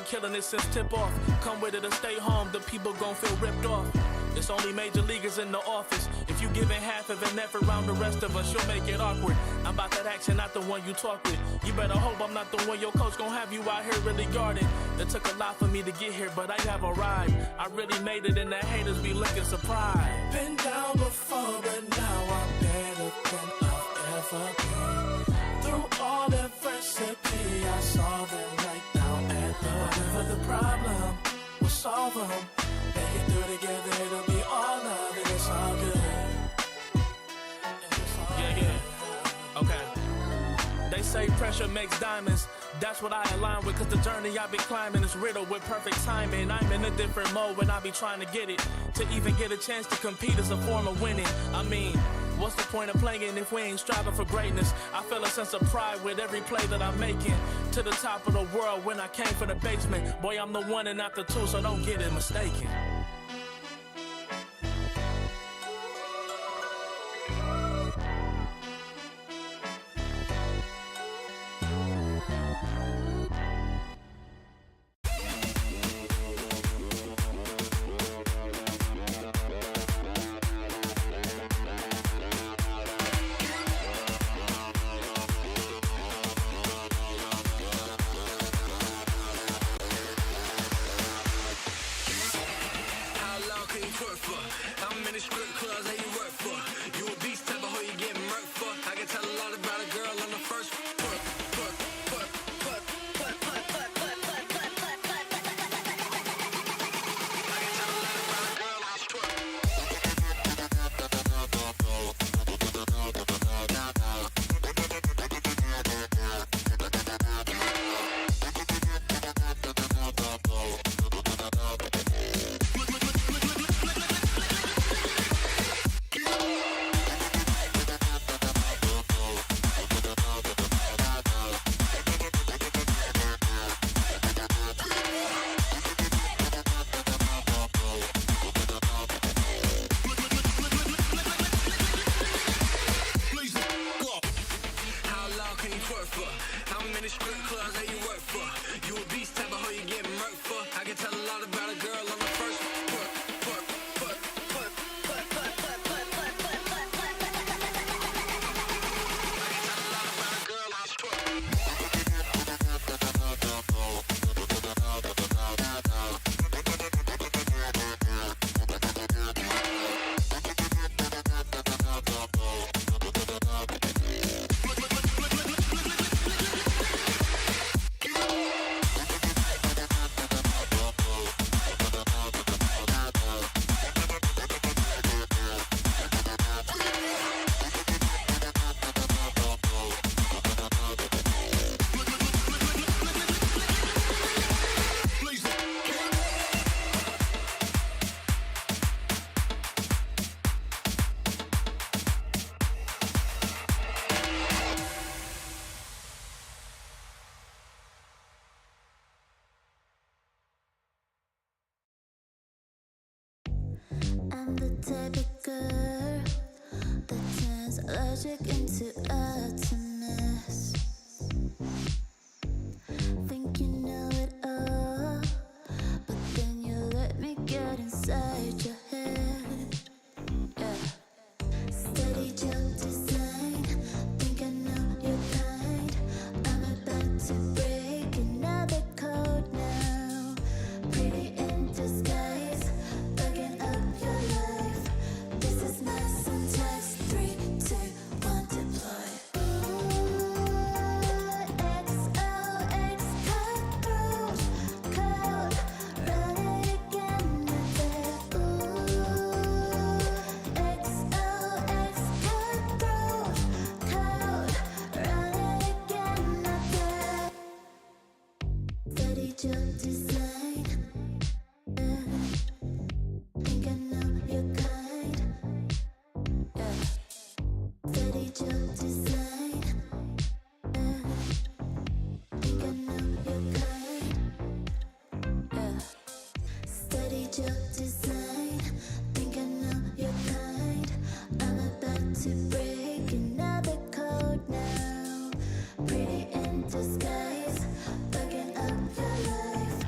killing it since tip-off. Come with it or stay home, the people gon' feel ripped off. It's only major leaguers in the office. If you giving half of an effort around the rest of us, you'll make it awkward. I'm about that action, not the one you talk with. You better hope I'm not the one your coach gon' have you out here really guarding. It took a lot for me to get here, but I have arrived. I really made it and the haters be looking surprised. Been down before, but now I'm better than I've ever been. Through all adversity, I saw them right down at the whatever the problem, we'll solve them. Make it through together, it'll be all love, and it's all good. Yeah. Okay. They say pressure makes diamonds. That's what I align with, cause the journey I've been climbing is riddled with perfect timing. I'm in a different mode when I be trying to get it. To even get a chance to compete is a form of winning. I mean, what's the point of playing if we ain't striving for greatness? I feel a sense of pride with every play that I'm making. To the top of the world when I came from the basement. Boy, I'm the one and not the two, so don't get it mistaken. I'm the type of girl that turns logic into Artemis. Think you know it all, but then you let me get inside your head. Yeah. Steady jump design, think I know your kind. I'm about to break another code now. Pretty in disguise, bugging up your life. This is my syntax. 3, 2, 1, deploy. XOX cutthroat code, run it again with it. XOX cutthroat code, run it again with it. Steady jump design, think I know your kind. Yeah. Steady jump design, think I know your kind. Yeah. Steady jump design, think I know your kind. I'm about to break another code now. Pretty in disguise, bugging up your life.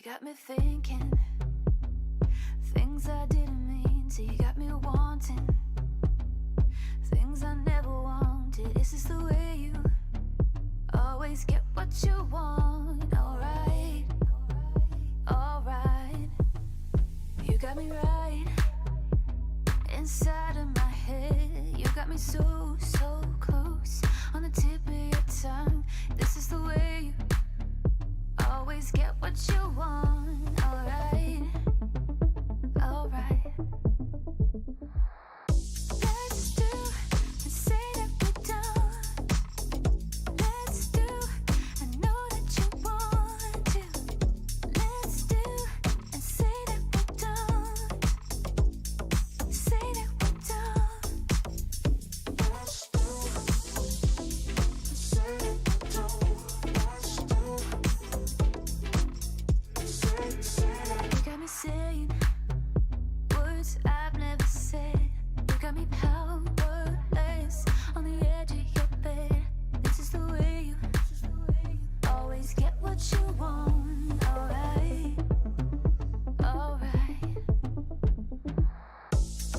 got me thinking things I didn't mean to. You got me wanting things I never wanted. Is this the way you always get what you want? Alright, alright. You got me right inside of my head. You got me so, so close on the tip of your tongue. This is the way you always get what you want. Alright, alright. Let's do and say that we're done. Let's do, I know that you want to. Let's do and say that we're done. Say that we're done. Let's do and say that we're done. Let's do. You got me saying words I've never said. You got me powerless on the edge of your bed. This is the way you always get what you want. Alright, alright.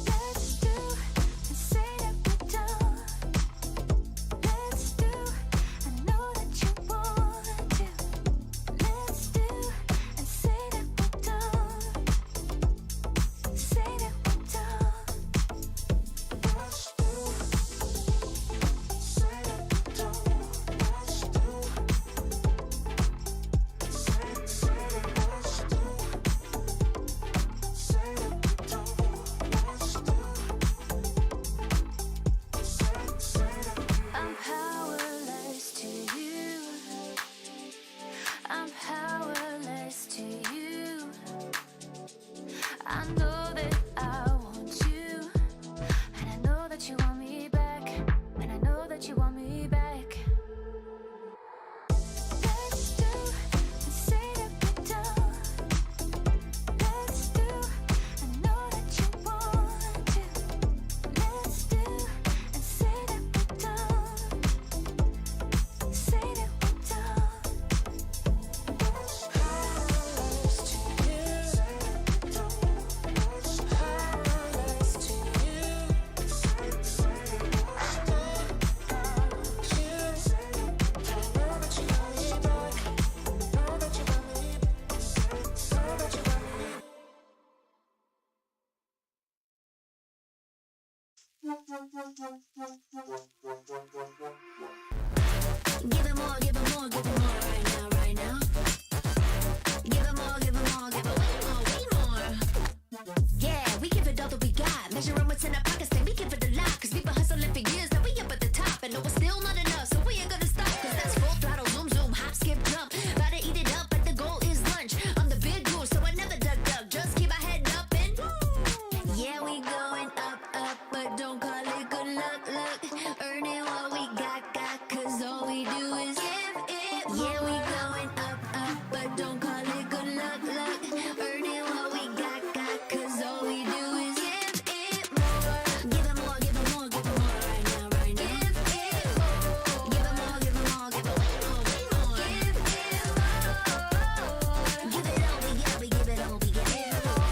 Let's do and say that we're done. Let's do, I know that you want to. Let's do and say that we're done. Say that we're done. Let's do, say that we're done. Let's do, say that let's do. Say that we're done. Let's do. I'm powerless to you. I'm powerless to you. I know that I want you, and I know that you want me back, and I know that you want me back. Let's do and say that we're done. Let's do, I know that you want to. Let's do and say that we're done. Say that we're done. Powerless to you. Powerless to you. Give it more, give it more, give it more right now, right now. Give it more, give it more, give it way more. Yeah, we give it all that we got. Measuring what's in our pockets, then we give it a lot. Cause we've been hustling for years, now we up at the top. And no, it's still not enough, so we ain't gonna stop. Cause that's full throttle, zoom, zoom, hop, skip, jump. About to eat it up, but the goal is lunch. I'm the big dude, so I never duck, duck. Just keep my head up and yeah, we going up, up. But don't call it good luck, luck. Earning what we got. Cause all we do is give it more. Yeah, we going up, up. But don't call it good luck, luck. Earning what we got. Cause all we do is give it more. Give it more, give it more, give it more right now, right now. Give it more. Give it more, give it more, give it way more, way more. Give it more. Give it all, we got, we give it all, we give it more.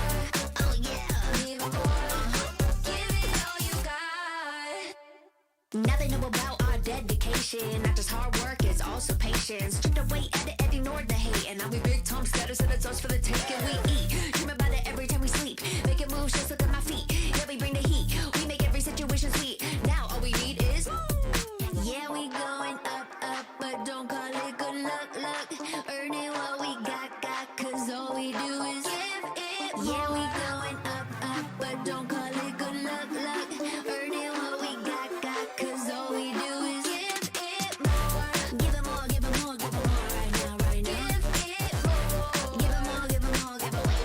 Oh yeah, give it more. Give it all you got. Now they know about our dedication. Not just hard work, it's also patience. Stripped away at it and ignored the hate. And now we big time status and it's us for the taking. We eat, dream about it every time we sleep. Making moves, just look at my feet. Yeah, we bring the heat. We make every situation sweet. Now all we need is yeah, we going up, up. But don't call it good luck, luck. Earning what we got. Cause all we do is give it more. Yeah, we going up, up. But don't call it good luck, luck. Earning what we got. Cause all we do is give it more. Give it more, give it more, give it more right now, right now. Give it more. Give it more, give it more, give it way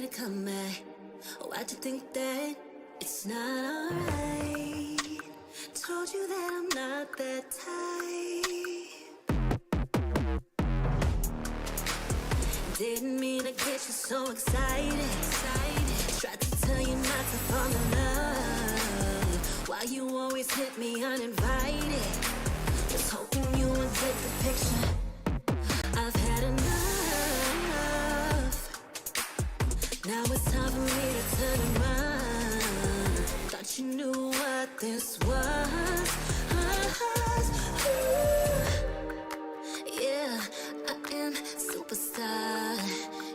to come back. Why'd you think that it's not alright? Told you that I'm not that type. Didn't mean to get you so excited. Tried to tell you not to fall in love. Why you always hit me uninvited? Was hoping you would get the picture. I've had enough. Now it's time for me to turn around. Thought you knew what this was. Yeah, I am superstar.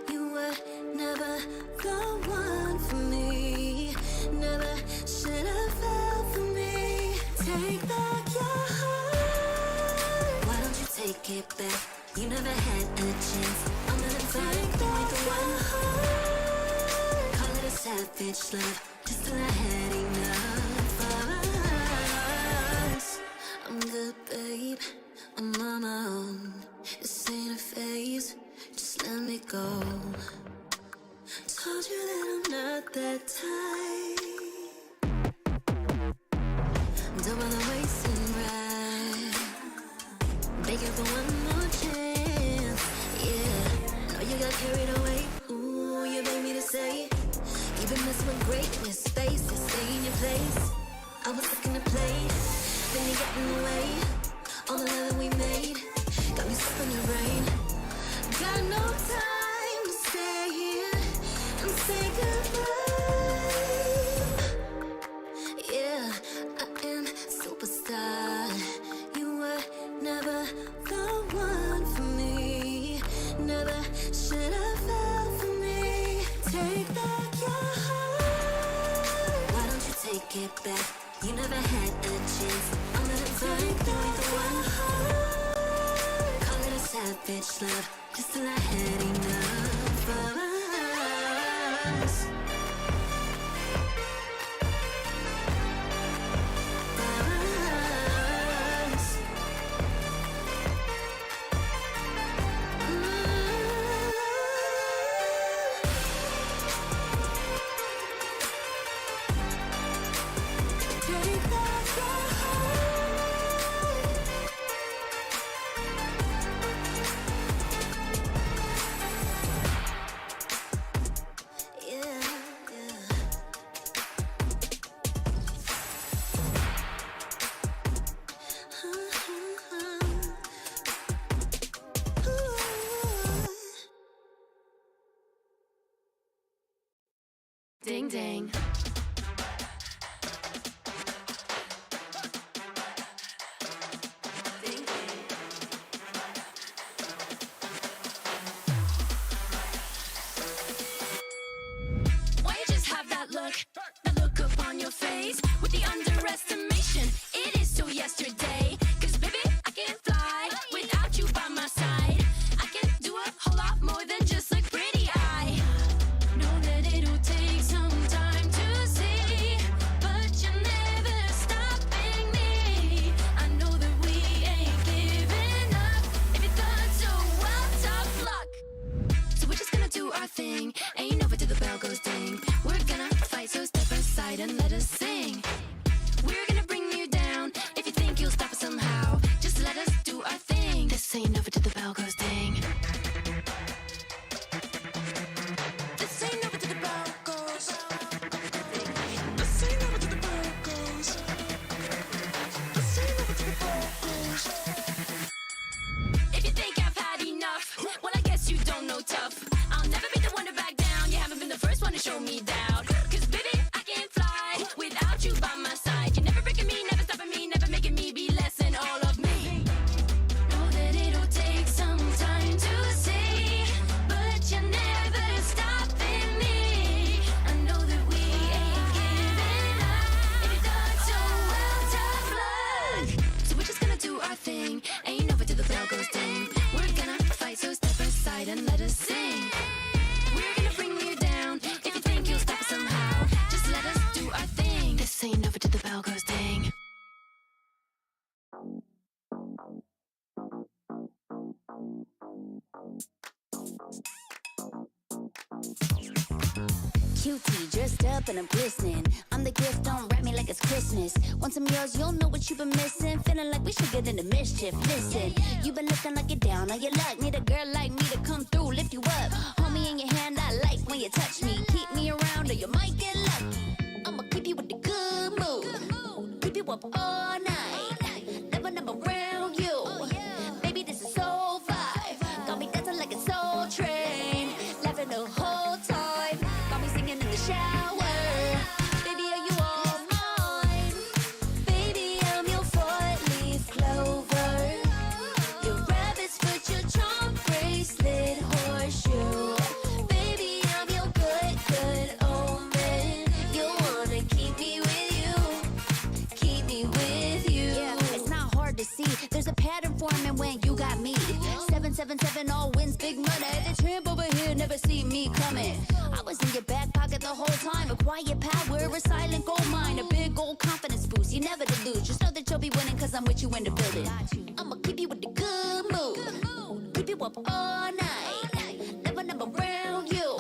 You were never the one for me. Never should have fell for me. Take back your heart. Why don't you take it back? You never had a chance. I'm gonna take back the one heart. Call it a savage love, just till I had enough of us. I'm good, babe. I'm on my own. This ain't a phase. Just let me go. Told you that I'm not that type. Don't bother wasting breath. Begging for one more chance. Yeah, know you got carried away. Ooh, you made me to say you've been messing with greatness. Faces, stay in your place. I was looking to play, then you got in the way. All the love that we made got me stuck in the rain. Got no time to stay here and say goodbye. Yeah, I am superstar. You were never the one for me. Never should have fell for me. Take back your heart. Why don't you take it back? You never had a chance. I'm gonna take back the one heart. Call it a savage love, just till I had enough of us. Take back your heart. Yeah, yeah. Ding ding. Why you just have that look upon your face with the underestimation? It is still yesterday. 'Cause baby, I can fly without you by my side. I can do a whole lot more than just look pretty. I know that it'll take some time to Cutie, dressed up and I'm glistening. I'm the gift, don't wrap me like it's Christmas. Want some yours, you'll know what you've been missing. Feeling like we should get into mischief. Listen, you've been looking like you're down on your luck. Need a girl like me to come through, lift you up. Hold me in your hand, I like when you touch me. Keep me around or you might get lucky. I'ma keep you with the good mood. Keep you up all night. Never, never around you. Baby, this is so vibe. Got me dancing like a soul train. Laughing the whole time. Got me singing in the shower. Baby, are you all mine? Baby, I'm your four-leaf clover. Your rabbit's foot, your charm bracelet, horseshoe. Baby, I'm your good, good omen. You wanna keep me with you. Keep me with you. Yeah, it's not hard to see. There's a pattern forming when you got me. 777 all wins, big money. The tramp over here never see me coming. I was in your back pocket the whole time. A quiet power, a silent gold mine, a big old confidence boost. You never to lose. Just know that you'll be winning, cause I'm with you in the building. I'ma keep you with the good mood. Keep you up all night. Never, never around you.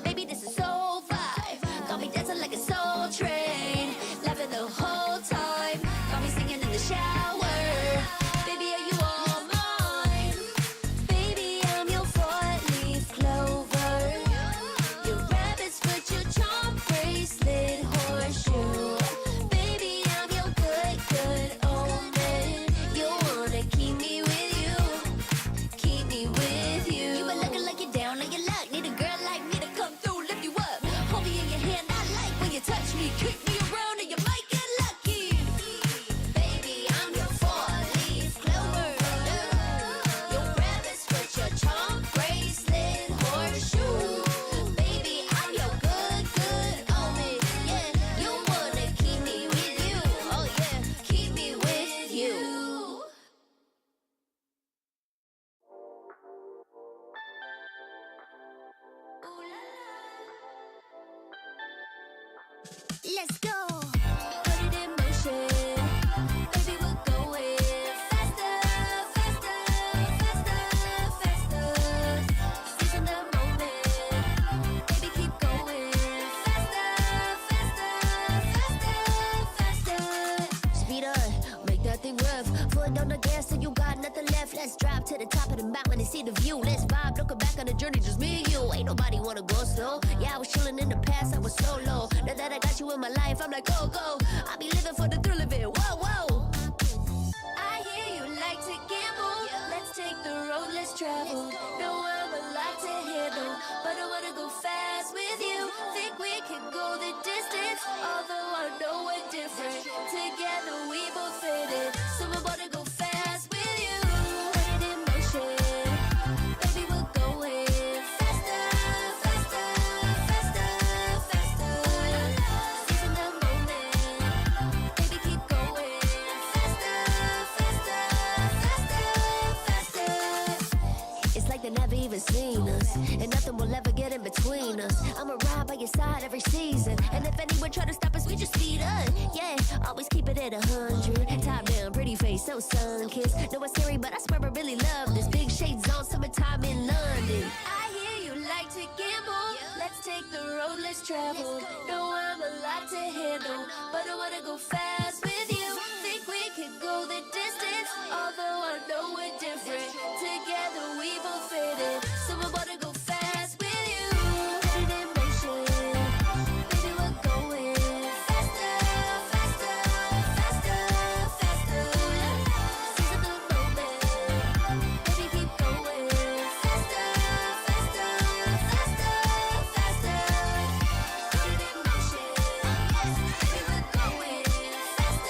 Baby, this is so vibe. Got me dancing like a soul train. Laughing the whole time. Got me singing in the shower. Baby, are you all mine? Baby, I'm your four-leaf clover. Your rabbit's foot, your charm bracelet, horseshoe. Baby, I'm your good, good omen. You wanna keep me with you. Keep me with you. You been looking like you're down on your luck. Need a girl like me to come through, lift you up. Hold me in your hand, I like when you touch me. Keep me around and you might get lucky. Baby, I'm your four-leaf clover. Your rabbit's foot, your charm bracelet, horseshoe. Baby, I'm your good, good omen. Yeah, you wanna keep me with you. Oh yeah, keep me with you. Let's go. Put it in motion. Baby, we're going faster, faster, faster, faster. Seizing the moment. Baby, keep going faster, faster, faster, faster. Speed up, make that thing rev. Foot on the gas so you got nothing left. Let's drive to the top of the mountain and see the view. Let's vibe, looking back on the journey, just me and you. Ain't nobody wanna go slow. Yeah, I was chilling in the past, I was solo. Now that I got you in my life, I'm like, go, go. I be living for the thrill of it, whoa, whoa. I hear you like to gamble. Let's take the road, let's travel. No, I'm a lot to handle, but I wanna go fast with you. Think we can go the distance, although I know we're different. Together we both fit it, so I wanna go fast with you. Put it in motion. Baby, we're going faster, faster, faster, faster. Seizing the moment. Baby, keep going faster, faster, faster, faster. It's like they never even seen us, and nothing will ever get in between us. I'ma ride by your side every season, and if anyone try to stop us, we just speed up. Yeah, always keep it at 100. Top down, pretty face, so sun-kissed. Know it's scary, but I swear I really love this. Big shades on, summertime in London. I hear you like to gamble. Let's take the road, let's travel. No, I'm a lot to handle, but I wanna go fast with you. Think we could go the distance, although I know we're different. Together we both fit it, so I wanna go fast with you. Put it in motion. Baby, we're going faster, faster, faster, faster. Seizing the moment. Baby, keep going faster, faster, faster, faster. Put it in motion. Baby, we're going faster,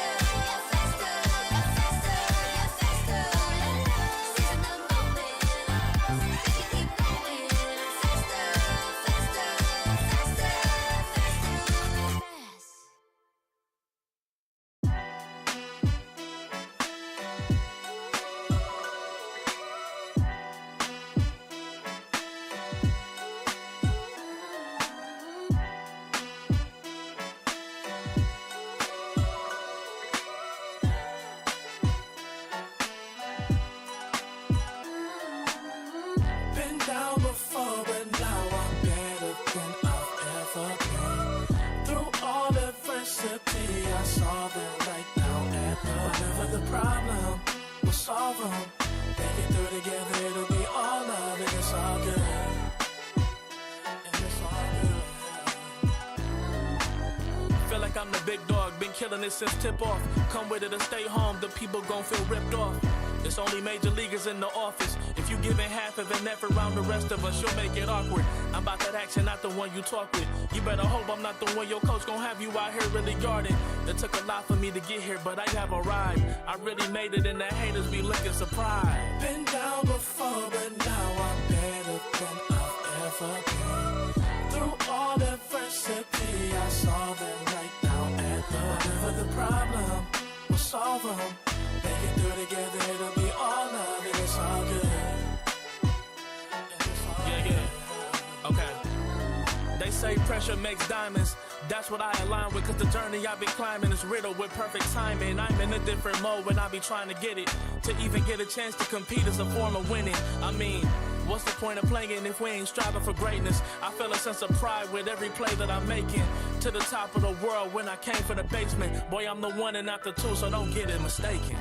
solve them. Make it through together, it'll be all love, and it's all good. And it's all good. Feel like I'm the big dog, been killing it since tip off. Come with it or stay home, the people gon' feel ripped off. It's only major leaguers in the office. If you giving half of an effort around the rest of us, you'll make it awkward. I'm about that action, not the one you talk with. You better hope I'm not the one your coach gon' have you out here really guarding. It took a lot for me to get here, but I have arrived. I really made it, and the haters be looking surprised. Been down before, but now I'm better than I've ever been. Through all adversity, I saw them right now at the whatever the problem, we'll solve them. Make it through together, it'll be all love, and it's all good. And it's all good. Okay. They say pressure makes diamonds. That's what I align with, cause the journey I've been climbing is riddled with perfect timing. I'm in a different mode when I be trying to get it. To even get a chance to compete is a form of winning. I mean, what's the point of playing if we ain't striving for greatness? I feel a sense of pride with every play that I'm making. To the top of the world when I came from the basement. Boy, I'm the one and not the two, so don't get it mistaken.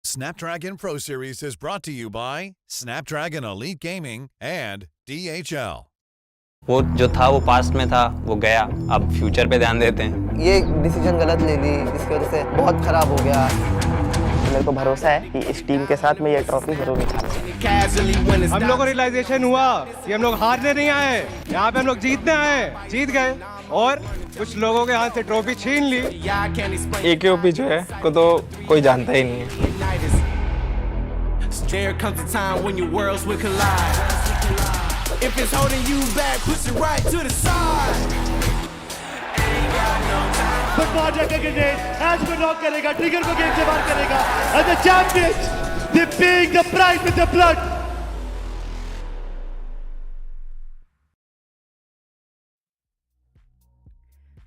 Snapdragon Pro Series is brought to you by Snapdragon Elite Gaming and DHL. वो जो था वो past में था, वो गया, अब future पे ध्यान देते हैं। ये डिसीजन गलत ले ली, जिसकी वजह से बहुत खराब हो गया। मेरे को भरोसा है कि इस टीम के साथ मैं ये ट्रॉफी जरूर निकालूंगा। हम लोग को रियलाइजेशन हुआ कि हम लोग हारने नहीं आए, यहाँ पे हम लोग जीतने आए, जीत गए और कुछ लोगों के हाथ से ट्रॉफी छीन ली। AKOP जो है को तो कोई जानता ही नहीं है। There comes a time when your worlds will collide. If it's holding you back, push it right to the side. Ain't got no time. But Marja Gaggenate has been knocked करेगा, trigger को game से बाहर करेगा. And the champions, they paying the price with their blood.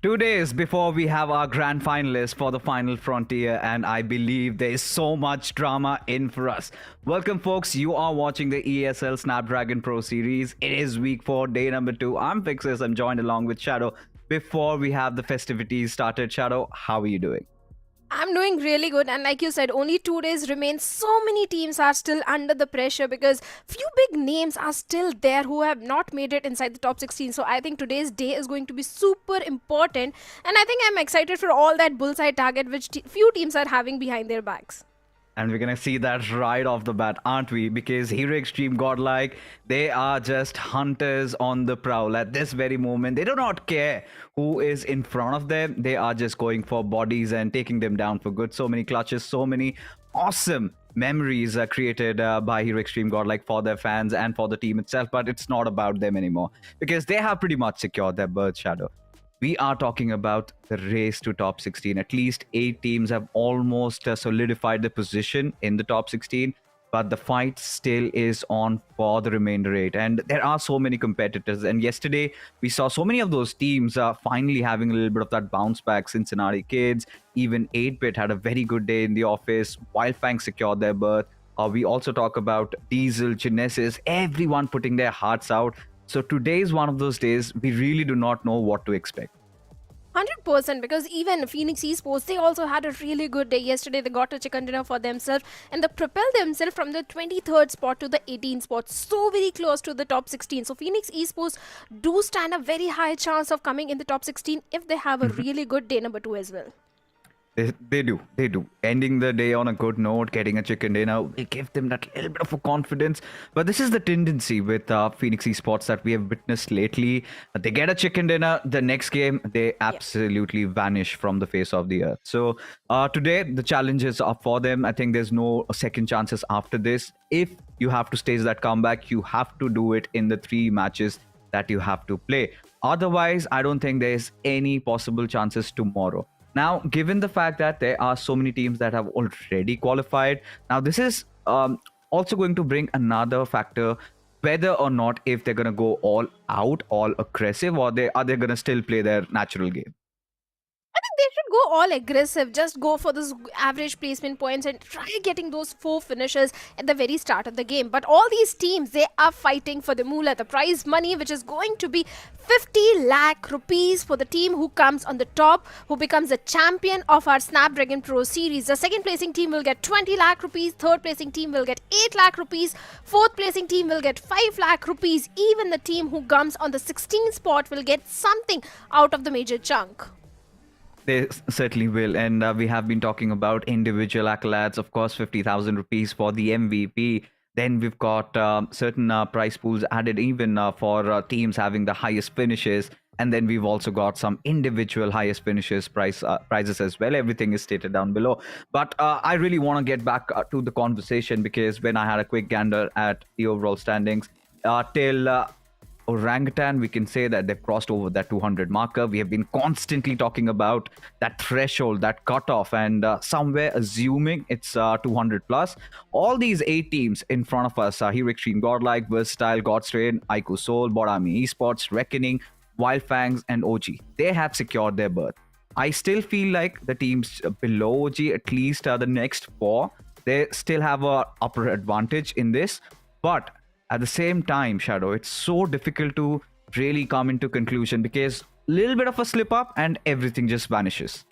Two days before we have our grand finalists for the final frontier, and I believe there is so much drama in for us. Welcome, folks. You are watching the ESL Snapdragon Pro Series. It is week 4, day number 2. I'm Fixes. I'm joined along with Shadow. Before we have the festivities started, Shadow, how are you doing? I'm doing really good, and like you said, only 2 days remain. So many teams are still under the pressure because few big names are still there who have not made it inside the top 16. So I think today's day is going to be super important, and I think I'm excited for all that bullseye target which few teams are having behind their backs. And we're going to see that right off the bat, aren't we? Because Hero Extreme Godlike, they are just hunters on the prowl at this very moment. They do not care who is in front of them. They are just going for bodies and taking them down for good. So many clutches, so many awesome memories are created by Hero Extreme Godlike for their fans and for the team itself. But it's not about them anymore because they have pretty much secured their berth, Shadow. We are talking about the race to top 16. At least 8 teams have almost solidified their position in the top 16, but the fight still is on for the remainder 8. And there are so many competitors. And yesterday, we saw so many of those teams finally having a little bit of that bounce back. Cincinnati Kids, even 8-Bit had a very good day in the office. Wildfang secured their berth. We also talk about Diesel, Genesis, everyone putting their hearts out. So today is one of those days we really do not know what to expect. 100%, because even Phoenix Esports, they also had a really good day yesterday. They got a chicken dinner for themselves and they propelled themselves from the 23rd spot to the 18th spot, so very close to the top 16. So Phoenix Esports do stand a very high chance of coming in the top 16 if they have a really good day number 2 as well. They do. Ending the day on a good note, getting a chicken dinner, will give them that little bit of a confidence. But this is the tendency with Phoenix Esports that we have witnessed lately. They get a chicken dinner, the next game, they absolutely vanish from the face of the earth. So today, the challenges are for them. I think there's no second chances after this. If you have to stage that comeback, you have to do it in the 3 matches that you have to play. Otherwise, I don't think there's any possible chances tomorrow. Now, given the fact that there are so many teams that have already qualified, now this is also going to bring another factor, whether or not if they're going to go all out, all aggressive, or are they going to still play their natural game? I think they should go all aggressive, just go for those average placement points and try getting those 4 finishes at the very start of the game. But all these teams, they are fighting for the moolah, the prize money, which is going to be 50 lakh rupees for the team who comes on the top, who becomes the champion of our Snapdragon Pro series. The second placing team will get 20 lakh rupees, third placing team will get 8 lakh rupees, fourth placing team will get 5 lakh rupees. Even the team who comes on the 16th spot will get something out of the major chunk. They certainly will. And we have been talking about individual accolades, of course, 50,000 rupees for the MVP. Then we've got certain prize pools added even for teams having the highest finishes. And then we've also got some individual highest finishes prizes as well. Everything is stated down below. But I really want to get back to the conversation, because when I had a quick gander at the overall standings, till Orangutan, we can say that they've crossed over that 200 marker. We have been constantly talking about that threshold, that cutoff, and somewhere assuming it's 200 plus. All these 8 teams in front of us, Hero Extreme, Godlike, Versatile, Godstrain, Aiku Soul, Borami Esports, Reckoning, Wildfangs, and OG, they have secured their berth. I still feel like the teams below OG, at least the next 4, they still have a upper advantage in this. But at the same time, Shadow, it's so difficult to really come into conclusion, because a little bit of a slip up and everything just vanishes.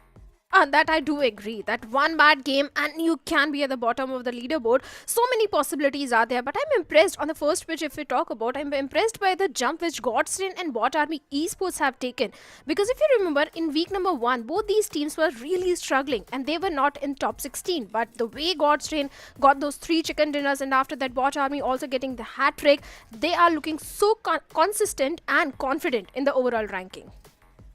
That I do agree. That one bad game and you can be at the bottom of the leaderboard. So many possibilities are there. But I'm impressed on the first pitch, if we talk about, I'm impressed by the jump which Godstrain and Bot Army Esports have taken. Because if you remember, in week number 1, both these teams were really struggling and they were not in top 16. But the way Godstrain got those 3 chicken dinners, and after that Bot Army also getting the hat trick, they are looking so consistent and confident in the overall ranking.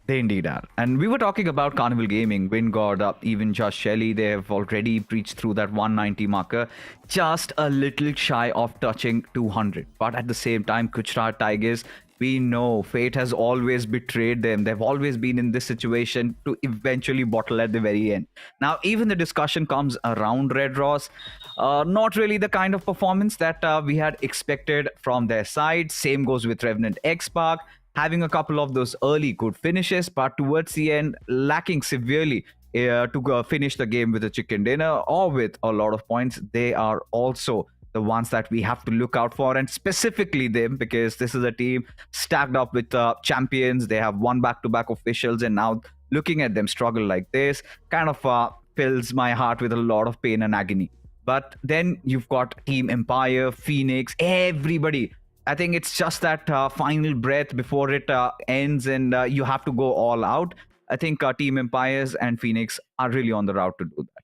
They indeed are. And we were talking about Carnival Gaming, Wingod, even Josh Shelley. They have already breached through that 190 marker, just a little shy of touching 200. But at the same time, Gujarat Tigers, we know fate has always betrayed them. They've always been in this situation to eventually bottle at the very end. Now, even the discussion comes around Red Ross. Not really the kind of performance that we had expected from their side. Same goes with Revenant X-Park. Having a couple of those early good finishes, but towards the end, lacking severely to finish the game with a chicken dinner or with a lot of points. They are also the ones that we have to look out for, and specifically them, because this is a team stacked up with champions. They have won back-to-back officials, and now looking at them struggle like this kind of fills my heart with a lot of pain and agony. But then you've got Team Empire, Phoenix, everybody. I think it's just that final breath before it ends, and you have to go all out. I think Team Empires and Phoenix are really on the route to do that.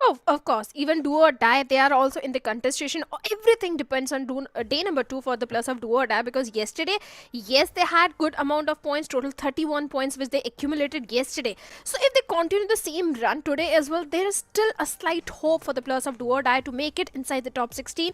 Oh, of course. Even Do or Die, they are also in the contestation. Everything depends on day number 2 for the plus of Do or Die, because yesterday, yes, they had good amount of points, total 31 points, which they accumulated yesterday. So if they continue the same run today as well, there is still a slight hope for the plus of Do or Die to make it inside the top 16.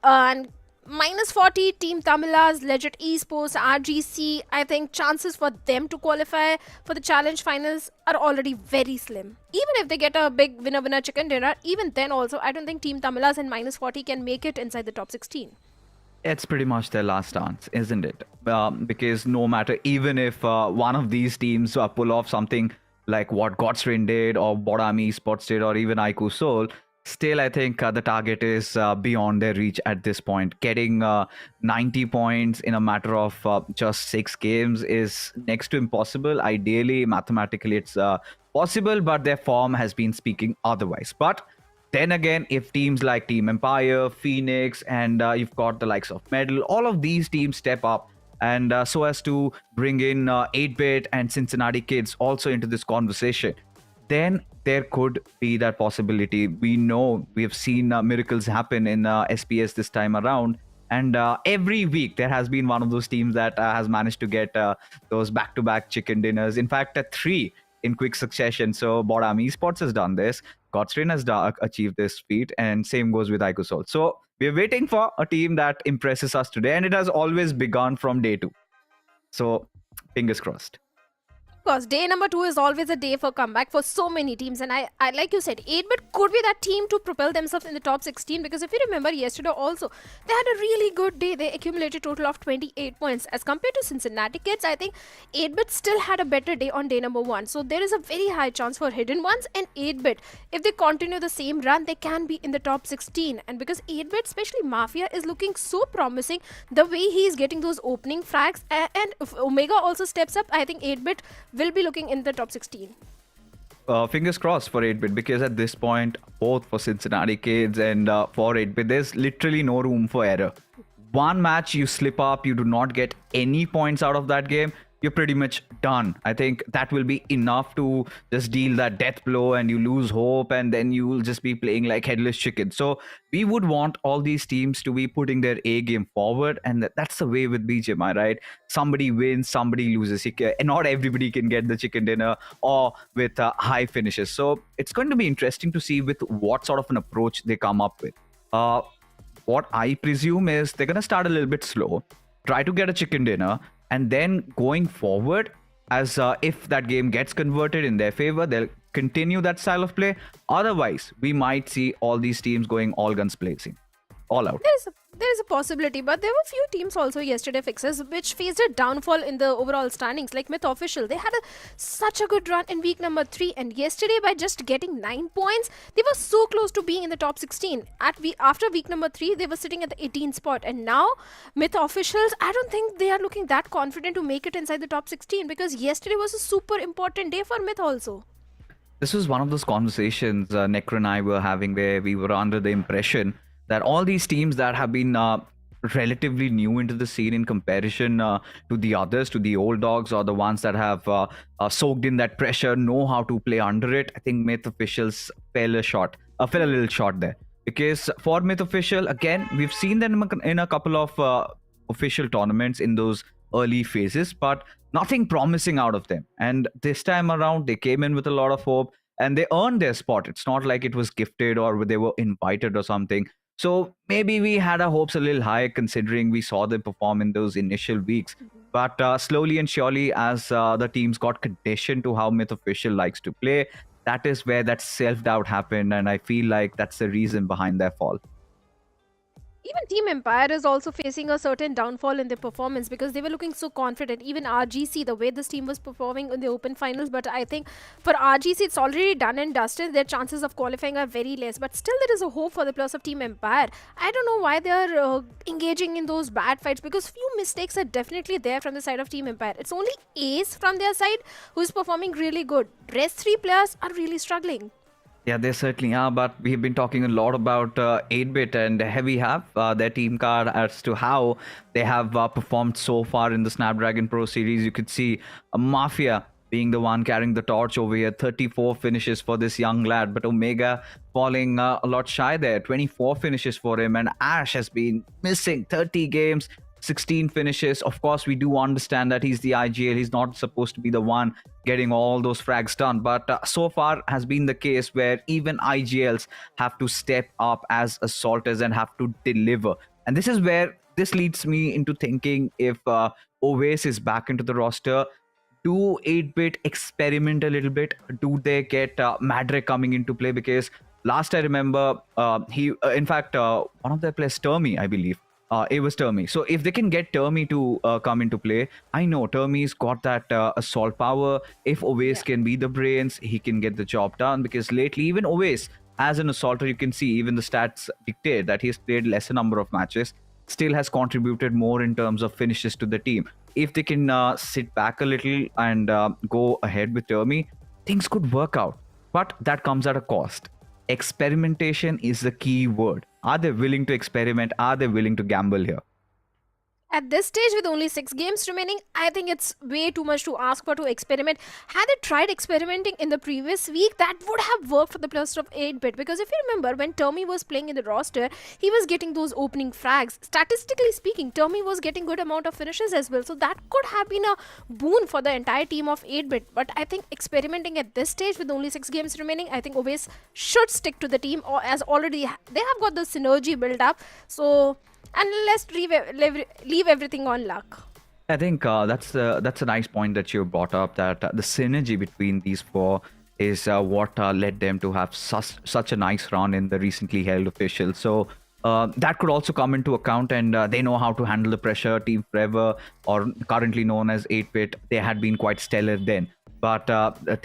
And minus 40, Team Tamilas, Legit Esports, RGC, I think chances for them to qualify for the challenge finals are already very slim. Even if they get a big winner chicken dinner, even then also, I don't think Team Tamilas and minus 40 can make it inside the top 16. It's pretty much their last chance, isn't it? Because no matter, even if one of these teams pull off something like what Godstrain did, or Borami Esports did, or even Aiku Soul, Still, I think the target is beyond their reach at this point. Getting 90 points in a matter of just 6 games is next to impossible. Ideally, mathematically, it's possible, but their form has been speaking otherwise. But then again, if teams like Team Empire, Phoenix, and you've got the likes of Medal, all of these teams step up and so as to bring in 8-Bit and Cincinnati Kids also into this conversation, then there could be that possibility. We know we have seen miracles happen in SPS this time around. And every week there has been one of those teams that has managed to get those back-to-back chicken dinners. In fact, 3 in quick succession. So Bodam Esports has done this. Godstrain has achieved this feat. And same goes with Icosol. So we're waiting for a team that impresses us today. And it has always begun from day 2. So fingers crossed. Of course, day number 2 is always a day for comeback for so many teams, and I like you said, 8-Bit could be that team to propel themselves in the top 16, because if you remember yesterday also, they had a really good day. They accumulated a total of 28 points. As compared to Cincinnati Kids, I think 8-Bit still had a better day on day number 1. So there is a very high chance for Hidden Ones and 8-Bit. If they continue the same run, they can be in the top 16. And because 8-Bit, especially Mafia, is looking so promising, the way he is getting those opening frags, and if Omega also steps up, I think 8-Bit will be looking in the top 16. Fingers crossed for 8-Bit, because at this point, both for Cincinnati Kids and for 8-Bit, there's literally no room for error. One match you slip up, you do not get any points out of that game, you're pretty much done. I think that will be enough to just deal that death blow and you lose hope, and then you will just be playing like headless chicken. So we would want all these teams to be putting their A game forward, and that's the way with BGMI, right? Somebody wins, somebody loses. And not everybody can get the chicken dinner or with high finishes. So it's going to be interesting to see with what sort of an approach they come up with. What I presume is they're going to start a little bit slow, try to get a chicken dinner, and then going forward, as if that game gets converted in their favor, they'll continue that style of play. Otherwise, we might see all these teams going all guns blazing, all out. There is a possibility, but there were few teams also yesterday, Fixes, which faced a downfall in the overall standings. Like Myth Official, they had such a good run in week number 3, and yesterday by just getting 9 points, they were so close to being in the top 16. After week number 3, they were sitting at the 18th spot, and now Myth Officials, I don't think they are looking that confident to make it inside the top 16, because yesterday was a super important day for Myth also. This was one of those conversations Necro and I were having, where we were under the impression that all these teams that have been relatively new into the scene in comparison to the others, to the old dogs, or the ones that have soaked in that pressure, know how to play under it. I think Myth Officials fell a little short there. Because for Myth Official, again, we've seen them in a couple of official tournaments in those early phases, but nothing promising out of them. And this time around, they came in with a lot of hope, and they earned their spot. It's not like it was gifted or they were invited or something. So maybe we had our hopes a little high, considering we saw them perform in those initial weeks. But slowly and surely, as the teams got conditioned to how Myth Official likes to play, that is where that self-doubt happened. And I feel like that's the reason behind their fall. Even Team Empire is also facing a certain downfall in their performance, because they were looking so confident. Even RGC, the way this team was performing in the open finals, but I think for RGC, it's already done and dusted. Their chances of qualifying are very less, but still there is a hope for the plus of Team Empire. I don't know why they are engaging in those bad fights, because few mistakes are definitely there from the side of Team Empire. It's only Ace from their side who's performing really good. Rest 3 players are really struggling. Yeah, they certainly are, but we've been talking a lot about 8-Bit and Heavy have their team card as to how they have performed so far in the Snapdragon Pro Series. You could see Mafia being the one carrying the torch over here, 34 finishes for this young lad, but Omega falling a lot shy there, 24 finishes for him, and Ash has been missing 30 games, 16 finishes. Of course, we do understand that he's the IGL. He's not supposed to be the one getting all those frags done. But so far has been the case where even IGLs have to step up as assaulters and have to deliver. And this is where this leads me into thinking, if Oasis is back into the roster, do 8-Bit experiment a little bit? Do they get Madre coming into play? Because last I remember, in fact, one of their players, Termi, I believe, it was Termi. So if they can get Termi to come into play, I know Termi's got that assault power. If Oasis can be the brains, he can get the job done. Because lately, even Oasis as an assaulter, you can see even the stats dictate that he's played lesser number of matches, still has contributed more in terms of finishes to the team. If they can sit back a little and go ahead with Termi, things could work out. But that comes at a cost. Experimentation is the key word. Are they willing to experiment? Are they willing to gamble here? At this stage, with only 6 games remaining, I think it's way too much to ask for to experiment. Had they tried experimenting in the previous week, that would have worked for the cluster of 8-bit. Because if you remember, when Termi was playing in the roster, he was getting those opening frags. Statistically speaking, Termi was getting good amount of finishes as well. So that could have been a boon for the entire team of 8-bit. But I think experimenting at this stage with only 6 games remaining, I think Obeys should stick to the team, or as already they have got the synergy built up. So... and let's leave everything on luck. I think that's a nice point that you brought up, that the synergy between these four is what led them to have such a nice run in the recently held officials. So that could also come into account, and they know how to handle the pressure. Team Forever, or currently known as 8-bit, they had been quite stellar then. But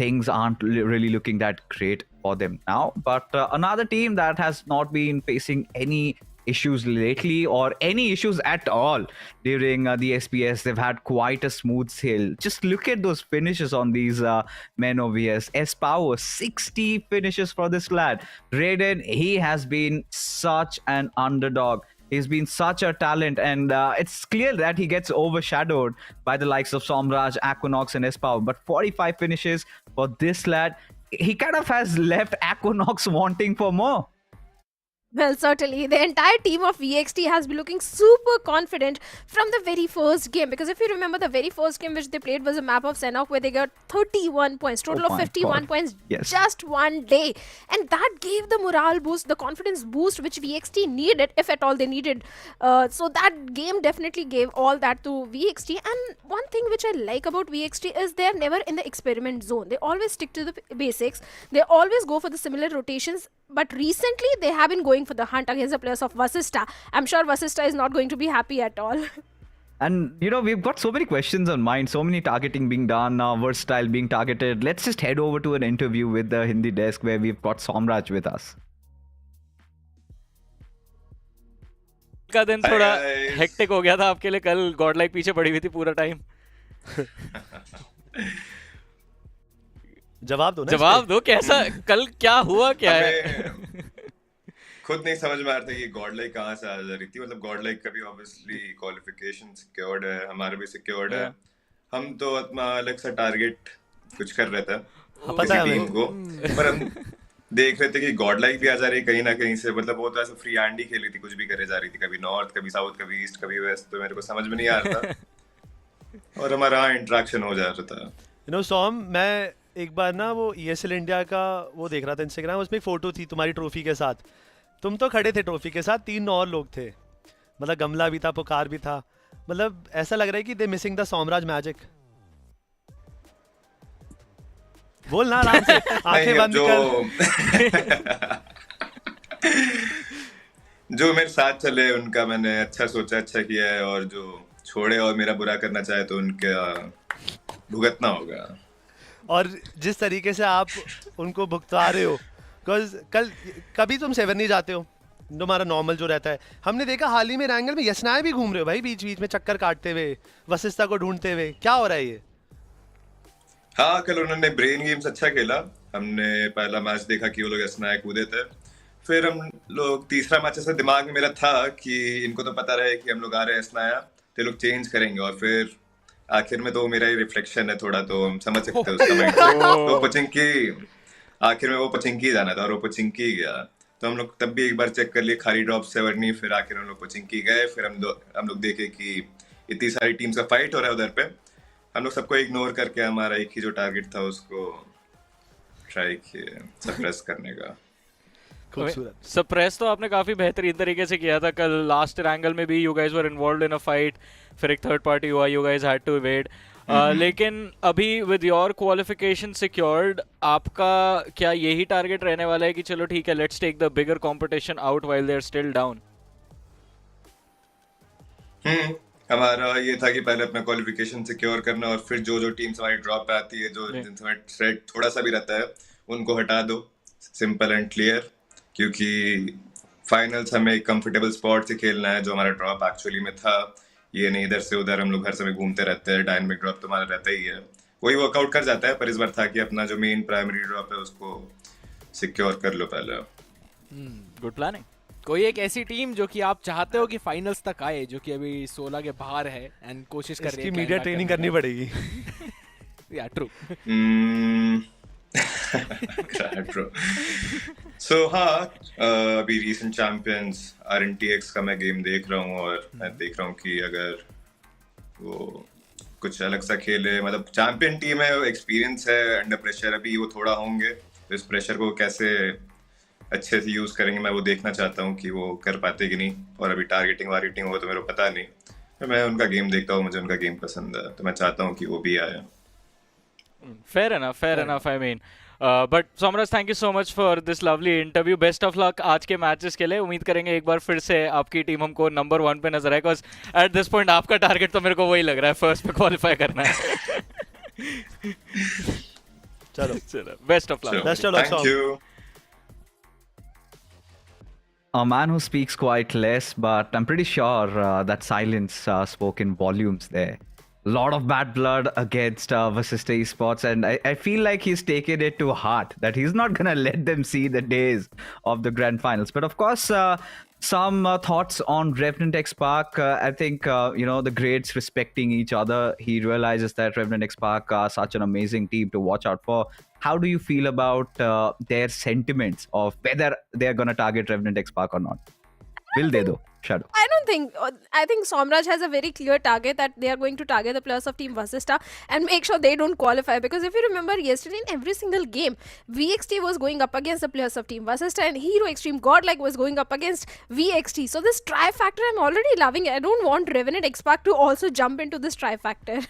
things aren't really looking that great for them now. But another team that has not been facing any issues lately, or any issues at all during the SPS. They've had quite a smooth sail. Just look at those finishes on these men over here. S-Power, 60 finishes for this lad. Raiden, he has been such an underdog. He's been such a talent, and it's clear that he gets overshadowed by the likes of Somraj, Aquanox, and S-Power. But 45 finishes for this lad, he kind of has left Aquanox wanting for more. Well, certainly. The entire team of VXT has been looking super confident from the very first game. Because if you remember, the very first game which they played was a map of Sanhok where they got 31 points. Total of 51 points just one day. And that gave the morale boost, the confidence boost which VXT needed, if at all they needed. So that game definitely gave all that to VXT. And one thing which I like about VXT is they're never in the experiment zone. They always stick to the basics. They always go for the similar rotations. But recently, they have been going for the hunt against the players of Vasista. I'm sure Vasista is not going to be happy at all. And, you know, we've got so many questions on mind, so many targeting being done, Versatile being targeted. Let's just head over to an interview with the Hindi desk where we've got Somraj with us. का दिन थोड़ा hectic हो गया था आपके लिए. कल Godlike पीछे पड़ी हुई थी पूरा टाइम. जवाब दो ना. जवाब दो, कैसा कल क्या हुआ, क्या है? खुद नहीं समझ में आ रहा था कि गॉडलाइक कहाँ से आ जा रही थी. मतलब गॉडलाइक का भी ऑब्वियसली क्वालिफिकेशन सिक्योर्ड है, हमारा भी सिक्योर्ड है. हम तो अपना अलग सा टारगेट कुछ कर रहे थे किसी टीम को, पर हम देख रहे थे कि गॉडलाइक भी आ जा रही है कहीं ना कहीं से. मतलब वो तो ऐसा फ्री हैंड ही खेली थी, कुछ भी करे जा रही थी, कभी नॉर्थ, कभी साउथ, कभी ईस्ट, कभी वेस्ट. तो मेरे को समझ में नहीं आ रहा था और हमारा इंटरेक्शन हो जा रहा था. यू नो सॉम, मैं एक बार ना वो ESL इंडिया का वो देख रहा था इंस्टाग्राम, उसमें एक फोटो थी तुम्हारी ट्रॉफी के साथ. तुम तो खड़े थे ट्रॉफी के साथ, 3 और लोग थे. मतलब गमला भी था, पुकार भी था. मतलब ऐसा लग रहा है कि दे मिसिंग द सोमराज मैजिक. बोल ना आराम से, आंखें बंद कर. जो मेरे साथ चले उनका मैंने अच्छा सोचा, अच्छा किया है, और जो छोड़े और मेरा बुरा करना चाहे तो उनका भुगतना होगा. और जिस तरीके से आप उनको भुगता रहे हो, बिकॉज कल कभी तुम 7 नहीं जाते हो, तुम्हारा नॉर्मल जो रहता है. हमने देखा हाल ही में एरांगल में यसनाए भी घूम रहे हो भाई, बीच बीच में चक्कर काटते हुए, वशिष्ठा को ढूंढते हुए. क्या हो रहा है ये? हाँ, कल उन्होंने ब्रेन गेम्स अच्छा खेला. हमने पहला मैच देखा कि वो लोग यसनाए कूदे थे. फिर हम लोग तीसरा मैच ऐसा दिमाग में मेरा था कि इनको तो पता रहे कि हम लोग आ रहे हैं यसनाया, तो लोग चेंज करेंगे. और फिर आखिर में तो मेरा ही रिफ्लेक्शन है थोड़ा, तो हम समझ सकते हैं उसका माइंड. तो पचिंकी, आखिर में वो पचिंकी जाना था और वो पचिंकी गया. तो हम लोग तब भी एक बार चेक कर लिए खाली ड्रॉप से वरनी. फिर आखिर हम लोग पचिंकी गए. फिर हम लोग देखे कि इतनी सारी टीम्स का फाइट हो रहा है उधर पे. हम लोग सबको इग्नोर करके हमारा एक ही जो टारगेट था उसको ट्राई किए सप्रेस करने का. सप्रेस तो आपने काफी बेहतरीन तरीके से किया था कल. लास्ट एंगल में भी you guys were involved in a fight, फिर एक थर्ड पार्टी हुआ, you guys had to evade. लेकिन अभी विद योर क्वालिफिकेशन सिक्योर्ड, आपका क्या यही टारगेट रहने वाला है कि चलो ठीक है, let's take the bigger competition out while they are still down? हमारा ये था कि पहले अपना क्वालिफिकेशन सिक्योर करना, और फिर जो जो टीम्स हमारी ड्रॉप पे आती है, जो जिनसे थ्रेट थोड़ा सा भी रहता है, उनको हटा दो. Simple and clear. क्योंकि फाइनल्स हमें एक कंफर्टेबल स्पॉट से खेलना है, जो हमारा ड्रॉप एक्चुअली में था। ये नहीं इधर से उधर हम लोग हर समय घूमते रहते हैं, डायनामिक ड्रॉप तो हमारा रहता ही है, वही वर्कआउट कर जाता है। पर इस बार था कि अपना जो मेन प्राइमरी ड्रॉप है उसको सिक्योर कर लो पहले। Good planning. कोई एक ऐसी टीम जो कि आप चाहते हो कि फाइनल्स तक आए, जो कि अभी 16 के बाहर है एंड कोशिश कर रही है? इसकी मीडिया ट्रेनिंग करनी पड़ेगी। या ट्रू। ट्रू। सो हाँ, अभी रीसेंट चैंपियंस RNTX का मैं गेम देख रहा हूँ, और मैं देख रहा हूँ कि अगर वो कुछ अलग सा खेले, मतलब चैंपियन टीम है, एक्सपीरियंस है, अंडर प्रेशर अभी वो थोड़ा होंगे, तो इस प्रेशर को कैसे अच्छे से यूज करेंगे मैं वो देखना चाहता हूँ कि वो कर पाते कि नहीं। और अभी टारगेटिंग वारगेटिंग हो तो मेरे को पता नहीं, तो मैं उनका गेम देखता हूँ, मुझे उनका गेम पसंद है, तो मैं चाहता हूँ कि वो भी आए। Fair enough. I mean, but Somraj, thank you so much for this lovely interview. Best of luck आज के मैचेस के लिए। उम्मीद करेंगे एक बार फिर से आपकी टीम हमको नंबर 1 पे नजर आए, बिकॉज एट दिस पॉइंट आपका टारगेट तो मेरे को वही लग रहा है, फर्स्ट पे क्वालिफाई करना है। चलो best of luck. Thank you. A man who speaks quite less, but I'm pretty sure that silence spoke in volumes there. A lot of bad blood against IST Esports, and I feel like he's taken it to heart, that he's not going to let them see the days of the grand finals. But of course, some thoughts on Revenant X Park. I think, the grades respecting each other. He realizes that Revenant X Park are such an amazing team to watch out for. How do you feel about their sentiments of whether they're going to target Revenant X Park or not? Will they though? Shadow. I think Somraj has a very clear target that they are going to target the players of Team Vasista and make sure they don't qualify. Because if you remember yesterday, in every single game, VXT was going up against the players of Team Vasista, and Hero Extreme Godlike was going up against VXT. So this tri-factor, I'm already loving it. I don't want Revenant X Park to also jump into this tri-factor.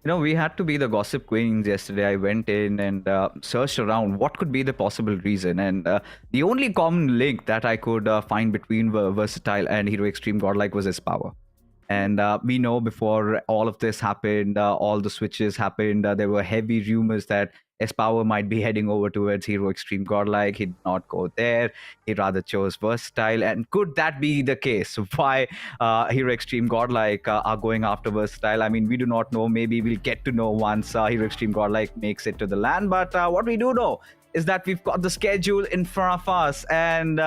We had to be the gossip queens yesterday. I went in and searched around what could be the possible reason. And the only common link that I could find between Versatile and Hero Extreme Godlike was his power. And we know before all of this happened, all the switches happened, there were heavy rumors that S-Power might be heading over towards Hero Extreme Godlike. He did not go there. He rather chose Versatile. And could that be the case? Why Hero Extreme Godlike are going after Versatile? I mean, we do not know. Maybe we'll get to know once Hero Extreme Godlike makes it to the LAN. But what we do know is that we've got the schedule in front of us. And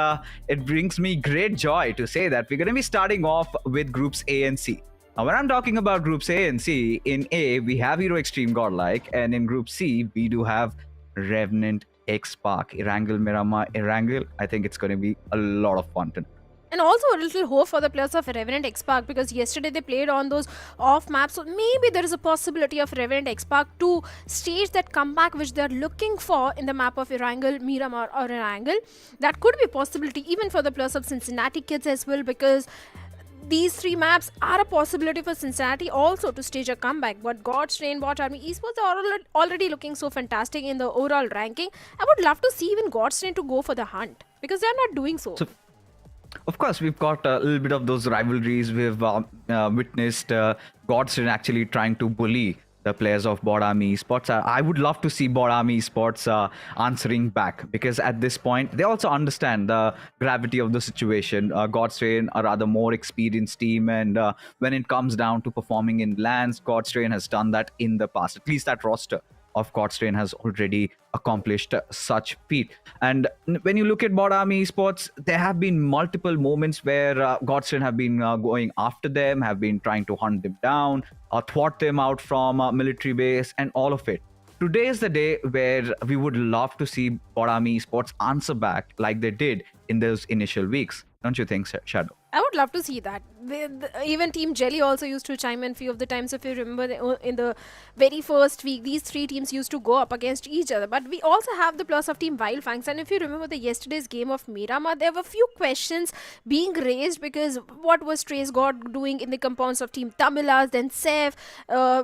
it brings me great joy to say that we're going to be starting off with Groups A and C. Now, when I'm talking about Groups A and C, in A, we have Hero Extreme Godlike, and in Group C, we do have Revenant X Park, Erangel, Miramar, Erangel. I think it's going to be a lot of fun tonight. And also a little hope for the players of Revenant X Park, because yesterday they played on those off maps, so maybe there is a possibility of Revenant X Park to stage that comeback which they are looking for in the map of Erangel, Miramar or Erangel. That could be a possibility even for the players of Cincinnati Kids as well, because these three maps are a possibility for Cincinnati also to stage a comeback. But God's Train, Bot Army, Esports are already looking so fantastic in the overall ranking. I would love to see even God's Train to go for the hunt, because they are not doing so. Of course, we've got a little bit of those rivalries. We've witnessed God's Train actually trying to bully the players of Bot Army Esports. I would love to see Bot Army Esports answering back, because at this point, they also understand the gravity of the situation. God's Train are rather more experienced team, and when it comes down to performing in LANs, God's Train has done that in the past. At least that roster of God's Train has already accomplished such feat. And when you look at Bot Army Esports, there have been multiple moments where God's Train have been going after them, have been trying to hunt them down, thwart them out from military base, and all of it. Today is the day where we would love to see Bot Army Esports answer back like they did in those initial weeks. Don't you think, Shadow? I would love to see that. Even Team Jelly also used to chime in few of the times. If you remember, in the very first week, these three teams used to go up against each other. But we also have the plus of Team Wildfangs. And if you remember the yesterday's game of Miramar, there were few questions being raised, because what was Trace God doing in the compounds of Team Tamilas, then Seth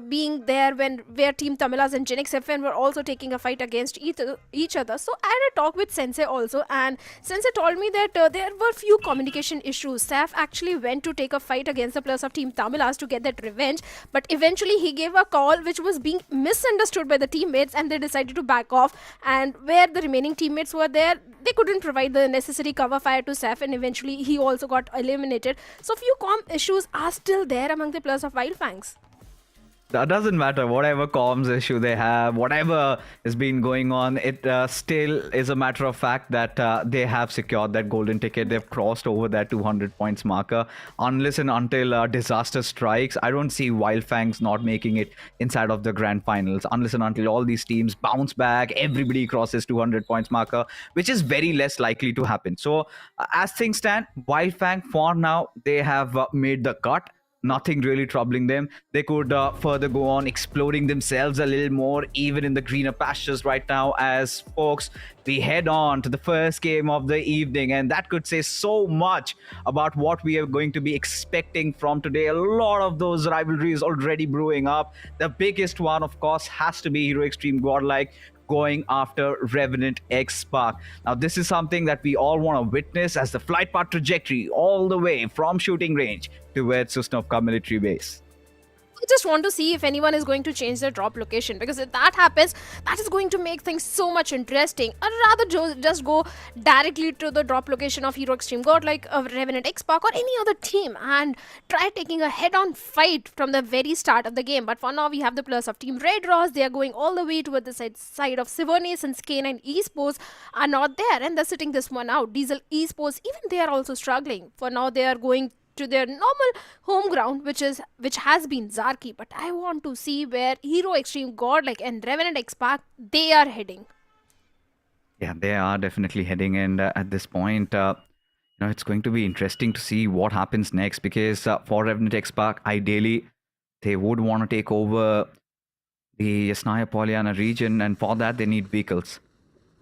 being there where Team Tamilas and Genix FN were also taking a fight against each other. So I had a talk with Sensei also, and Sensei told me that there were few communication issues. Seth actually went to take take a fight against the players of Team Tamilas to get that revenge. But eventually he gave a call which was being misunderstood by the teammates, and they decided to back off. And where the remaining teammates were there, they couldn't provide the necessary cover fire to Seth, and eventually he also got eliminated. So few issues are still there among the players of Wildfangs. That doesn't matter. Whatever comms issue they have, whatever has been going on, it still is a matter of fact that they have secured that golden ticket. They've crossed over that 200 points marker. Unless and until disaster strikes, I don't see Wildfangs not making it inside of the grand finals. Unless and until all these teams bounce back, everybody crosses 200 points marker, which is very less likely to happen. So as things stand, Wildfang for now, they have made the cut. Nothing really troubling them. They could further go on exploring themselves a little more, even in the greener pastures right now, as folks, we head on to the first game of the evening, and that could say so much about what we are going to be expecting from today. A lot of those rivalries already brewing up. The biggest one, of course, has to be Hero Extreme Godlike going after Revenant X Spark. Now, this is something that we all want to witness as the flight path trajectory all the way from shooting range towards Susnovka military base. I just want to see if anyone is going to change their drop location, because if that happens, that is going to make things so much interesting. I'd rather just go directly to the drop location of Hero Extreme God, like a Revenant X-Pac or any other team, and try taking a head-on fight from the very start of the game. But for now, we have the players of Team Red Ross. They are going all the way toward the side of Sivone, since Kane and Esports are not there, and they're sitting this one out. Diesel Esports, even they are also struggling. For now, they are going to their normal home ground, which has been Zarki. But I want to see where Hero Extreme Godlike and Revenant X-Pac, they are heading. Yeah, they are definitely heading, and at this point, it's going to be interesting to see what happens next, because for Revenant X-Pac, ideally, they would want to take over the Yasnaya Polyana region, and for that, they need vehicles.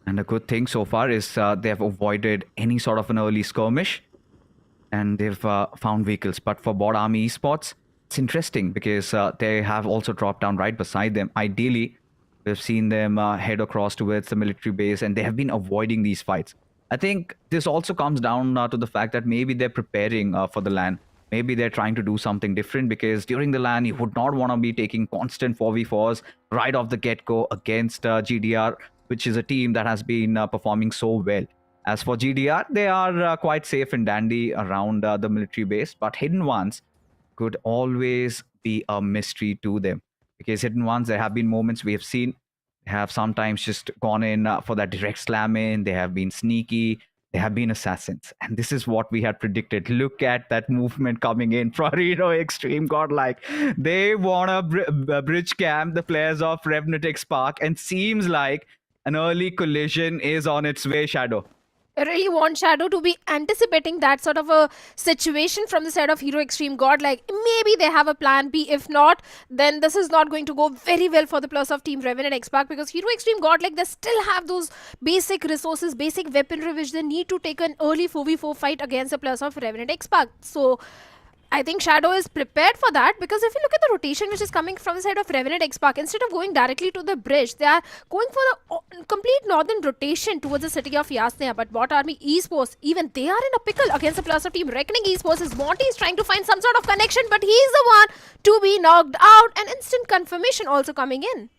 And the good thing so far is they have avoided any sort of an early skirmish, and they've found vehicles. But for Bot Army Esports, it's interesting because they have also dropped down right beside them. Ideally, we've seen them head across towards the military base, and they have been avoiding these fights. I think this also comes down to the fact that maybe they're preparing for the LAN. Maybe they're trying to do something different, because during the LAN, you would not want to be taking constant 4v4s right off the get-go against GDR, which is a team that has been performing so well. As for GDR, they are quite safe and dandy around the military base, but Hidden Ones could always be a mystery to them. Because Hidden Ones, there have been moments we have seen, they have sometimes just gone in for that direct slam in, they have been sneaky, they have been assassins. And this is what we had predicted. Look at that movement coming in for Hero Extreme Godlike. They want to bridge camp the players of Revenant X-Spark, and seems like an early collision is on its way, Shadow. I really want Shadow to be anticipating that sort of a situation from the side of Hero Extreme God. Like, maybe they have a plan B. If not, then this is not going to go very well for the plus of Team Revenant X-Pac, because Hero Extreme God, like, they still have those basic resources, basic weaponry, which they need to take an early 4v4 fight against the plus of Revenant X-Pac. So I think Shadow is prepared for that, because if you look at the rotation which is coming from the side of Revenant X-Pac, instead of going directly to the bridge, they are going for the complete northern rotation towards the city of Yasnaya. But Bot Army Esports, even they are in a pickle against the plus of Team Reckoning Esports. As Monty is trying to find some sort of connection, but he is the one to be knocked out, and instant confirmation also coming in.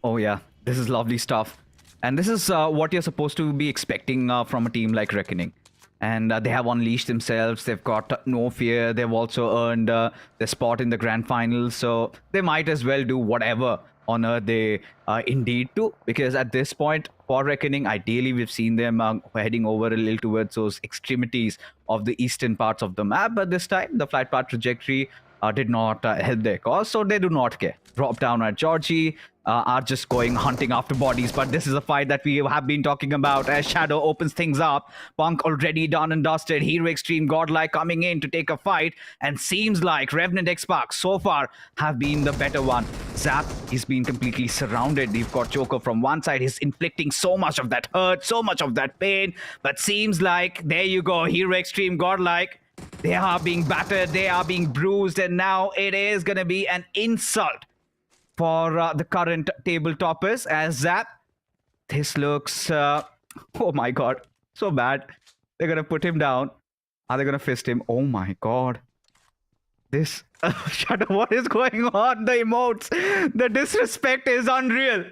Oh yeah, this is lovely stuff. And this is what you're supposed to be expecting from a team like Reckoning. And they have unleashed themselves. They've got no fear. They've also earned their spot in the grand finals. So they might as well do whatever on earth they indeed do. Because at this point, for Reckoning, ideally we've seen them heading over a little towards those extremities of the eastern parts of the map. But this time, the flight path trajectory did not help their cause. So they do not care. Drop down at Georgie. Are just going hunting after bodies, but this is a fight that we have been talking about as Shadow opens things up. Punk already done and dusted. Hero Extreme Godlike coming in to take a fight, and seems like Revenant X-Pac so far have been the better one. Zap, he's been completely surrounded. You've got Joker from one side. He's inflicting so much of that hurt, so much of that pain, but seems like, there you go, Hero Extreme Godlike. They are being battered, they are being bruised, and now it is going to be an insult for the current table toppers as Zap. This looks, oh my god, so bad. They're going to put him down. Are they gonna fist him? Oh my god. This Shadow, what is going on? The emotes, the disrespect is unreal.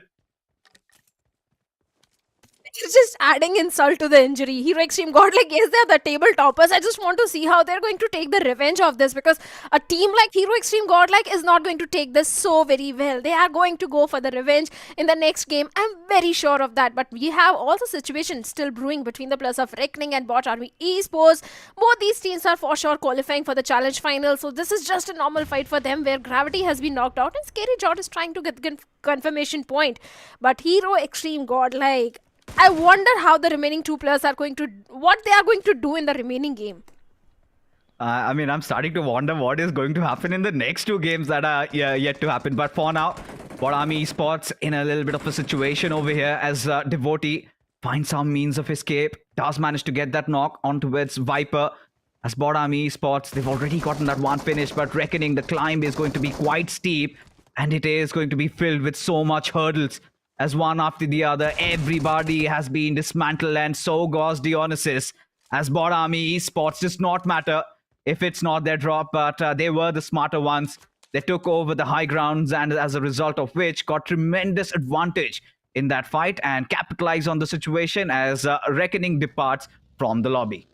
It's just adding insult to the injury. Hero Extreme Godlike, yes, they're the table toppers. I just want to see how they're going to take the revenge of this, because a team like Hero Extreme Godlike is not going to take this so very well. They are going to go for the revenge in the next game. I'm very sure of that. But we have all the situations still brewing between the players of Reckoning and Bot Army Esports. Both these teams are for sure qualifying for the challenge final. So this is just a normal fight for them where Gravity has been knocked out and Scary Jot is trying to get the confirmation point. But Hero Extreme Godlike, I wonder how the remaining two players are going to, what they are going to do in the remaining game. I mean, I'm starting to wonder what is going to happen in the next two games that are yet to happen. But for now, Bot Army Esports in a little bit of a situation over here as Devotee finds some means of escape. Does manage to get that knock onto its Viper. As Bot Army Esports, they've already gotten that one finish, but Reckoning, the climb is going to be quite steep. And it is going to be filled with so much hurdles. As one after the other, everybody has been dismantled, and so goes Dionysus. As Bot Army Esports does not matter if it's not their drop, but they were the smarter ones. They took over the high grounds, and as a result of which, got tremendous advantage in that fight and capitalized on the situation as Reckoning departs from the lobby.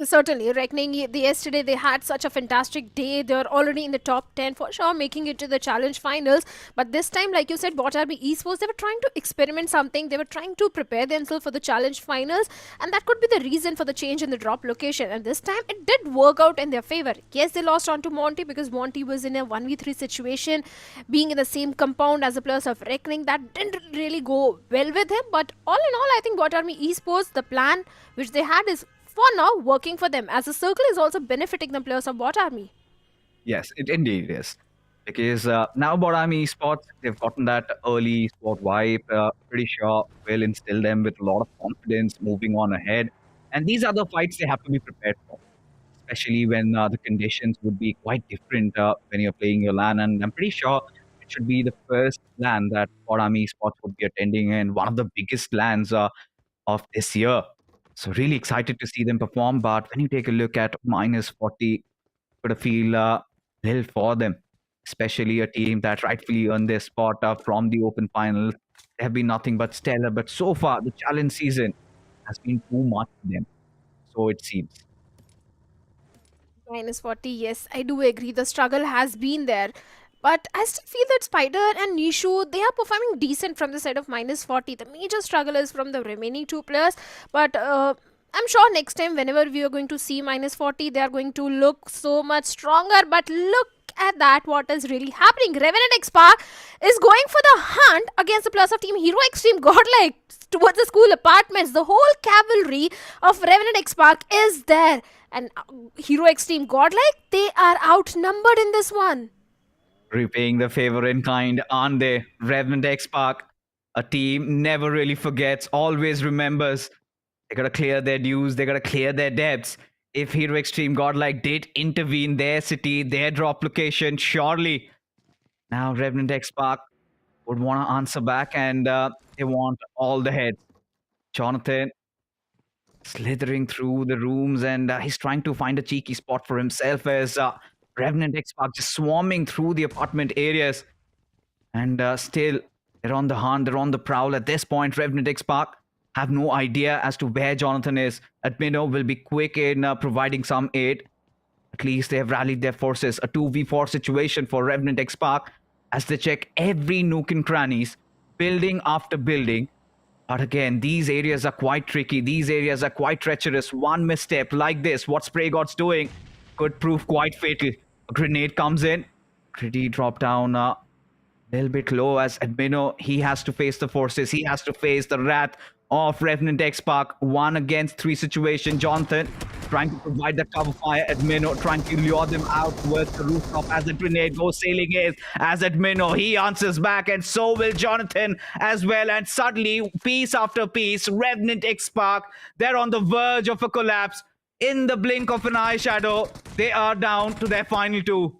Certainly, Reckoning, yesterday they had such a fantastic day. They're already in the top 10 for sure, making it to the challenge finals. But this time, like you said, Bot Army Esports, they were trying to experiment something. They were trying to prepare themselves for the challenge finals. And that could be the reason for the change in the drop location. And this time, it did work out in their favor. Yes, they lost on to Monty because Monty was in a 1v3 situation, being in the same compound as the players of Reckoning. That didn't really go well with him. But all in all, I think Bot Army Esports, the plan which they had is for now working for them, as the circle is also benefiting the players of Bot Army. Yes, it indeed is. Because now Bot Army Esports, they've gotten that early sport vibe. Pretty sure will instill them with a lot of confidence moving on ahead. And these are the fights they have to be prepared for. Especially when the conditions would be quite different when you're playing your LAN. And I'm pretty sure it should be the first LAN that Bot Army Esports would be attending, and one of the biggest LANs of this year. So really excited to see them perform. But when you take a look at -40, got to feel little for them, especially a team that rightfully earned their spot from the open finals. They have been nothing but stellar. But so far, the challenge season has been too much for them. So it seems. -40, yes, I do agree. The struggle has been there. But I still feel that Spider and Nishu, they are performing decent from the side of -40. The major struggle is from the remaining two players. But I'm sure next time, whenever we are going to see -40, they are going to look so much stronger. But look at that, what is really happening. Revenant X-Park is going for the hunt against the players of Team Hero Extreme Godlike towards the school apartments. The whole cavalry of Revenant X-Park is there. And Hero Extreme Godlike, they are outnumbered in this one. Repaying the favor in kind, aren't they? Revenant X-Park, a team never really forgets, always remembers. They gotta clear their dues, they gotta clear their debts. If Hero Extreme Godlike did intervene their city, their drop location, surely now Revenant X-Park would want to answer back, and they want all the heads. Jonathan slithering through the rooms, and he's trying to find a cheeky spot for himself as Revenant X-Park just swarming through the apartment areas. And still, they're on the hunt, they're on the prowl. At this point, Revenant X-Park have no idea as to where Jonathan is. Admino will be quick in providing some aid. At least they have rallied their forces. A 2v4 situation for Revenant X-Park as they check every nook and crannies, building after building. But again, these areas are quite tricky. These areas are quite treacherous. One misstep like this, what Spray God's doing, could prove quite fatal. A grenade comes in. Pretty drop down a little bit low as Admino, he has to face the forces. He has to face the wrath of Revenant X-Park. 1 against 3 situation. Jonathan trying to provide the cover fire. Admino trying to lure them out towards the rooftop as the grenade goes sailing in. As Admino, he answers back, and so will Jonathan as well. And suddenly, piece after piece, Revenant X-Park, they're on the verge of a collapse. In the blink of an eye, Shadow, they are down to their final 2.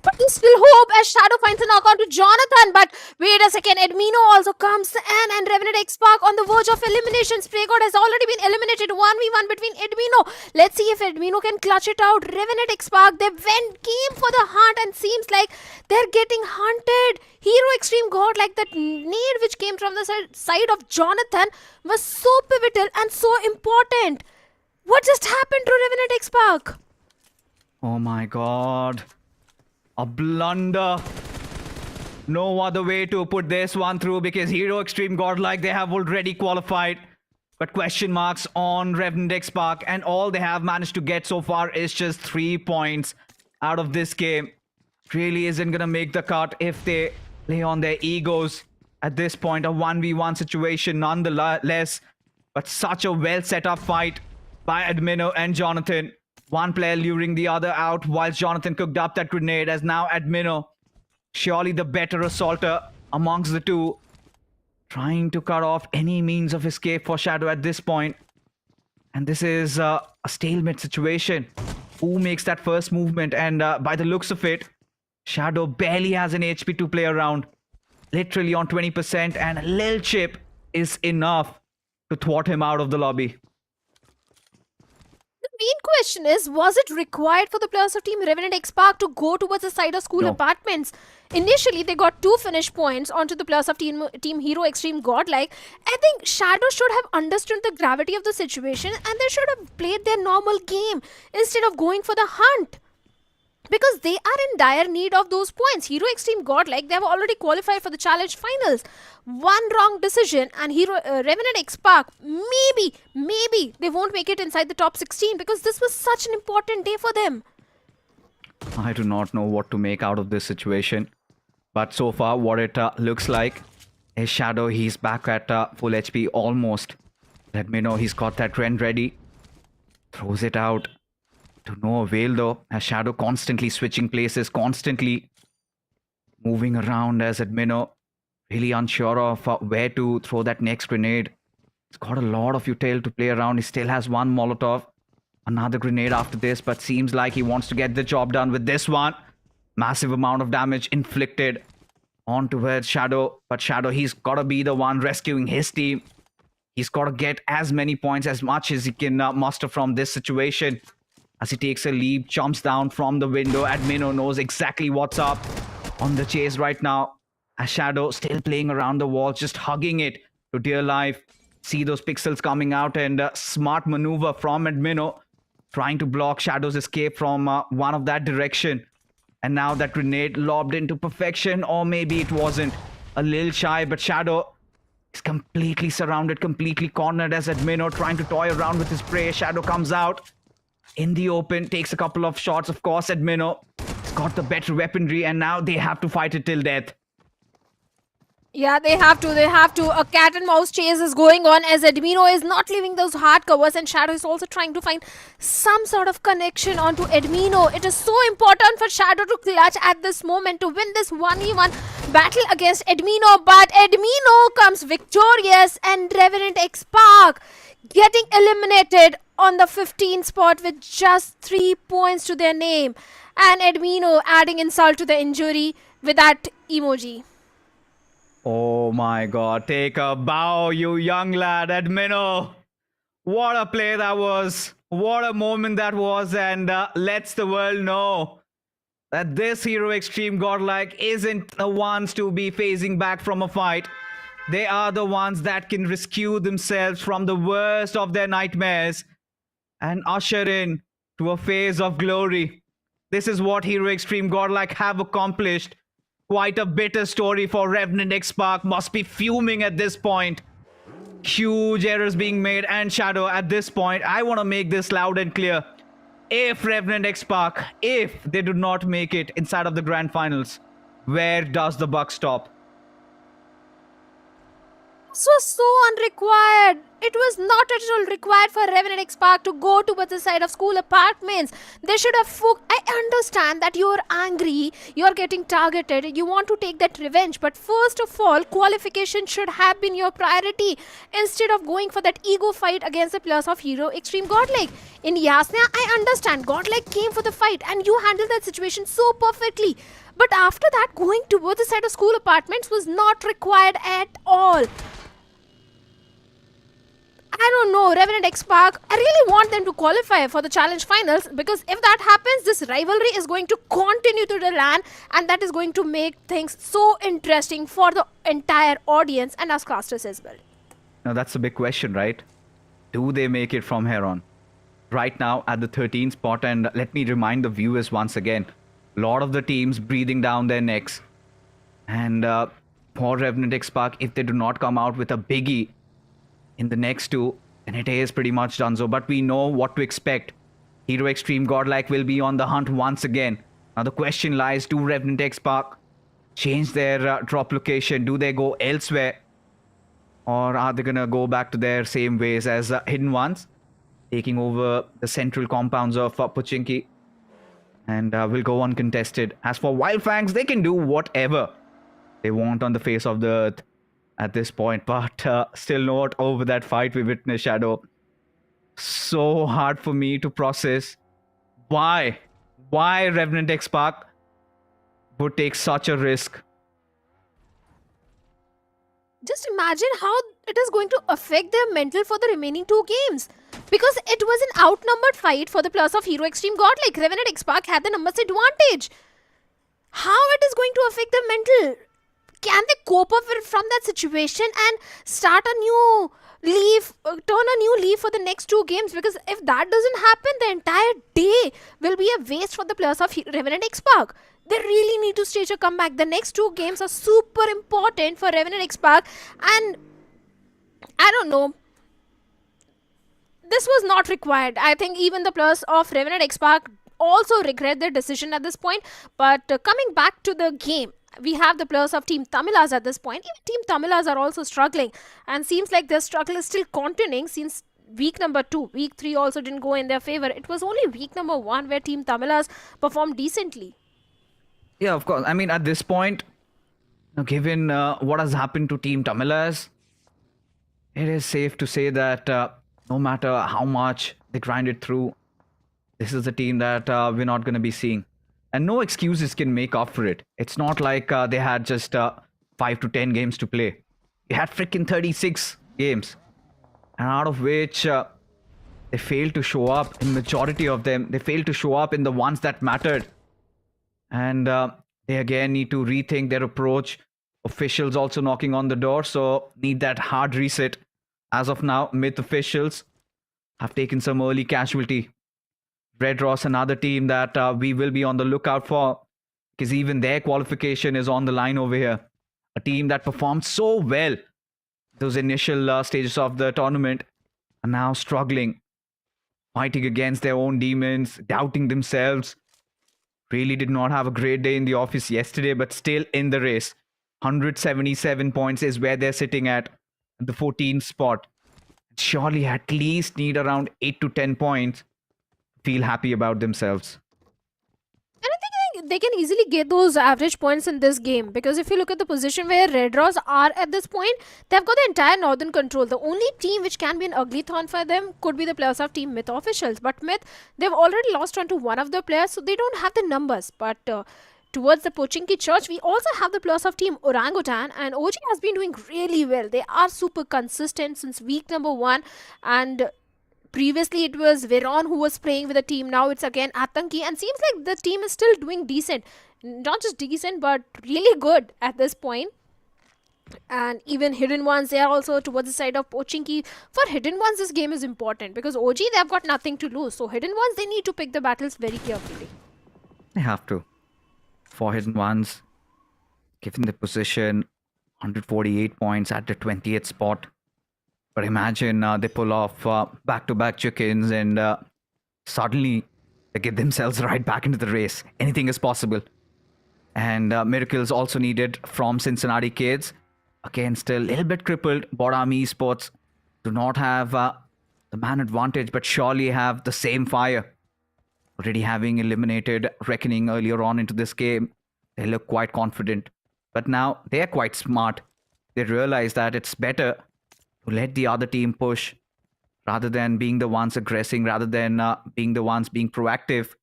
But there's still hope as Shadow finds a knock on to Jonathan. But wait a second, Edmino also comes in, and Revenant X-Spark on the verge of elimination. Spraygod has already been eliminated. 1v1 between Edmino. Let's see if Edmino can clutch it out. Revenant X-Spark, they came for the hunt, and seems like they're getting hunted. Hero Extreme God, like that nade which came from the side of Jonathan, was so pivotal and so important. What just happened to Revenant X-Spark? Oh my god. A blunder. No other way to put this one through, because Hero Extreme Godlike, they have already qualified. But question marks on Revenant X-Spark, and all they have managed to get so far is just 3 points out of this game. Really isn't going to make the cut if they play on their egos at this point. A 1v1 situation nonetheless, but such a well set up fight by Admino and Jonathan. One player luring the other out whilst Jonathan cooked up that grenade, as now Admino, surely the better assaulter amongst the two, trying to cut off any means of escape for Shadow at this point. And this is a stalemate situation. Who makes that first movement? And by the looks of it, Shadow barely has an HP to play around. Literally on 20%, and a little chip is enough to thwart him out of the lobby. The main question is, was it required for the players of Team Revenant X-Spark to go towards the side of school apartments? Initially, they got 2 finish points onto the players of Team Hero Extreme Godlike. I think Shadow should have understood the gravity of the situation, and they should have played their normal game instead of going for the hunt. Because they are in dire need of those points. Hero Extreme Godlike, they have already qualified for the challenge finals. One wrong decision and Revenant X-Spark, maybe they won't make it inside the top 16, because this was such an important day for them. I do not know what to make out of this situation. But so far, what it looks like is Shadow, he's back at full HP almost. Let me know, he's got that rend ready. Throws it out. To no avail though, as Shadow constantly switching places, constantly moving around, as Admino really unsure of where to throw that next grenade. He's got a lot of util to play around. He still has one Molotov, another grenade after this, but seems like he wants to get the job done with this one. Massive amount of damage inflicted onto Shadow, but Shadow, he's got to be the one rescuing his team. He's got to get as many points, as much as he can muster from this situation. As he takes a leap, jumps down from the window. Admino knows exactly what's up on the chase right now. As Shadow still playing around the wall, just hugging it to dear life. See those pixels coming out, and smart maneuver from Admino, trying to block Shadow's escape from one of that direction. And now that grenade lobbed into perfection, or maybe it wasn't. A little shy, but Shadow is completely surrounded, completely cornered, as Admino trying to toy around with his prey. Shadow comes out in the open, takes a couple of shots. Of course, Admino has got the better weaponry, and now they have to fight it till death. Yeah, they have to. A cat and mouse chase is going on, as Admino is not leaving those hard covers, and Shadow is also trying to find some sort of connection onto Admino. It is so important for Shadow to clutch at this moment to win this 1v1 battle against Admino, but Admino comes victorious, and Revenant X-Spark getting eliminated on the 15th spot with just 3 points to their name. And Admino adding insult to the injury with that emoji. Oh my god, take a bow, you young lad, Admino. What a play that was. What a moment that was, and lets the world know that this Hero Extreme Godlike isn't the ones to be phasing back from a fight. They are the ones that can rescue themselves from the worst of their nightmares and usher in to a phase of glory. This is what Hero Extreme Godlike have accomplished. Quite a bitter story for Revenant X-Spark. Must be fuming at this point. Huge errors being made, and Shadow at this point, I want to make this loud and clear. If Revenant X-Spark, if they do not make it inside of the grand finals, where does the buck stop? This was so unrequired. It was not at all required for Revenant X Park to go towards the side of school apartments. They should have I understand that you're angry, you're getting targeted, you want to take that revenge, but first of all, qualification should have been your priority instead of going for that ego fight against the players of Hero Extreme Godlike. In Yasna, I understand Godlike came for the fight and you handled that situation so perfectly. But after that, going towards the side of school apartments was not required at all. I don't know, Revenant X Park, I really want them to qualify for the challenge finals, because if that happens, this rivalry is going to continue to the LAN, and that is going to make things so interesting for the entire audience and us casters as well. Now that's the big question, right? Do they make it from here on? Right now at the 13th spot, and let me remind the viewers once again, a lot of the teams breathing down their necks. And for Revenant X Park, if they do not come out with a biggie in the next two, then it is pretty much done so. But we know what to expect. Hero Extreme Godlike will be on the hunt once again. Now the question lies, do Revenant X Park change their drop location? Do they go elsewhere? Or are they going to go back to their same ways as Hidden Ones, taking over the central compounds of Pochinki, and will go uncontested? As for Wildfangs, they can do whatever they want on the face of the earth at this point, but still not over that fight we witnessed, Shadow. So hard for me to process why Revenant X Park would take such a risk. Just imagine how it is going to affect their mental for the remaining two games. Because it was an outnumbered fight for the players of Hero Extreme Godlike. Revenant X Park had the numbers advantage. How it is going to affect their mental? Can they cope up from that situation and start a new leaf, turn a new leaf for the next two games? Because if that doesn't happen, the entire day will be a waste for the players of Revenant X Park. They really need to stage a comeback. The next two games are super important for Revenant X Park, and I don't know, this was not required. I think even the players of Revenant X Park also regret their decision at this point. But coming back to the game, we have the players of Team Tamilas at this point. Even Team Tamilas are also struggling, and seems like their struggle is still continuing since week number 2. Week 3 also didn't go in their favor. It was only week number 1 where Team Tamilas performed decently. Yeah, of course. I mean, at this point, given what has happened to Team Tamilas, it is safe to say that no matter how much they grind it through, this is a team that we're not going to be seeing. And no excuses can make up for it. It's not like they had just 5 to 10 games to play. They had freaking 36 games. And out of which they failed to show up in majority of them. They failed to show up in the ones that mattered. And they again need to rethink their approach. Officials also knocking on the door. So need that hard reset. As of now, Myth officials have taken some early casualty. Red Ross, another team that we will be on the lookout for, because even their qualification is on the line over here. A team that performed so well those initial stages of the tournament are now struggling, fighting against their own demons, doubting themselves. Really did not have a great day in the office yesterday, but still in the race. 177 points is where they're sitting at the 14th spot. Surely at least need around 8 to 10 points. Feel happy about themselves. And I think they can easily get those average points in this game, because if you look at the position where Red Ross are at this point, they've got the entire northern control. The only team which can be an ugly thorn for them could be the players of Team Myth officials. But Myth, they've already lost on to one of their players, so they don't have the numbers. But towards the Pochinki Church, we also have the players of Team Orangutan, and OG has been doing really well. They are super consistent since week number 1, and previously it was Veron who was playing with the team. Now it's again Atanki, and seems like the team is still doing decent. Not just decent, but really good at this point. And even Hidden Ones, they are also towards the side of Pochinki. For Hidden Ones, this game is important because OG, they have got nothing to lose. So Hidden Ones, they need to pick the battles very carefully. They have to. For Hidden Ones, given the position, 148 points at the 20th spot. But imagine they pull off back-to-back chickens, and suddenly they get themselves right back into the race. Anything is possible. And miracles also needed from Cincinnati Kids. Again, still a little bit crippled. Bottom Esports do not have the man advantage, but surely have the same fire. Already having eliminated Reckoning earlier on into this game, they look quite confident. But now they're quite smart. They realize that it's better to let the other team push rather than being the ones aggressing, rather than being the ones being proactive.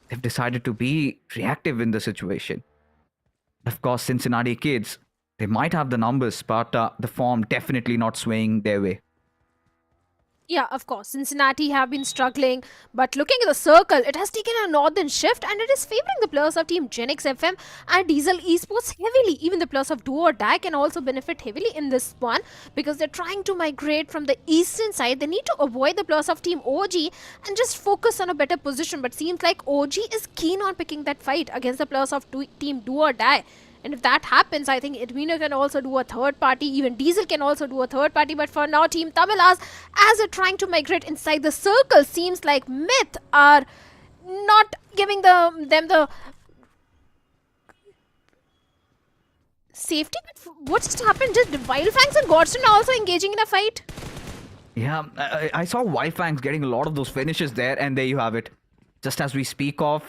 They've decided to be reactive in the situation. Of course, Cincinnati kids, they might have the numbers, but the form definitely not swaying their way. Yeah, of course. Cincinnati have been struggling, but looking at the circle, it has taken a northern shift and it is favoring the players of Team Genix FM and Diesel Esports heavily. Even the players of Do or Die can also benefit heavily in this one because they're trying to migrate from the eastern side. They need to avoid the players of Team OG and just focus on a better position. But seems like OG is keen on picking that fight against the players of Team Do or Die. And if that happens, I think Edwina can also do a third party. Even Diesel can also do a third party. But for now, Team Tamilas, as they're trying to migrate inside the circle, seems like Myth are not giving them the safety. But what just happened? Just Wildfangs and Godstone are also engaging in a fight. Yeah, I saw Wildfangs getting a lot of those finishes there, and there you have it. Just as we speak of,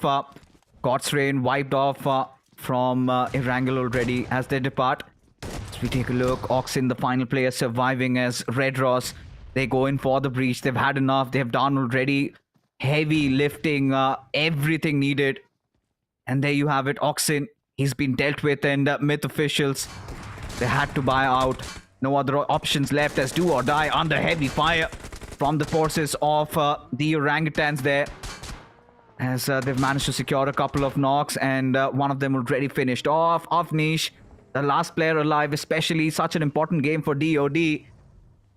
God's Rain wiped off from Erangel already as they depart. As we take a look, Oxen, the final player surviving as Red Ross. They go in for the breach. They've had enough. They've done already heavy lifting, everything needed. And there you have it, Oxen. He's been dealt with, and Myth officials, they had to buy out. No other options left as Do or Die under heavy fire from the forces of the orangutans there. As they've managed to secure a couple of knocks, and one of them already finished off. Niche, the last player alive, especially such an important game for DOD,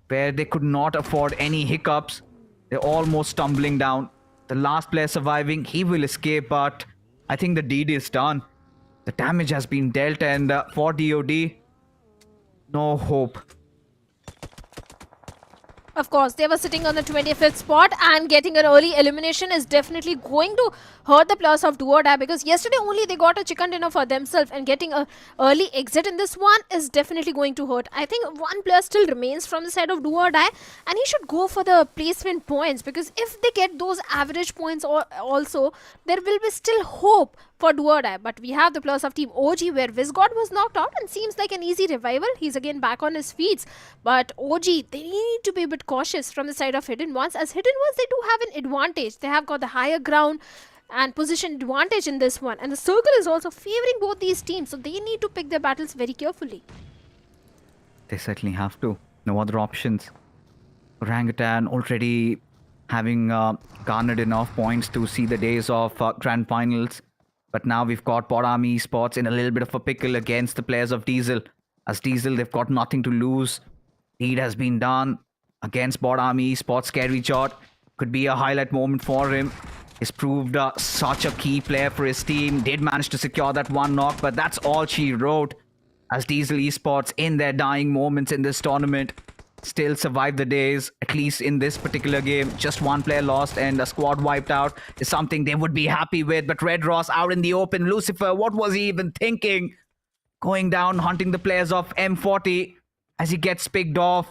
where they could not afford any hiccups. They're almost stumbling down. The last player surviving, he will escape, but I think the deed is done. The damage has been dealt, and for DOD, no hope. Of course, they were sitting on the 25th spot, and getting an early elimination is definitely going to hurt the players of Do or Die, because yesterday only they got a chicken dinner for themselves, and getting an early exit in this one is definitely going to hurt. I think one player still remains from the side of Do or Die, and he should go for the placement points, because if they get those average points also, there will be still hope for Do or Die. But we have the players of Team OG, where Visgod was knocked out and seems like an easy revival. He's again back on his feet. But OG, they need to be a bit cautious from the side of Hidden Ones, as Hidden Ones, they do have an advantage. They have got the higher ground and position advantage in this one. And the circle is also favoring both these teams, so they need to pick their battles very carefully. They certainly have to. No other options. Orangutan already having garnered enough points to see the days of Grand Finals. But now we've got Bottom Esports in a little bit of a pickle against the players of Diesel. As Diesel, they've got nothing to lose. Lead has been done against Bottom Esports. Scary Jot could be a highlight moment for him. He's proved such a key player for his team. Did manage to secure that one knock, but that's all she wrote. As Diesel Esports, in their dying moments in this tournament, still survive the days, at least in this particular game. Just one player lost and a squad wiped out is something they would be happy with. But Red Ross out in the open. Lucifer, what was he even thinking? Going down, hunting the players of M40 as he gets picked off.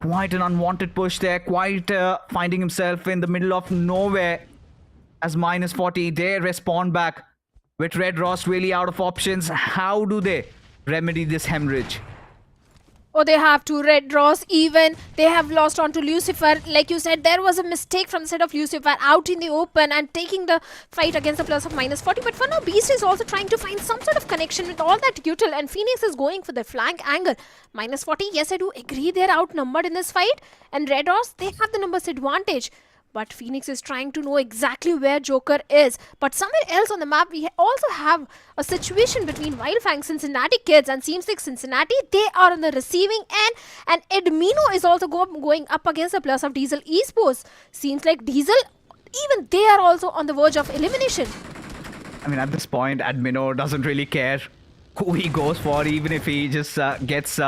Quite an unwanted push there. Quite finding himself in the middle of nowhere. As -40, they respond back with Red Ross really out of options. How do they remedy this hemorrhage? Oh, they have to. Red Ross, even they have lost on to Lucifer. Like you said, there was a mistake from the side of Lucifer out in the open and taking the fight against the players of -40. But for now, Beast is also trying to find some sort of connection with all that util, and Phoenix is going for the flank angle. -40, yes, I do agree they're outnumbered in this fight. And Red Ross, they have the numbers advantage. But Phoenix is trying to know exactly where Joker is. But somewhere else on the map, we also have a situation between Wildfang, Cincinnati kids, and seems like Cincinnati, they are on the receiving end. And Edmino is also going up against the players of Diesel Esports. Seems like Diesel, even they are also on the verge of elimination. I mean, at this point, Admino doesn't really care who he goes for, even if he just gets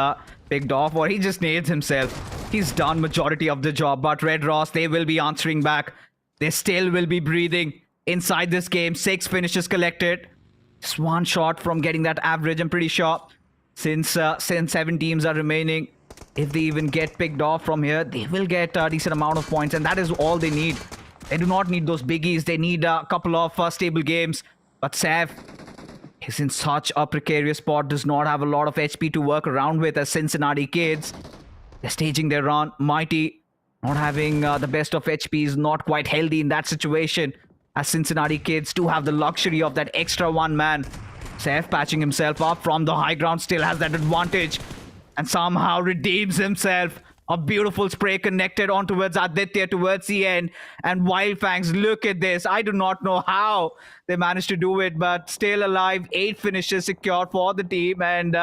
picked off or he just nades himself. He's done majority of the job. But Red Ross, they will be answering back. They still will be breathing inside this game. 6 finishes collected. Just one shot from getting that average, I'm pretty sure. Since 7 teams are remaining, if they even get picked off from here, they will get a decent amount of points, and that is all they need. They do not need those biggies. They need a couple of stable games. But Sav is in such a precarious spot, does not have a lot of HP to work around with as Cincinnati Kids. They're staging their run. Mighty not having the best of HP, is not quite healthy in that situation, as Cincinnati Kids do have the luxury of that extra one man. Saif patching himself up from the high ground, still has that advantage and somehow redeems himself. A beautiful spray connected on towards Aditya towards the end. And Wildfangs, look at this. I do not know how they managed to do it, but still alive. 8 finishes secured for the team. And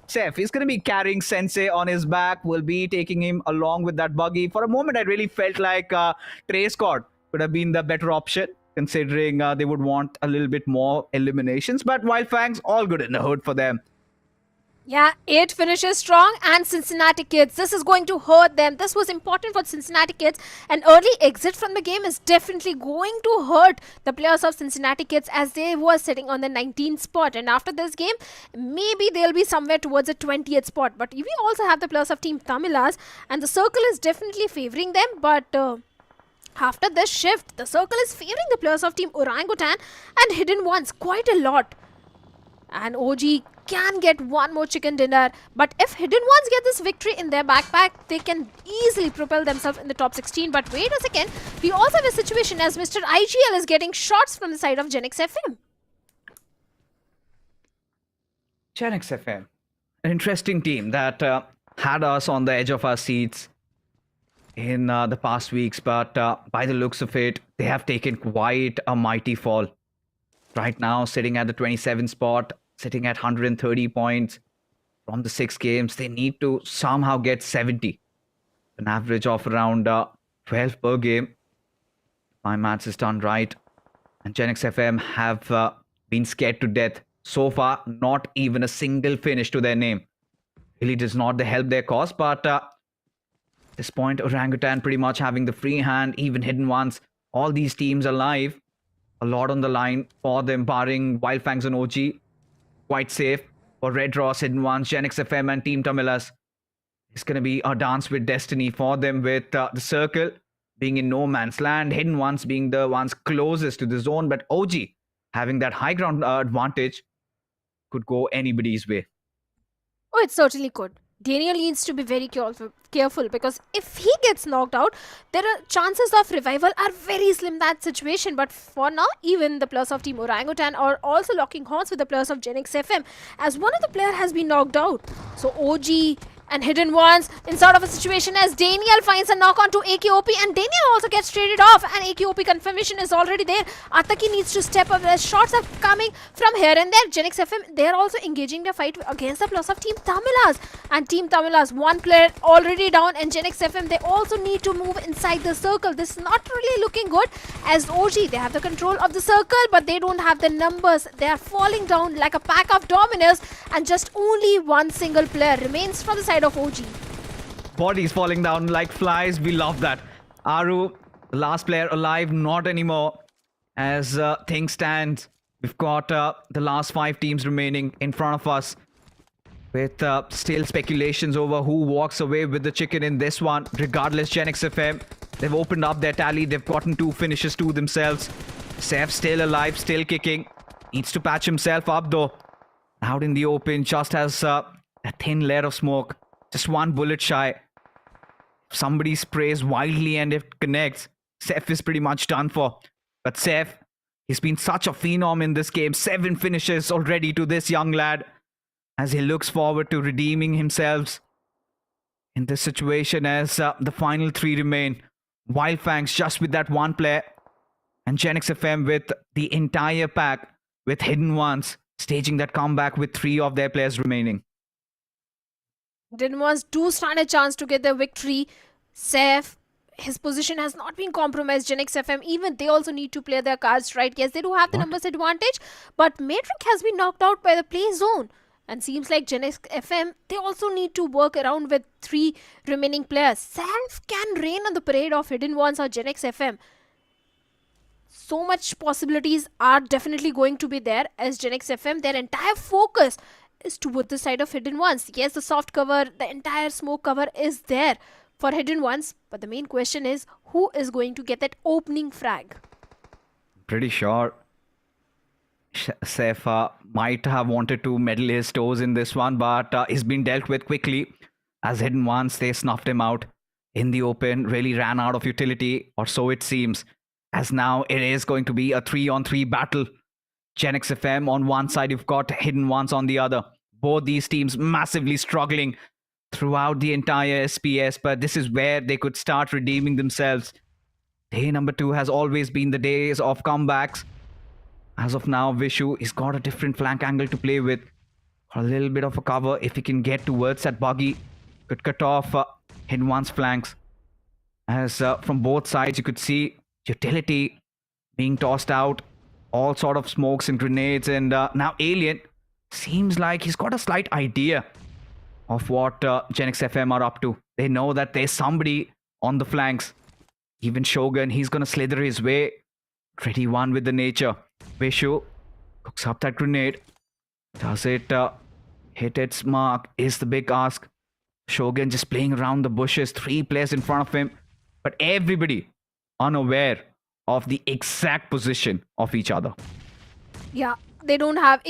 Saif is going to be carrying Sensei on his back. Will be taking him along with that buggy. For a moment, I really felt like Trey Scott could have been the better option, considering they would want a little bit more eliminations. But Wildfangs, all good in the hood for them. Yeah, 8 finishes strong, and Cincinnati Kids, this is going to hurt them. This was important for Cincinnati Kids. An early exit from the game is definitely going to hurt the players of Cincinnati Kids, as they were sitting on the 19th spot. And after this game, maybe they'll be somewhere towards the 20th spot. But we also have the players of Team Tamilas, and the circle is definitely favoring them. But after this shift, the circle is favoring the players of Team Orangutan and Hidden Ones quite a lot. And OG can get one more chicken dinner, but if Hidden Ones get this victory in their backpack, they can easily propel themselves in the top 16. But wait a second, we also have a situation as Mr. IGL is getting shots from the side of Genix FM. Genix FM, an interesting team that had us on the edge of our seats in the past weeks, but by the looks of it, they have taken quite a mighty fall. Right now, sitting at the 27th spot, sitting at 130 points from the 6 games. They need to somehow get 70. An average of around 12 per game. My maths is done right. And Genix FM have been scared to death. So far, not even a single finish to their name. Really does not help their cause, but at this point, Orangutan pretty much having the free hand, even Hidden Ones. All these teams alive. A lot on the line for them, barring Wildfangs and OG. Quite safe for Red Ross, Hidden Ones, Genix FM and Team Tamilas. It's going to be a dance with destiny for them, with the circle being in no man's land, Hidden Ones being the ones closest to the zone, but OG having that high ground advantage could go anybody's way. Oh, it certainly could. Daniel needs to be very careful, because if he gets knocked out, there are chances of revival are very slim in that situation. But for now, even the players of Team Orangutan are also locking horns with the players of Genix FM, as one of the players has been knocked out. So OG and Hidden Ones in sort of a situation as Daniel finds a knock onto AKOP, and Daniel also gets traded off, and AKOP confirmation is already there. Ataki needs to step up as shots are coming from here and there. Genix FM, they're also engaging the fight against the players of Team Tamilas, and Team Tamilas, one player already down, and Genix FM, they also need to move inside the circle. This is not really looking good, as OG, they have the control of the circle, but they don't have the numbers. They are falling down like a pack of dominoes, and just only one single player remains from the side of OG. Bodies falling down like flies. We love that. Aru, the last player alive, not anymore. As things stand, we've got the last 5 teams remaining in front of us, with still speculations over who walks away with the chicken in this one. Regardless, Genix FM, they've opened up their tally. They've gotten 2 finishes to themselves. Seth still alive, still kicking. Needs to patch himself up though. Out in the open, just has a thin layer of smoke. Just one bullet shy. If somebody sprays wildly and it connects, Seth is pretty much done for. But Seth, he's been such a phenom in this game. 7 finishes already to this young lad, as he looks forward to redeeming himself in this situation, as the final 3 remain. Wildfangs just with that one player, and Genix FM with the entire pack, with Hidden Ones staging that comeback with 3 of their players remaining. Hidden Ones do stand a chance to get the victory. Saif, his position has not been compromised. Genix FM, even they also need to play their cards right. Yes, they do have the numbers advantage, but Matrix has been knocked out by the play zone. And seems like Genix FM, they also need to work around with 3 remaining players. Saif can reign on the parade of Hidden Ones or Genix FM. So much possibilities are definitely going to be there, as Genix FM, their entire focus is toward the side of Hidden Ones. Yes, the soft cover, the entire smoke cover is there for Hidden Ones, but the main question is who is going to get that opening frag? Pretty sure Saif might have wanted to meddle his toes in this one, but he's been dealt with quickly. As Hidden Ones, they snuffed him out in the open, really ran out of utility, or so it seems. As now it is going to be a 3-on-3 battle. Genix FM on one side, you've got Hidden Ones on the other. Both these teams massively struggling throughout the entire SPS, but this is where they could start redeeming themselves. Day number 2 has always been the days of comebacks. As of now, Vishu, he's got a different flank angle to play with. A little bit of a cover. If he can get towards that buggy, could cut off Hidden One's flanks. As from both sides, you could see utility being tossed out. All sort of smokes and grenades. And now Alien seems like he's got a slight idea of what Genix FM are up to. They know that there's somebody on the flanks. Even Shogun, he's going to slither his way. Ready one with the nature. Vishu cooks up that grenade. Does it hit its mark? Is the big ask. Shogun just playing around the bushes. 3 players in front of him. But everybody unaware of the exact position of each other. Yeah, they don't have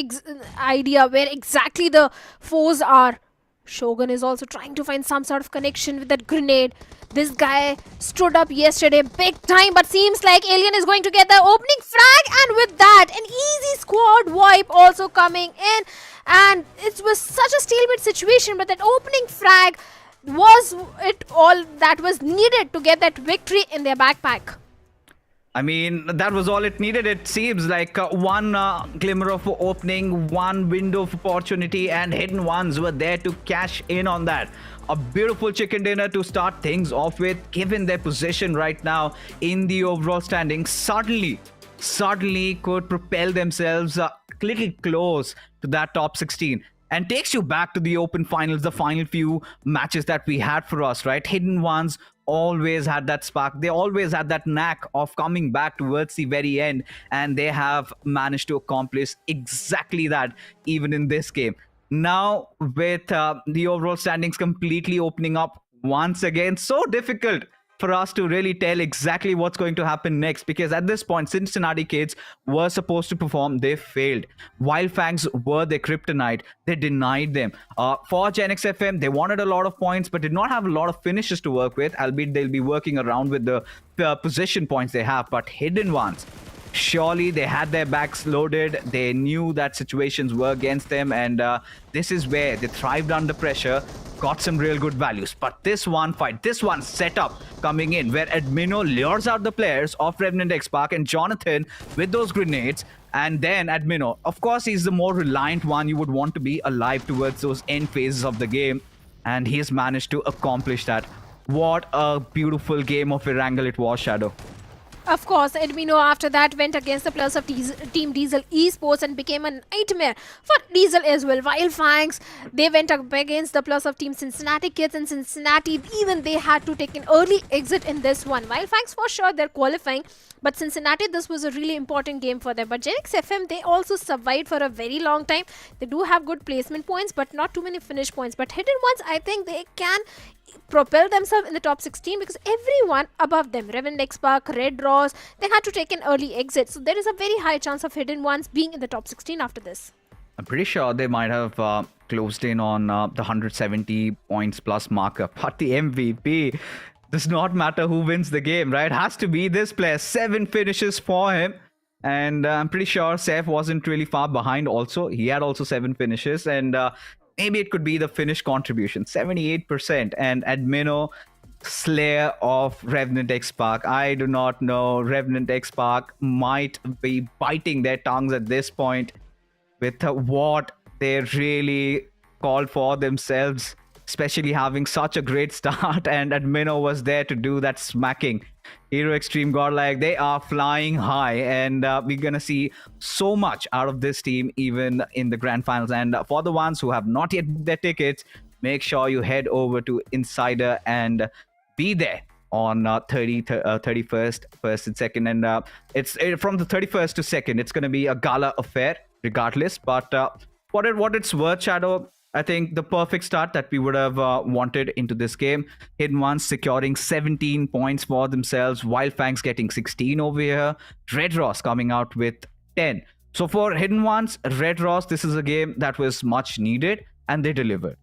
idea where exactly the foes are. Shogun is also trying to find some sort of connection with that grenade. This guy stood up yesterday big time, but seems like Alien is going to get the opening frag, and with that, an easy squad wipe also coming in. And it was such a stalemate situation, but that opening frag was it all that was needed to get that victory in their backpack. I mean, that was all it needed. It seems like one glimmer of opening, one window of opportunity, and Hidden Ones were there to cash in on that. A beautiful chicken dinner to start things off with, given their position right now in the overall standing. Suddenly could propel themselves a little close to that top 16. And takes you back to the open finals, the final few matches that we had for us, right? Hidden Ones always had that spark. They always had that knack of coming back towards the very end. And they have managed to accomplish exactly that, even in this game. Now, with the overall standings completely opening up once again, so difficult for us to really tell exactly what's going to happen next, because at this point Cincinnati Kids were supposed to perform, they failed. Wildfangs were their kryptonite, they denied them. For Genix FM, they wanted a lot of points but did not have a lot of finishes to work with, albeit they'll be working around with the position points they have. But Hidden Ones, surely they had their backs loaded, they knew that situations were against them, and this is where they thrived under pressure, got some real good values. But this one fight, this one setup coming in where Admino lures out the players of Revenant X-Park and Jonathan with those grenades, and then Admino, of course he's the more reliant one, you would want to be alive towards those end phases of the game, and he's managed to accomplish that. What a beautiful game of Erangel it was, Shadow. Of course, Admino after that went against the players of Team Diesel Esports and became a nightmare for Diesel as well. While Fangs, they went up against the players of Team Cincinnati Kids, and Cincinnati, even they had to take an early exit in this one. While Fangs, for sure, they're qualifying, but Cincinnati, this was a really important game for them. But Genix FM, they also survived for a very long time. They do have good placement points, but not too many finish points. But Hidden Ones, I think they can propel themselves in the top 16 because everyone above them, Revenant X-Park, Red Ross, they had to take an early exit. So there is a very high chance of Hidden Ones being in the top 16 after this. I'm pretty sure they might have closed in on the 170 points plus marker. But the MVP does not matter who wins the game, right? It has to be this player. 7 finishes for him. And I'm pretty sure Saif wasn't really far behind also. He had also 7 finishes. And maybe it could be the finish contribution. 78%. And Admino, Slayer of Revenant X-Park. I do not know. Revenant X-Park might be biting their tongues at this point with what they really called for themselves, especially having such a great start. And Admino was there to do that smacking. Hero Extreme Godlike, they are flying high, and we're gonna see so much out of this team even in the grand finals. And for the ones who have not yet booked their tickets, make sure you head over to Insider and be there on 31st, 1st and 2nd. And it's from the 31st to 2nd, it's gonna be a gala affair regardless. But what it's worth, Shadow, I think the perfect start that we would have wanted into this game. Hidden Ones securing 17 points for themselves, Wildfangs getting 16 over here, Red Ross coming out with 10. So for Hidden Ones, Red Ross, this is a game that was much needed, and they delivered.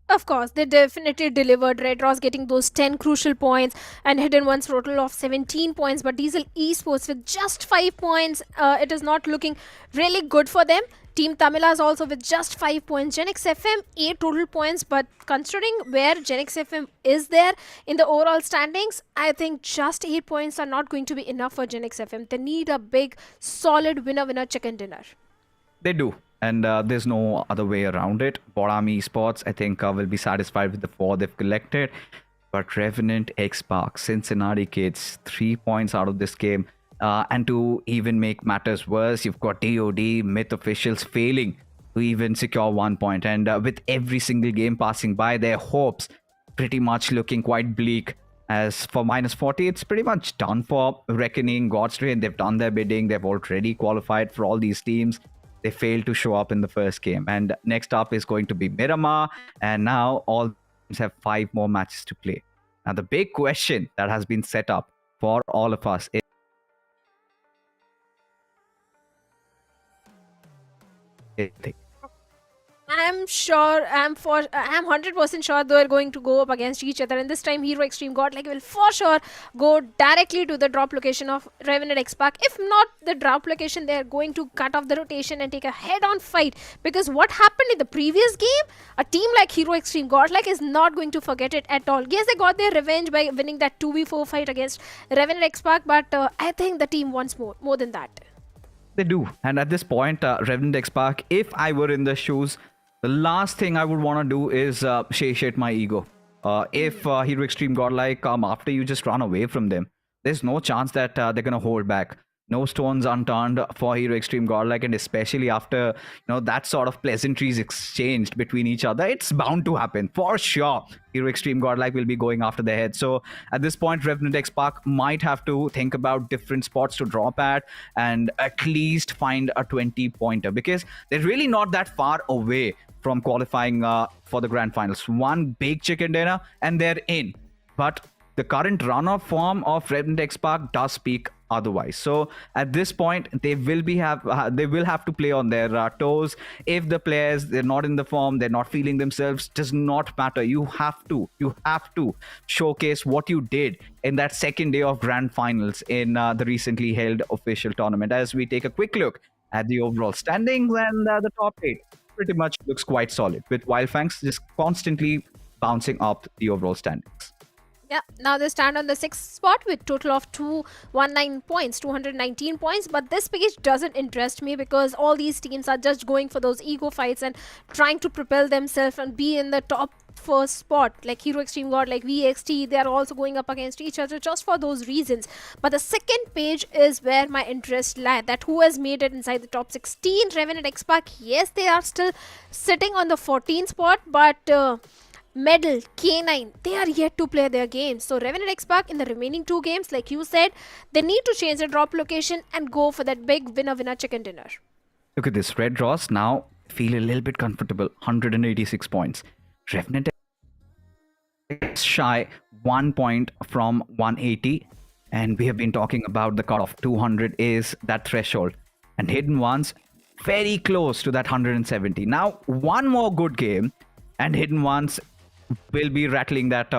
Of course, they definitely delivered. Red Ross getting those 10 crucial points and Hidden Ones total of 17 points. But Diesel Esports with just 5 points, it is not looking really good for them. Team Tamilas also with just 5 points. Genix FM 8 total points, but considering where Genix FM is there in the overall standings, I think just 8 points are not going to be enough for Genix FM. They need a big, solid winner chicken dinner. They do. And there's no other way around it. Borami Esports, I think, will be satisfied with the 4 they've collected. But Revenant, X-Park, Cincinnati Kids, 3 points out of this game. And to even make matters worse, you've got DOD, Myth officials failing to even secure 1 point. And with every single game passing by, their hopes pretty much looking quite bleak. As for -40, it's pretty much done for Reckoning, God's Train. They've done their bidding. They've already qualified for all these teams. They failed to show up in the first game. And next up is going to be Miramar. And now all teams have 5 more matches to play. Now, the big question that has been set up for all of us is I'm 100% sure they're going to go up against each other, and this time Hero Extreme Godlike will for sure go directly to the drop location of Revenant X-Pac. If not the drop location, they're going to cut off the rotation and take a head-on fight, because what happened in the previous game, a team like Hero Extreme Godlike is not going to forget it at all. Yes, they got their revenge by winning that 2v4 fight against Revenant X-Pac, but I think the team wants more than that. They do. And at this point, Revenant X-Pac, if I were in their shoes, the last thing I would want to do is satiate my ego. If Hero Extreme Godlike come after you, just run away from them. There's no chance that they're going to hold back. No stones unturned for Hero Extreme Godlike, and especially after that sort of pleasantries exchanged between each other, it's bound to happen for sure. Hero Extreme Godlike will be going after their head. So at this point, Revenant X-Pac might have to think about different spots to drop at and at least find a 20-pointer, because they're really not that far away from qualifying for the grand finals. One big chicken dinner and they're in. But the current run-off form of Revenant X-Pac does speak otherwise. So at this point, they will have to play on their toes. If the players, they're not in the form, they're not feeling themselves, does not matter. You have to showcase what you did in that second day of grand finals in the recently held official tournament. As we take a quick look at the overall standings, and the top 8 pretty much looks quite solid, with Wildfangs just constantly bouncing up the overall standings. Yeah, now they stand on the 6th spot with total of 219 points, 219 points. But this page doesn't interest me, because all these teams are just going for those ego fights and trying to propel themselves and be in the top first spot. Like Hero Extreme God, like VXT, they are also going up against each other just for those reasons. But the second page is where my interest lies, that who has made it inside the top 16. Revenant X-Pac, yes, they are still sitting on the 14th spot, but Medal, K9, they are yet to play their games. So Revenant X-Pac in the remaining 2 games, like you said, they need to change the drop location and go for that big winner chicken dinner. Look at this. Red Ross now feel a little bit comfortable. 186 points. Revenant shy 1 point from 180. And we have been talking about the cutoff. 200 is that threshold. And Hidden Ones very close to that 170. Now, one more good game and Hidden Ones will be rattling that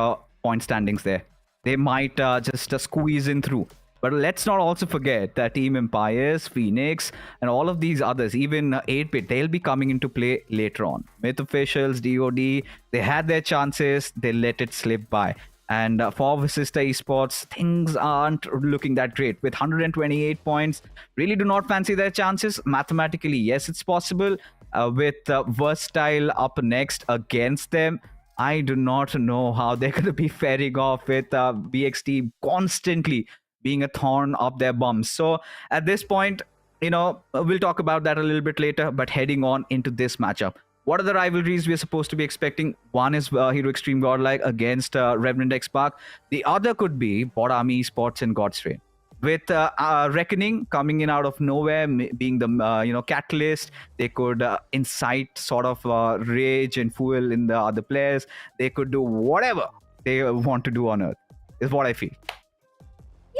point standings there. They might just squeeze in through. But let's not also forget that Team Empires, Phoenix, and all of these others, even 8-Bit, they'll be coming into play later on. Myth officials, DOD, they had their chances, they let it slip by. And for Sister Esports, things aren't looking that great. With 128 points, really do not fancy their chances. Mathematically, yes, it's possible. With Versatile up next against them, I do not know how they're going to be faring off with BXT constantly being a thorn up their bums. So at this point, we'll talk about that a little bit later, but heading on into this matchup. What are the rivalries we're supposed to be expecting? One is Hero Extreme Godlike against Revenant X-Pac. The other could be Borami Esports and God's Train. with Reckoning coming in out of nowhere, being the catalyst. They could incite sort of rage and fuel in the other players. They could do whatever they want to do on Earth, is what I feel.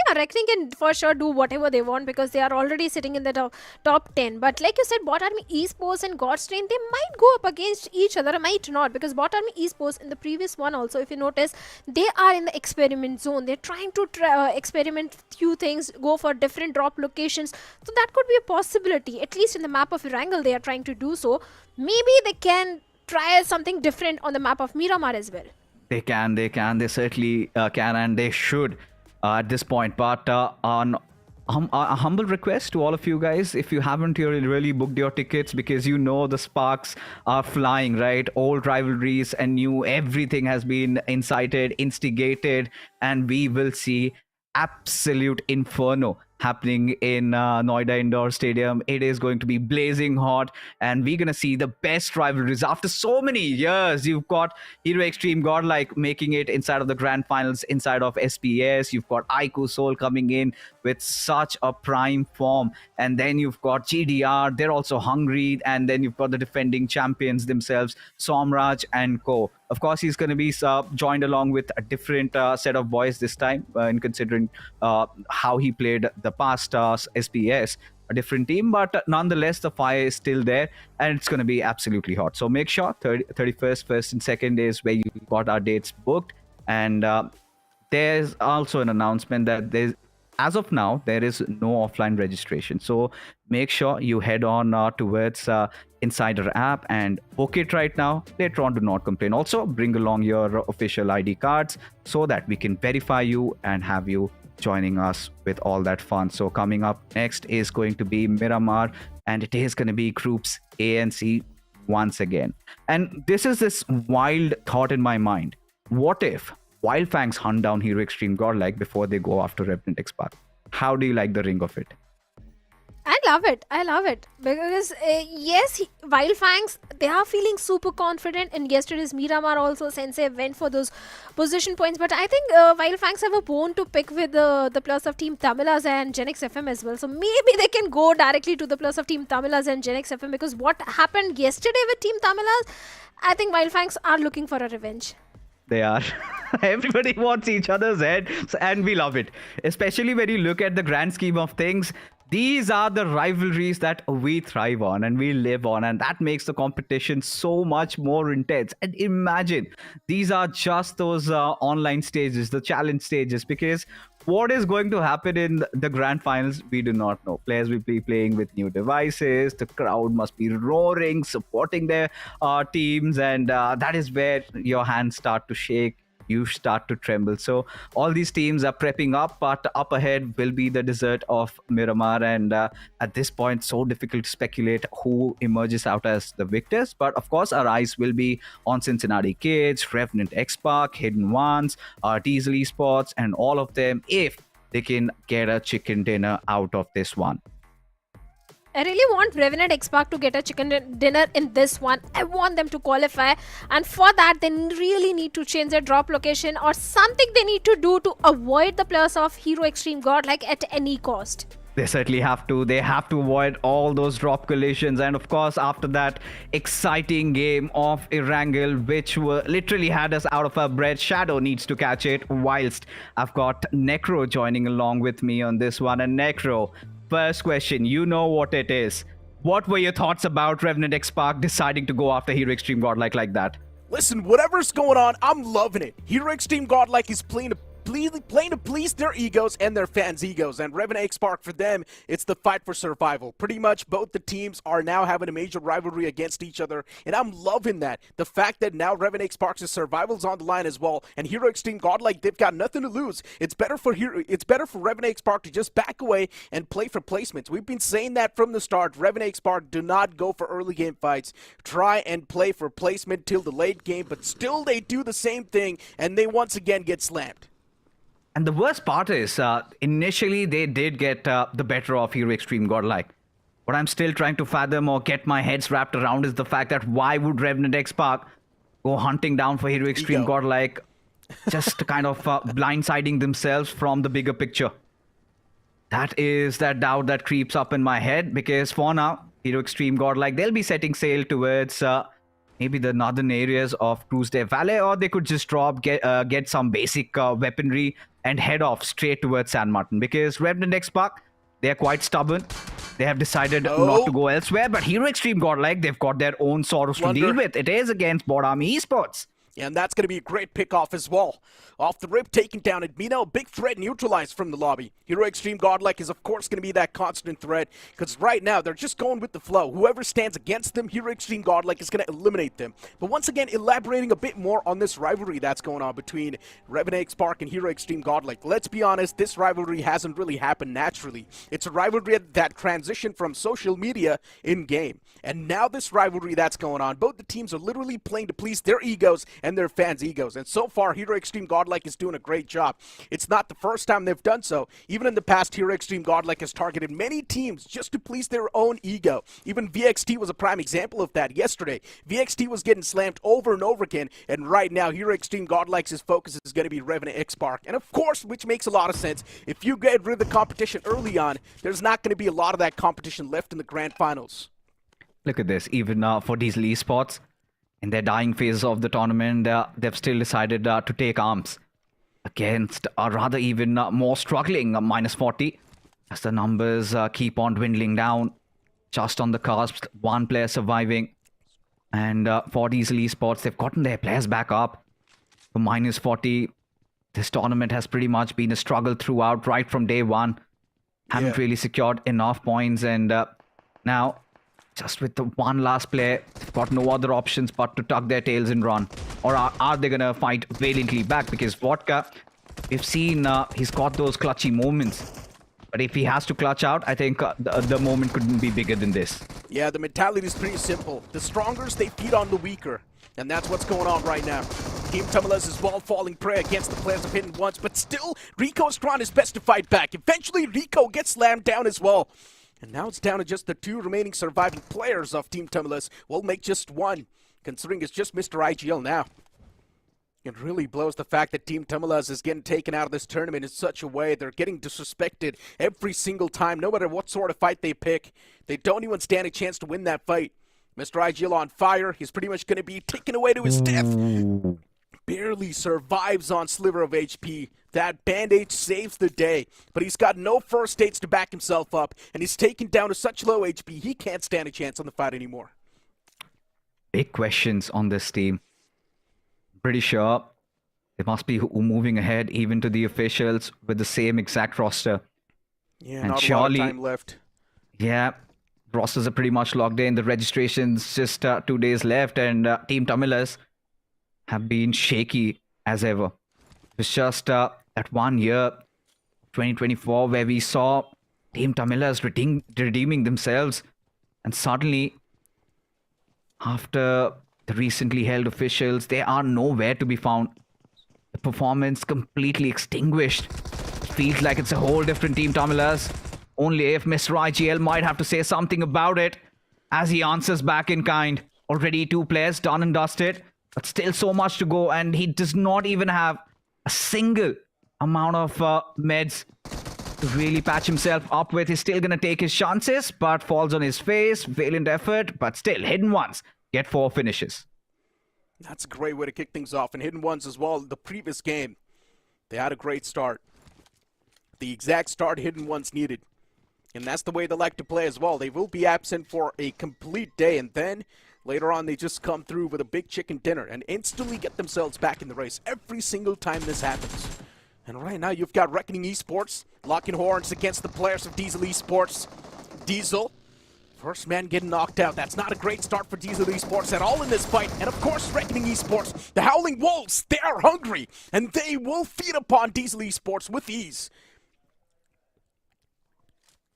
Yeah, Reckoning can for sure do whatever they want because they are already sitting in the top 10. But like you said, Bot Army Esports and God's Train, they might go up against each other, might not, because Bot Army Esports in the previous one also, if you notice, they are in the experiment zone. They're trying to experiment few things, go for different drop locations. So that could be a possibility. At least in the map of Erangel, they are trying to do so. Maybe they can try something different on the map of Miramar as well. They certainly can, and they should. At this point, but on a humble request to all of you guys, if you haven't really booked your tickets, because the sparks are flying, right? Old rivalries and new, everything has been incited, instigated, and we will see absolute inferno happening in Noida Indoor Stadium. It is going to be blazing hot, and we're going to see the best rivalries after so many years. You've got Hero Extreme Godlike making it inside of the grand finals, inside of SPS. You've got Aiku Soul coming in with such a prime form, and then you've got GDR. They're also hungry, and then you've got the defending champions themselves, Somraj and Co. Of course, he's going to be joined along with a different set of boys this time, in considering how he played the past SPS, a different team, but nonetheless, the fire is still there, and it's going to be absolutely hot. So make sure 31st, 1st, and 2nd is where you got our dates booked. And there's also an announcement that as of now, there is no offline registration. So make sure you head on towards Insider app and book it right now. Later on, do not complain. Also, bring along your official ID cards so that we can verify you and have you joining us with all that fun. So coming up next is going to be Miramar, and it is going to be groups A and C once again. And this is this wild thought in my mind. What if Wildfangs hunt down Hero Extreme Godlike before they go after Revenant X-Pac? How do you like the ring of it? I love it because yes, Wildfangs, they are feeling super confident, and yesterday's Miramar also Sensei went for those position points, but I think Wildfangs have a bone to pick with the plus of Team Tamilas and Genix FM as well, so maybe they can go directly to the plus of Team Tamilas and Genix FM, because what happened yesterday with Team Tamilas, I think Wildfangs are looking for a revenge. They are. Everybody wants each other's head, and we love it. Especially when you look at the grand scheme of things, these are the rivalries that we thrive on and we live on, and that makes the competition so much more intense. And imagine, these are just those online stages, the challenge stages, because what is going to happen in the grand finals, we do not know. Players will be playing with new devices. The crowd must be roaring, supporting their teams, and that is where your hands start to shake. You start to tremble. So all these teams are prepping up, but up ahead will be the desert of Miramar. And at this point, so difficult to speculate who emerges out as the victors. But of course, our eyes will be on Cincinnati Kids, Revenant X-Pac, Hidden Ones, Diesel Esports, and all of them, if they can get a chicken dinner out of this one. I really want Revenant X-Pac to get a chicken dinner in this one. I want them to qualify, and for that they really need to change their drop location or something they need to do to avoid the plus of Hero Extreme Godlike at any cost. They certainly have to. They have to avoid all those drop collisions. And of course, after that exciting game of Erangel, which literally had us out of our breath, Shadow needs to catch it, whilst I've got Necro joining along with me on this one. And Necro, first question, you know what it is. What were your thoughts about Revenant X-Pac deciding to go after Hero Extreme Godlike like that? Listen, whatever's going on, I'm loving it. Hero Extreme Godlike is playing to please their egos and their fans' egos. And Revenant X-Pac, for them, it's the fight for survival. Pretty much both the teams are now having a major rivalry against each other, and I'm loving that. The fact that now Revenant X-Pac's survival's on the line as well, and Hero Extreme Godlike, they've got nothing to lose. It's better for Revenant X-Pac to just back away and play for placements. We've been saying that from the start. Revenant X-Pac do not go for early game fights. Try and play for placement till the late game, but still they do the same thing, and they once again get slammed. And the worst part is, initially they did get the better of Hero Extreme Godlike. What I'm still trying to fathom or get my heads wrapped around is the fact that why would Revenant X-Pac go hunting down for Hero Extreme Godlike, just kind of blindsiding themselves from the bigger picture? That is that doubt that creeps up in my head, because for now, Hero Extreme Godlike, they'll be setting sail towards maybe the northern areas of Cruz del Valle, or they could just get some basic weaponry and head off straight towards San Martin, because Revenant X Park, they're quite stubborn. They have decided not to go elsewhere, but Hero Extreme Godlike, they've got their own sorrows to deal with. It is against Board Army Esports. And that's going to be a great pick-off as well. Off the rip, taking down Admino, big threat neutralized from the lobby. Hero Extreme Godlike is of course going to be that constant threat, because right now they're just going with the flow. Whoever stands against them, Hero Extreme Godlike is going to eliminate them. But once again, elaborating a bit more on this rivalry that's going on between Revenant X Park and Hero Extreme Godlike. Let's be honest, this rivalry hasn't really happened naturally. It's a rivalry that transitioned from social media in-game. And now this rivalry that's going on, both the teams are literally playing to please their egos and their fans' egos. And so far, Hero Extreme Godlike is doing a great job. It's not the first time they've done so. Even in the past, Hero Extreme Godlike has targeted many teams just to please their own ego. Even VXT was a prime example of that yesterday. VXT was getting slammed over and over again, and right now, Hero Extreme Godlike's focus is going to be Revenant X Park. And of course, which makes a lot of sense, if you get rid of the competition early on, there's not going to be a lot of that competition left in the grand finals. Look at this, even for Diesel Esports, in their dying phases of the tournament, they've still decided to take arms against a rather even more struggling minus 40, as the numbers keep on dwindling down. Just on the cusp, one player surviving. And for Diesel Esports, they've gotten their players back up for minus 40. This tournament has pretty much been a struggle throughout, right from day one. Haven't really secured enough points, and now, just with the one last player, they've got no other options but to tuck their tails and run. Or are they going to fight valiantly back? Because Vodka, we've seen he's got those clutchy moments. But if he has to clutch out, I think the moment couldn't be bigger than this. Yeah, the mentality is pretty simple. The strongers, they feed on the weaker. And that's what's going on right now. Team Tumulus is well falling prey against the players of Hidden Ones, but still, Rico's trying his best to fight back. Eventually, Rico gets slammed down as well. And now it's down to just the two remaining surviving players of Team Tumulus. We'll make just one, considering it's just Mr. IGL now. It really blows the fact that Team Tumulus is getting taken out of this tournament in such a way. They're getting disrespected every single time, no matter what sort of fight they pick. They don't even stand a chance to win that fight. Mr. IGL on fire. He's pretty much going to be taken away to his death. Barely survives on sliver of HP. That bandage saves the day, but he's got no first aids to back himself up, and he's taken down to such low HP, he can't stand a chance on the fight anymore. Big questions on this team. Pretty sure they must be moving ahead even to the officials with the same exact roster. Yeah, and not surely, a lot of time left. Yeah, rosters are pretty much locked in. The registration's just 2 days left, and Team Tumulus have been shaky as ever. It's just that 1 year, 2024, where we saw Team Tumulus redeeming themselves, and suddenly, after the recently held officials, they are nowhere to be found. The performance completely extinguished. Feels like it's a whole different Team Tumulus. Only if Mr. IGL might have to say something about it, as he answers back in kind. Already 2 players done and dusted, but still so much to go, and he does not even have a single amount of meds to really patch himself up with. He's still going to take his chances, but falls on his face. Valiant effort, but still, Hidden Ones get 4 finishes. That's a great way to kick things off. And Hidden Ones as well, the previous game, they had a great start. The exact start Hidden Ones needed. And that's the way they like to play as well. They will be absent for a complete day, and then later on, they just come through with a big chicken dinner and instantly get themselves back in the race every single time this happens. And right now, you've got Reckoning Esports locking horns against the players of Diesel Esports. Diesel, first man getting knocked out. That's not a great start for Diesel Esports at all in this fight. And of course, Reckoning Esports, the Howling Wolves, they are hungry, and they will feed upon Diesel Esports with ease.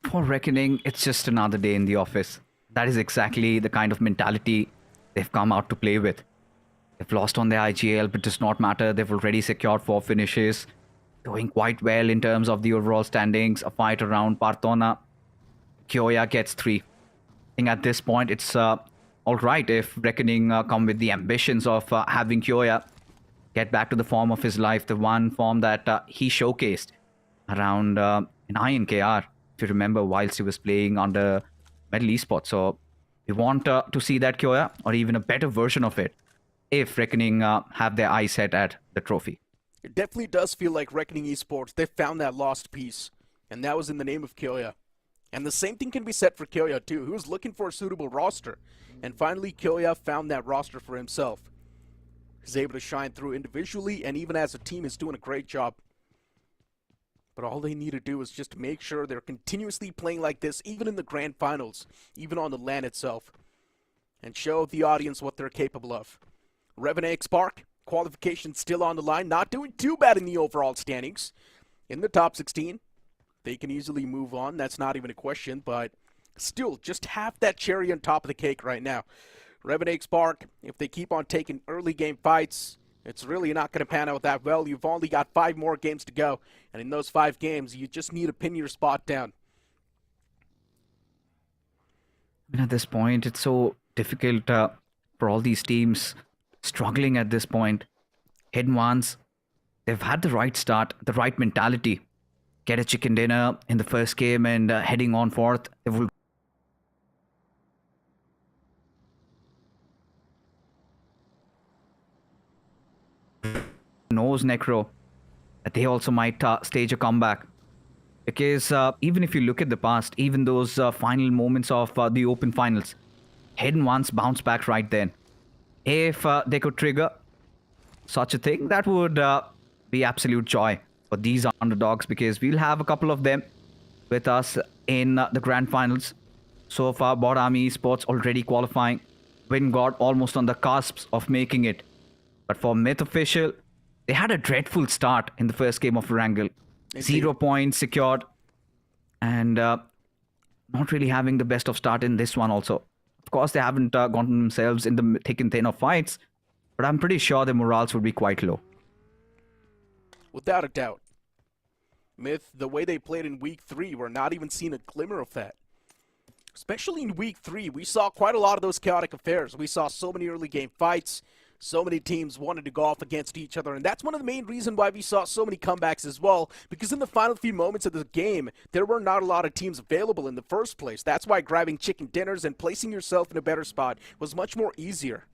For Reckoning, it's just another day in the office. That is exactly the kind of mentality they've come out to play with. They've lost on their IGL, but it does not matter. They've already secured 4 finishes. Doing quite well in terms of the overall standings. A fight around Partona. Kyoya gets 3. I think at this point, it's alright if Reckoning come with the ambitions of having Kyoya get back to the form of his life. The one form that he showcased around in INKR, if you remember, whilst he was playing under Metal Esports. So we want to see that Kyoya, or even a better version of it, if Reckoning have their eyes set at the trophy. It definitely does feel like Reckoning Esports, they found that lost piece, and that was in the name of Kyoya. And the same thing can be said for Kyoya too, who was looking for a suitable roster. And finally, Kyoya found that roster for himself. He's able to shine through individually, and even as a team is doing a great job. But all they need to do is just make sure they're continuously playing like this, even in the grand finals, even on the LAN itself, and show the audience what they're capable of. Revenant Spark, qualification still on the line, not doing too bad in the overall standings. In the top 16, they can easily move on, that's not even a question, but still, just have that cherry on top of the cake right now. Revenant Spark, if they keep on taking early game fights, it's really not going to pan out that well. You've only got 5 more games to go, and in those 5 games, you just need to pin your spot down. At this point, it's so difficult for all these teams struggling at this point. Hidden Ones, they've had the right start, the right mentality. Get a chicken dinner in the first game and heading on forth. They will knows Necro that they also might stage a comeback, because even if you look at the past, even those final moments of the open finals, Hidden Ones bounce back right then. If they could trigger such a thing, that would be absolute joy for these underdogs, because we'll have a couple of them with us in the grand finals. So far, Bot Army Esports already qualifying. Wingod almost on the cusp of making it. But for Myth Official, they had a dreadful start in the first game of Erangel. 0 points secured. And not really having the best of start in this one also. Of course, they haven't gotten themselves in the thick and thin of fights. But I'm pretty sure their morals would be quite low. Without a doubt. Myth, the way they played in Week 3, we're not even seeing a glimmer of that. Especially in Week 3, we saw quite a lot of those chaotic affairs. We saw so many early game fights. So many teams wanted to go off against each other, and that's one of the main reasons why we saw so many comebacks as well, because in the final few moments of the game, there were not a lot of teams available in the first place. That's why grabbing chicken dinners and placing yourself in a better spot was much more easier.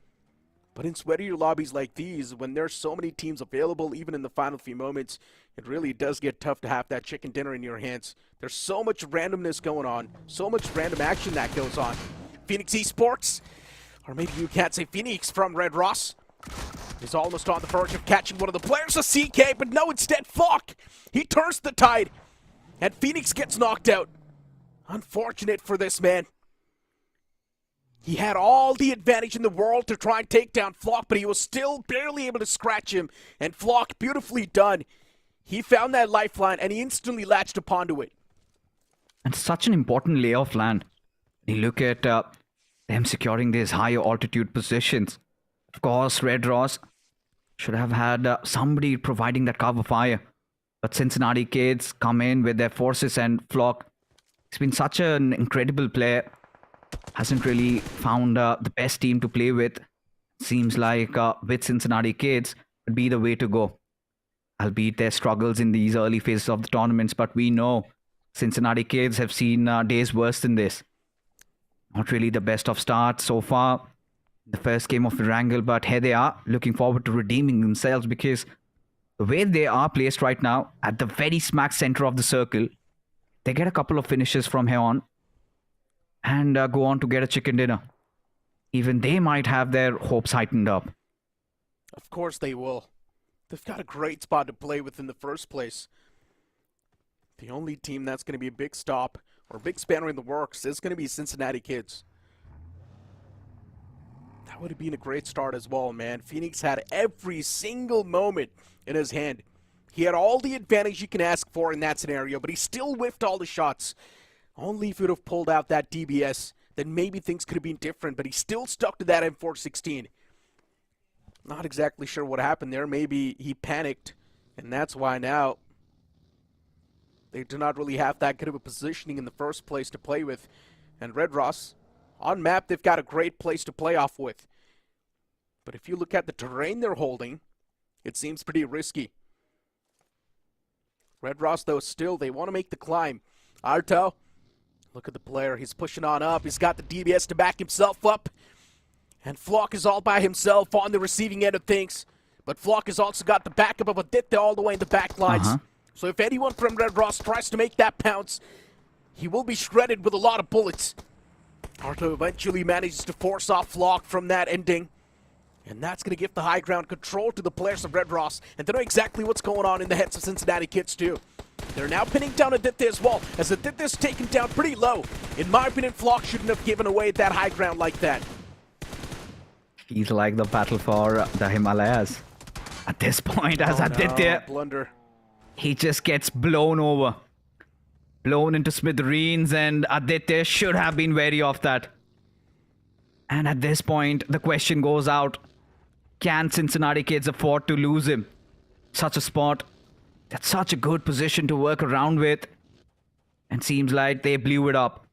But in sweatier lobbies like these, when there's so many teams available, even in the final few moments, it really does get tough to have that chicken dinner in your hands. There's so much randomness going on, so much random action that goes on. Phoenix Esports, or maybe you can't say Phoenix from Red Ross, is almost on the verge of catching one of the players of CK, but no, instead Flock. He turns the tide, and Phoenix gets knocked out. Unfortunate for this man. He had all the advantage in the world to try and take down Flock, but he was still barely able to scratch him, and Flock, beautifully done. He found that lifeline, and he instantly latched upon to it. And such an important lay of land. You look at them securing these higher altitude positions. Of course, Red Ross should have had somebody providing that cover fire. But Cincinnati Kids come in with their forces, and Flock, he's been such an incredible player. Hasn't really found the best team to play with. Seems like with Cincinnati Kids would be the way to go. Albeit their struggles in these early phases of the tournaments, but we know Cincinnati Kids have seen days worse than this. Not really the best of starts so far. The first game of Erangel, but here they are, looking forward to redeeming themselves, because the way they are placed right now, at the very smack center of the circle, they get a couple of finishes from here on, and go on to get a chicken dinner. Even they might have their hopes heightened up. Of course they will. They've got a great spot to play with in the first place. The only team that's going to be a big stop, or a big spanner in the works, is going to be Cincinnati Kids. That would have been a great start as well, man. Phoenix had every single moment in his hand. He had all the advantage you can ask for in that scenario, but he still whiffed all the shots. Only if he would have pulled out that DBS, then maybe things could have been different, but he still stuck to that M416. Not exactly sure what happened there. Maybe he panicked, and that's why now they do not really have that good of a positioning in the first place to play with. And Red Ross, on map, they've got a great place to play off with. But if you look at the terrain they're holding, it seems pretty risky. Red Ross, though, still, they want to make the climb. Arto, look at the player. He's pushing on up. He's got the DBS to back himself up. And Flock is all by himself on the receiving end of things. But Flock has also got the backup of Aditya all the way in the back lines. So if anyone from Red Ross tries to make that pounce, he will be shredded with a lot of bullets. Arto eventually manages to force off Flock from that ending. And that's going to give the high ground control to the players of Red Ross. And they know exactly what's going on in the heads of Cincinnati Kids too. They're now pinning down Aditya as well, as Aditya's taken down pretty low. In my opinion, Flock shouldn't have given away that high ground like that. He's like the battle for the Himalayas. At this point, as Aditya, blunder. He just gets blown over. Blown into smithereens, and Aditya should have been wary of that. And at this point, the question goes out. Can Cincinnati Kids afford to lose him? Such a spot. That's such a good position to work around with. And seems like they blew it up.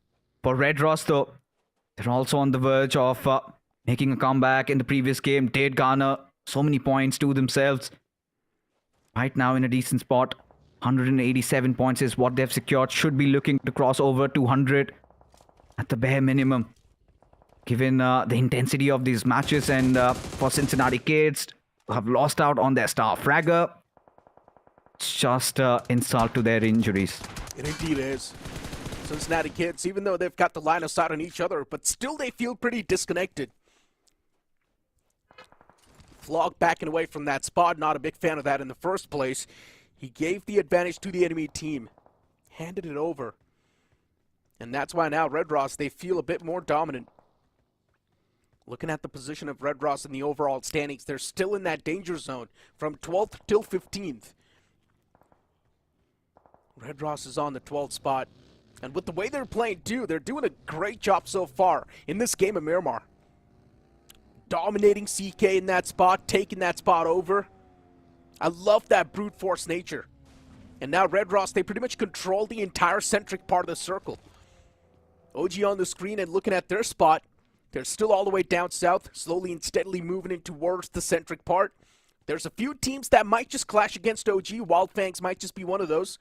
For Red Ross, though, they're also on the verge of making a comeback. In the previous game, did garner so many points to themselves. Right now in a decent spot. 187 points is what they've secured. Should be looking to cross over 200 at the bare minimum. Given the intensity of these matches, and for Cincinnati Kids who have lost out on their star fragger, it's just insult to their injuries. It indeed is. Cincinnati Kids, even though they've got the line of sight on each other, but still they feel pretty disconnected. Flog backing away from that spot, not a big fan of that in the first place. He gave the advantage to the enemy team, handed it over. And that's why now Red Ross, they feel a bit more dominant. Looking at the position of Red Ross in the overall standings, they're still in that danger zone from 12th till 15th. Red Ross is on the 12th spot. And with the way they're playing too, they're doing a great job so far in this game of Miramar. Dominating CK in that spot, taking that spot over. I love that brute force nature. And now Red Ross, they pretty much control the entire centric part of the circle. OG on the screen and looking at their spot. They're still all the way down south, slowly and steadily moving in towards the centric part. There's a few teams that might just clash against OG. Wild Fangs might just be one of those.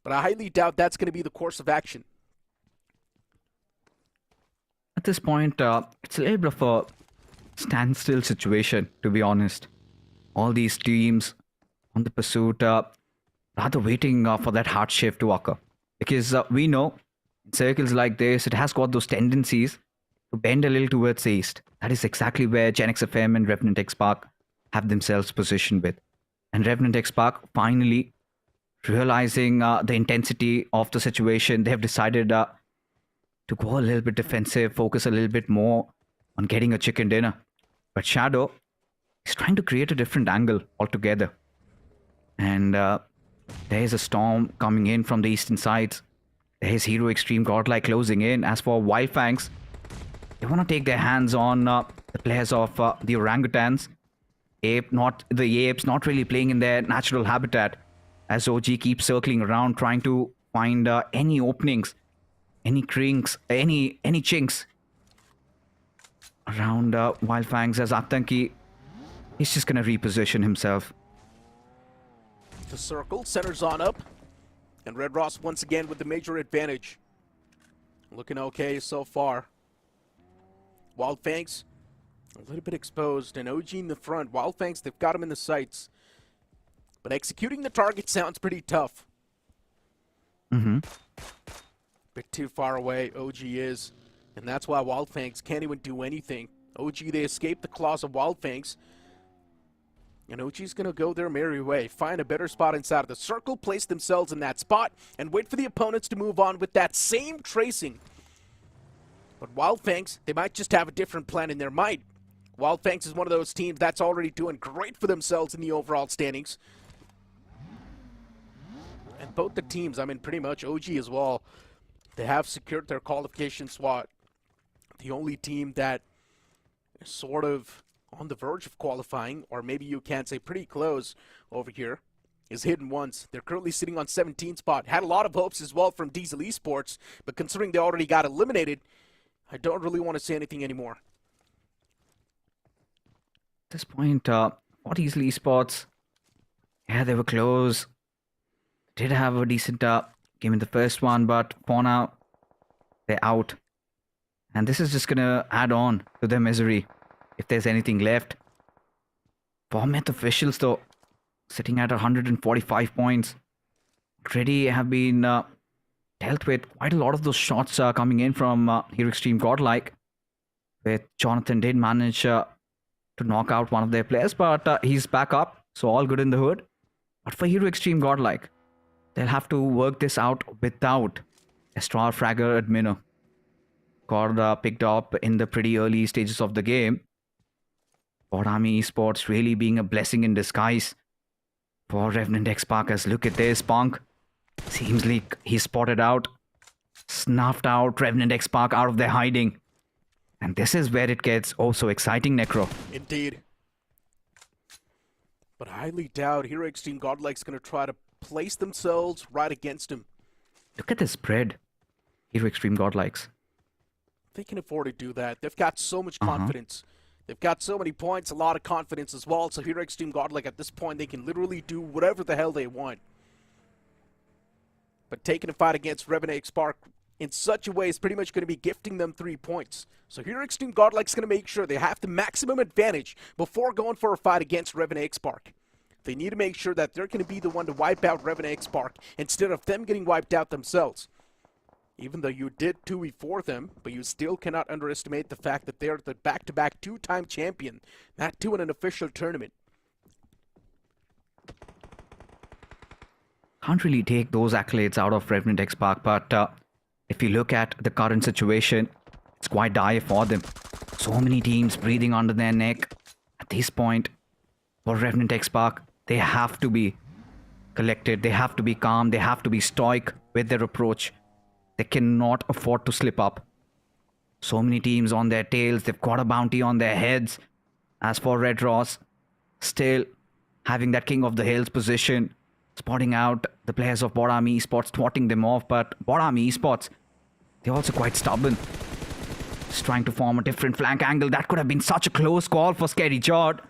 But I highly doubt that's going to be the course of action. At this point, it's a little bit of a standstill situation, to be honest. All these teams on the pursuit, rather waiting for that hard shift to occur. Because we know, in circles like this, it has got those tendencies to bend a little towards the east. That is exactly where Gen XFM and Revenant X Spark have themselves positioned with. And Revenant X Spark, finally realizing the intensity of the situation, they have decided to go a little bit defensive, focus a little bit more on getting a chicken dinner. But Shadow is trying to create a different angle altogether. And there's a storm coming in from the eastern sides. There's Hero Extreme Godlike closing in. As for Wild Fangs, they want to take their hands on the players of the orangutans. The apes not really playing in their natural habitat, as OG keeps circling around trying to find any openings, any crinks, any chinks around Wild Fangs, as Atanki, he's just going to reposition himself. The circle centers on up, and Red Ross once again with the major advantage. Looking okay so far. Wild Fangs, a little bit exposed, and OG in the front. Wild Fangs, they've got him in the sights. But executing the target sounds pretty tough. Bit too far away, OG is. And that's why Wild Fangs can't even do anything. OG, they escape the claws of Wild Fangs. And OG's going to go their merry way, find a better spot inside of the circle, place themselves in that spot, and wait for the opponents to move on with that same tracing. But Wild Fangs, they might just have a different plan in their mind. Wild Fangs is one of those teams that's already doing great for themselves in the overall standings. And both the teams, I mean pretty much OG as well, they have secured their qualification spot. The only team that is sort of on the verge of qualifying, or maybe you can say pretty close over here, is Hidden Ones. They're currently sitting on 17th spot. Had a lot of hopes as well from Diesel Esports, but considering they already got eliminated, I don't really want to say anything anymore. At this point, for Diesel Esports, yeah, they were close. did have a decent game in the first one, but for now, they're out. And this is just going to add on to their misery, if there's anything left. For Myth officials, though, sitting at 145 points, already have been dealt with. Quite a lot of those shots coming in from Hero Extreme Godlike, where Jonathan did manage to knock out one of their players, but he's back up, so all good in the hood. But for Hero Extreme Godlike, they'll have to work this out without a star fragger adminer. Got picked up in the pretty early stages of the game. Bodami Esports really being a blessing in disguise for Revenant X Parkers. Look at this, Punk. Seems like he spotted out, snuffed out Revenant X Park out of their hiding. And this is where it gets oh so exciting, Necro. Indeed. But I highly doubt Hero Extreme Godlike's going to try to place themselves right against him. Look at the spread, Hero Extreme Godlikes. They can afford to do that. They've got so much confidence. They've got so many points, a lot of confidence as well. So Hero Extreme Godlike at this point, they can literally do whatever the hell they want. But taking a fight against Revenant X Park in such a way is pretty much going to be gifting them 3 points. So Hero Extreme Godlike's going to make sure they have the maximum advantage before going for a fight against Revenant X Park. They need to make sure that they're going to be the one to wipe out Revenant X Park instead of them getting wiped out themselves. Even though you did 2v4 them, but you still cannot underestimate the fact that they're the back-to-back 2-time champion, that too in an official tournament. Can't really take those accolades out of Revenant X Park, but if you look at the current situation, it's quite dire for them. So many teams breathing under their neck. At this point, for Revenant X Park, they have to be collected, they have to be calm, they have to be stoic with their approach. They cannot afford to slip up. So many teams on their tails, they've got a bounty on their heads. As for Red Ross, still having that King of the Hills position, spotting out the players of Bodami Esports, thwarting them off, but Bodami Esports, they're also quite stubborn. Just trying to form a different flank angle. That could have been such a close call for Scary Jord.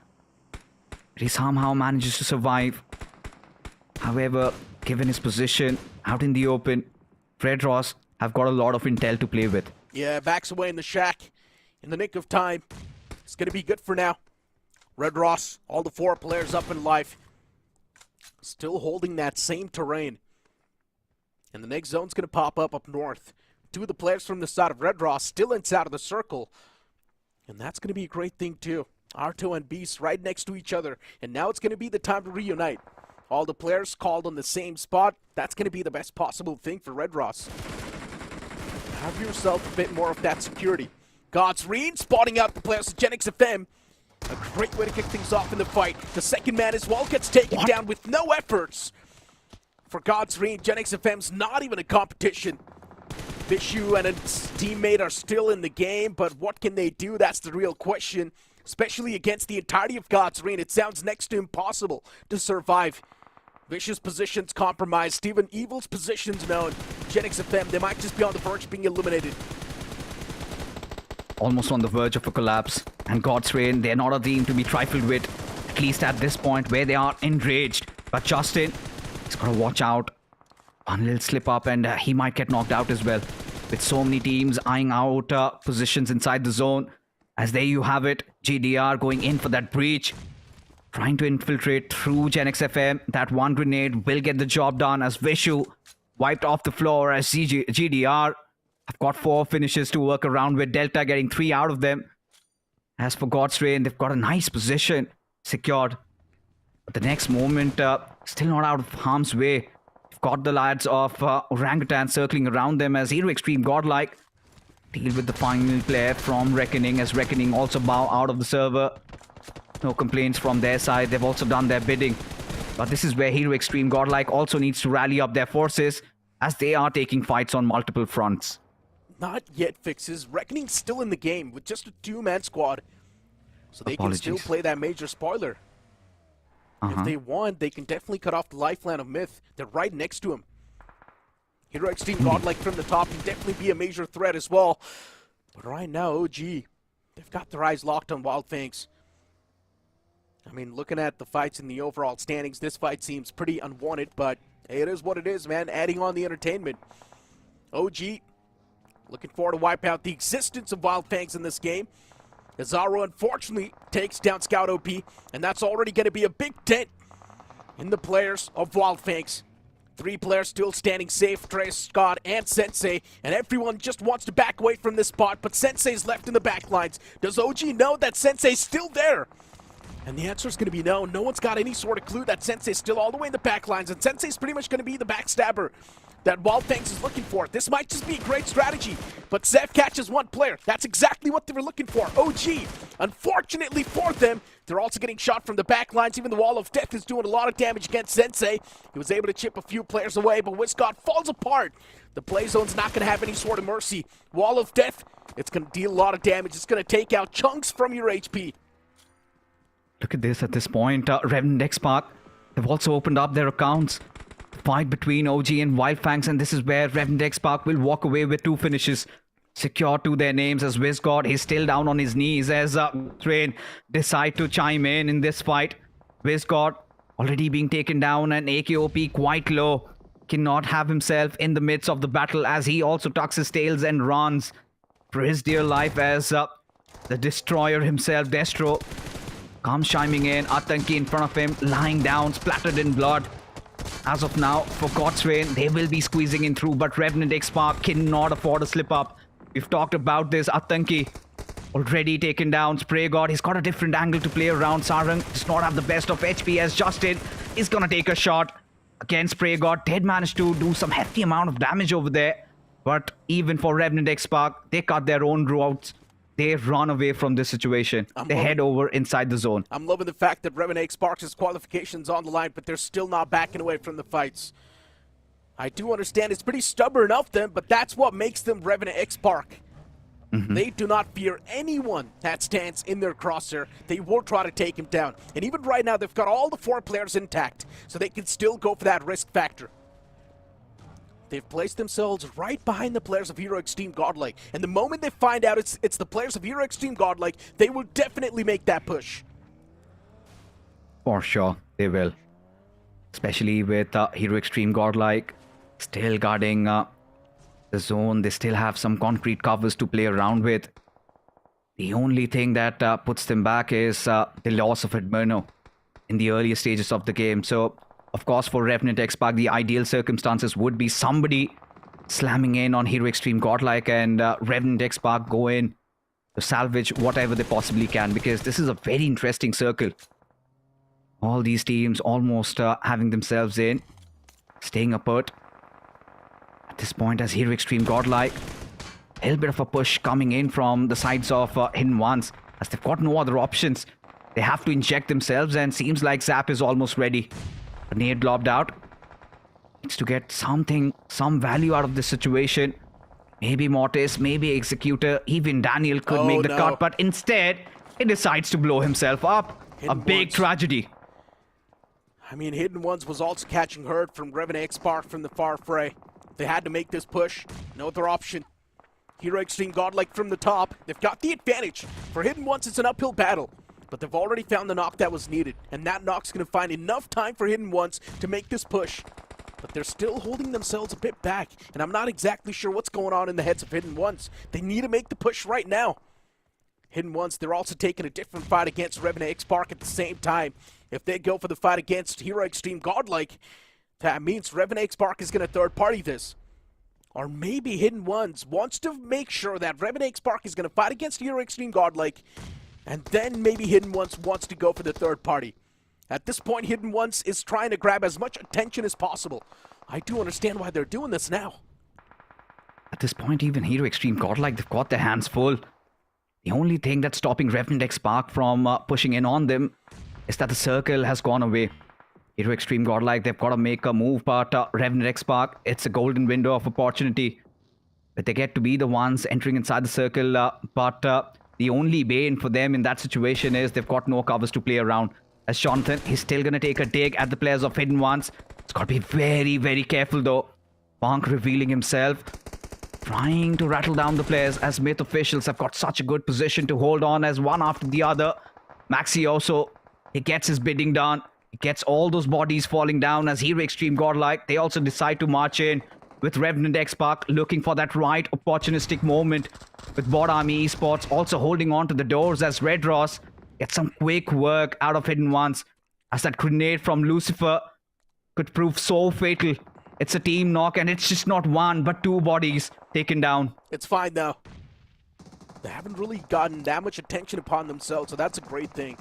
He somehow manages to survive. However, given his position out in the open, Red Ross have got a lot of intel to play with. Yeah, backs away in the shack in the nick of time. It's going to be good for now. Red Ross, all the 4 players up in life, still holding that same terrain. And the next zone's going to pop up north. 2 of the players from the side of Red Ross still inside of the circle. And that's going to be a great thing too. Arto and Beast right next to each other. And now it's going to be the time to reunite. All the players called on the same spot. That's going to be the best possible thing for Red Ross. Have yourself a bit more of that security. God's Reign spotting out the players of Genix FM. A great way to kick things off in the fight. The second man as well gets taken down with no efforts. For God's Reign, Genix FM's not even a competition. Vishu and his teammate are still in the game, but what can they do? That's the real question. Especially against the entirety of God's Reign, it sounds next to impossible to survive. Vicious positions compromised, Steven Evil's positions known. Genix FM, they might just be on the verge of being eliminated. Almost on the verge of a collapse. And God's Reign, they're not a team to be trifled with. At least at this point where they are enraged. But Justin, he's got to watch out. One little slip up and he might get knocked out as well. With so many teams eyeing out positions inside the zone. As there you have it, GDR going in for that breach. Trying to infiltrate through Genix FM. That one grenade will get the job done as Vishu wiped off the floor as GDR have got 4 finishes to work around with, Delta getting 3 out of them. As for God's Reign, they've got a nice position secured. But the next moment, still not out of harm's way. They've got the lads of Orangutan circling around them as Hero Extreme Godlike deal with the final player from Reckoning as Reckoning also bow out of the server. No complaints from their side. They've also done their bidding. But this is where Hero Extreme Godlike also needs to rally up their forces as they are taking fights on multiple fronts. Not yet, Fixes. Reckoning's still in the game with just a 2-man squad. So they can still play that major spoiler. If they want, they can definitely cut off the lifeline of Myth. They're right next to him. Hero Extreme Godlike from the top can definitely be a major threat as well. But right now, OG, they've got their eyes locked on Wild Fangs. I mean, looking at the fights in the overall standings, this fight seems pretty unwanted, but It is what it is, man. Adding on the entertainment. OG looking forward to wipe out the existence of Wild Fangs in this game. Azaro unfortunately takes down Scout OP, and that's already going to be a big dent in the players of Wild Fangs. 3 players still standing safe, Trey, Scott, and Sensei, and everyone just wants to back away from this spot, but Sensei's left in the back lines. Does OG know that Sensei's still there? And the answer is going to be no. No one's got any sort of clue that Sensei's still all the way in the back lines, and Sensei's pretty much going to be the backstabber that Wild Fangs is looking for. This might just be a great strategy, but Zev catches 1 player. That's exactly what they were looking for. OG, unfortunately for them, they're also getting shot from the back lines. Even the Wall of Death is doing a lot of damage against Sensei. He was able to chip a few players away, but Wiscott falls apart. The play zone's not going to have any sort of mercy. Wall of Death, it's going to deal a lot of damage. It's going to take out chunks from your HP. Look at this at this point. Revenant X Park, they've also opened up their accounts. Fight between OG and Wild Fangs, and this is where Revenant X Park will walk away with 2 finishes secured to their names. As Wizgod, he's still down on his knees as Train decide to chime in this fight. Wizgod already being taken down, and AKOP quite low. Cannot have himself in the midst of the battle as he also tucks his tails and runs for his dear life as the destroyer himself, Destro, comes chiming in. Atanki in front of him, lying down, splattered in blood. As of now, for God's reign, they will be squeezing in through, but Revenant X Park cannot afford a slip up. We've talked about this. Atanki already taken down. Spray God, he's got a different angle to play around. Sarang does not have the best of HP as Justin is gonna take a shot against Spray God. Did manage to do some hefty amount of damage over there, but even for Revenant X Park, they cut their own routes. They run away from this situation. They head over inside the zone. I'm loving the fact that Revenant X Park's qualifications on the line, but they're still not backing away from the fights. I do understand it's pretty stubborn of them, but that's what makes them Revenant X Park. They do not fear anyone that stands in their crosshair. They will try to take him down. And even right now, they've got all the 4 players intact, so they can still go for that risk factor. They've placed themselves right behind the players of Hero Extreme Godlike. And the moment they find out it's the players of Hero Extreme Godlike, they will definitely make that push. For sure, they will. Especially with Hero Extreme Godlike still guarding the zone. They still have some concrete covers to play around with. The only thing that puts them back is the loss of Edmerno in the earlier stages of the game. So, of course, for Revenant X Park, the ideal circumstances would be somebody slamming in on Hero Extreme Godlike and Revenant X Park go in to salvage whatever they possibly can, because this is a very interesting circle. All these teams almost having themselves in, staying apart. At this point, as Hero Extreme Godlike, a little bit of a push coming in from the sides of Hidden Ones, as they've got no other options. They have to inject themselves, and seems like Zap is almost ready. A nade lobbed out. Needs to get something, some value out of this situation. Maybe Mortis, maybe Executor, even Daniel could make the cut, but instead, he decides to blow himself up. A big tragedy. I mean, Hidden Ones was also catching herd from Revenant X Park from the far fray. They had to make this push. No other option. Hero Extreme Godlike from the top. They've got the advantage. For Hidden Ones, it's an uphill battle. But they've already found the knock that was needed. And that knock's going to find enough time for Hidden Ones to make this push. But they're still holding themselves a bit back. And I'm not exactly sure what's going on in the heads of Hidden Ones. They need to make the push right now. Hidden Ones, they're also taking a different fight against Revenant X Park at the same time. If they go for the fight against Hero Extreme Godlike, that means Revenant X Park is going to third party this. Or maybe Hidden Ones wants to make sure that Revenant X Park is going to fight against Hero Extreme Godlike, and then maybe Hidden Ones wants to go for the third party. At this point, Hidden Ones is trying to grab as much attention as possible. I do understand why they're doing this now. At this point, even Hero Extreme Godlike, they've got their hands full. The only thing that's stopping Revenant X Park from pushing in on them is that the circle has gone away. Hero Extreme Godlike, they've got to make a move, but Revenant X Park, it's a golden window of opportunity. But they get to be the ones entering inside the circle, but the only bane for them in that situation is they've got no covers to play around. As Jonathan, he's still going to take a dig at the players of Hidden Ones. It's got to be very, very careful though. Punk revealing himself, trying to rattle down the players as Myth officials have got such a good position to hold on as one after the other. Maxi also, he gets his bidding done. He gets all those bodies falling down as Hero Extreme Godlike. They also decide to march in with Revenant X-Pac looking for that right opportunistic moment with Bot Army Esports also holding on to the doors as Red Ross gets some quick work out of Hidden Ones as that grenade from Lucifer could prove so fatal. It's a team knock and it's just not one but two bodies taken down. It's fine though. They haven't really gotten that much attention upon themselves, so that's a great thing.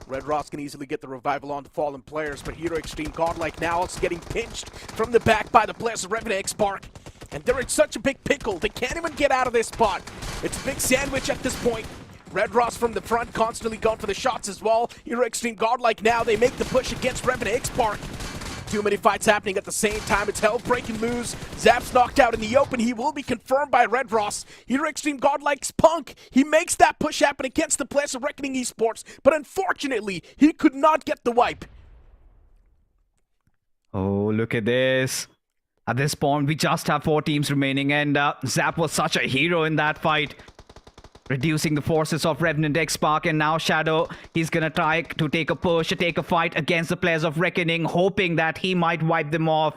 Red Ross can easily get the revival on the fallen players, but Hero Extreme Godlike now also getting pinched from the back by the players of Revenant X-Pac. And they're in such a big pickle, they can't even get out of this spot. It's a big sandwich at this point. Red Ross from the front constantly going for the shots as well. Hero Extreme Godlike now, they make the push against Revenant X-Pac. Too many fights happening at the same time. It's hell breaking loose. Zap's knocked out in the open. He will be confirmed by Red Ross. Hero Extreme Godlike's Punk. He makes that push happen against the players of Reckoning Esports, but unfortunately, he could not get the wipe. Oh, look at this. At this point, we just have 4 teams remaining, and Zap was such a hero in that fight. Reducing the forces of Revenant X-Pac, and now Shadow, he's gonna try to take a push, take a fight against the players of Reckoning, hoping that he might wipe them off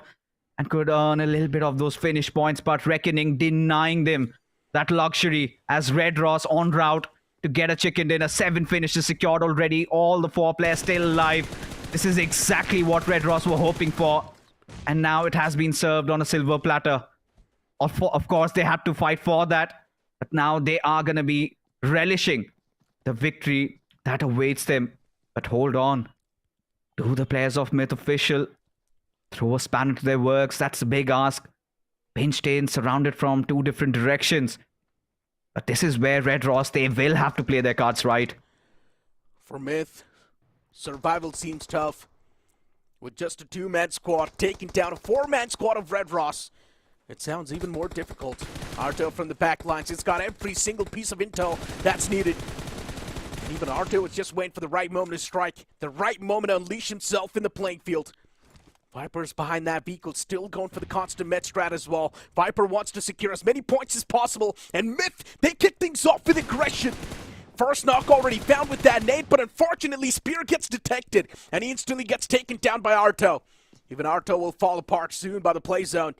and could earn a little bit of those finish points, but Reckoning denying them that luxury as Red Ross on route to get a chicken dinner. 7 finishes secured already, all the 4 players still alive. This is exactly what Red Ross were hoping for, and now it has been served on a silver platter. Of course, they had to fight for that. But now they are going to be relishing the victory that awaits them. But hold on. Do the players of Myth Official throw a spanner into their works? That's a big ask. Pinched in, surrounded from 2 different directions. But this is where Red Ross, they will have to play their cards right. For Myth, survival seems tough. With just a 2-man squad taking down a 4-man squad of Red Ross, it sounds even more difficult. Arto from the back lines, it's got every single piece of intel that's needed. And even Arto is just waiting for the right moment to strike, the right moment to unleash himself in the playing field. Viper's behind that vehicle, still going for the constant med strat as well. Viper wants to secure as many points as possible, and Myth, they kick things off with aggression. First knock already found with that nade, but unfortunately Spear gets detected, and he instantly gets taken down by Arto. Even Arto will fall apart soon by the play zone.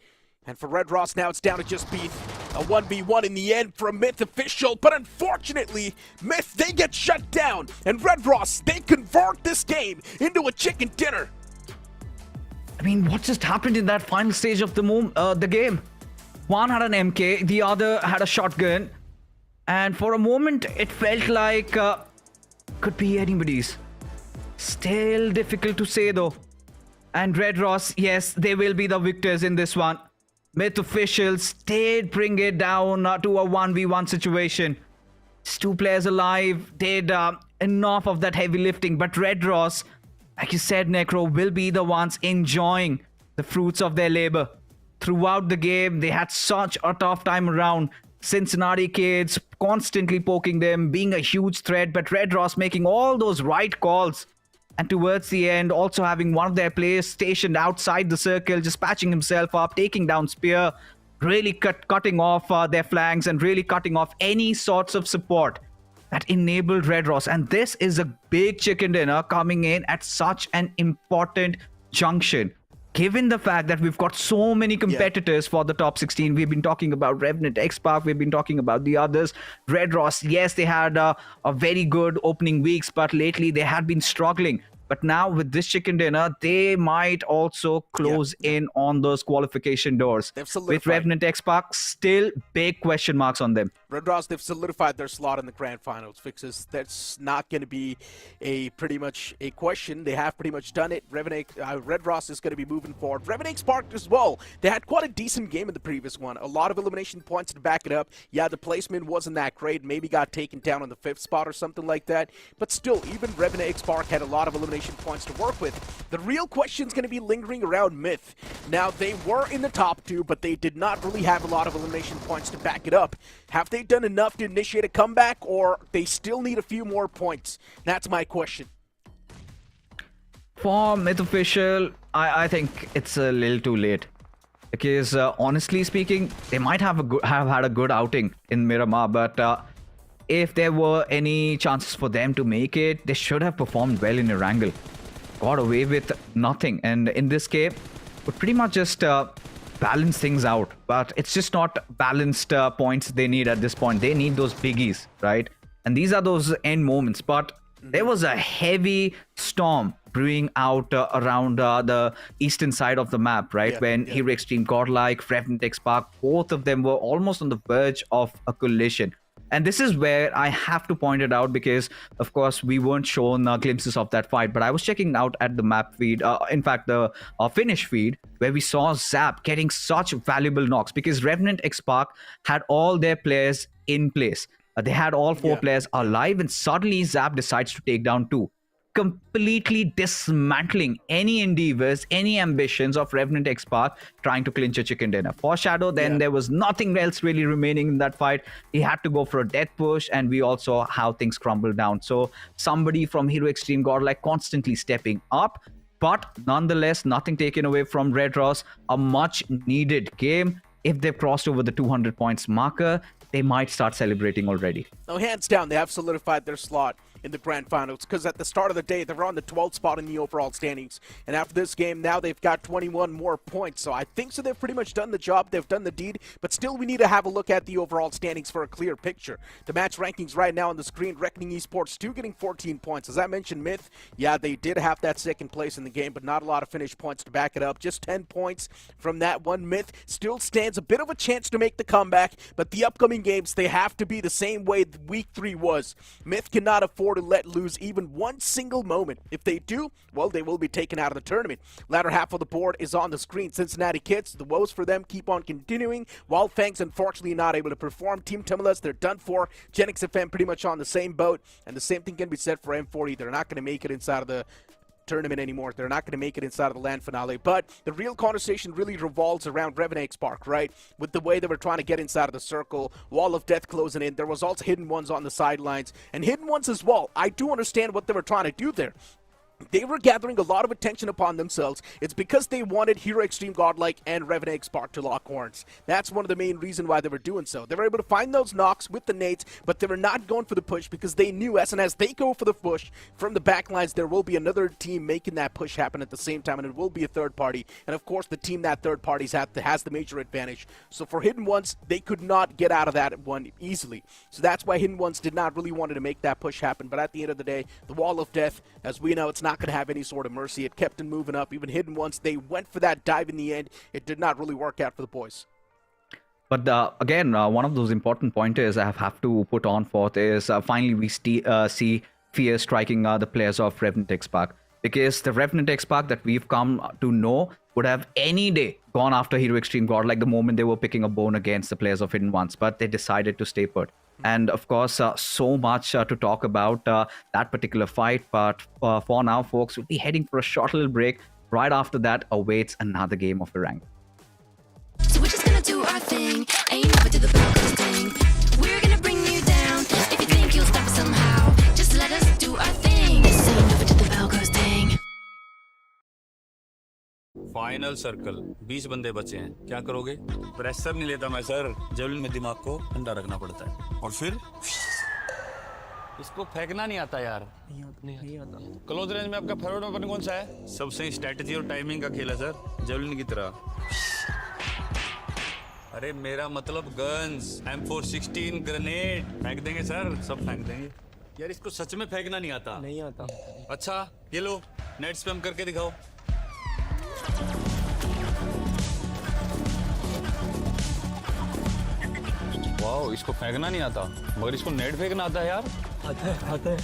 And for Red Ross now, it's down to just be a 1v1 in the end from Myth Official. But unfortunately, Myth, they get shut down. And Red Ross, they convert this game into a chicken dinner. I mean, what just happened in that final stage of the game? One had an MK, the other had a shotgun. And for a moment, it felt like could be anybody's. Still difficult to say though. And Red Ross, yes, they will be the victors in this one. Myth Officials did bring it down to a 1v1 situation. Just 2 players alive, did enough of that heavy lifting. But Red Ross, like you said, Necro, will be the ones enjoying the fruits of their labor. Throughout the game, they had such a tough time around. Cincinnati kids constantly poking them, being a huge threat. But Red Ross making all those right calls. And towards the end, also having one of their players stationed outside the circle, just patching himself up, taking down Spear, really cutting off their flanks and really cutting off any sorts of support that enabled Red Ross. And this is a big chicken dinner coming in at such an important junction. Given the fact that we've got so many competitors for the top 16, we've been talking about Revenant X-Pac, we've been talking about the others. Red Ross, yes, they had a very good opening weeks, but lately they had been struggling. But now with this chicken dinner, they might also close in on those qualification doors. With Revenant X-Pac, still big question marks on them. Red Ross, they've solidified their slot in the Grand Finals. Fixes, that's not going to be pretty much a question. They have pretty much done it. Red Ross is going to be moving forward. Revenant X-Pac as well. They had quite a decent game in the previous one. A lot of elimination points to back it up. Yeah, the placement wasn't that great. Maybe got taken down on the 5th spot or something like that. But still, even Revenant X-Pac had a lot of elimination points to work with. The real question is going to be lingering around Myth. Now, they were in the top 2, but they did not really have a lot of elimination points to back it up. Have they done enough to initiate a comeback, or they still need a few more points? That's my question. For Myth Official, I think it's a little too late. Because honestly speaking, they might have had a good outing in Miramar, but if there were any chances for them to make it, they should have performed well in Erangel. got away with nothing. And in this game, would pretty much just balance things out. But it's just not balanced points they need at this point. They need those biggies, right? And these are those end moments. But there was a heavy storm brewing out around the eastern side of the map, right? When Hero Extreme, Godlike, Revenant X Spark, both of them were almost on the verge of a collision. And this is where I have to point it out because, of course, we weren't shown glimpses of that fight. But I was checking out at the map feed, in fact, the finish feed, where we saw Zap getting such valuable knocks because Revenant X Spark had all their players in place. They had all 4 players alive, and suddenly Zap decides to take down 2. Completely dismantling any endeavors, any ambitions of Revenant X Spark trying to clinch a chicken dinner. For Shadow, then there was nothing else really remaining in that fight. He had to go for a death push, and we all saw how things crumbled down. So somebody from Hero Extreme Godlike constantly stepping up, but nonetheless, nothing taken away from Red Ross. A much needed game. If they've crossed over the 200 points marker, they might start celebrating already. No, hands down, they have solidified their slot in the grand finals because at the start of the day, they were on the 12th spot in the overall standings. And after this game, now they've got 21 more points. So I think so they've pretty much done the job. They've done the deed. But still, we need to have a look at the overall standings for a clear picture. The match rankings right now on the screen, Reckoning Esports 2 getting 14 points. As I mentioned, Myth, yeah, they did have that second place in the game, but not a lot of finish points to back it up. Just 10 points from that one. Myth still stands a bit of a chance to make the comeback, but the upcoming games, they have to be the same way week 3 was. Myth cannot afford to let lose even one single moment. If they do, well, they will be taken out of the tournament. Latter half of the board is on the screen. Cincinnati Kids, the woes for them keep on continuing. Wild Fangs, unfortunately, not able to perform. Team Tumulus, they're done for. Genix FM pretty much on the same boat, and the same thing can be said for M40. They're not going to make it inside of the tournament anymore. They're not going to make it inside of the LAN finale. But the real conversation really revolves around Revenant X Spark, right? With the way they were trying to get inside of the circle, Wall of Death closing in. There was also Hidden Ones on the sidelines, and Hidden Ones as well. I do understand what they were trying to do there. They were gathering a lot of attention upon themselves. It's because they wanted Hero Extreme Godlike and Revenant X Spark to lock horns. That's one of the main reasons why they were doing so. They were able to find those knocks with the nades, but they were not going for the push because they knew as they go for the push from the backlines, there will be another team making that push happen at the same time, and it will be a third party. And of course, the team that third party has the major advantage. So for Hidden Ones, they could not get out of that one easily. So that's why Hidden Ones did not really want to make that push happen. But at the end of the day, the Wall of Death, as we know, it's not going to have any sort of mercy. It kept them moving up. Even Hidden Ones, they went for that dive in the end. It did not really work out for the boys. But again, one of those important pointers I have to put on forth is finally we see fear striking the players of Revenant X Spark. Because the Revenant X Spark that we've come to know would have any day gone after Hero Extreme Godlike the moment they were picking a bone against the players of Hidden Ones. But they decided to stay put. And of course, so much to talk about that particular fight. But for now, folks, we'll be heading for a short little break. Right after that awaits another game of Erangel. So we're just gonna do our thing. Ain't never do the Broncos thing. We're gonna bring you down. If you think you'll stop us somehow, just let us do our thing. This ain't never do the Broncos thing. Final circle 20 बंदे बचे हैं, क्या करोगे? Pressure नहीं लेता मैं sir, javelin में दिमाग को ठंडा रखना पड़ता है। और फिर इसको फेंकना नहीं आता यार। नहीं आता। क्लोज रेंज में आपका फेवरेट वेपन कौन सा है? सबसे स्ट्रेटजी और टाइमिंग का खेल है सर, जेवलिन की तरह। अरे मेरा मतलब गन्स, M416 ग्रेनेड फेंक देंगे सर, सब फेंक देंगे। यार इसको सच में फेंकना नहीं आता। नहीं आता। अच्छा ये लो, नेट स्पैम करके दिखाओ। वाओ, इसको फेंकना नहीं आता, मगर इसको नेट फेंकना आता है यार। आता है।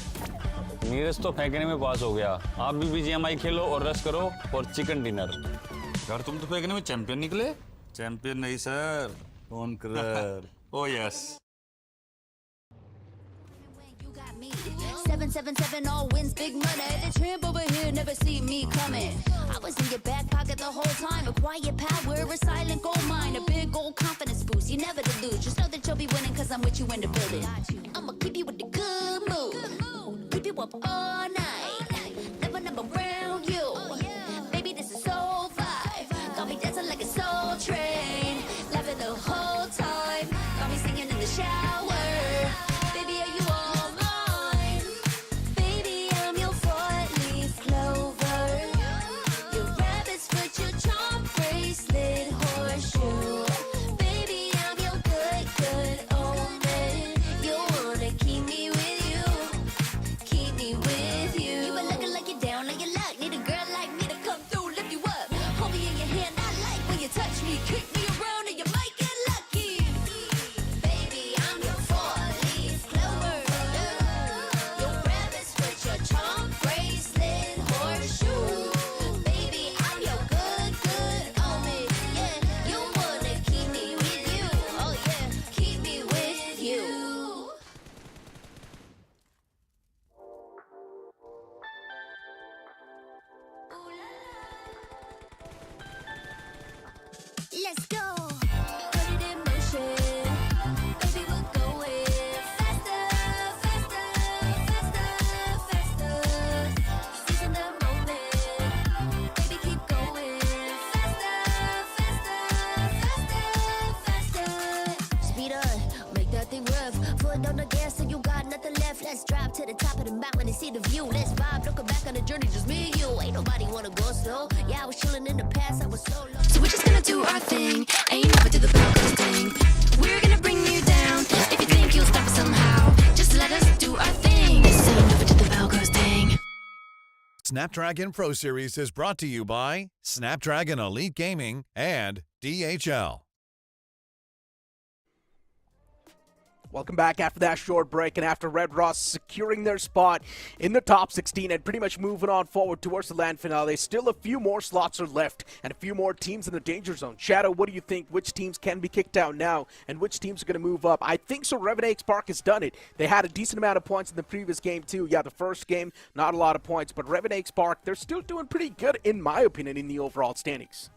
नीरज तो फेंकने में पास हो गया। आप भी BGMI खेलो और रश करो और चिकन डिनर। यार तुम तो फेंकने में चैंपियन निकले। चैंपियन नहीं sir, conqueror. Oh yes. 777 all wins big money. The tramp over here never see me coming. I was in your back pocket the whole time. A quiet power, a silent gold mine, a big gold confidence boost. You never to lose. Just know that you'll be winning 'cause I'm with you in the building. I'ma keep you with the good mood. Keep you up all night. Never number around you. Baby, this is soul vibe. Got me dancing like a soul train. Laughing the whole time. Got me singing in the shower. Baby, are you all mine? Baby, I'm your 4-leaf clover. let's go. Put it in motion. Baby, we're going faster, faster, faster, faster. Seizing the moment. Baby, keep going faster, faster, faster, faster. Speed on, make that thing rough. Foot on the gas, so you got nothing left. Let's drive to the top of the mountain and see the view. Let's vibe, looking back on the journey, just me and you. Ain't nobody wanna go slow. Yeah, I was chilling in the past, I was so low. So we're just gonna do our thing. Ain't never do the Broncos thing. We're gonna bring you down. If you think you'll stop us somehow, just let us do our thing. This ain't never do the Broncos thing. Snapdragon Pro Series is brought to you by Snapdragon Elite Gaming and DHL. Welcome back after that short break, and after Red Ross securing their spot in the top 16 and pretty much moving on forward towards the LAN Finale, still a few more slots are left and a few more teams in the danger zone. Shadow, what do you think? Which teams can be kicked out now and which teams are going to move up? I think so. Revenant Spark has done it. They had a decent amount of points in the previous game too. Yeah, the first game, not a lot of points, but Revenant Spark, they're still doing pretty good in my opinion in the overall standings.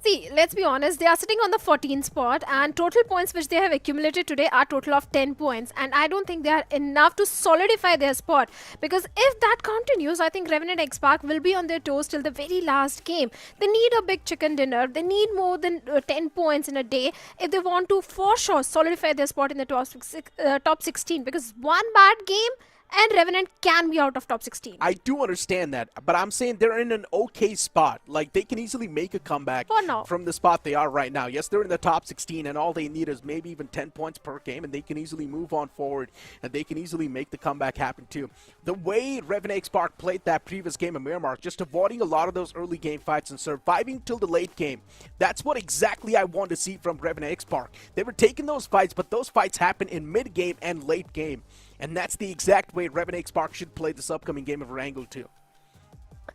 See, let's be honest, they are sitting on the 14th spot and total points which they have accumulated today are total of 10 points, and I don't think they are enough to solidify their spot, because if that continues, I think Revenant X Park will be on their toes till the very last game. They need a big chicken dinner. They need more than 10 points in a day if they want to for sure solidify their spot in the top 16, because one bad game and Revenant can be out of top 16. I do understand that, but I'm saying they're in an okay spot. Like, they can easily make a comeback from the spot they are right now. Yes, they're in the top 16, and all they need is maybe even 10 points per game, and they can easily move on forward, and they can easily make the comeback happen too. The way Revenant Spark played that previous game in Miramar, just avoiding a lot of those early game fights and surviving till the late game, that's what exactly I want to see from Revenant Spark. They were taking those fights, but those fights happen in mid-game and late game. And that's the exact way Revenant Spark should play this upcoming game of Erangel too.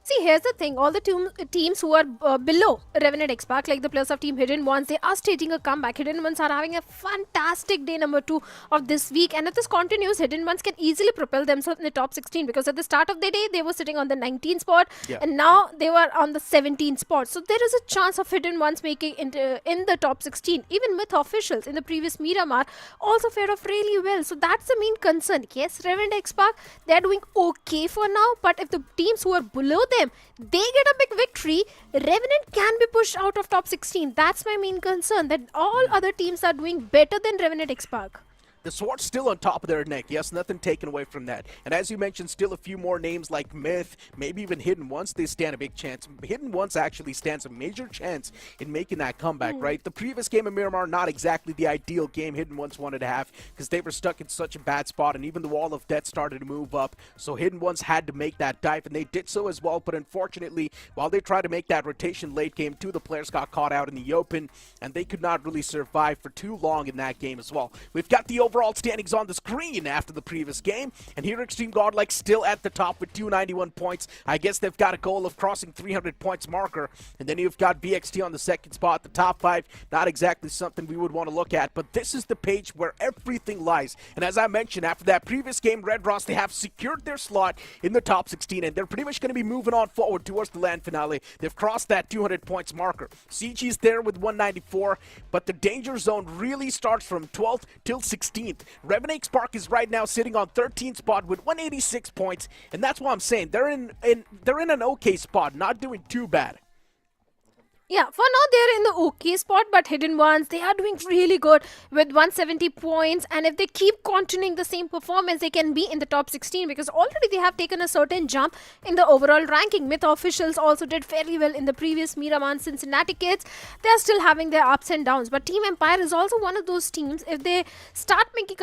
See, here's the thing. All the teams who are below Revenant X Park, like the players of Team Hidden Ones, they are staging a comeback. Hidden Ones are having a fantastic day number 2 of this week. And if this continues, Hidden Ones can easily propel themselves in the top 16. Because at the start of the day, they were sitting on the 19th spot. Yeah. And now they were on the 17th spot. So there is a chance of Hidden Ones making in the top 16. Even Myth Officials in the previous Miramar also fared off really well. So that's the main concern. Yes, Revenant X Park, they're doing okay for now. But if the teams who are below them, they get a big victory, Revenant can be pushed out of top 16. That's my main concern, that all other teams are doing better than Revenant X Park. The sword's still on top of their neck. Yes, nothing taken away from that. And as you mentioned, still a few more names like Myth, maybe even Hidden Ones, they stand a big chance. Hidden Ones actually stands a major chance in making that comeback, right? The previous game of Miramar, not exactly the ideal game Hidden Ones wanted to have, because they were stuck in such a bad spot, and even the Wall of Death started to move up. So Hidden Ones had to make that dive, and they did so as well. But unfortunately, while they tried to make that rotation late game, 2 of the players got caught out in the open, and they could not really survive for too long in that game as well. We've got the overall standings on the screen after the previous game, and here Extreme Godlike still at the top with 291 points. I guess they've got a goal of crossing 300 points marker, and then you've got VXT on the second spot. The top 5, not exactly something we would want to look at, but this is the page where everything lies. And as I mentioned, after that previous game, Red Ross, they have secured their slot in the top 16, and they're pretty much going to be moving on forward towards the LAN Finale. They've crossed that 200 points marker. CG's there with 194, but the danger zone really starts from 12th till 16th. Revenant Spark is right now sitting on 13th spot with 186 points, and that's what I'm saying. They're in an okay spot, not doing too bad. Yeah, for now they're in the okay spot, but Hidden Ones, they are doing really good with 170 points, and if they keep continuing the same performance, they can be in the top 16, because already they have taken a certain jump in the overall ranking. Myth Officials also did fairly well in the previous Miramar. Cincinnati Kids, they are still having their ups and downs, but Team Empire is also one of those teams. If they start making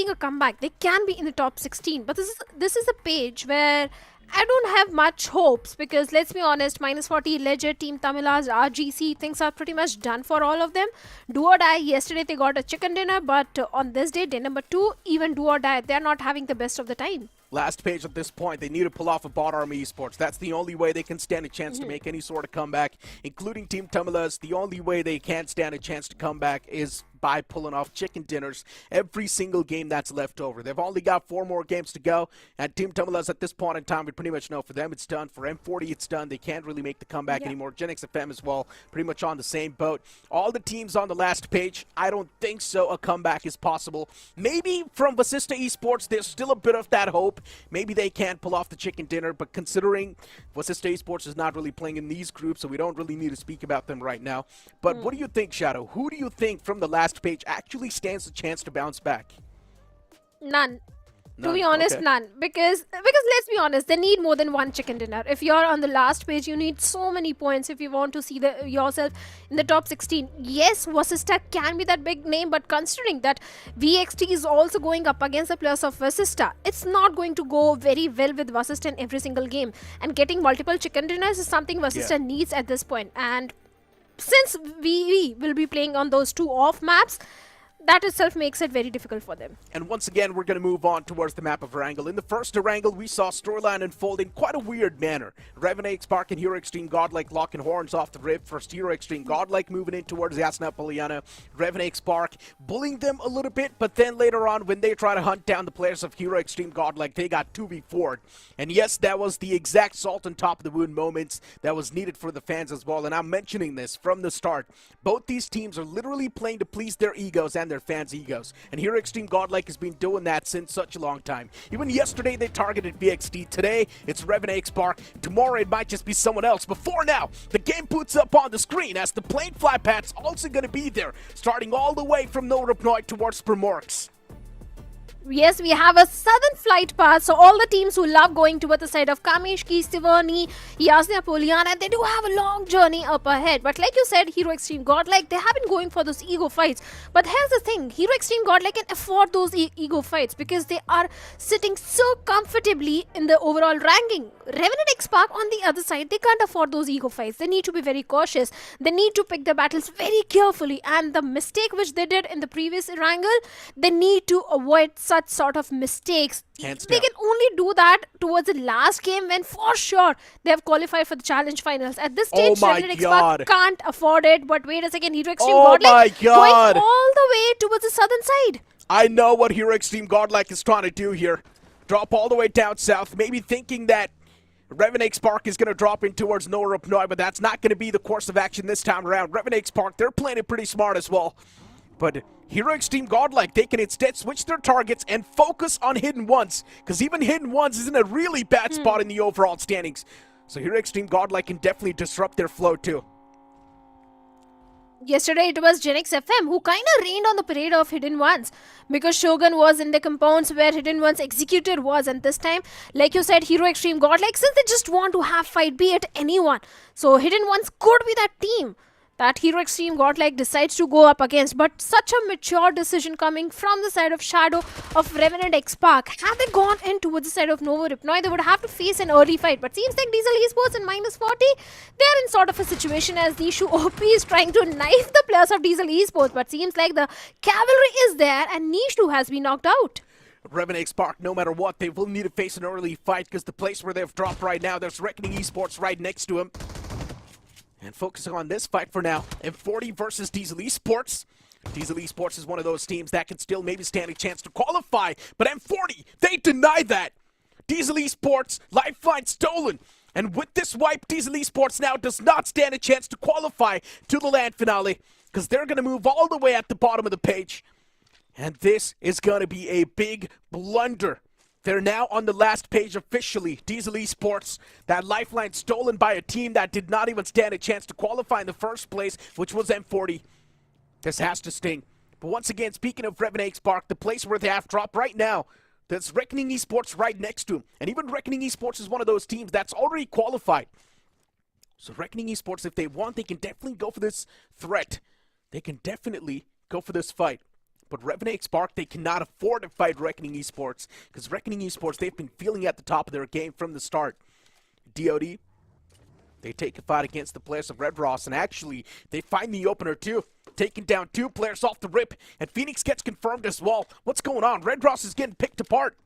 a comeback, they can be in the top 16. But this is a page where I don't have much hopes, because let's be honest, -40, Ledger, Team Tamilas, RGC, things are pretty much done for all of them. Do or Die, yesterday they got a chicken dinner, but on this day, day number 2, even Do or Die, they're not having the best of the time. Last page at this point, they need to pull off a Bot Army Esports. That's the only way they can stand a chance to make any sort of comeback, including Team Tamilas. The only way they can stand a chance to come back is by pulling off chicken dinners every single game that's left over. They've only got 4 more games to go, and Team Tamilas at this point in time, we pretty much know for them it's done. For M40, it's done. They can't really make the comeback anymore. Genix FM as well, pretty much on the same boat. All the teams on the last page, I don't think so a comeback is possible. Maybe from Vasista Esports, there's still a bit of that hope. Maybe they can pull off the chicken dinner, but considering Vasista Esports is not really playing in these groups, so we don't really need to speak about them right now. But what do you think, Shadow? Who do you think from the last page actually stands a chance to bounce back? None. To be honest, none. Because let's be honest, they need more than one chicken dinner. If you're on the last page, you need so many points if you want to see yourself in the top 16. Yes, Vasista can be that big name, but considering that VXT is also going up against the players of Vasista, it's not going to go very well with Vasista in every single game. And getting multiple chicken dinners is something Vasista needs at this point. And since we will be playing on those 2 off maps, that itself makes it very difficult for them. And once again, we're going to move on towards the map of Erangel. In the first Erangel, we saw storyline unfold in quite a weird manner. Revenant Spark and Hero Extreme Godlike locking horns off the rip. First Hero Extreme Godlike moving in towards Yasna Poliana. Revenant Spark bullying them a little bit, but then later on, when they try to hunt down the players of Hero Extreme Godlike, they got 2v4'd. And yes, that was the exact salt on top of the wound moments that was needed for the fans as well. And I'm mentioning this from the start. Both these teams are literally playing to please their egos and their fans' egos. And Hero Extreme Godlike has been doing that since such a long time. Even yesterday, they targeted VXT. Today, it's Revenant Spark. Tomorrow, it might just be someone else. Before now, the game puts up on the screen as the plane fly pad's also going to be there, starting all the way from Norupnoy towards Primorx. Yes, we have a southern flight path, so all the teams who love going towards the side of Kameshki, Stivani, Yasna Poliana, they do have a long journey up ahead. But like you said, Hero Extreme Godlike, they have been going for those ego fights. But here's the thing, Hero Extreme Godlike can afford those ego fights because they are sitting so comfortably in the overall ranking. Revenant X-Park on the other side, they can't afford those ego fights. They need to be very cautious. They need to pick their battles very carefully. And the mistake which they did in the previous Erangel, they need to avoid such sort of mistakes. They can only do that towards the last game when for sure they have qualified for the challenge finals. At this stage, Revenant X-Park can't afford it. But wait a second, Hero Extreme Godlike going all the way towards the southern side. I know what Hero Extreme Godlike is trying to do here. Drop all the way down south, maybe thinking that Revenant Spark is going to drop in towards Norupnoy, but that's not going to be the course of action this time around. Revenant Spark, they're playing it pretty smart as well. But Hero Extreme Godlike, they can instead switch their targets and focus on Hidden Ones, because even Hidden Ones is in a really bad spot in the overall standings. So Hero Extreme Godlike can definitely disrupt their flow too. Yesterday it was Genix FM who kind of rained on the parade of Hidden Ones because Shogun was in the compounds where Hidden Ones executor was, and this time, like you said, Hero Extreme Godlike, since they just want to have fight, be it anyone. So Hidden Ones could be that team that Hero Extreme Godlike decides to go up against. But such a mature decision coming from the side of Shadow of Revenant X-Park. Had they gone in towards the side of Novo Ripnoy, they would have to face an early fight. But seems like Diesel Esports in -40, they're in sort of a situation as Nishu OP is trying to knife the players of Diesel Esports. But seems like the cavalry is there and Nishu has been knocked out. Revenant X-Park, no matter what, they will need to face an early fight because the place where they've dropped right now, there's Reckoning Esports right next to him. And focusing on this fight for now, M40 versus Diesel Esports. Diesel Esports is one of those teams that can still maybe stand a chance to qualify, but M40, they deny that. Diesel Esports, lifeline stolen. And with this wipe, Diesel Esports now does not stand a chance to qualify to the LAN finale, because they're going to move all the way at the bottom of the page. And this is going to be a big blunder. They're now on the last page officially. Diesel Esports, that lifeline stolen by a team that did not even stand a chance to qualify in the first place, which was M40. This has to sting. But once again, speaking of Revenant Spark, the place where they have dropped right now, there's Reckoning Esports right next to him. And even Reckoning Esports is one of those teams that's already qualified. So Reckoning Esports, if they want, they can definitely go for this threat. They can definitely go for this fight. But Revenant Spark, they cannot afford to fight Reckoning Esports, because Reckoning Esports, they've been feeling at the top of their game from the start. DOD, they take a fight against the players of Red Ross, and actually, they find the opener too, taking down 2 players off the rip, and Phoenix gets confirmed as well. What's going on? Red Ross is getting picked apart.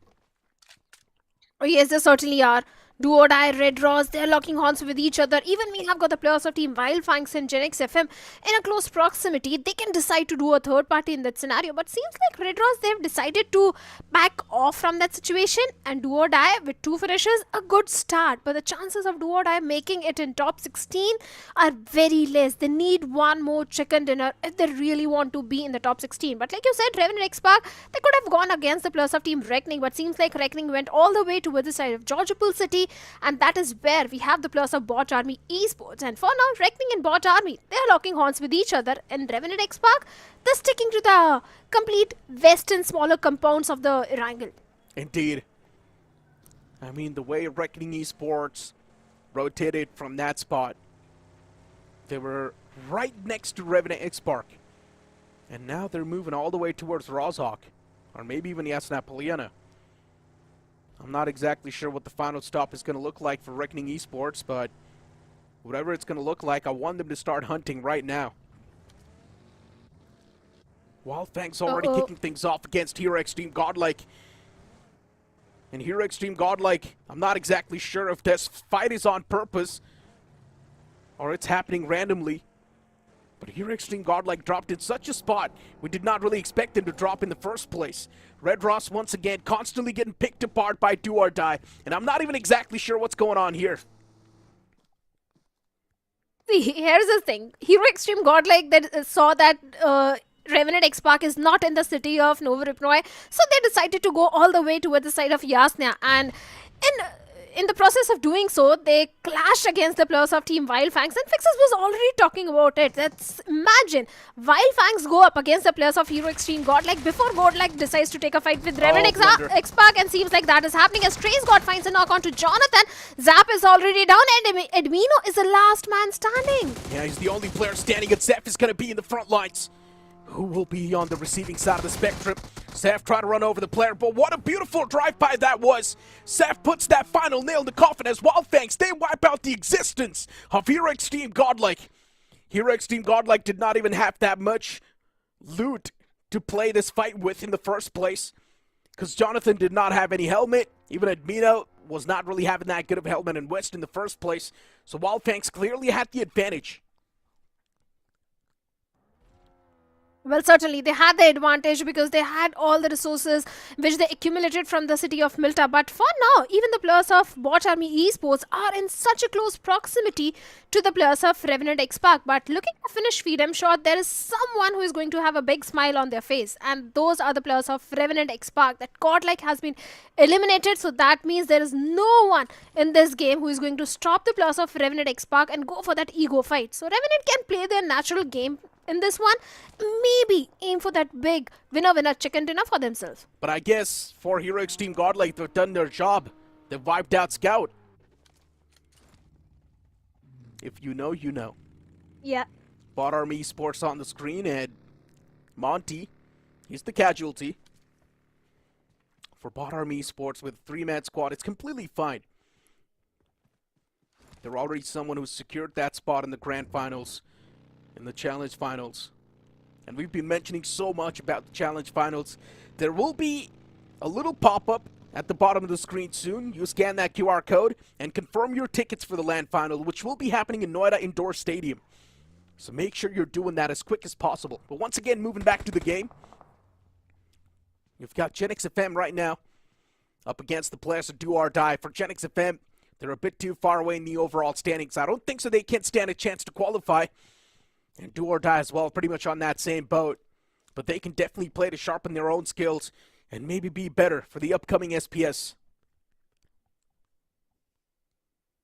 Oh yes, they certainly are. Do or die, Red Ross, they're locking horns with each other. Even we have got the players of Team Wildfangs and Gen X FM in a close proximity. They can decide to do a third party in that scenario. But seems like Red Ross, they've decided to back off from that situation. And Do or Die with 2 finishes, a good start. But the chances of Do or Die making it in top 16 are very less. They need one more chicken dinner if they really want to be in the top 16. But like you said, Revenant X-Pac, they could have gone against the players of Team Reckoning. But seems like Reckoning went all the way towards the side of Georgiapul City. And that is where we have the players of Bot Army Esports. And for now, Reckoning and Bot Army, they are locking horns with each other. And Revenant X-Pac, they're sticking to the complete western smaller compounds of the Erangel. Indeed. I mean, the way Reckoning Esports rotated from that spot, they were right next to Revenant X-Pac. And now they're moving all the way towards Rozhok. Or maybe even Yasna Poliana. I'm not exactly sure what the final stop is going to look like for Reckoning Esports, but whatever it's going to look like, I want them to start hunting right now. Wildfang's already kicking things off against Hero Extreme Godlike. And Hero Extreme Godlike, I'm not exactly sure if this fight is on purpose or it's happening randomly. But Hero Extreme Godlike dropped in such a spot we did not really expect him to drop in the first place. Red Ross once again constantly getting picked apart by Do or Die, and I'm not even exactly sure what's going on here. See, here's the thing. Hero Extreme Godlike that saw that Revenant X-Pac is not in the city of Novoripnoi, so they decided to go all the way towards the side of Yasna, and in the process of doing so, they clashed against the players of Team Wildfangs, and Fixes was already talking about it. Let's imagine Wildfangs go up against the players of Hero Extreme Godlike before Godlike decides to take a fight with Revenant X-Pac, and seems like that is happening as Trace God finds a knock onto Jonathan. Zap is already down, and Edmino is the last man standing. Yeah, he's the only player standing, and Zeph is going to be in the front lines. Who will be on the receiving side of the spectrum? Seth tried to run over the player, but what a beautiful drive-by that was. Seth puts that final nail in the coffin as Wildfangs, they wipe out the existence of Hero Extreme Godlike. Hero Extreme Godlike did not even have that much loot to play this fight with in the first place, because Jonathan did not have any helmet. Even Edmino was not really having that good of a helmet in West in the first place, so Wildfangs clearly had the advantage. Well, certainly, they had the advantage because they had all the resources which they accumulated from the city of Milta. But for now, even the players of Bot Army Esports are in such a close proximity to the players of Revenant X-Pac. But looking at the finish feed, I'm sure there is someone who is going to have a big smile on their face. And those are the players of Revenant X-Pac. That Godlike has been eliminated. So that means there is no one in this game who is going to stop the players of Revenant X-Pac and go for that ego fight. So Revenant can play their natural game in this one, maybe aim for that big winner chicken dinner for themselves. But I guess for Hero Extreme Godlike, they've done their job. They've wiped out Scout. If you know, you know. Yeah. Bot Army Esports on the screen, and Monty, he's the casualty. For Bot Army Esports with a 3-man squad, it's completely fine. They're already someone who's secured that spot in the Grand Finals, in the Challenge Finals. And we've been mentioning so much about the Challenge Finals. There will be a little pop-up at the bottom of the screen soon. You scan that QR code and confirm your tickets for the LAN Final, which will be happening in Noida Indoor Stadium. So make sure you're doing that as quick as possible. But once again, moving back to the game, you've got Gen X FM right now up against the players of Do or Die. For Gen X FM, they're a bit too far away in the overall standings. I don't think so they can stand a chance to qualify. And Do or Die as well, pretty much on that same boat. But they can definitely play to sharpen their own skills and maybe be better for the upcoming SPS.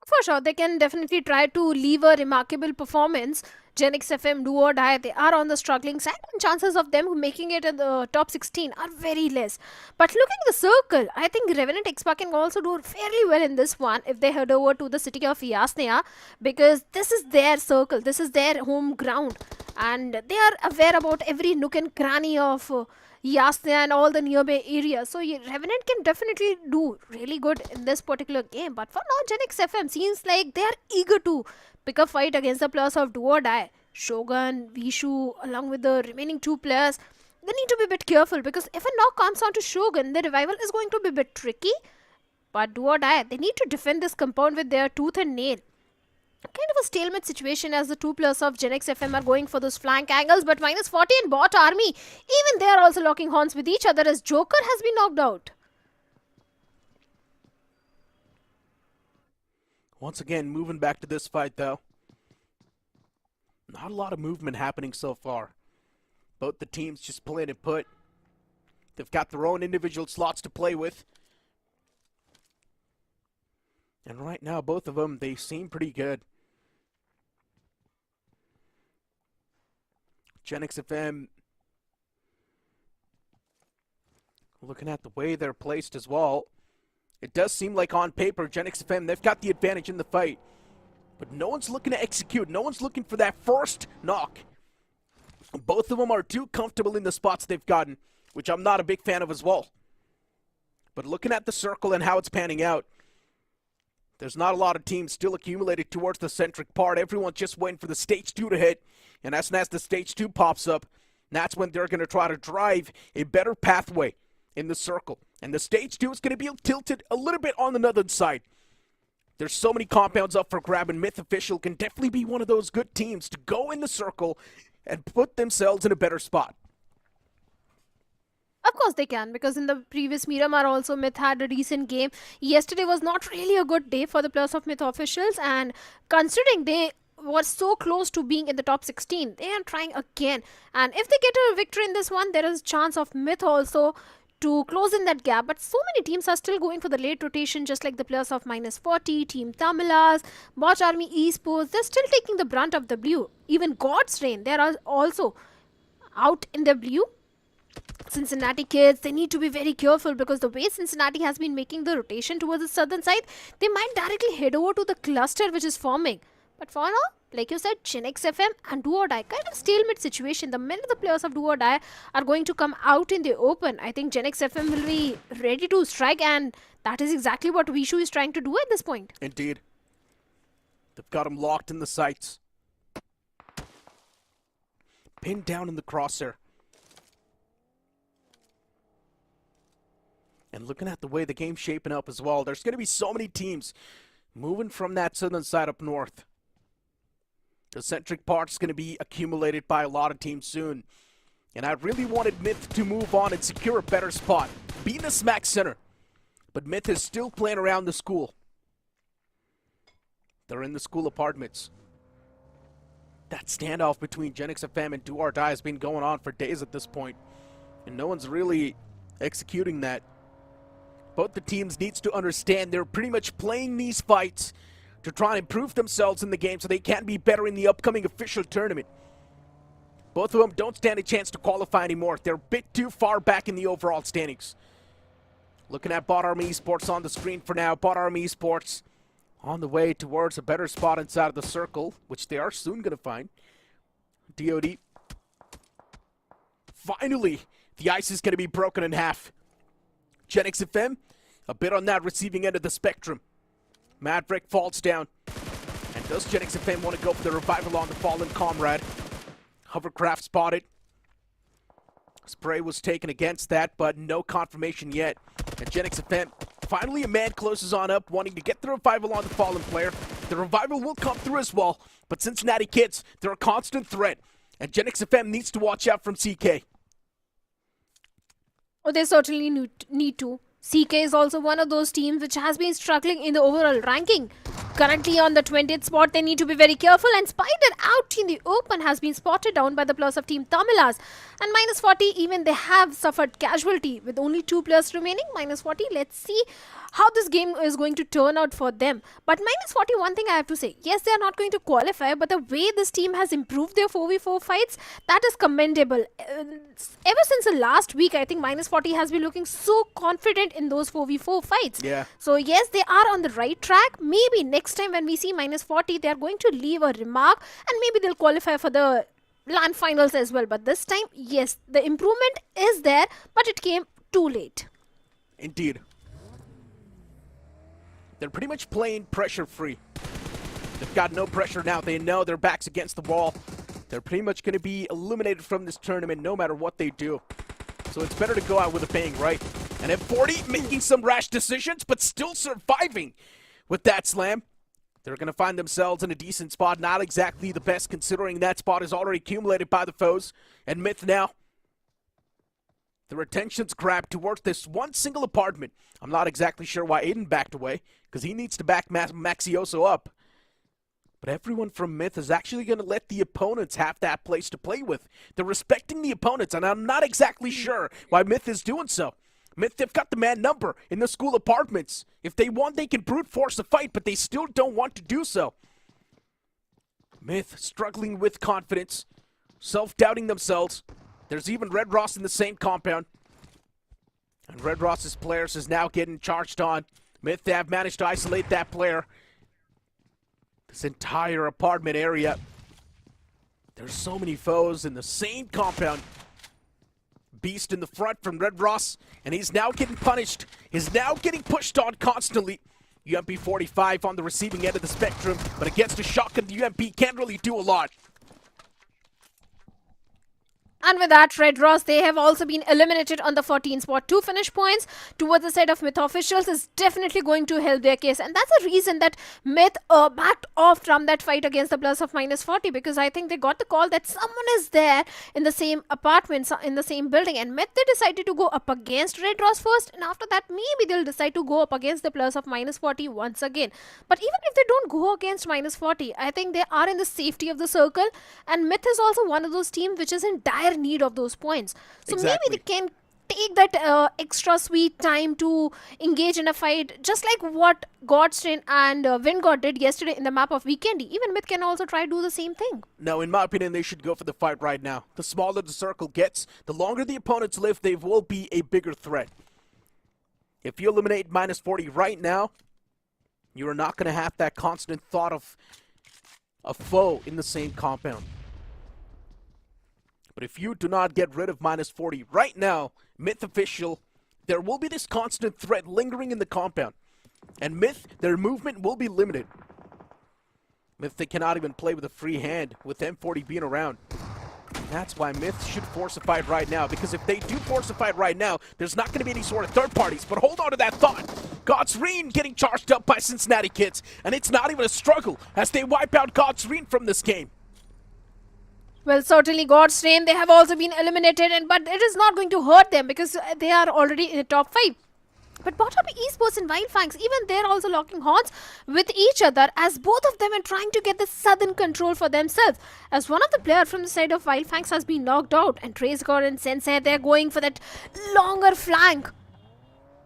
For sure, they can definitely try to leave a remarkable performance. Gen X FM, Do or Die, they are on the struggling side, and chances of them making it in the top 16 are very less. But looking at the circle, I think Revenant X-Pac can also do fairly well in this one if they head over to the city of Yasnaya, because this is their circle, this is their home ground, and they are aware about every nook and cranny of Yasnaya and all the nearby areas. So Revenant can definitely do really good in this particular game. But for now, Gen X FM seems like they are eager to pick a fight against the players of Do or Die. Shogun, Vishu, along with the remaining 2 players, they need to be a bit careful, because if a knock comes on to Shogun, the revival is going to be a bit tricky. But do or die, they need to defend this compound with their tooth and nail. Kind of a stalemate situation as the two players of Gen X FM are going for those flank angles, but -40 and Bot Army, even they are also locking horns with each other as Joker has been knocked out. Once again, moving back to this fight though. Not a lot of movement happening so far. Both the teams just playing it put. They've got their own individual slots to play with. And right now, both of them, they seem pretty good. Gen X FM, looking at the way they're placed as well, it does seem like on paper, Gen X FM, they've got the advantage in the fight. But no one's looking to execute. No one's looking for that first knock. Both of them are too comfortable in the spots they've gotten, which I'm not a big fan of as well. But looking at the circle and how it's panning out, there's not a lot of teams still accumulated towards the centric part. Everyone's just waiting for the stage 2 to hit. And as soon as the stage 2 pops up, that's when they're going to try to drive a better pathway in the circle. And the stage 2 is going to be tilted a little bit on the northern side. There's so many compounds up for grab, and Myth Official can definitely be one of those good teams to go in the circle and put themselves in a better spot. Of course they can, because in the previous Miramar also Myth had a recent game. Yesterday was not really a good day for the players of Myth Officials, and considering they were so close to being in the top 16, they are trying again. And if they get a victory in this one, there is a chance of Myth also to close in that gap. But so many teams are still going for the late rotation, just like the players of -40, Team Tamilas, Bot Army Esports. They're still taking the brunt of the blue. Even God's Reign, they are also out in the blue. Cincinnati kids, they need to be very careful, because the way Cincinnati has been making the rotation towards the southern side, they might directly head over to the cluster which is forming. But for now, like you said, Gen X FM and Do or Die, kind of stalemate situation. The minute the players of Do or Die are going to come out in the open, I think Gen X FM will be ready to strike, and that is exactly what Vishu is trying to do at this point. Indeed. They've got him locked in the sights. Pinned down in the crosshair. And looking at the way the game's shaping up as well, there's going to be so many teams moving from that southern side up north. The centric part's going to be accumulated by a lot of teams soon. And I really wanted Myth to move on and secure a better spot, be in the smack center. But Myth is still playing around the school. They're in the school apartments. That standoff between Gen X FM and Do or Die has been going on for days at this point, and no one's really executing that. Both the teams needs to understand they're pretty much playing these fights to try and improve themselves in the game so they can be better in the upcoming official tournament. Both of them don't stand a chance to qualify anymore. They're a bit too far back in the overall standings. Looking at Bot Army Esports on the screen for now. Bot Army Esports on the way towards a better spot inside of the circle, which they are soon going to find. DOD. Finally, the ice is going to be broken in half. Gen X FM, a bit on that receiving end of the spectrum. Maverick falls down. And does Gen X FM want to go for the revival on the fallen comrade? Hovercraft spotted. Spray was taken against that, but no confirmation yet. And Gen X FM, finally a man closes on up, wanting to get the revival on the fallen player. The revival will come through as well, but Cincinnati kids, they're a constant threat. And Gen X FM needs to watch out from CK. Oh, they certainly need to. CK is also one of those teams which has been struggling in the overall ranking. Currently on the 20th spot, they need to be very careful, and Spider out in the open has been spotted down by the players of Team Tamilas. And -40, even they have suffered casualty with only 2 players remaining. -40, let's see how this game is going to turn out for them. But -40, one thing I have to say, yes, they are not going to qualify, but the way this team has improved their 4v4 fights, that is commendable. Ever since the last week, I think -40 has been looking so confident in those 4v4 fights. Yeah. So yes, they are on the right track. Maybe next time when we see -40, they are going to leave a remark, and maybe they'll qualify for the LAN Finals as well. But this time, yes, the improvement is there, but it came too late. Indeed. They're pretty much playing pressure-free. They've got no pressure now. They know their back's against the wall. They're pretty much going to be eliminated from this tournament no matter what they do. So it's better to go out with a bang, right? And M40 making some rash decisions, but still surviving with that slam. They're going to find themselves in a decent spot. Not exactly the best, considering that spot is already accumulated by the foes. And Myth now, their attention's grabbed towards this one single apartment. I'm not exactly sure why Aiden backed away, because he needs to back Maxioso up. But everyone from Myth is actually going to let the opponents have that place to play with. They're respecting the opponents, and I'm not exactly sure why Myth is doing so. Myth, they've got the man number in the school apartments. If they want, they can brute force a fight, but they still don't want to do so. Myth struggling with confidence, self-doubting themselves. There's even Red Ross in the same compound. And Red Ross's players is now getting charged on. Myth, they have managed to isolate that player. This entire apartment area. There's so many foes in the same compound. Beast in the front from Red Ross, and he's now getting punished. He's now getting pushed on constantly. UMP 45 on the receiving end of the spectrum, but against a shotgun, the UMP can't really do a lot. And with that, Red Ross, they have also been eliminated on the 14 spot. 2 finish points towards the side of Myth officials is definitely going to help their case. And that's the reason that Myth backed off from that fight against the plus of -40, because I think they got the call that someone is there in the same apartment, in the same building. And Myth, they decided to go up against Red Ross first. And after that, maybe they'll decide to go up against the plus of -40 once again. But even if they don't go against -40, I think they are in the safety of the circle. And Myth is also one of those teams which is in dire need of those points. So Exactly. maybe they can take that extra sweet time to engage in a fight, just like what Godstrain and Vingod did yesterday in the map of Vikendi. Even Myth can also try to do the same thing. No, in my opinion, they should go for the fight right now. The smaller the circle gets, the longer the opponents live, they will be a bigger threat. If you eliminate -40 right now, you are not going to have that constant thought of a foe in the same compound. But if you do not get rid of -40 right now, Myth official, there will be this constant threat lingering in the compound. And Myth, their movement will be limited. Myth, they cannot even play with a free hand with M40 being around. That's why Myth should force a fight right now, because if they do force a fight right now, there's not going to be any sort of third parties. But hold on to that thought. Godsreen getting charged up by Cincinnati Kids, and it's not even a struggle as they wipe out Godsreen from this game. Well, certainly Godstrain, they have also been eliminated, but it is not going to hurt them because they are already in the top 5. But bottom Esports and Wildfangs, even they're also locking horns with each other, as both of them are trying to get the southern control for themselves. As one of the players from the side of Wildfangs has been knocked out, and Trace God and Sensei, they're going for that longer flank.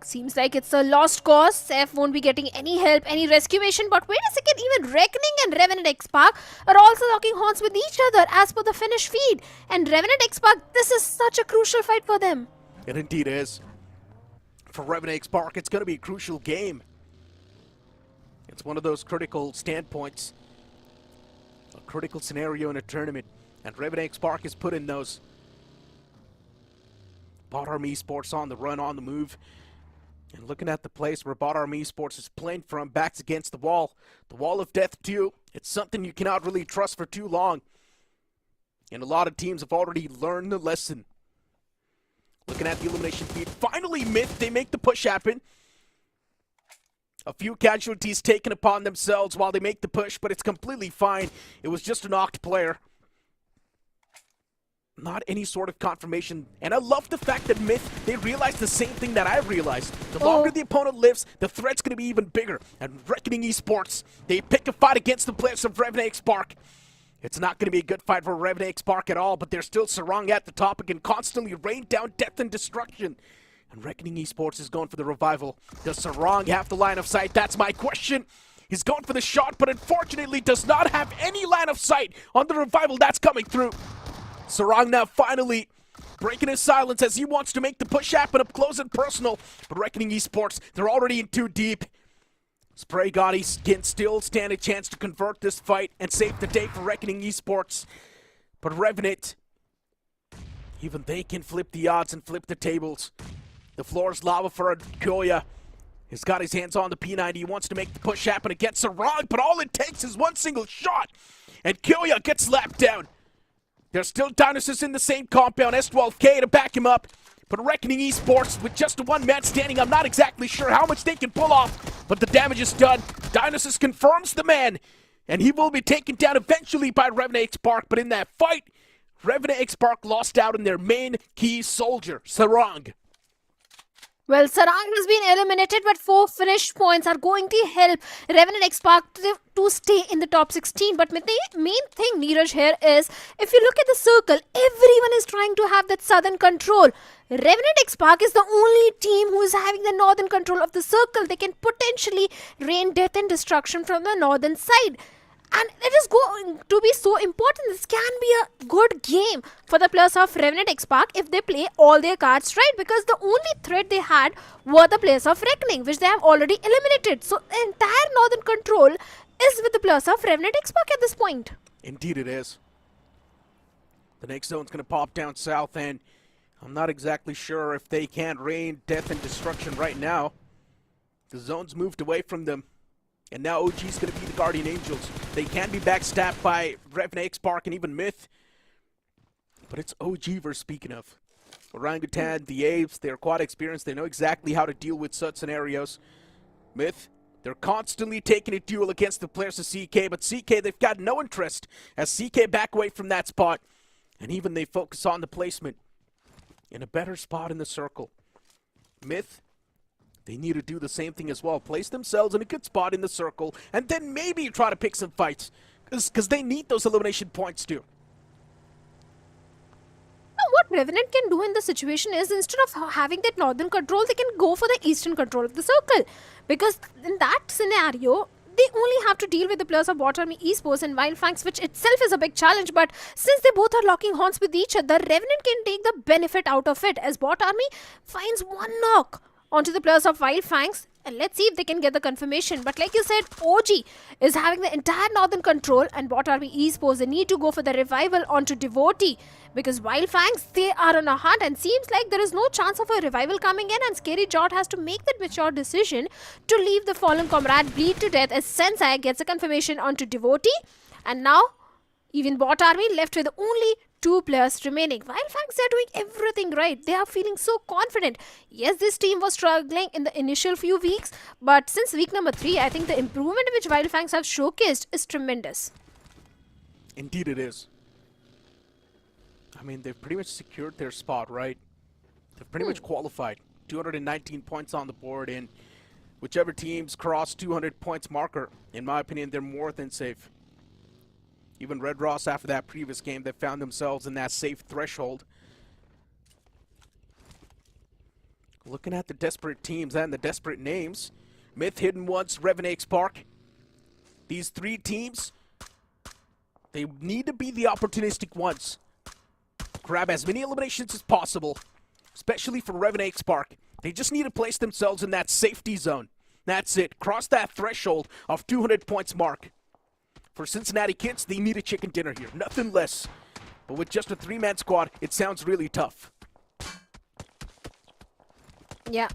Seems like it's a lost cause. Seth won't be getting any help, any rescuation. But wait a second, even Reckoning and Revenant X-Park are also locking horns with each other as per the Finnish feed. And Revenant X-Park, this is such a crucial fight for them. It indeed is. For Revenant X-Park, it's going to be a crucial game. It's one of those critical standpoints. A critical scenario in a tournament. And Revenant X-Park is put in those. Bot Army Esports on the run, on the move. And looking at the place where Bot Army Esports is playing from, backs against the wall of death too. It's something you cannot really trust for too long. And a lot of teams have already learned the lesson. Looking at the elimination feed, finally Myth, they make the push happen. A few casualties taken upon themselves while they make the push, but it's completely fine. It was just a knocked player. Not any sort of confirmation. And I love the fact that Myth, they realized the same thing that I realized. The longer the opponent lives, the threat's going to be even bigger. And Reckoning Esports, they pick a fight against the players of Revenant X-Park. It's not going to be a good fight for Revenant X-Park at all, but they're still Sarang at the top and can constantly rain down death and destruction. And Reckoning Esports is going for the revival. Does Sarang have the line of sight? That's my question. He's going for the shot, but unfortunately does not have any line of sight on the revival that's coming through. Sarang now finally breaking his silence as he wants to make the push happen up close and personal. But Reckoning Esports, they're already in too deep. Spray Gotti can still stand a chance to convert this fight and save the day for Reckoning Esports. But Revenant, even they can flip the odds and flip the tables. The floor is lava for Kyoya. He's got his hands on the P90. He wants to make the push happen against Sarang, but all it takes is one single shot. And Kyoya gets slapped down. There's still dinosaurs in the same compound, S12K to back him up. But Reckoning Esports, with just one man standing, I'm not exactly sure how much they can pull off, but the damage is done. Dionysus confirms the man, and he will be taken down eventually by Revenant X-Park, but in that fight, Revenant X-Park lost out on their main key soldier, Sarang. Well, Sarang has been eliminated, but 4 finished points are going to help Revenant X-Park to stay in the top 16. But the main thing, Neeraj, here is, if you look at the circle, everyone is trying to have that southern control. Revenant X-Park is the only team who is having the northern control of the circle. They can potentially rain death and destruction from the northern side. And it is going to be so important. This can be a good game for the players of Revenant X-Park if they play all their cards right, because the only threat they had were the players of Reckoning, which they have already eliminated. So the entire northern control is with the players of Revenant X-Park at this point. Indeed it is. The next zone's going to pop down south, and I'm not exactly sure if they can rain death and destruction right now. The zone's moved away from them. And now OG's going to be the Guardian Angels. They can be backstabbed by Revenant X-Park and even Myth. But it's OG we're speaking of. Orangutan, the Apes, they're quite experienced. They know exactly how to deal with such scenarios. Myth, they're constantly taking a duel against the players of CK. But CK, they've got no interest as CK back away from that spot. And even they focus on the placement in a better spot in the circle. Myth, they need to do the same thing as well. Place themselves in a good spot in the circle, and then maybe try to pick some fights. Because they need those elimination points too. Now, what Revenant can do in the situation is, instead of having that northern control, they can go for the eastern control of the circle. Because in that scenario, they only have to deal with the players of Bot Army Esports and Wild Fangs, which itself is a big challenge. But since they both are locking horns with each other, Revenant can take the benefit out of it, as Bot Army finds one knock onto the players of Wild Fangs, and let's see if they can get the confirmation. But like you said, OG is having the entire northern control, and Bot Army Esports, they need to go for the revival onto Devotee, because Wild Fangs, they are on a hunt, and seems like there is no chance of a revival coming in, and Scary Jot has to make that mature decision to leave the fallen comrade bleed to death, as Sensei gets a confirmation onto Devotee. And now, even Bot Army left with only 2 players remaining. Wild Fangs, they are doing everything right. They are feeling so confident. Yes, this team was struggling in the initial few weeks, but since week number 3, I think the improvement which Wild Fangs have showcased is tremendous. Indeed it is. I mean, they've pretty much secured their spot, right? They've pretty much qualified. 219 points on the board, and whichever teams cross 200 points marker, in my opinion, they're more than safe. Even Red Ross, after that previous game, they found themselves in that safe threshold. Looking at the desperate teams and the desperate names, Myth, Hidden Ones, Revenant X-Park. These 3 teams, they need to be the opportunistic ones. Grab as many eliminations as possible, especially for Revenant X-Park. They just need to place themselves in that safety zone. That's it. Cross that threshold of 200 points mark. For Cincinnati Kids, they need a chicken dinner here, nothing less. But with just a 3-man squad, it sounds really tough. Yeah.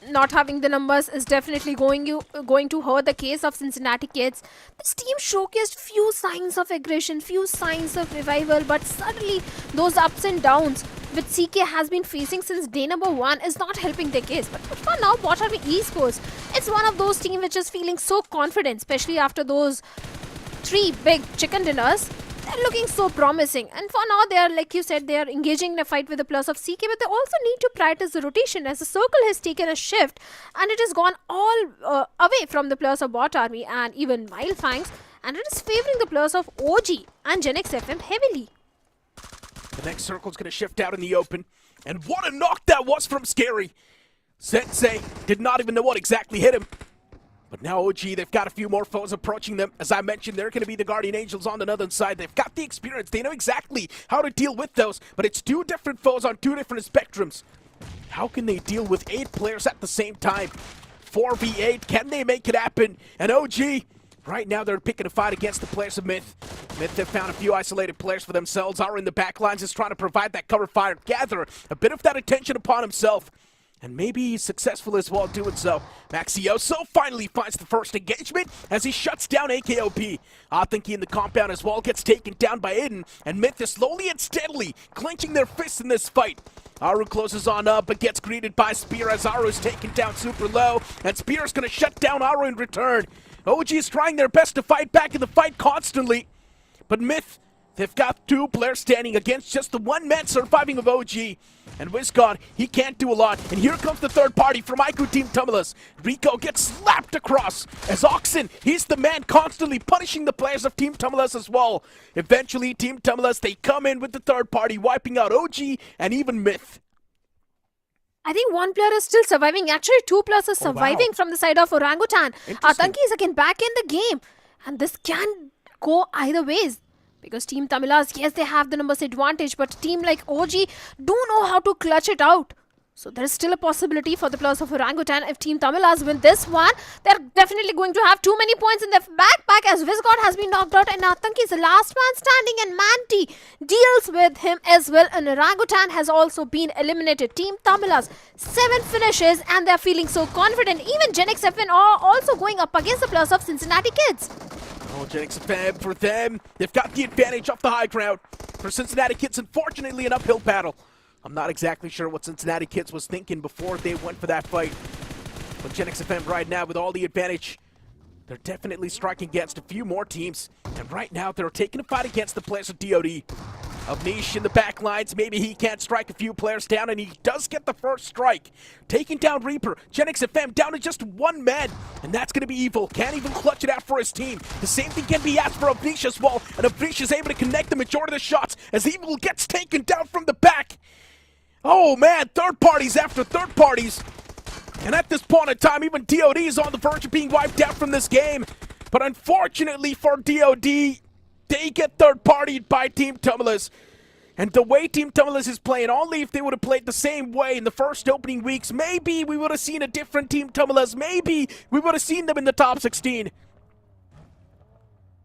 Not having the numbers is definitely going to hurt the case of Cincinnati Kids. This team showcased few signs of aggression, few signs of revival, but suddenly those ups and downs which CK has been facing since day number 1 is not helping their case. But for now, Bot Army Esports, it's one of those teams which is feeling so confident, especially after those 3 big chicken dinners. They're looking so promising, and for now they are, like you said, they are engaging in a fight with the plus of CK, but they also need to prioritize the rotation, as the circle has taken a shift and it has gone all away from the plus of Bot Army and even Wild Fangs, and it is favoring the plus of OG and Gen X FM heavily. The next circle's going to shift out in the open, and what a knock that was from Scary. Sensei did not even know what exactly hit him. But now OG, they've got a few more foes approaching them. As I mentioned, they're going to be the Guardian Angels on the northern side. They've got the experience. They know exactly how to deal with those. But it's 2 different foes on 2 different spectrums. How can they deal with 8 players at the same time? 4v8, can they make it happen? And OG, right now they're picking a fight against the players of Myth. Myth have found a few isolated players for themselves. Are in the back lines, just trying to provide that cover fire. Gather a bit of that attention upon himself. And maybe he's successful as well doing so. Maxioso finally finds the first engagement as he shuts down AKOP. Athenki in the compound as well gets taken down by Iden, and Myth is slowly and steadily clenching their fists in this fight. Aru closes on up but gets greeted by Spear as Aru is taken down super low, and Spear is going to shut down Aru in return. OG is trying their best to fight back in the fight constantly, but Myth, they've got two players standing against just the one man surviving of OG. And WizCon, he can't do a lot. And here comes the third party from IQ Team Tumulus. Rico gets slapped across as Oxen, he's the man constantly punishing the players of Team Tumulus as well. Eventually, Team Tumulus, they come in with the third party, wiping out OG and even Myth. I think one player is still surviving. Actually, two players are surviving from the side of Orangutan. Athenki is again back in the game. And this can go either ways. Because Team Tamilas, yes, they have the numbers advantage, but a team like OG don't know how to clutch it out. So there is still a possibility for the players of Orangutan. If Team Tamilas win this one, they're definitely going to have too many points in their backpack as Vizgod has been knocked out and Athenki is the last man standing and Manti deals with him as well. And Orangutan has also been eliminated. Team Tamilas, 7 finishes and they're feeling so confident. Even Genix FN are also going up against the players of Cincinnati Kids. Oh, Genix FM for them. They've got the advantage off the high ground. For Cincinnati Kids, unfortunately, an uphill battle. I'm not exactly sure what Cincinnati Kids was thinking before they went for that fight. But Genix FM right now with all the advantage, they're definitely striking against a few more teams. And right now, they're taking a fight against the players of DOD. Avnish in the back lines, maybe he can't strike a few players down, and he does get the first strike. Taking down Reaper, Genix FM down to just one man, and that's going to be Evil. Can't even clutch it out for his team. The same thing can be asked for Avnish as well, and Avnish is able to connect the majority of the shots as Evil gets taken down from the back. Oh man, third parties after third parties. And at this point in time, even DOD is on the verge of being wiped out from this game. But unfortunately for DOD, they get third-partied by Team Tumulus. And the way Team Tumulus is playing, only if they would have played the same way in the first opening weeks, maybe we would have seen a different Team Tumulus. Maybe we would have seen them in the top 16.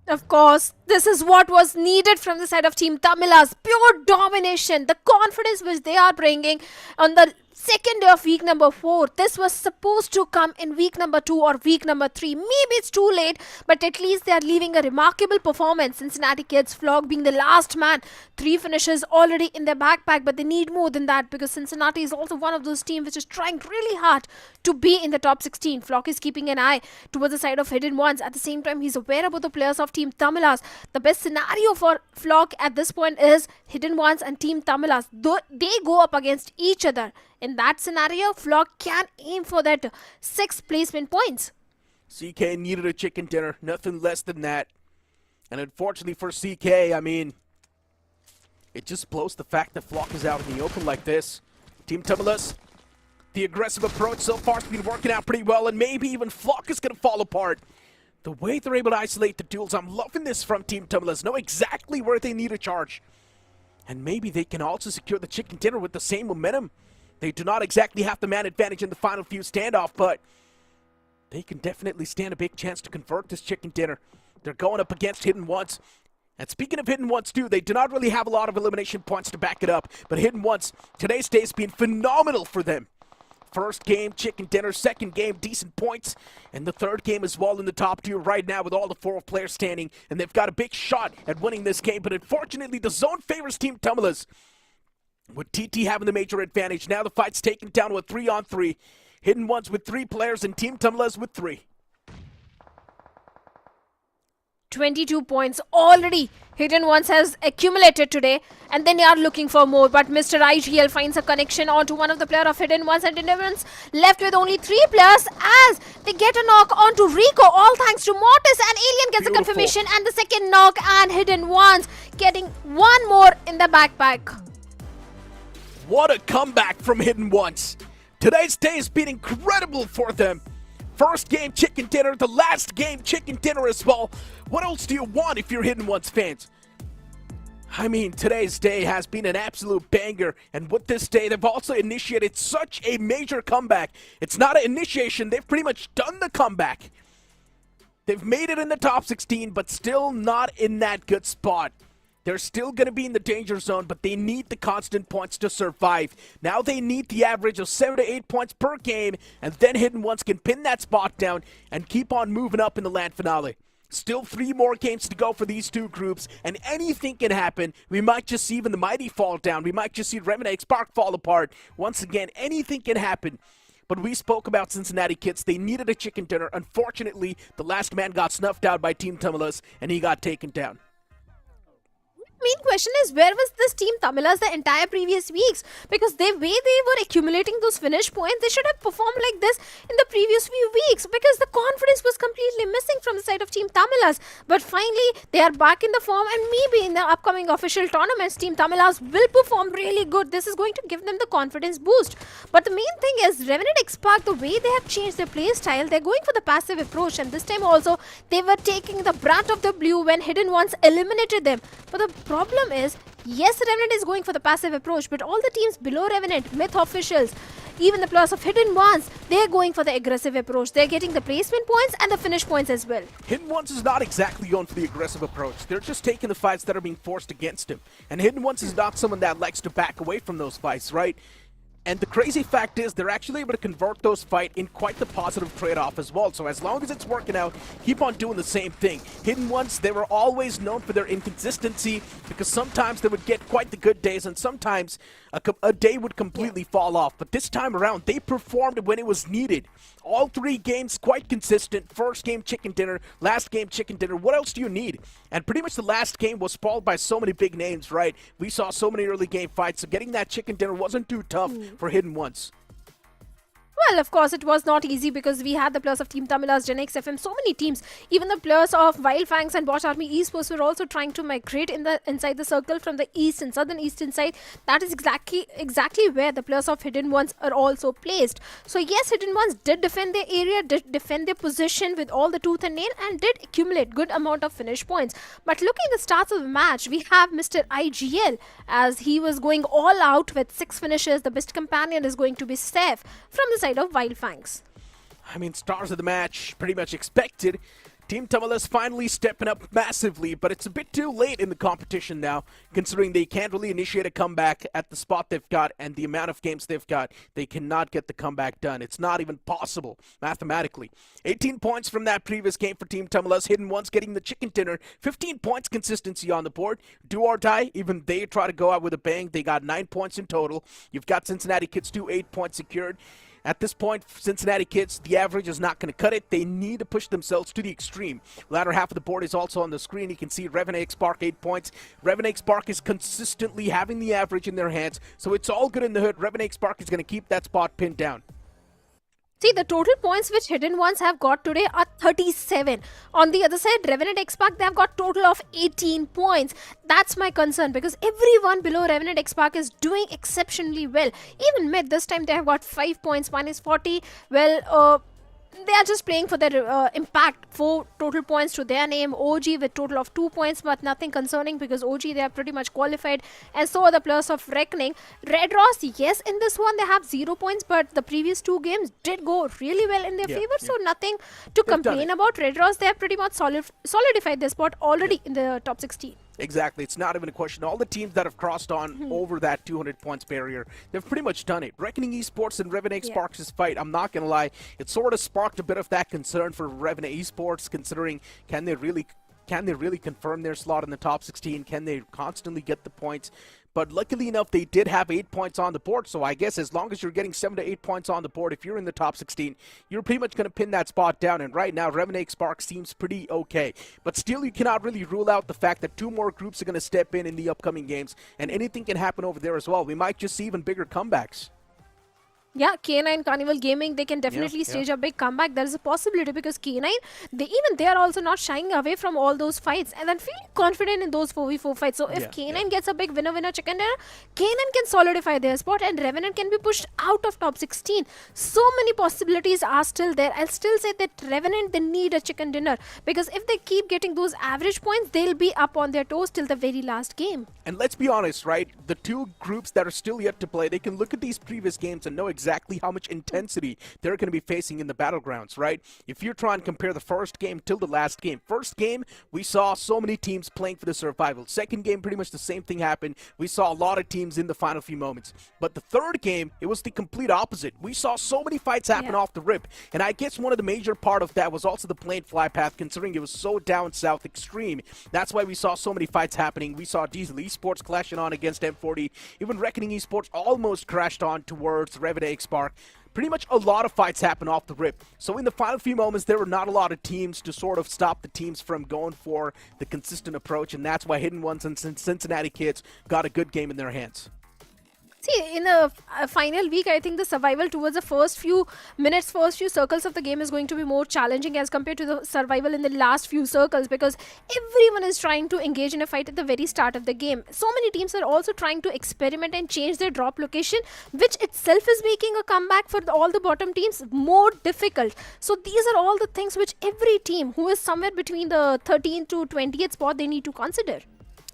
Of course, this is what was needed from the side of Team Tamilas. Pure domination, the confidence which they are bringing on the second day of week number 4. This was supposed to come in week number 2 or week number 3. Maybe it's too late, but at least they are leaving a remarkable performance. Cincinnati Kids, Flock being the last man. 3 finishes already in their backpack, but they need more than that because Cincinnati is also one of those teams which is trying really hard to be in the top 16. Flock is keeping an eye towards the side of Hidden Ones. At the same time, he's aware about the players of Team Tamilas. The best scenario for Flock at this point is Hidden Ones and Team Tamilas. They go up against each other. In that scenario, Flock can aim for that 6 placement points. CK needed a chicken dinner, nothing less than that. And unfortunately for CK, I mean, it just blows the fact that Flock is out in the open like this. Team Tumulus, the aggressive approach so far has been working out pretty well, and maybe even Flock is going to fall apart. The way they're able to isolate the duels, I'm loving this from Team Tumulus. Know exactly where they need to charge. And maybe they can also secure the chicken dinner with the same momentum. They do not exactly have the man advantage in the final few standoff, but they can definitely stand a big chance to convert this chicken dinner. They're going up against Hidden Ones. And speaking of Hidden Ones too, they do not really have a lot of elimination points to back it up. But Hidden Ones, today's day has been phenomenal for them. First game, chicken dinner. Second game, decent points. And the third game as well in the top tier right now with all the 4 players standing. And they've got a big shot at winning this game. But unfortunately, the zone favors Team Tumulus. With TT having the major advantage, now the fight's taken down to a 3-on-3. Hidden Ones with 3 players and Team Tumulus with 3. 22 points already Hidden Ones has accumulated today, and then they are looking for more. But Mr. IGL finds a connection onto one of the player of Hidden Ones, and Hidden Ones left with only 3 players as they get a knock onto Rico, all thanks to Mortis, and Alien gets a confirmation and the second knock, and Hidden Ones getting one more in the backpack. What a comeback from Hidden Ones. Today's day has been incredible for them. First game, chicken dinner. The last game, chicken dinner as well. What else do you want if you're Hidden Ones fans? I mean, today's day has been an absolute banger. And with this day, they've also initiated such a major comeback. It's not an initiation. They've pretty much done the comeback. They've made it in the top 16, but still not in that good spot. They're still going to be in the danger zone, but they need the constant points to survive. Now they need the average of 7 to 8 points per game, and then Hidden Ones can pin that spot down and keep on moving up in the LAN finale. Still 3 more games to go for these two groups, and anything can happen. We might just see even the Mighty fall down. We might just see Revenant Spark fall apart. Once again, anything can happen. But we spoke about Cincinnati Kids. They needed a chicken dinner. Unfortunately, the last man got snuffed out by Team Tamilas, and he got taken down. Main question is, where was this Team Tamilas the entire previous weeks? Because the way they were accumulating those finish points, they should have performed like this in the previous few weeks, because the confidence was completely missing from the side of Team Tamilas. But finally, they are back in the form, and maybe in the upcoming official tournaments, Team Tamilas will perform really good. This is going to give them the confidence boost. But the main thing is, Revenant X-Pac, the way they have changed their play style, they're going for the passive approach, and this time also, they were taking the brat of the blue when Hidden Ones eliminated them. But the problem is, yes, Revenant is going for the passive approach, but all the teams below Revenant, Myth officials, even the plus of Hidden Ones, they're going for the aggressive approach. They're getting the placement points and the finish points as well. Hidden Ones is not exactly going for the aggressive approach. They're just taking the fights that are being forced against him. And Hidden Ones is not someone that likes to back away from those fights, right? And the crazy fact is, they're actually able to convert those fights in quite the positive trade-off as well. So as long as it's working out, keep on doing the same thing. Hidden Ones, they were always known for their inconsistency, because sometimes they would get quite the good days, and sometimes a day would completely fall off. But this time around, they performed when it was needed. All 3 games quite consistent. First game, chicken dinner. Last game, chicken dinner. What else do you need? And pretty much the last game was spoiled by so many big names, right? We saw so many early game fights, so getting that chicken dinner wasn't too tough for Hidden Ones. Well, of course, it was not easy, because we had the plus of Team Tamilas, Gen X FM, so many teams. Even the plus of Wild Fangs and Bot Army Esports were also trying to migrate inside the circle from the east and southern eastern side. That is exactly where the plus of Hidden Ones are also placed. So yes, Hidden Ones did defend their area, did defend their position with all the tooth and nail, and did accumulate good amount of finish points. But looking at the starts of the match, we have Mr. IGL, as he was going all out with 6 finishes. The best companion is going to be Steph from the side of Wild Fangs. I mean, stars of the match, pretty much expected. Team Tamilas finally stepping up massively, but it's a bit too late in the competition now, considering they can't really initiate a comeback at the spot they've got and the amount of games they've got. They cannot get the comeback done. It's not even possible, mathematically. 18 points from that previous game for Team Tamilas. Hidden Ones getting the chicken dinner. 15 points consistency on the board. Do or die, even they try to go out with a bang. They got 9 points in total. You've got Cincinnati Kids 8 points secured. At this point, Cincinnati Kids, the average is not going to cut it. They need to push themselves to the extreme. Latter half of the board is also on the screen. You can see Revenant Spark 8 points. Revenant Spark is consistently having the average in their hands, so it's all good in the hood. Revenant Spark is going to keep that spot pinned down. See, the total points which Hidden Ones have got today are 37. On the other side, Revenant X-Pac, they have got total of 18 points. That's my concern, because everyone below Revenant X-Pac is doing exceptionally well. Even Mid, this time they have got 5 points, minus 40. Well, they are just playing for their impact. 4 total points to their name. OG with total of 2 points, but nothing concerning, because OG, they are pretty much qualified. And so are the plus of Reckoning. Red Ross, yes, in this one they have 0 points, but the previous 2 games did go really well in their favor, so nothing to complain about. Red Ross, they have pretty much solidified their spot already in the top 16. Exactly. It's not even a question. All the teams that have crossed on over that 200 points barrier, they've pretty much done it. Reckoning Esports and Revenant Sparks' fight, I'm not going to lie, it sort of sparked a bit of that concern for Revenant Esports, considering can they really confirm their slot in the top 16? Can they constantly get the points? But luckily enough, they did have 8 points on the board. So I guess as long as you're getting 7 to 8 points on the board, if you're in the top 16, you're pretty much going to pin that spot down. And right now, Revenant Spark seems pretty okay. But still, you cannot really rule out the fact that 2 more groups are going to step in the upcoming games. And anything can happen over there as well. We might just see even bigger comebacks. Yeah, K9 Carnival Gaming, they can definitely stage a big comeback. There is a possibility, because K9, they are also not shying away from all those fights and then feeling confident in those 4v4 fights. So if K9 gets a big winner chicken dinner, K9 can solidify their spot and Revenant can be pushed out of top 16. So many possibilities are still there. I'll still say that Revenant, they need a chicken dinner, because if they keep getting those average points, they'll be up on their toes till the very last game. And let's be honest, right? The 2 groups that are still yet to play, they can look at these previous games and know exactly exactly how much intensity they're going to be facing in the battlegrounds, right? If you're trying to compare the first game till the last game, first game, we saw so many teams playing for the survival. Second game, pretty much the same thing happened. We saw a lot of teams in the final few moments. But the third game, it was the complete opposite. We saw so many fights happen off the rip. And I guess one of the major part of that was also the plane fly path, considering it was so down south extreme. That's why we saw so many fights happening. We saw Diesel Esports clashing on against M40. Even Reckoning Esports almost crashed on towards Revenant Spark. Pretty much a lot of fights happen off the rip. So in the final few moments, there were not a lot of teams to sort of stop the teams from going for the consistent approach, and that's why Hidden Ones and Cincinnati Kids got a good game in their hands. See, in the final week, I think the survival towards the first few minutes, first few circles of the game is going to be more challenging as compared to the survival in the last few circles, because everyone is trying to engage in a fight at the very start of the game. So many teams are also trying to experiment and change their drop location, which itself is making a comeback for all the bottom teams more difficult. So these are all the things which every team who is somewhere between the 13th to 20th spot, they need to consider.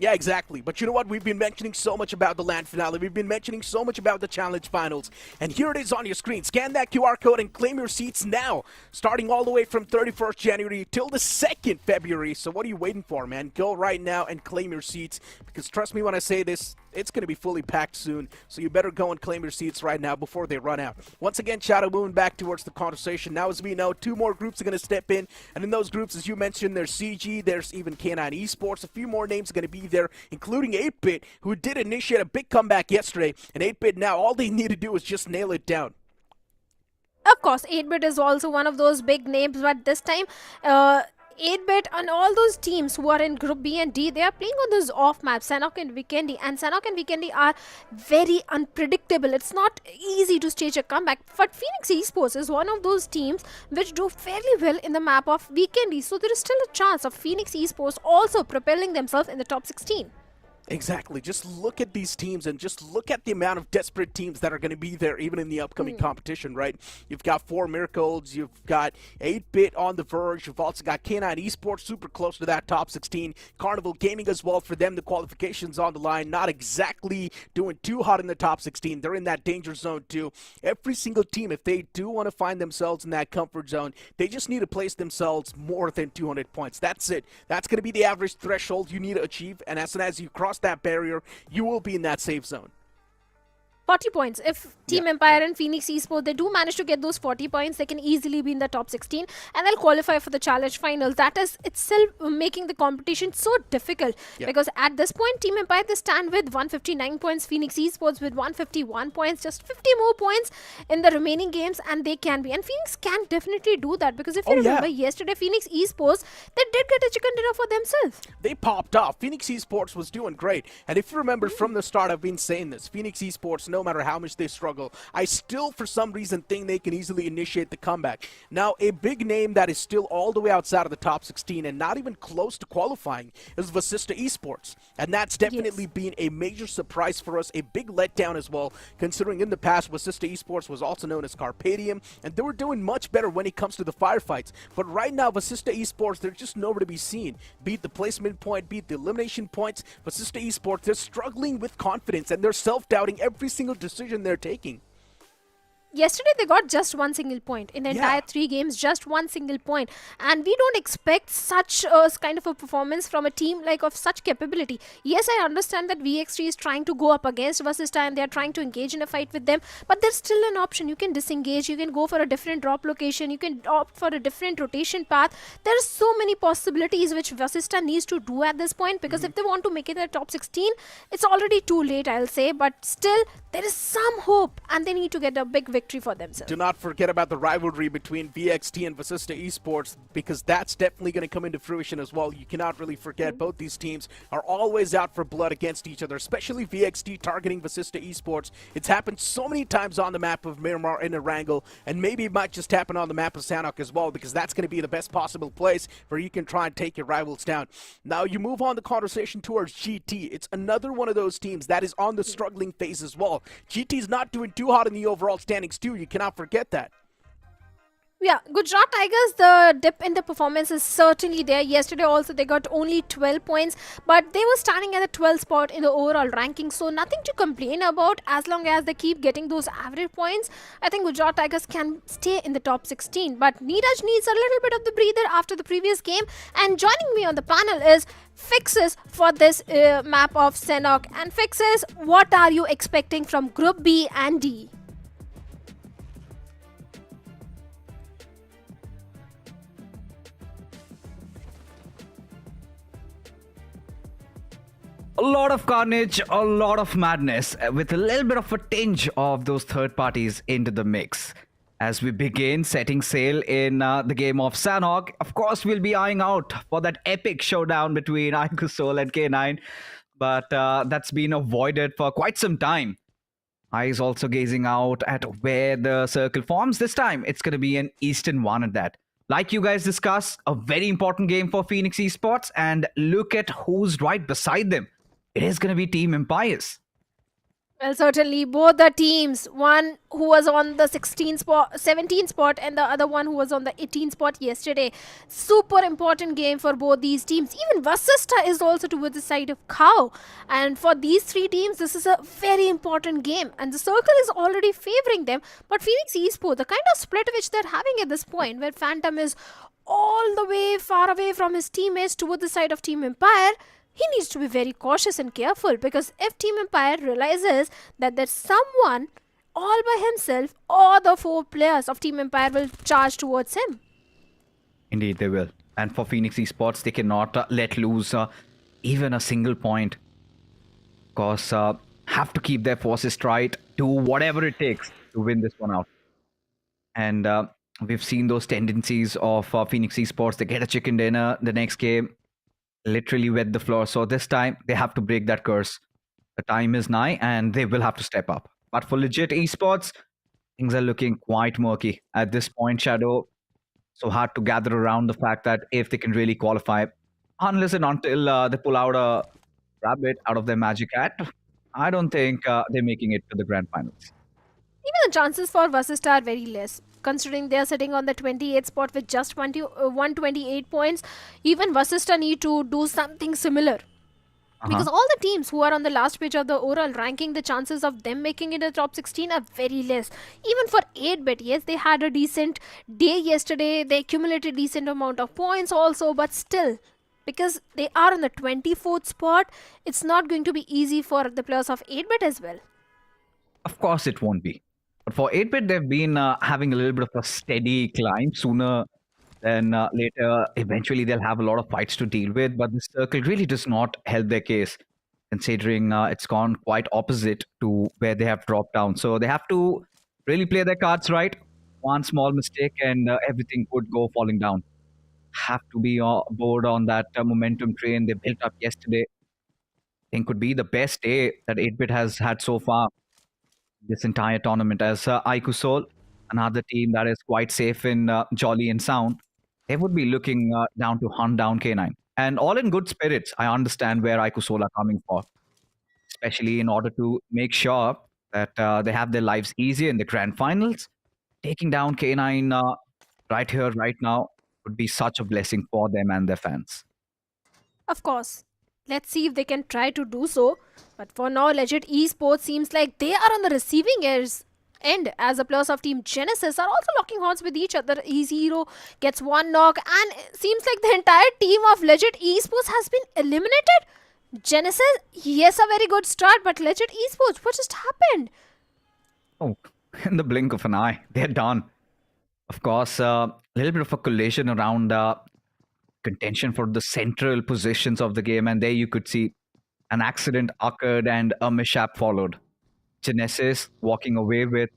Yeah, exactly. But you know what? We've been mentioning so much about the LAN finale. We've been mentioning so much about the challenge finals. And here it is on your screen. Scan that QR code and claim your seats now. Starting all the way from 31st January till the 2nd February. So what are you waiting for, man? Go right now and claim your seats. Because trust me when I say this, it's going to be fully packed soon. So you better go and claim your seats right now before they run out. Once again, Shadow, moving back towards the conversation. Now, as we know, 2 more groups are going to step in. And in those groups, as you mentioned, there's CG, there's even K9 Esports. A few more names are going to be there, including 8-Bit, who did initiate a big comeback yesterday. And 8-Bit now, all they need to do is just nail it down. Of course, 8-Bit is also one of those big names, but this time, 8-Bit and all those teams who are in Group B and D, they are playing on those off maps, Sanhok and Vikendi. And Sanhok and Vikendi are very unpredictable. It's not easy to stage a comeback. But Phoenix Esports is one of those teams which do fairly well in the map of Vikendi. So there is still a chance of Phoenix Esports also propelling themselves in the top 16. Exactly. Just look at these teams and just look at the amount of desperate teams that are going to be there even in the upcoming competition, right? You've got 4 Miracles, you've got 8-Bit on the verge, you've also got K9 Esports super close to that top 16, Carnival Gaming as well. For them, the qualifications on the line, not exactly doing too hot in the top 16. They're in that danger zone too. Every single team, if they do want to find themselves in that comfort zone, they just need to place themselves more than 200 points. That's it. That's going to be the average threshold you need to achieve, and as soon as you cross that barrier, you will be in that safe zone. 40 points. If Team Empire and Phoenix Esports, they do manage to get those 40 points, they can easily be in the top 16 and they'll qualify for the challenge finals. That is itself making the competition so difficult, because at this point, Team Empire, they stand with 159 points, Phoenix Esports with 151 points, just 50 more points in the remaining games, and they can be. And Phoenix can definitely do that, because if you remember yesterday, Phoenix Esports, they did get a chicken dinner for themselves. They popped off. Phoenix Esports was doing great. And if you remember from the start, I've been saying this, Phoenix Esports, no matter how much they struggle, I still, for some reason, think they can easily initiate the comeback. Now, a big name that is still all the way outside of the top 16 and not even close to qualifying is Vasista Esports. And that's definitely been a major surprise for us, a big letdown as well, considering in the past, Vasista Esports was also known as Carpadium, and they were doing much better when it comes to the firefights. But right now, Vasista Esports, they're just nowhere to be seen. Beat the placement point, beat the elimination points. Vasista Esports, they're struggling with confidence, and they're self-doubting every single decision they're taking. Yesterday, they got just 1 single point. In the entire 3 games, just 1 single point. And we don't expect such kind of a performance from a team like of such capability. Yes, I understand that VX3 is trying to go up against Vasista and they are trying to engage in a fight with them. But there's still an option. You can disengage. You can go for a different drop location. You can opt for a different rotation path. There are so many possibilities which Vasista needs to do at this point. Because if they want to make it in the top 16, it's already too late, I'll say. But still, there is some hope. And they need to get a big victory for themselves. Do not forget about the rivalry between VXT and Vasista Esports, because that's definitely going to come into fruition as well. You cannot really forget both these teams are always out for blood against each other, especially VXT targeting Vasista Esports. It's happened so many times on the map of Miramar and Erangel, and maybe it might just happen on the map of Sanhok as well, because that's going to be the best possible place where you can try and take your rivals down. Now you move on the conversation towards GT. It's another one of those teams that is on the struggling phase as well. GT's not doing too hot in the overall standings too. You cannot forget that. Yeah, Gujarat Tigers, the dip in the performance is certainly there. Yesterday also they got only 12 points, but they were starting at the 12th spot in the overall ranking, so nothing to complain about as long as they keep getting those average points. I think Gujarat Tigers can stay in the top 16, but Neeraj needs a little bit of the breather after the previous game, and joining me on the panel is Fixes for this map of Sanhok. And Fixes, what are you expecting from Group B and D? A lot of carnage, a lot of madness, with a little bit of a tinge of those third parties into the mix. As we begin setting sail in the game of Sanhok, of course, we'll be eyeing out for that epic showdown between Ikusol and K9, but that's been avoided for quite some time. Eyes also gazing out at where the circle forms. This time, it's going to be an Eastern one at that. Like you guys discussed, a very important game for Phoenix Esports, and look at who's right beside them. It is going to be Team Empires. Well, certainly both the teams, one who was on the 17th spot and the other one who was on the 18th spot yesterday. Super important game for both these teams. Even Vasista is also towards the side of Cow. And for these three teams, this is a very important game. And the circle is already favoring them. But Phoenix Esports, the kind of split which they're having at this point, where Phantom is all the way far away from his teammates towards the side of Team Empire, he needs to be very cautious and careful, because if Team Empire realizes that there's someone all by himself, all the four players of Team Empire will charge towards him. Indeed, they will. And for Phoenix Esports, they cannot let loose even a single point. Of course, have to keep their forces tight, do whatever it takes to win this one out. And we've seen those tendencies of Phoenix Esports. They get a chicken dinner the next game, literally wet the floor. So this time they have to break that curse. The time is nigh and they will have to step up. But for legit esports, things are looking quite murky at this point, Shadow. So hard to gather around the fact that if they can really qualify, unless and until they pull out a rabbit out of their magic hat, I don't think they're making it to the grand finals. Even the chances for Vasista are very less, considering they are sitting on the 28th spot with just 128 points. Even Vasista need to do something similar. Because all the teams who are on the last page of the overall ranking, the chances of them making it the top 16 are very less. Even for 8-bit, yes, they had a decent day yesterday. They accumulated decent amount of points also, but still, because they are on the 24th spot, it's not going to be easy for the players of 8-bit as well. Of course it won't be. But for 8-bit, they've been having a little bit of a steady climb. Sooner than later, eventually they'll have a lot of fights to deal with. But the circle really does not help their case, considering it's gone quite opposite to where they have dropped down. So they have to really play their cards right. One small mistake and everything could go falling down. Have to be aboard on that momentum train they built up yesterday. I think could be the best day that 8-bit has had so far this entire tournament, as Ikusol, another team that is quite safe in Jolly and Sound, they would be looking down to hunt down K9. And all in good spirits. I understand where Ikusol are coming for, especially in order to make sure that they have their lives easier in the grand finals. Taking down K9 right here, right now, would be such a blessing for them and their fans. Of course. Let's see if they can try to do so. But for now, Legit Esports seems like they are on the receiving end, as the players of Team Genesis are also locking horns with each other. E0 gets one knock, and it seems like the entire team of Legit Esports has been eliminated. Genesis, yes, a very good start, but Legit Esports, what just happened? Oh, in the blink of an eye, they're done. Of course, a little bit of a collision around contention for the central positions of the game, and there you could see an accident occurred and a mishap followed. Genesis walking away with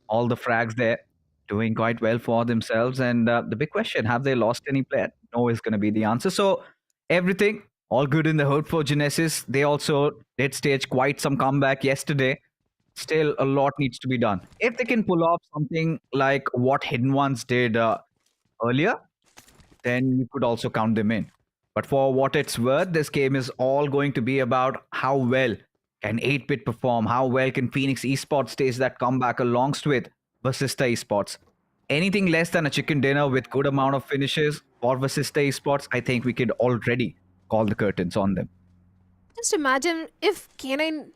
all the frags there, doing quite well for themselves. And the big question, have they lost any player? No is going to be the answer. So everything, all good in the hood for Genesis. They also did stage quite some comeback yesterday. Still, a lot needs to be done. If they can pull off something like what Hidden Ones did earlier, then you could also count them in. But for what it's worth, this game is all going to be about how well can 8-bit perform, how well can Phoenix Esports stage that comeback alongst with Vasista Esports. anything less than a chicken dinner with good amount of finishes for Vasista Esports, I think we could already call the curtains on them. Just imagine if K9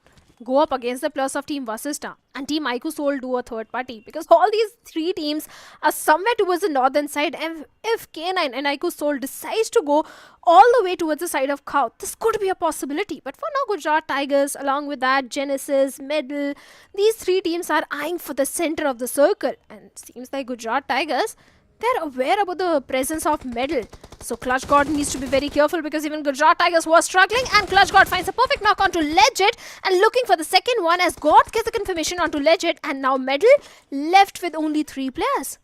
go up against the plus of Team Vasista and Team Aiku Soul do a third party, because all these three teams are somewhere towards the northern side, and if K9 and Aiku Soul decides to go all the way towards the side of Khao, this could be a possibility. But for now, Gujarat Tigers, along with that Genesis, Medal, these three teams are eyeing for the center of the circle, and it seems like Gujarat Tigers, they're aware about the presence of Medal. So Clutch God needs to be very careful, because even Gujarat Tigers were struggling, and Clutch God finds a perfect knock onto Legit and looking for the second one as God gets the confirmation onto Legit, and now Medal left with only 3 players.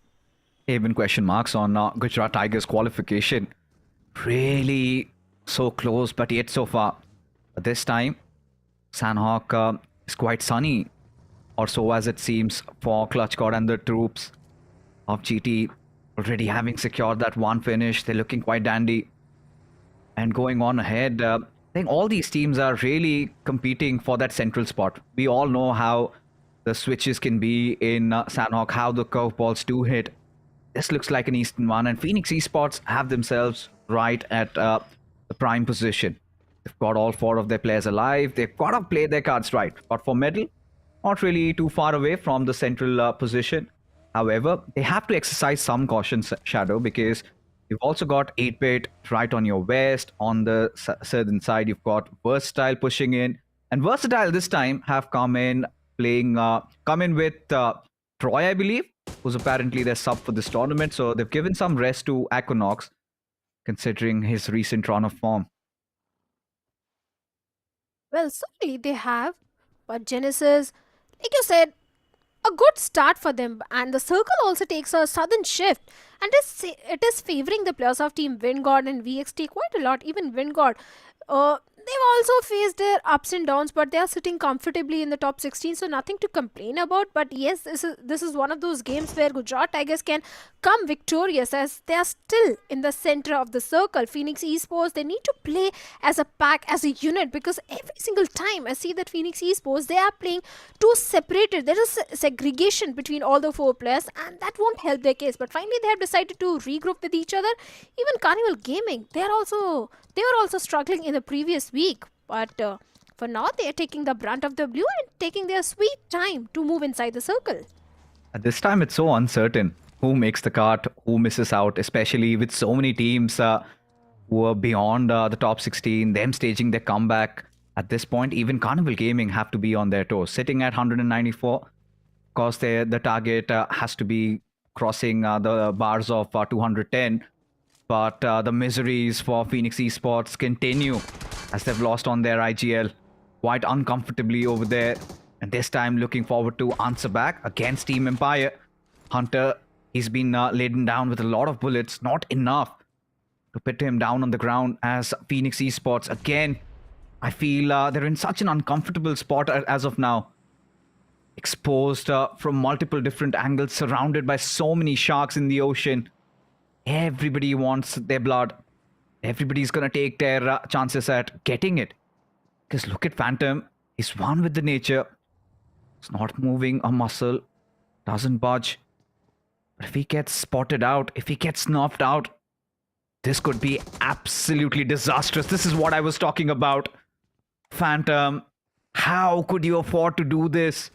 Even question marks on Gujarat Tigers qualification. Really so close, but yet so far. But this time, Sanhok is quite sunny, or so as it seems, for Clutch God and the troops of GT. Already having secured that one finish, they're looking quite dandy. And going on ahead, I think all these teams are really competing for that central spot. We all know how the switches can be in Sanhok, how the curveballs do hit. This looks like an Eastern one, and Phoenix Esports have themselves right at the prime position. They've got all 4 of their players alive. They've got to play their cards right. But for Medal, not really too far away from the central position. However, they have to exercise some caution, Shadow, because you've also got 8-bit right on your west. On the southern side, you've got Versatile pushing in. And Versatile this time have come in with Troy, I believe, who's apparently their sub for this tournament. So they've given some rest to Equinox, considering his recent run of form. Well, certainly they have. But Genesis, like you said, a good start for them, and the circle also takes a sudden shift, and it is favoring the players of Team Wingod and VXT quite a lot. Even Wingod, they've also faced their ups and downs, but they are sitting comfortably in the top 16, so nothing to complain about. But yes, this is one of those games where Gujarat Tigers can come victorious, as they are still in the center of the circle. Phoenix Esports, they need to play as a pack, as a unit, because every single time I see that Phoenix Esports, they are playing too separated. There is segregation between all the 4 players, and that won't help their case. But finally, they have decided to regroup with each other. Even Carnival Gaming, they were also struggling in the previous week, but for now they are taking the brunt of the blue and taking their sweet time to move inside the circle. At this time, it's so uncertain who makes the cut, who misses out, especially with so many teams who are beyond the top 16, them staging their comeback. At this point, even Carnival Gaming have to be on their toes, sitting at 194. Of course, the target has to be crossing the bars of 210. But the miseries for Phoenix Esports continue, as they've lost on their IGL quite uncomfortably over there. And this time looking forward to answer back against Team Empire. Hunter, he's been laden down with a lot of bullets, not enough to put him down on the ground. As Phoenix Esports, again, I feel they're in such an uncomfortable spot as of now. Exposed from multiple different angles, surrounded by so many sharks in the ocean. Everybody wants their blood. Everybody's gonna take their chances at getting it. Because look at Phantom. He's one with the nature. He's not moving a muscle. Doesn't budge. But if he gets spotted out, if he gets snuffed out, this could be absolutely disastrous. This is what I was talking about. Phantom, how could you afford to do this?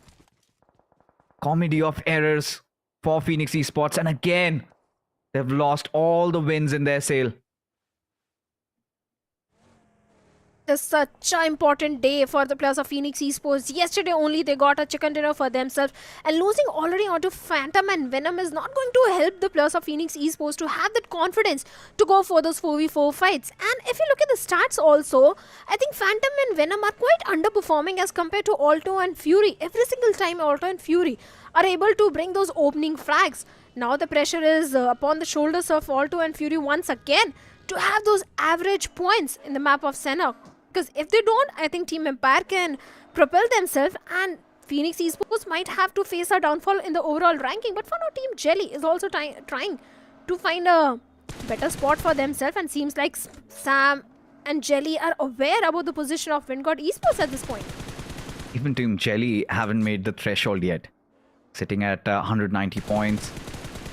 Comedy of errors for Phoenix Esports. And again, they've lost all the wins in their sail. It's such an important day for the players of Phoenix Esports. Yesterday only they got a chicken dinner for themselves, and losing already onto Phantom and Venom is not going to help the players of Phoenix Esports to have that confidence to go for those 4v4 fights. And if you look at the stats also, I think Phantom and Venom are quite underperforming as compared to Alto and Fury. Every single time Alto and Fury are able to bring those opening frags. Now the pressure is upon the shoulders of Alto and Fury once again to have those average points in the map of Sanhok. Because if they don't, I think Team Empire can propel themselves, and Phoenix Esports might have to face a downfall in the overall ranking. But for now, Team Jelly is also trying to find a better spot for themselves, and seems like Sam and Jelly are aware about the position of Wingod Esports at this point. Even Team Jelly haven't made the threshold yet. Sitting at 190 points.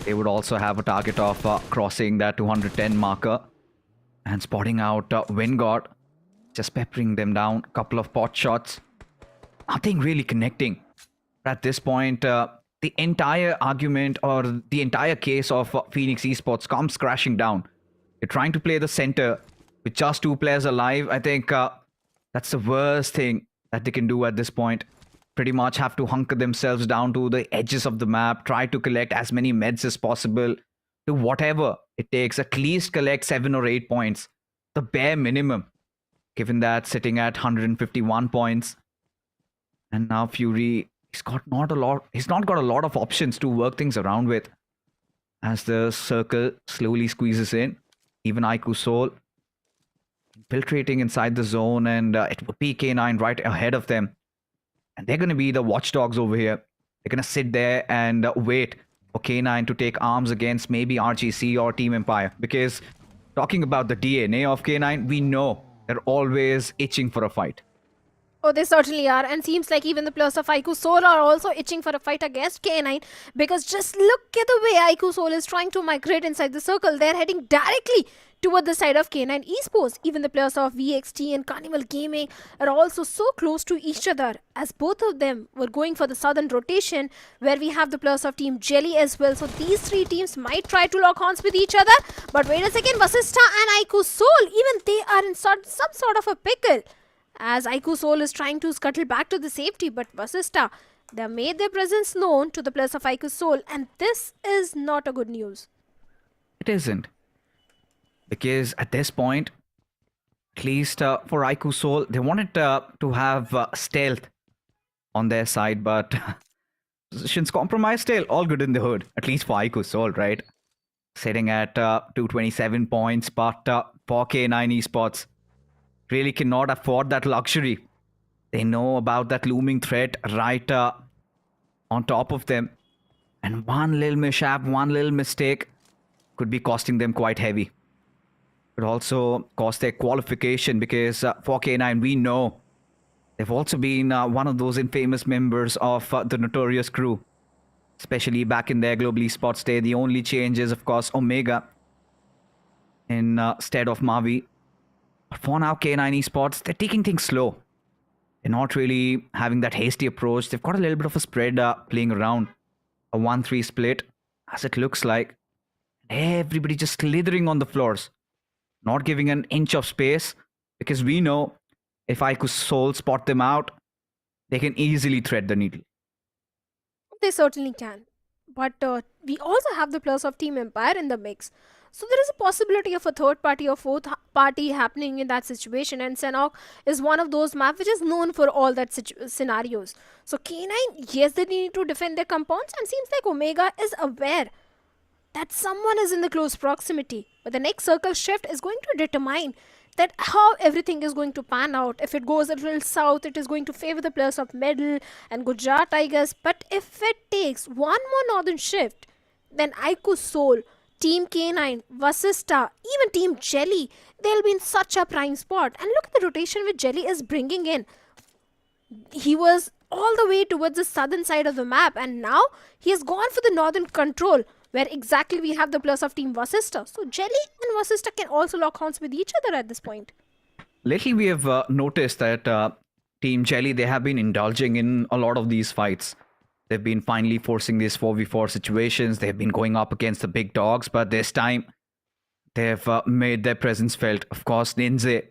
They would also have a target of crossing that 210 marker and spotting out Wingard, just peppering them down. Couple of pot shots. Nothing really connecting. At this point, the entire argument or the entire case of Phoenix Esports comes crashing down. You're trying to play the center with just 2 players alive. I think that's the worst thing that they can do at this point. Pretty much have to hunker themselves down to the edges of the map, try to collect as many meds as possible, do whatever it takes, at least collect 7 or 8 points, the bare minimum, given that sitting at 151 points. And now Fury, he's not got a lot of options to work things around with as the circle slowly squeezes in. Even IQ Soul infiltrating inside the zone, and it would be K9 right ahead of them. And they're going to be the watchdogs over here. They're going to sit there and wait for K9 to take arms against maybe RGC or Team Empire. Because talking about the DNA of K9, we know they're always itching for a fight. Oh, they certainly are. And seems like even the players of IQ Soul are also itching for a fight against K9. Because just look at the way IQ Soul is trying to migrate inside the circle. They're heading directly toward the side of K9 Esports. Even the players of VXT and Carnival Gaming are also so close to each other, as both of them were going for the southern rotation, where we have the players of Team Jelly as well. So these 3 teams might try to lock horns with each other. But wait a second, Vasista and IQ Soul, even they are in some sort of a pickle, as IQ Soul is trying to scuttle back to the safety. But Vasista, they have made their presence known to the players of IQ Soul, and this is not a good news. It isn't. Because at this point, at least for IQ Soul, they wanted to have stealth on their side, but positions compromised still. All good in the hood, at least for IQ Soul, right? Sitting at 227 points, but for K9 Esports, really cannot afford that luxury. They know about that looming threat right on top of them. And one little mishap, one little mistake could be costing them quite heavy. Could also cost their qualification, because for K9, we know they've also been one of those infamous members of the Notorious crew, especially back in their Global Esports day. The only change is, of course, Omega instead of Mavi. But for now, K9 Esports, they're taking things slow. They're not really having that hasty approach. They've got a little bit of a spread playing around. A 1-3 split, as it looks like. Everybody just slithering on the floors. Not giving an inch of space, because we know if IQ Soul spot them out, they can easily thread the needle. They certainly can. But we also have the players of Team Empire in the mix. So there is a possibility of a third party or fourth party happening in that situation. And Sanhok is one of those maps which is known for all that scenarios. So K9, yes, they need to defend their compounds. And seems like Omega is aware that someone is in the close proximity. But the next circle shift is going to determine that how everything is going to pan out. If it goes a little south, it is going to favor the players of Medal and Gujarat, I guess. But if it takes one more northern shift, then IQ Soul, Team K9, Vasista, even Team Jelly, they'll be in such a prime spot. And look at the rotation which Jelly is bringing in. He was all the way towards the southern side of the map, and now he has gone for the northern control, where exactly we have the players of Team Vasista. So Jelly and Vasista can also lock horns with each other at this point. Lately, we have noticed that Team Jelly, they have been indulging in a lot of these fights. They've been finally forcing these 4v4 situations. They've been going up against the big dogs, but this time they've made their presence felt. Of course, Ninze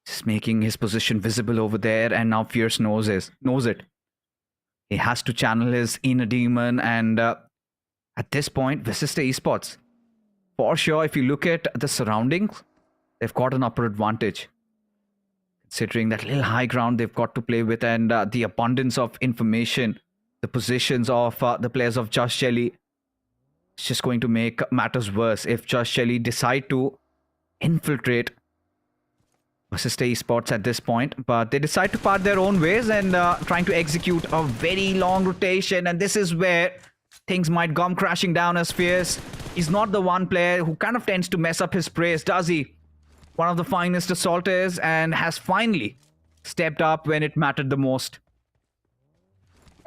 is making his position visible over there, and now Fierce knows it. He has to channel his inner demon, and at this point, Vasista Esports, for sure, if you look at the surroundings, they've got an upper advantage. Considering that little high ground they've got to play with, and the abundance of information, the positions of the players of Just Shelly, it's just going to make matters worse if Just Shelly decide to infiltrate Vasista Esports at this point. But they decide to part their own ways and trying to execute a very long rotation, and this is where things might come crashing down, as Fierce is not the one player who kind of tends to mess up his praise, does he? One of the finest assaulters, and has finally stepped up when it mattered the most.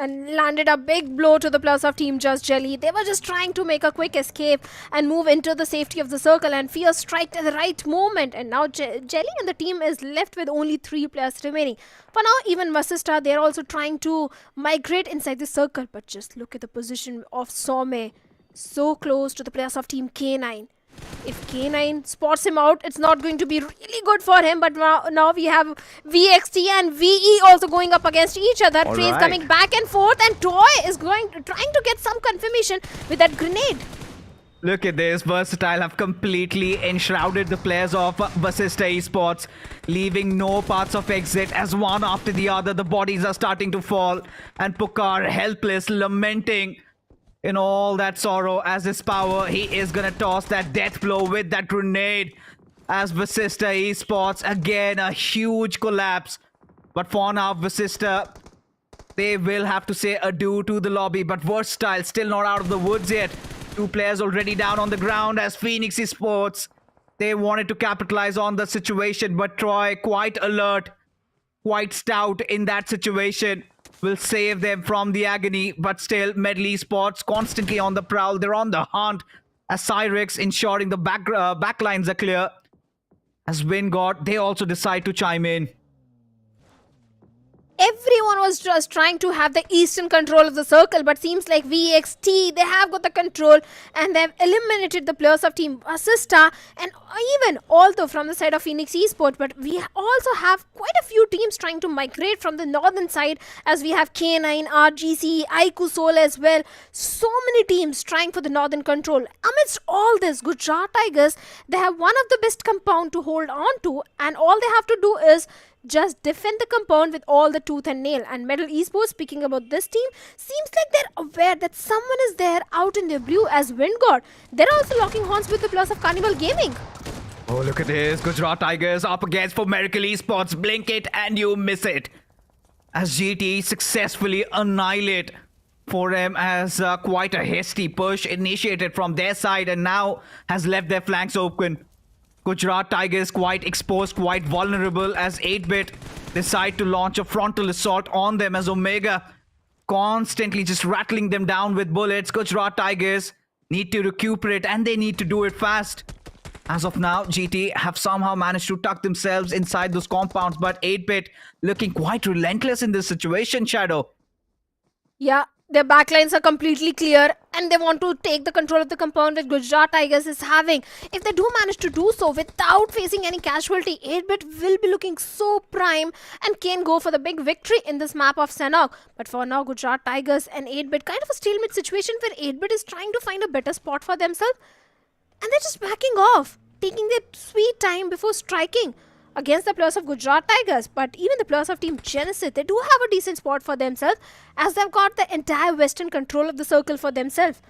and landed a big blow to the players of Team Just Jelly. They were just trying to make a quick escape and move into the safety of the circle, and Fierce striked at the right moment, and now Jelly and the team is left with only 3 players remaining. For now, even Vasista, they're also trying to migrate inside the circle, but just look at the position of Some, so close to the players of Team K9. If K9 spots him out, it's not going to be really good for him. But now we have VXT and VE also going up against each other. Trace coming back and forth, and Toy is trying to get some confirmation with that grenade. Look at this. Versatile have completely enshrouded the players of Vasista Esports, leaving no paths of exit as one after the other the bodies are starting to fall, and Pukar helpless, lamenting in all that sorrow as his power. He is gonna toss that death blow with that grenade as Vasista Esports, again a huge collapse. But for now, Vasista, they will have to say adieu to the lobby, but Versatile still not out of the woods yet. 2 players already down on the ground as Phoenix Esports, they wanted to capitalize on the situation, but Troy, quite alert, quite stout in that situation, will save them from the agony. But still, Medley Esports constantly on the prowl. They're on the hunt as Cyrix ensuring the backlines are clear. As Wingod, they also decide to chime in. Everyone was just trying to have the eastern control of the circle, but seems like VXT, they have got the control and they've eliminated the players of Team Vasista, and even although from the side of Phoenix Esports, but we also have quite a few teams trying to migrate from the northern side, as we have K9, RGC, IQ Soul as well. So many teams trying for the northern control. Amidst all this, Gujarat Tigers, they have one of the best compound to hold on to, and all they have to do is just defend the compound with all the tooth and nail. And Medal Esports, speaking about this team, seems like they're aware that someone is there out in their blue as Wingod. They're also locking horns with the plus of Carnival Gaming. Oh, look at this. Gujarat Tigers up against for Miracle Esports. Blink it and you miss it. As GT successfully annihilate 4M as quite a hasty push initiated from their side and now has left their flanks open. Gujarat Tigers quite exposed, quite vulnerable as 8-Bit decide to launch a frontal assault on them as Omega constantly just rattling them down with bullets. Gujarat Tigers need to recuperate and they need to do it fast. As of now, GT have somehow managed to tuck themselves inside those compounds, but 8-Bit looking quite relentless in this situation, Shadow. Yeah, their backlines are completely clear and they want to take the control of the compound that Gujarat Tigers is having. If they do manage to do so without facing any casualty, 8-Bit will be looking so prime and can go for the big victory in this map of Sanhok. But for now, Gujarat Tigers and 8-Bit, kind of a stalemate situation where 8-Bit is trying to find a better spot for themselves. And they're just backing off, taking their sweet time before striking against the players of Gujarat Tigers. But even the players of Team Genesis, they do have a decent spot for themselves as they've got the entire western control of the circle for themselves.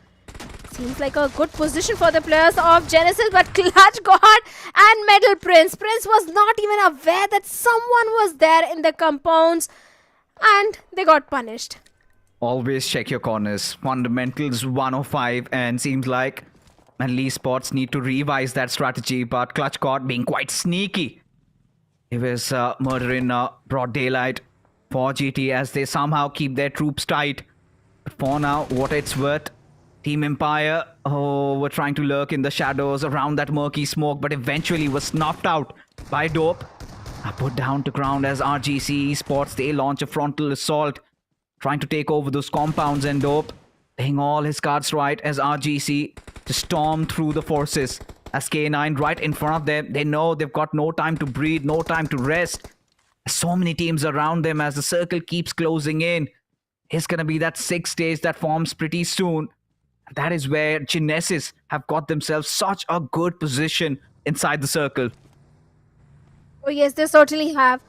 Seems like a good position for the players of Genesis, but Clutch God and Metal Prince. Prince was not even aware that someone was there in the compounds and they got punished. Always check your corners. Fundamentals 105 and seems like Manly Sports need to revise that strategy, but Clutch God being quite sneaky. He was murder in broad daylight for GT as they somehow keep their troops tight. But for now, what it's worth, Team Empire were trying to lurk in the shadows around that murky smoke, but eventually was snuffed out by Dope. Put down to ground as RGC Esports, they launch a frontal assault, trying to take over those compounds, and Dope playing all his cards right as RGC to storm through the forces. As K9 right in front of them, they know they've got no time to breathe, no time to rest. So many teams around them as the circle keeps closing in. It's going to be that 6 days that forms pretty soon. That is where Genesis have got themselves such a good position inside the circle. Oh yes, they certainly have.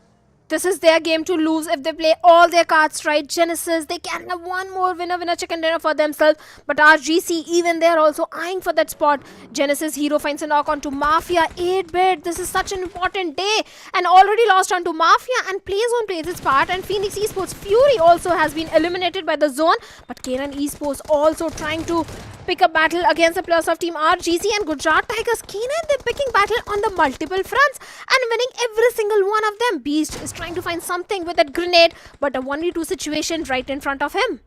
This is their game to lose if they play all their cards right. Genesis, they can have one more winner chicken dinner for themselves. But RGC, even they're also eyeing for that spot. Genesis hero finds a knock onto Mafia. 8-Bit, this is such an important day. And already lost onto Mafia, and Playzone plays its part. And Phoenix Esports Fury also has been eliminated by the zone. But K9 Esports also trying to pick up battle against the players of Team RGC, and Gujarat Tigers keen in their picking battle on the multiple fronts and winning every single one of them. Beast is trying to find something with that grenade, but a 1v2 situation right in front of him.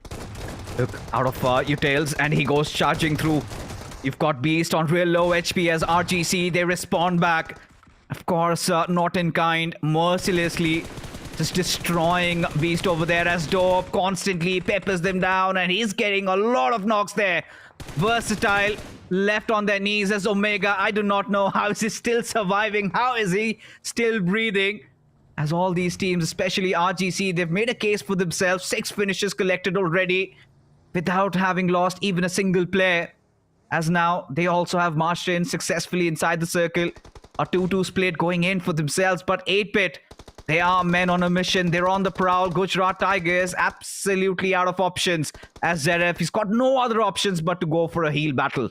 Look out of Utils, and he goes charging through. You've got Beast on real low HP as RGC. They respond back. Of course, not in kind, mercilessly just destroying Beast over there as Dope constantly peppers them down, and he's getting a lot of knocks there. Versatile left on their knees as Omega. I do not know how is he still surviving. How is he still breathing? As all these teams, especially RGC, they've made a case for themselves. 6 finishes collected already without having lost even a single player. As now, they also have marched in successfully inside the circle. A 2-2 split going in for themselves, but 8-bit, they are men on a mission. They're on the prowl. Gujarat Tigers absolutely out of options. As Zeref, he's got no other options but to go for a heal battle.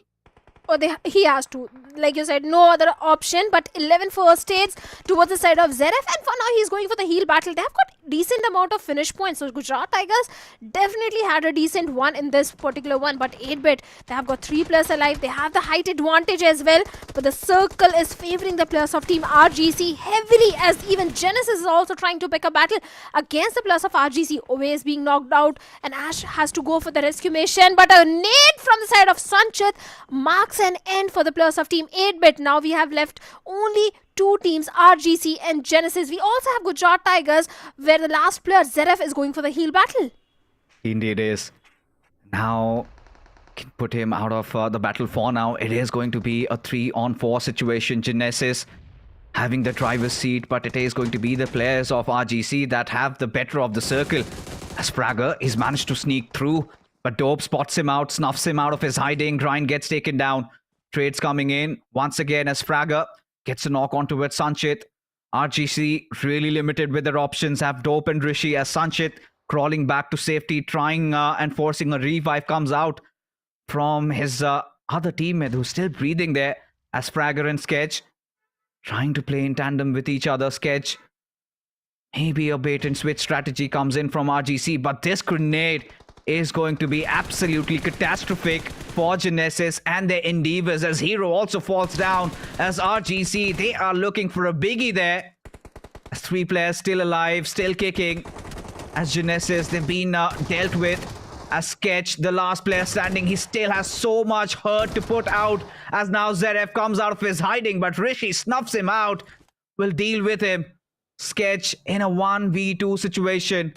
Oh, he has to. Like you said, no other option, but 11 first aids towards the side of Zeref, and for now he's going for the heal battle. They have got decent amount of finish points, so Gujarat Tigers definitely had a decent one in this particular one, but 8-bit, they have got 3 players alive. They have the height advantage as well, but the circle is favoring the players of Team RGC heavily, as even Genesis is also trying to pick a battle against the players of RGC. Always being knocked out, and Ash has to go for the rescue mission, but a nade from the side of Sanchit marks an end for the players of Team 8-bit. Now we have left only 2 teams, RGC and Genesis. We also have Gujarat Tigers, where the last player, Zeref, is going for the heal battle. Indeed is. Now, can put him out of the battle for now. It is going to be a 3-on-4 situation. Genesis having the driver's seat, but it is going to be the players of RGC that have the better of the circle. As Fragger is managed to sneak through, but Dope spots him out, snuffs him out of his hiding. Grind gets taken down. Trades coming in once again as Fragger gets a knock onto it. Sanchit, RGC really limited with their options. Have Dope and Rishi as Sanchit crawling back to safety, trying and forcing a revive comes out from his other teammate who's still breathing there, as Fragger and Sketch trying to play in tandem with each other. Sketch, maybe a bait and switch strategy comes in from RGC, but this grenade is going to be absolutely catastrophic for Genesis and their endeavors, as Hero also falls down. As RGC, they are looking for a biggie there. As 3 players still alive, still kicking. As Genesis, they've been dealt with. As Sketch, the last player standing, he still has so much hurt to put out. As now Zeref comes out of his hiding, but Rishi snuffs him out. Will deal with him. Sketch in a 1v2 situation.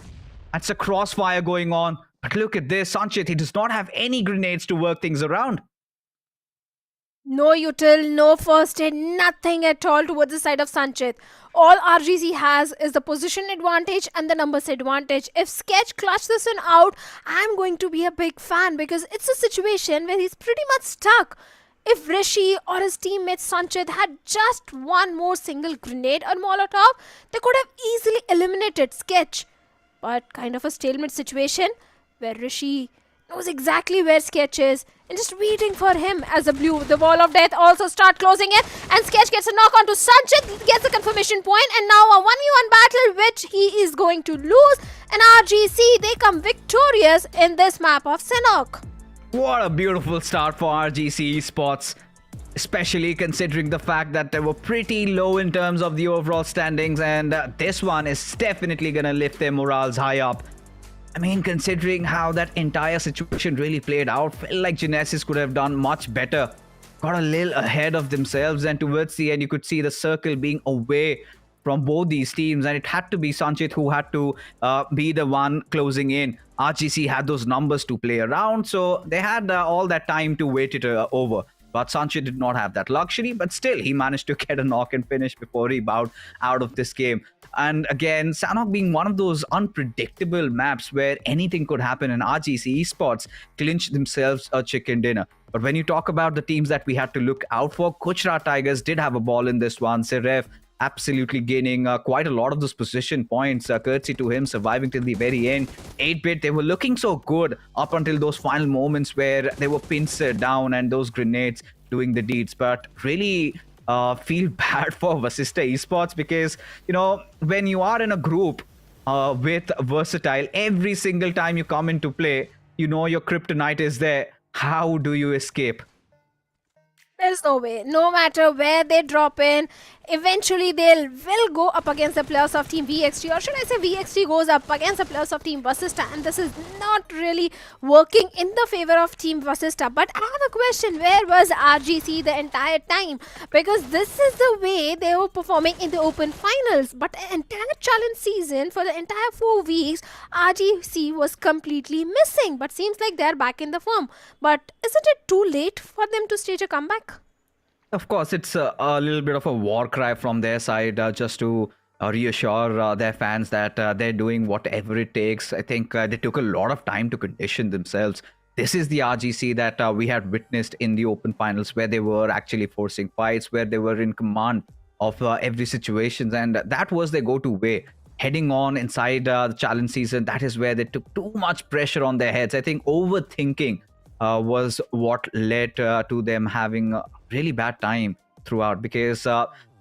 That's a crossfire going on. But look at this, Sanchit, he does not have any grenades to work things around. No util, no first aid, nothing at all towards the side of Sanchit. All RGC has is the position advantage and the numbers advantage. If Sketch clutch this one out, I'm going to be a big fan, because it's a situation where he's pretty much stuck. If Rishi or his teammate Sanchit had just one more single grenade or Molotov, they could have easily eliminated Sketch. But kind of a stalemate situation, where Rishi knows exactly where Sketch is and just waiting for him as the wall of death also start closing in, and Sketch gets a knock onto Sanchit, gets a confirmation point, and now a 1v1 battle which he is going to lose, and RGC, they come victorious in this map of Sanhok. What a beautiful start for RGC Esports, especially considering the fact that they were pretty low in terms of the overall standings, and this one is definitely gonna lift their morals high up. I mean, considering how that entire situation really played out, felt like Genesis could have done much better. Got a little ahead of themselves, and towards the end, you could see the circle being away from both these teams, and it had to be Sanchit who had to be the one closing in. RGC had those numbers to play around, so they had all that time to wait it over. But Sanchit did not have that luxury, but still, he managed to get a knock and finish before he bowed out of this game. And again, Sanhok being one of those unpredictable maps where anything could happen, and RGC Esports clinched themselves a chicken dinner. But when you talk about the teams that we had to look out for, Gujarat Tigers did have a ball in this one. Zeref absolutely gaining quite a lot of those position points, courtesy to him surviving till the very end. 8-bit, they were looking so good up until those final moments where they were pincered down and those grenades doing the deeds. But really feel bad for Vasista Esports, because, you know, when you are in a group with Versatile, every single time you come into play, you know your kryptonite is there. how do you escape? There's no way. No matter where they drop in, eventually they will go up against the players of Team VXT, or should I say VXT goes up against the players of Team Vasista, and this is not really working in the favor of Team Vasista. But I have a question: where was RGC the entire time? Because this is the way they were performing in the Open Finals. But the entire challenge season for the entire 4 weeks, RGC was completely missing. But seems like they're back in the form. But isn't it too late for them to stage a comeback? Of course, it's a little bit of a war cry from their side, just to reassure their fans that they're doing whatever it takes. I think they took a lot of time to condition themselves. This is the RGC that we had witnessed in the Open Finals, where they were actually forcing fights, where they were in command of every situation, and that was their go-to way. Heading on inside the challenge season, that is where they took too much pressure on their heads. I think overthinking was what led to them having a really bad time throughout, because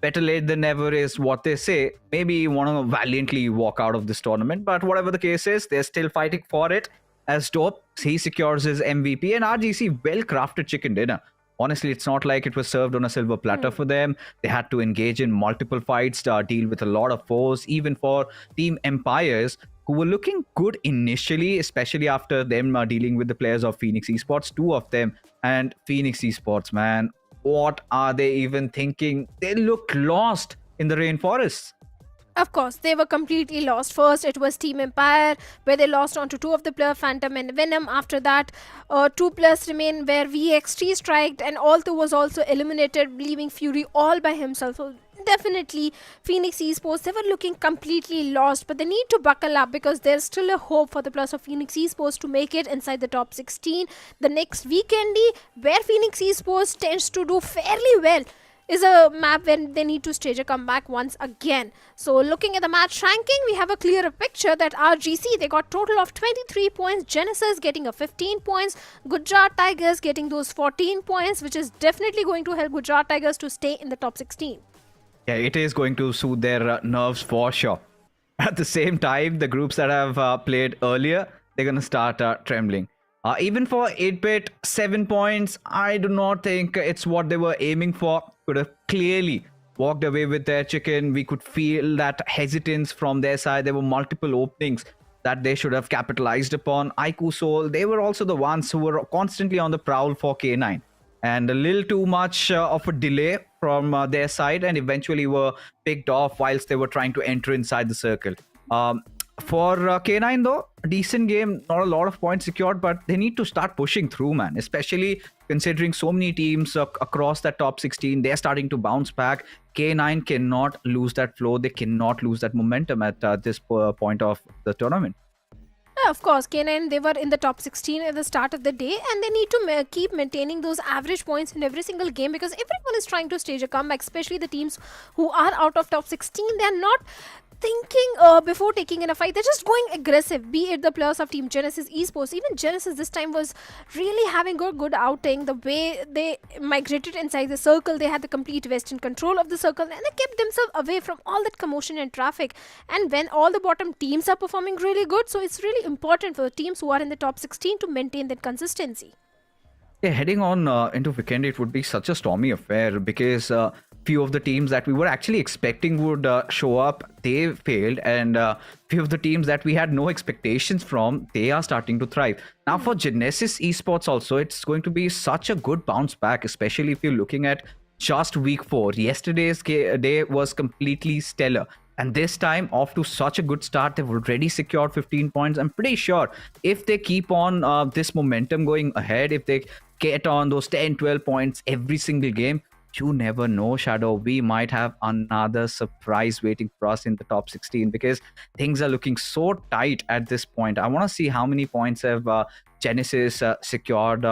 better late than never is what they say. Maybe you want to valiantly walk out of this tournament, but whatever the case is, they're still fighting for it. As Dope, he secures his MVP, and RGC well-crafted chicken dinner. Honestly, it's not like it was served on a silver platter for them. They had to engage in multiple fights, deal with a lot of foes, even for Team Empires, who were looking good initially, especially after them dealing with the players of Phoenix Esports, 2 of them. And Phoenix Esports, man, what are they even thinking? They look lost in the rainforests. Of course, they were completely lost. First, it was Team Empire, where they lost onto 2 of the players, Phantom and Venom. After that, 2 players remain, where VXT striked, and Alto was also eliminated, leaving Fury all by himself. So definitely, Phoenix Esports, they were looking completely lost, but they need to buckle up, because there's still a hope for the players of Phoenix Esports to make it inside the top 16. The next Vikendi, where Phoenix Esports tends to do fairly well, is a map when they need to stage a comeback once again. So looking at the match ranking, we have a clearer picture that RGC, they got total of 23 points, Genesis getting a 15 points, Gujarat Tigers getting those 14 points, which is definitely going to help Gujarat Tigers to stay in the top 16. Yeah, it is going to soothe their nerves for sure. At the same time, the groups that have played earlier, they're going to start trembling. Even for 8-bit, 7 points, I do not think it's what they were aiming for. Could have clearly walked away with their chicken. We could feel that hesitance from their side. There were multiple openings that they should have capitalized upon. Aiku Soul, they were also the ones who were constantly on the prowl for K9. And a little too much of a delay from their side, and eventually were picked off whilst they were trying to enter inside the circle. For K9 though, a decent game, not a lot of points secured, but they need to start pushing through, man, especially considering so many teams across that top 16. They're starting to bounce back. K9 cannot lose that flow. They cannot lose that momentum at this point of the tournament. Yeah, of course, K9, they were in the top 16 at the start of the day, and they need to keep maintaining those average points in every single game, because everyone is trying to stage a comeback, especially the teams who are out of top 16. They're not thinking before taking in a fight. They're just going aggressive, be it the players of Team Genesis Esports. Even Genesis this time was really having a good outing. The way they migrated inside the circle, they had the complete western control of the circle, and they kept themselves away from all that commotion and traffic. And when all the bottom teams are performing really good, so it's really important for the teams who are in the top 16 to maintain that consistency. Yeah, heading on into Vikendi, it would be such a stormy affair, because few of the teams that we were actually expecting would show up, they failed, and few of the teams that we had no expectations from, they are starting to thrive. Now for Genesis Esports also, it's going to be such a good bounce back, especially if you're looking at just week 4. Yesterday's day was completely stellar. And this time, off to such a good start, they've already secured 15 points. I'm pretty sure if they keep on this momentum going ahead, if they get on those 10, 12 points every single game, you never know, Shadow. We might have another surprise waiting for us in the top 16, because things are looking so tight at this point. I want to see how many points have Genesis secured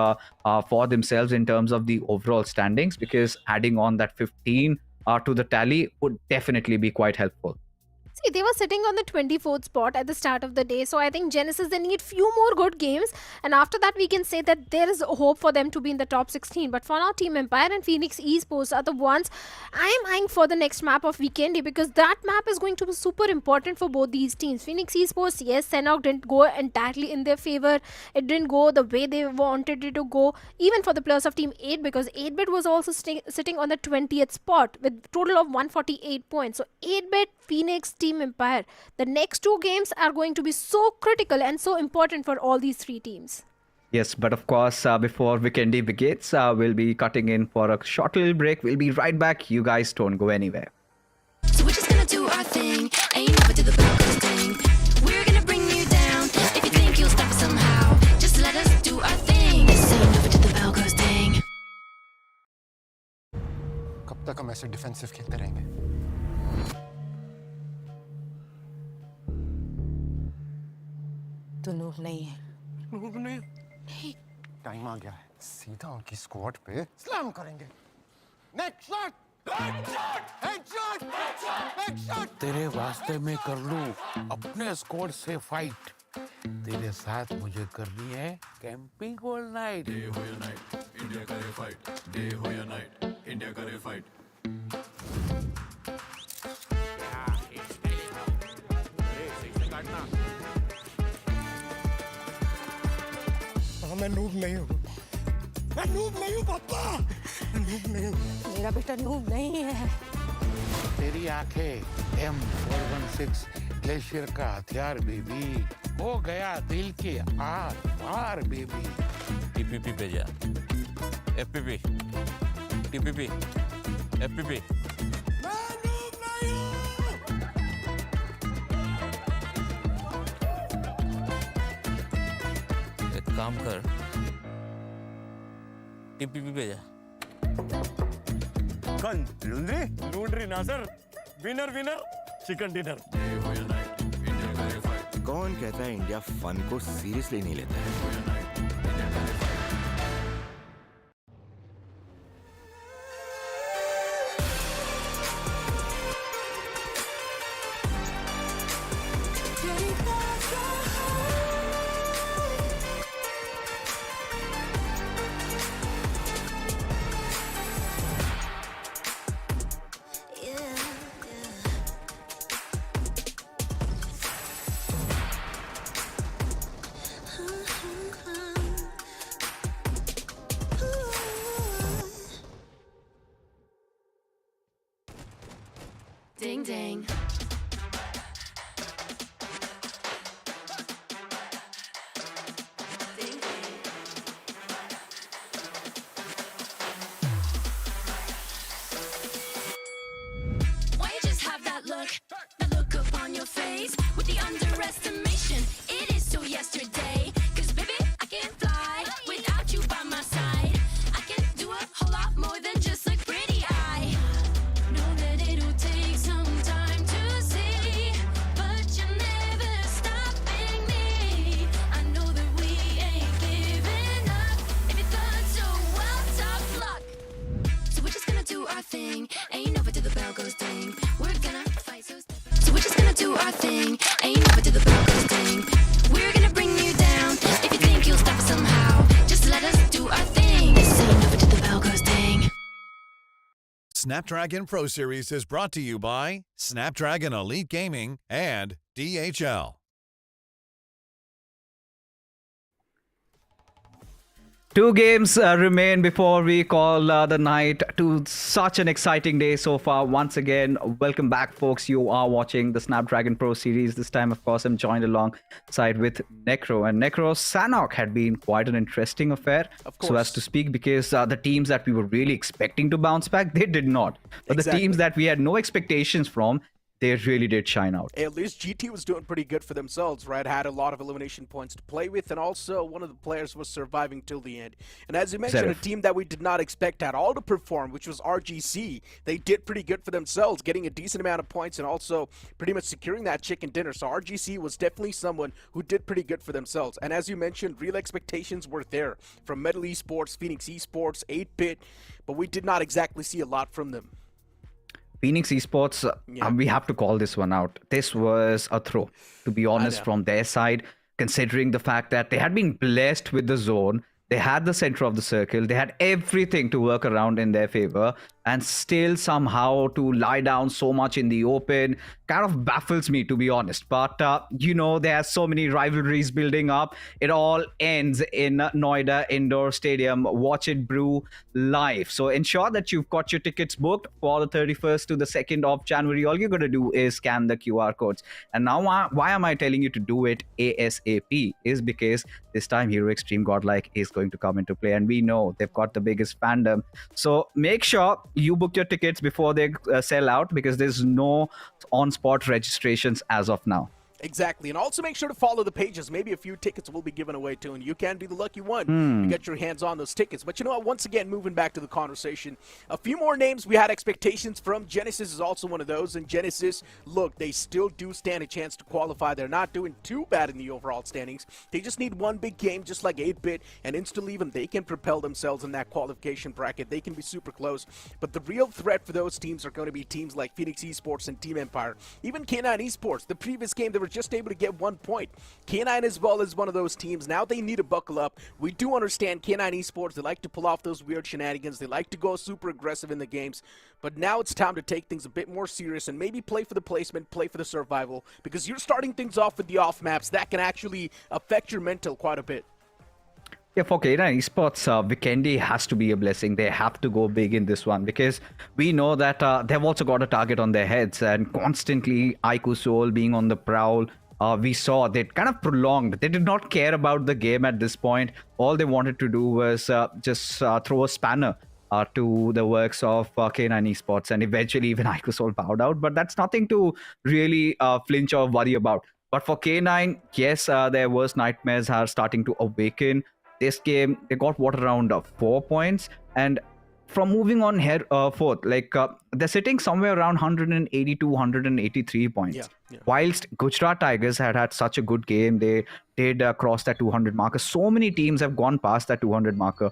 for themselves in terms of the overall standings, because adding on that 15 to the tally would definitely be quite helpful. See, they were sitting on the 24th spot at the start of the day. So I think Genesis, they need few more good games. And after that, we can say that there is hope for them to be in the top 16. But for now, Team Empire and Phoenix Esports are the ones I am eyeing for the next map of Vikendi, because that map is going to be super important for both these teams. Phoenix Esports, yes, Sanhok didn't go entirely in their favor. It didn't go the way they wanted it to go. Even for the players of Team 8, because 8-bit was also sitting on the 20th spot with total of 148 points. So 8-bit, Phoenix, Team Empire. The next two games are going to be so critical and so important for all these three teams. Yes, but of course, before Vikendi begins, we'll be cutting in for a short little break. We'll be right back. You guys don't go anywhere. So we're just gonna do our thing. Ain't never do the bell goes ding. We're gonna bring you down. If you think you'll stop us somehow, just let us do our thing. This ain't never do the bell goes ding. कब तक हम ऐसे defensive खेलते रहेंगे? तो noob नहीं है। Noob नहीं। टाइम आ गया है, सीधा उनकी स्क्वाड पे स्लैम करेंगे। Next shot, headshot, headshot. तेरे वास्ते मैं कर लूं अपने स्क्वाड से फाइट। तेरे साथ मुझे करनी है कैंपिंग ऑल नाइट। डे हो या नाइट, इंडिया करे फाइट। डे हो या नाइट, इंडिया करे फाइट। मैं नूब नहीं हूँ, मैं नूब नहीं हूँ पापा, मैं नूब नहीं हूँ। मेरा बेटा नूब नहीं है। तेरी आंखें M416 ग्लेशियर का हथियार बेबी, हो गया दिल के आर पार बेबी। टीपीपी पे जा, एफपीपी, टीपीपी, एफपीपी। एक काम कर, टीपीपी पे जा। कौन लूंड्री ना sir, winner winner chicken dinner. कौन कहता है इंडिया फन को सीरियसली नहीं लेता है? Ding ding. Why you just have that look up on your face with the underestimation? It is still yesterday. 'Cause baby, I can fly without you by my side. I can do a whole lot more than just look pretty. I know that it'll take some time to see, but you're never stopping me. I know that we ain't giving up. If you thought so, well, tough luck. So we're just gonna do our thing. Ain't never till the bell goes ding. We're gonna fight so we're just gonna do our thing. Ain't never till the bell goes ding. We're gonna bring you down. If you think you'll stop us somehow, just let us do our thing. This ain't never till the bell goes ding. Snapdragon Pro Series is brought to you by Snapdragon Elite Gaming and DHL. 2 games remain before we call the night to such an exciting day so far. Once again, welcome back, folks. You are watching the Snapdragon Pro Series. This time, of course, I'm joined alongside with Necro. And Necro, Sanhok had been quite an interesting affair, so as to speak, because the teams that we were really expecting to bounce back, they did not. But the teams that we had no expectations from, they really did shine out. At least GT was doing pretty good for themselves, right? Had a lot of elimination points to play with, and also one of the players was surviving till the end. And as you mentioned, a team that we did not expect at all to perform, which was RGC, they did pretty good for themselves, getting a decent amount of points and also pretty much securing that chicken dinner. So RGC was definitely someone who did pretty good for themselves. And as you mentioned, real expectations were there from Metal Esports, Phoenix Esports, 8-bit, but we did not exactly see a lot from them. Phoenix Esports, we have to call this one out. This was a throw, to be honest, from their side, considering the fact that they had been blessed with the zone. They had the center of the circle. They had everything to work around in their favor. And still somehow to lie down so much in the open kind of baffles me, to be honest. But, there are so many rivalries building up. It all ends in Noida Indoor Stadium. Watch it brew live. So ensure that you've got your tickets booked for the 31st to the 2nd of January. All you're going to do is scan the QR codes. And now why am I telling you to do it ASAP? Is because this time Hero Extreme Godlike is going to come into play. And we know they've got the biggest fandom. So make sure you book your tickets before they sell out, because there's no on-spot registrations as of now. Exactly, and also make sure to follow the pages. Maybe a few tickets will be given away too, and you can be the lucky one to get your hands on those tickets. But you know what, once again, moving back to the conversation, a few more names we had expectations from. Genesis is also one of those, and Genesis, look, they still do stand a chance to qualify. They're not doing too bad in the overall standings. They just need one big game, just like 8-Bit, and instantly even they can propel themselves in that qualification bracket. They can be super close, but the real threat for those teams are going to be teams like Phoenix Esports and Team Empire. Even K9 Esports, the previous game, they were just able to get 1 point. K9 as well is one of those teams. Now they need to buckle up. We do understand K9 Esports, they like to pull off those weird shenanigans. They like to go super aggressive in the games. But now it's time to take things a bit more serious and maybe play for the placement, play for the survival, because you're starting things off with the off maps. That can actually affect your mental quite a bit. Yeah, for K9 Esports, Vikendi has to be a blessing. They have to go big in this one, because we know that they've also got a target on their heads, and constantly Aiku Soul being on the prowl. We saw they kind of prolonged. They did not care about the game at this point. All they wanted to do was just throw a spanner to the works of K9 Esports, and eventually even Aiku Soul bowed out. But that's nothing to really flinch or worry about. But for K9, yes, their worst nightmares are starting to awaken. This game, they got around 4 points, and from moving on here forth, they're sitting somewhere around 182, 183 points. Whilst Gujarat Tigers had such a good game, they did cross that 200 marker. So many teams have gone past that 200 marker.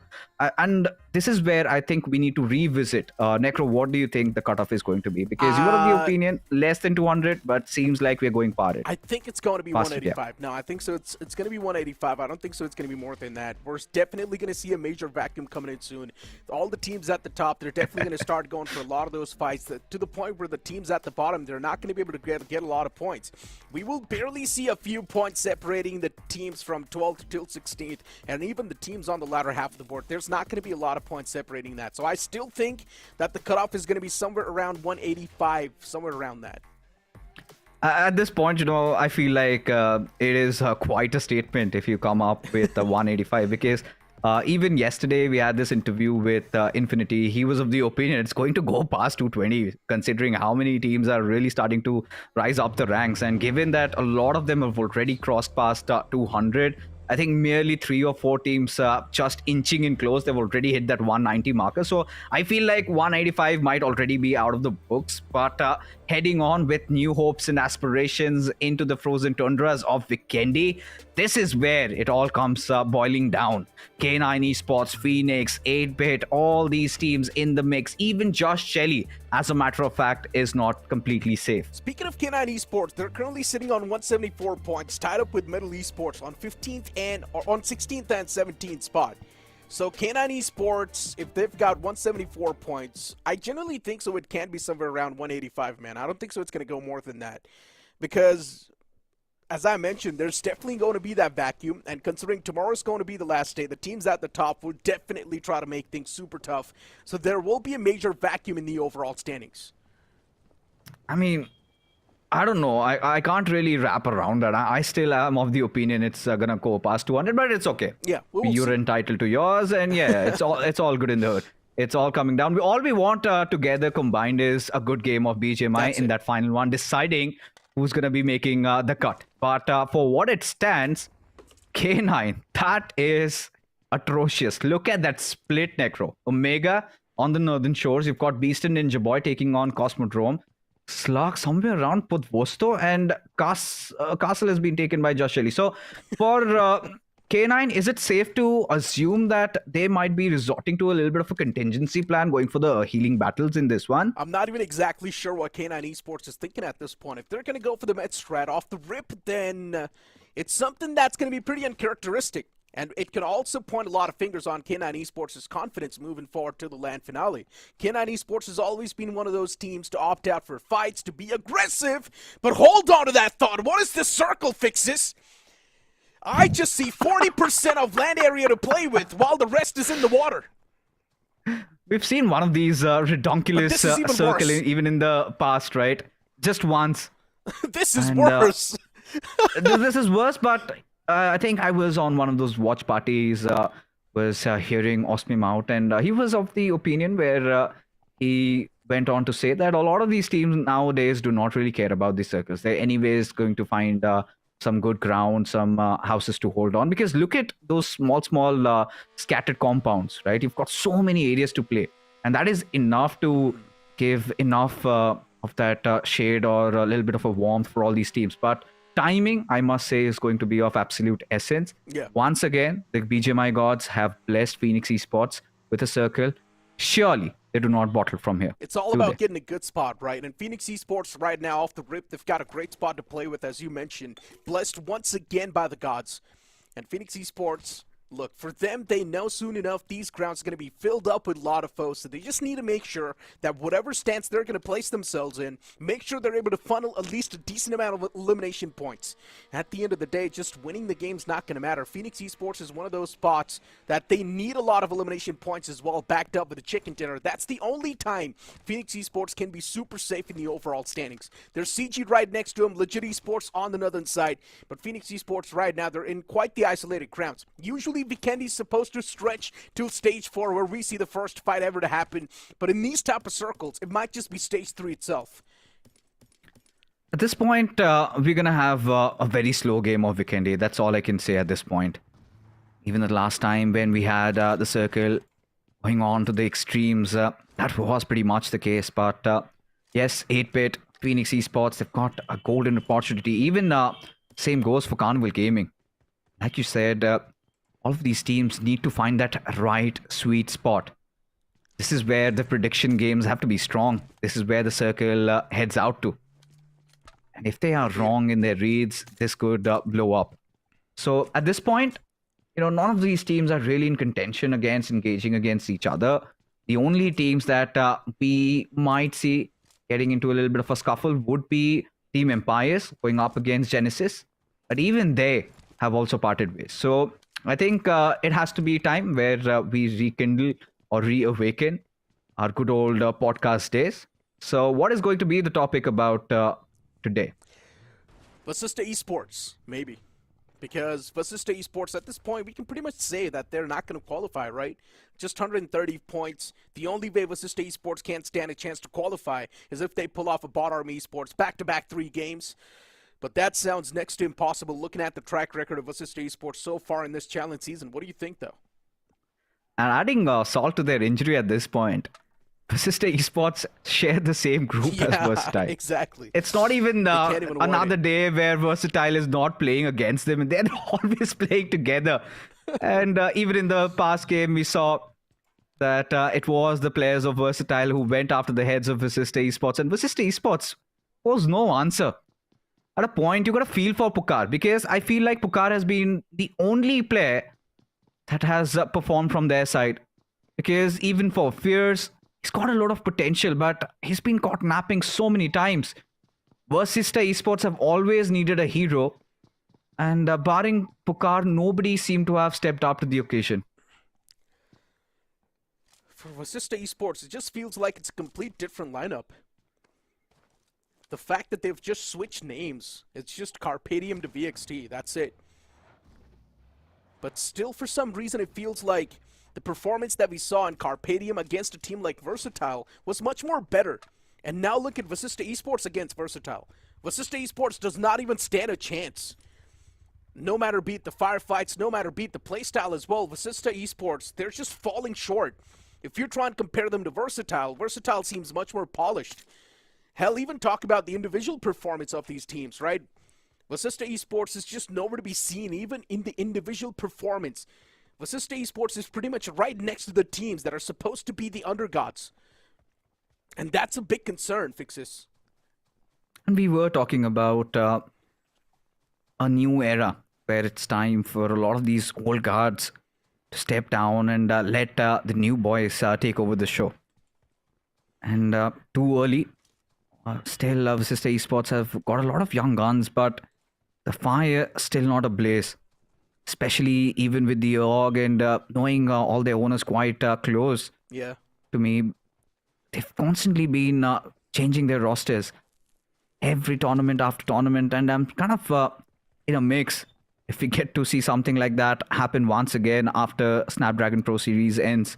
And this is where I think we need to revisit. Necro, what do you think the cutoff is going to be? Because you were of the opinion less than 200, but seems like we're going past it. I think it's going to be 185. No, I think so. It's going to be 185. I don't think so. It's going to be more than that. We're definitely going to see a major vacuum coming in soon. All the teams at the top, they're definitely going to start going for a lot of those fights to the point where the teams at the bottom, they're not going to be able to get a lot of points. We will barely see a few points separating the teams from 12th till 16th, and even the teams on the latter half of the board. There's not going to be a lot of points separating that. So I still think that the cutoff is going to be somewhere around 185, somewhere around that. At this point, I feel like it is quite a statement if you come up with 185, because even yesterday we had this interview with Infinity. He was of the opinion it's going to go past 220, considering how many teams are really starting to rise up the ranks. And given that a lot of them have already crossed past 200, I think merely 3 or 4 teams just inching in close. They've already hit that 190 marker. So I feel like 185 might already be out of the books. But heading on with new hopes and aspirations into the frozen tundras of Vikendi, this is where it all comes boiling down. K9 Esports, Phoenix, 8-Bit, all these teams in the mix. Even Josh Shelley, as a matter of fact, is not completely safe. Speaking of K9 Esports, they're currently sitting on 174 points, tied up with Metal Esports on 16th and 17th spot. So K9 Esports, if they've got 174 points, I generally think so it can be somewhere around 185, man. I don't think so it's going to go more than that, because as I mentioned, there's definitely going to be that vacuum, and considering tomorrow's going to be the last day, the teams at the top will definitely try to make things super tough. So there will be a major vacuum in the overall standings. I mean, I don't know. I can't really wrap around that. I still am of the opinion it's going to go past 200, but it's okay. Yeah, you're entitled to yours, and yeah, it's all good in the hood. It's all coming down. All we want together combined is a good game of BGMI in that final one, deciding who's going to be making the cut. But for what it stands, K9, that is atrocious. Look at that split, Necro. Omega on the northern shores. You've got Beast and Ninja Boy taking on Cosmodrome. Slug somewhere around Pudvosto, and Castle has been taken by Josh Shelley. So for K9, is it safe to assume that they might be resorting to a little bit of a contingency plan going for the healing battles in this one? I'm not even exactly sure what K9 Esports is thinking at this point. If they're going to go for the med strat off the rip, then it's something that's going to be pretty uncharacteristic. And it can also point a lot of fingers on K9 Esports' confidence moving forward to the LAN finale. K9 Esports has always been one of those teams to opt out for fights, to be aggressive. But hold on to that thought. What is the circle fixes? I just see 40% of land area to play with while the rest is in the water. We've seen one of these redonkulous circle even in the past, right? Just once. This is worse. This is worse, but I think I was on one of those watch parties, was hearing Osmim out, and he was of the opinion where he went on to say that a lot of these teams nowadays do not really care about the circles. They're anyways going to find some good ground, some houses to hold on. Because look at those small scattered compounds, right? You've got so many areas to play. And that is enough to give enough of that shade or a little bit of a warmth for all these teams. But timing, I must say, is going to be of absolute essence. Yeah. Once again, the BGMI gods have blessed Phoenix Esports with a circle. Surely they do not bottle from here. It's all about getting a good spot, right? And Phoenix Esports right now off the rip, they've got a great spot to play with, as you mentioned. Blessed once again by the gods. And Phoenix Esports, look, for them, they know soon enough these grounds are going to be filled up with a lot of foes, so they just need to make sure that whatever stance they're going to place themselves in, make sure they're able to funnel at least a decent amount of elimination points. At the end of the day, just winning the game's not going to matter. Phoenix Esports is one of those spots that they need a lot of elimination points as well, backed up with a chicken dinner. That's the only time Phoenix Esports can be super safe in the overall standings. There's CG right next to them, Legit Esports on the northern side, but Phoenix Esports right now, they're in quite the isolated grounds. Usually Vikendi's supposed to stretch to stage 4 where we see the first fight ever to happen, but in these type of circles, it might just be stage 3 itself. At this point, we're going to have a very slow game of Vikendi. That's all I can say at this point. Even the last time when we had the circle going on to the extremes, that was pretty much the case. But yes, 8-bit, Phoenix Esports, they've got a golden opportunity. Even same goes for Carnival Gaming. Like you said, all of these teams need to find that right sweet spot. This is where the prediction games have to be strong. This is where the circle heads out to. And if they are wrong in their reads, this could blow up. So at this point, none of these teams are really in contention against engaging against each other. The only teams that we might see getting into a little bit of a scuffle would be Team Empires going up against Genesis. But even they have also parted ways. So I think it has to be time where we rekindle or reawaken our good old podcast days. So what is going to be the topic about today? Vasista Esports, maybe. Because Vasista Esports, at this point, we can pretty much say that they're not going to qualify, right? Just 130 points. The only way Vasista Esports can't stand a chance to qualify is if they pull off a Bot Army Esports back-to-back 3 games. But that sounds next to impossible looking at the track record of Vasista Esports so far in this challenge season. What do you think, though? And adding salt to their injury at this point, Vasista Esports share the same group as Versatile. Exactly. It's not even another day where Versatile is not playing against them. They're always playing together. And even in the past game, we saw that it was the players of Versatile who went after the heads of Vasista Esports. And Vasista Esports was no answer. At a point, you got to feel for Pukar, because I feel like Pukar has been the only player that has performed from their side. Because even for Fierce, he's got a lot of potential, but he's been caught napping so many times. Vasista Esports have always needed a hero, and barring Pukar, nobody seemed to have stepped up to the occasion. For Vasista Esports, it just feels like it's a complete different lineup. The fact that they've just switched names, it's just Carpadium to VXT, that's it. But still, for some reason, it feels like the performance that we saw in Carpadium against a team like Versatile was much more better. And now look at Vasista Esports against Versatile. Vasista Esports does not even stand a chance. No matter beat the firefights, no matter beat the playstyle as well, Vasista Esports, they're just falling short. If you're trying to compare them to Versatile, Versatile seems much more polished. Hell, even talk about the individual performance of these teams, right? Vasista Esports is just nowhere to be seen, even in the individual performance. Vasista Esports is pretty much right next to the teams that are supposed to be the undergods. And that's a big concern, Fixus. And we were talking about a new era where it's time for a lot of these old guards to step down and let the new boys take over the show. And too early. Still, Vasista Esports have got a lot of young guns, but the fire still not ablaze. Especially even with the org and knowing all their owners quite close. Yeah. To me, they've constantly been changing their rosters every tournament after tournament, and I'm kind of in a mix if we get to see something like that happen once again after Snapdragon Pro Series ends.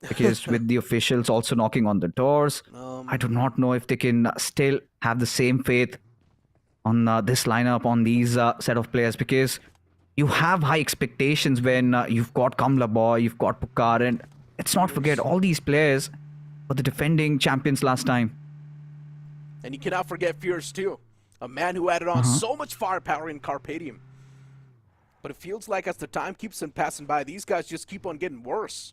Because with the officials also knocking on the doors, I do not know if they can still have the same faith on this lineup, on these set of players, because you have high expectations when you've got Kamla Boy, you've got Pukar, and let's not forget all these players were the defending champions last time. And you cannot forget Fierce too, a man who added on so much firepower in Carpadium. But it feels like as the time keeps on passing by, these guys just keep on getting worse.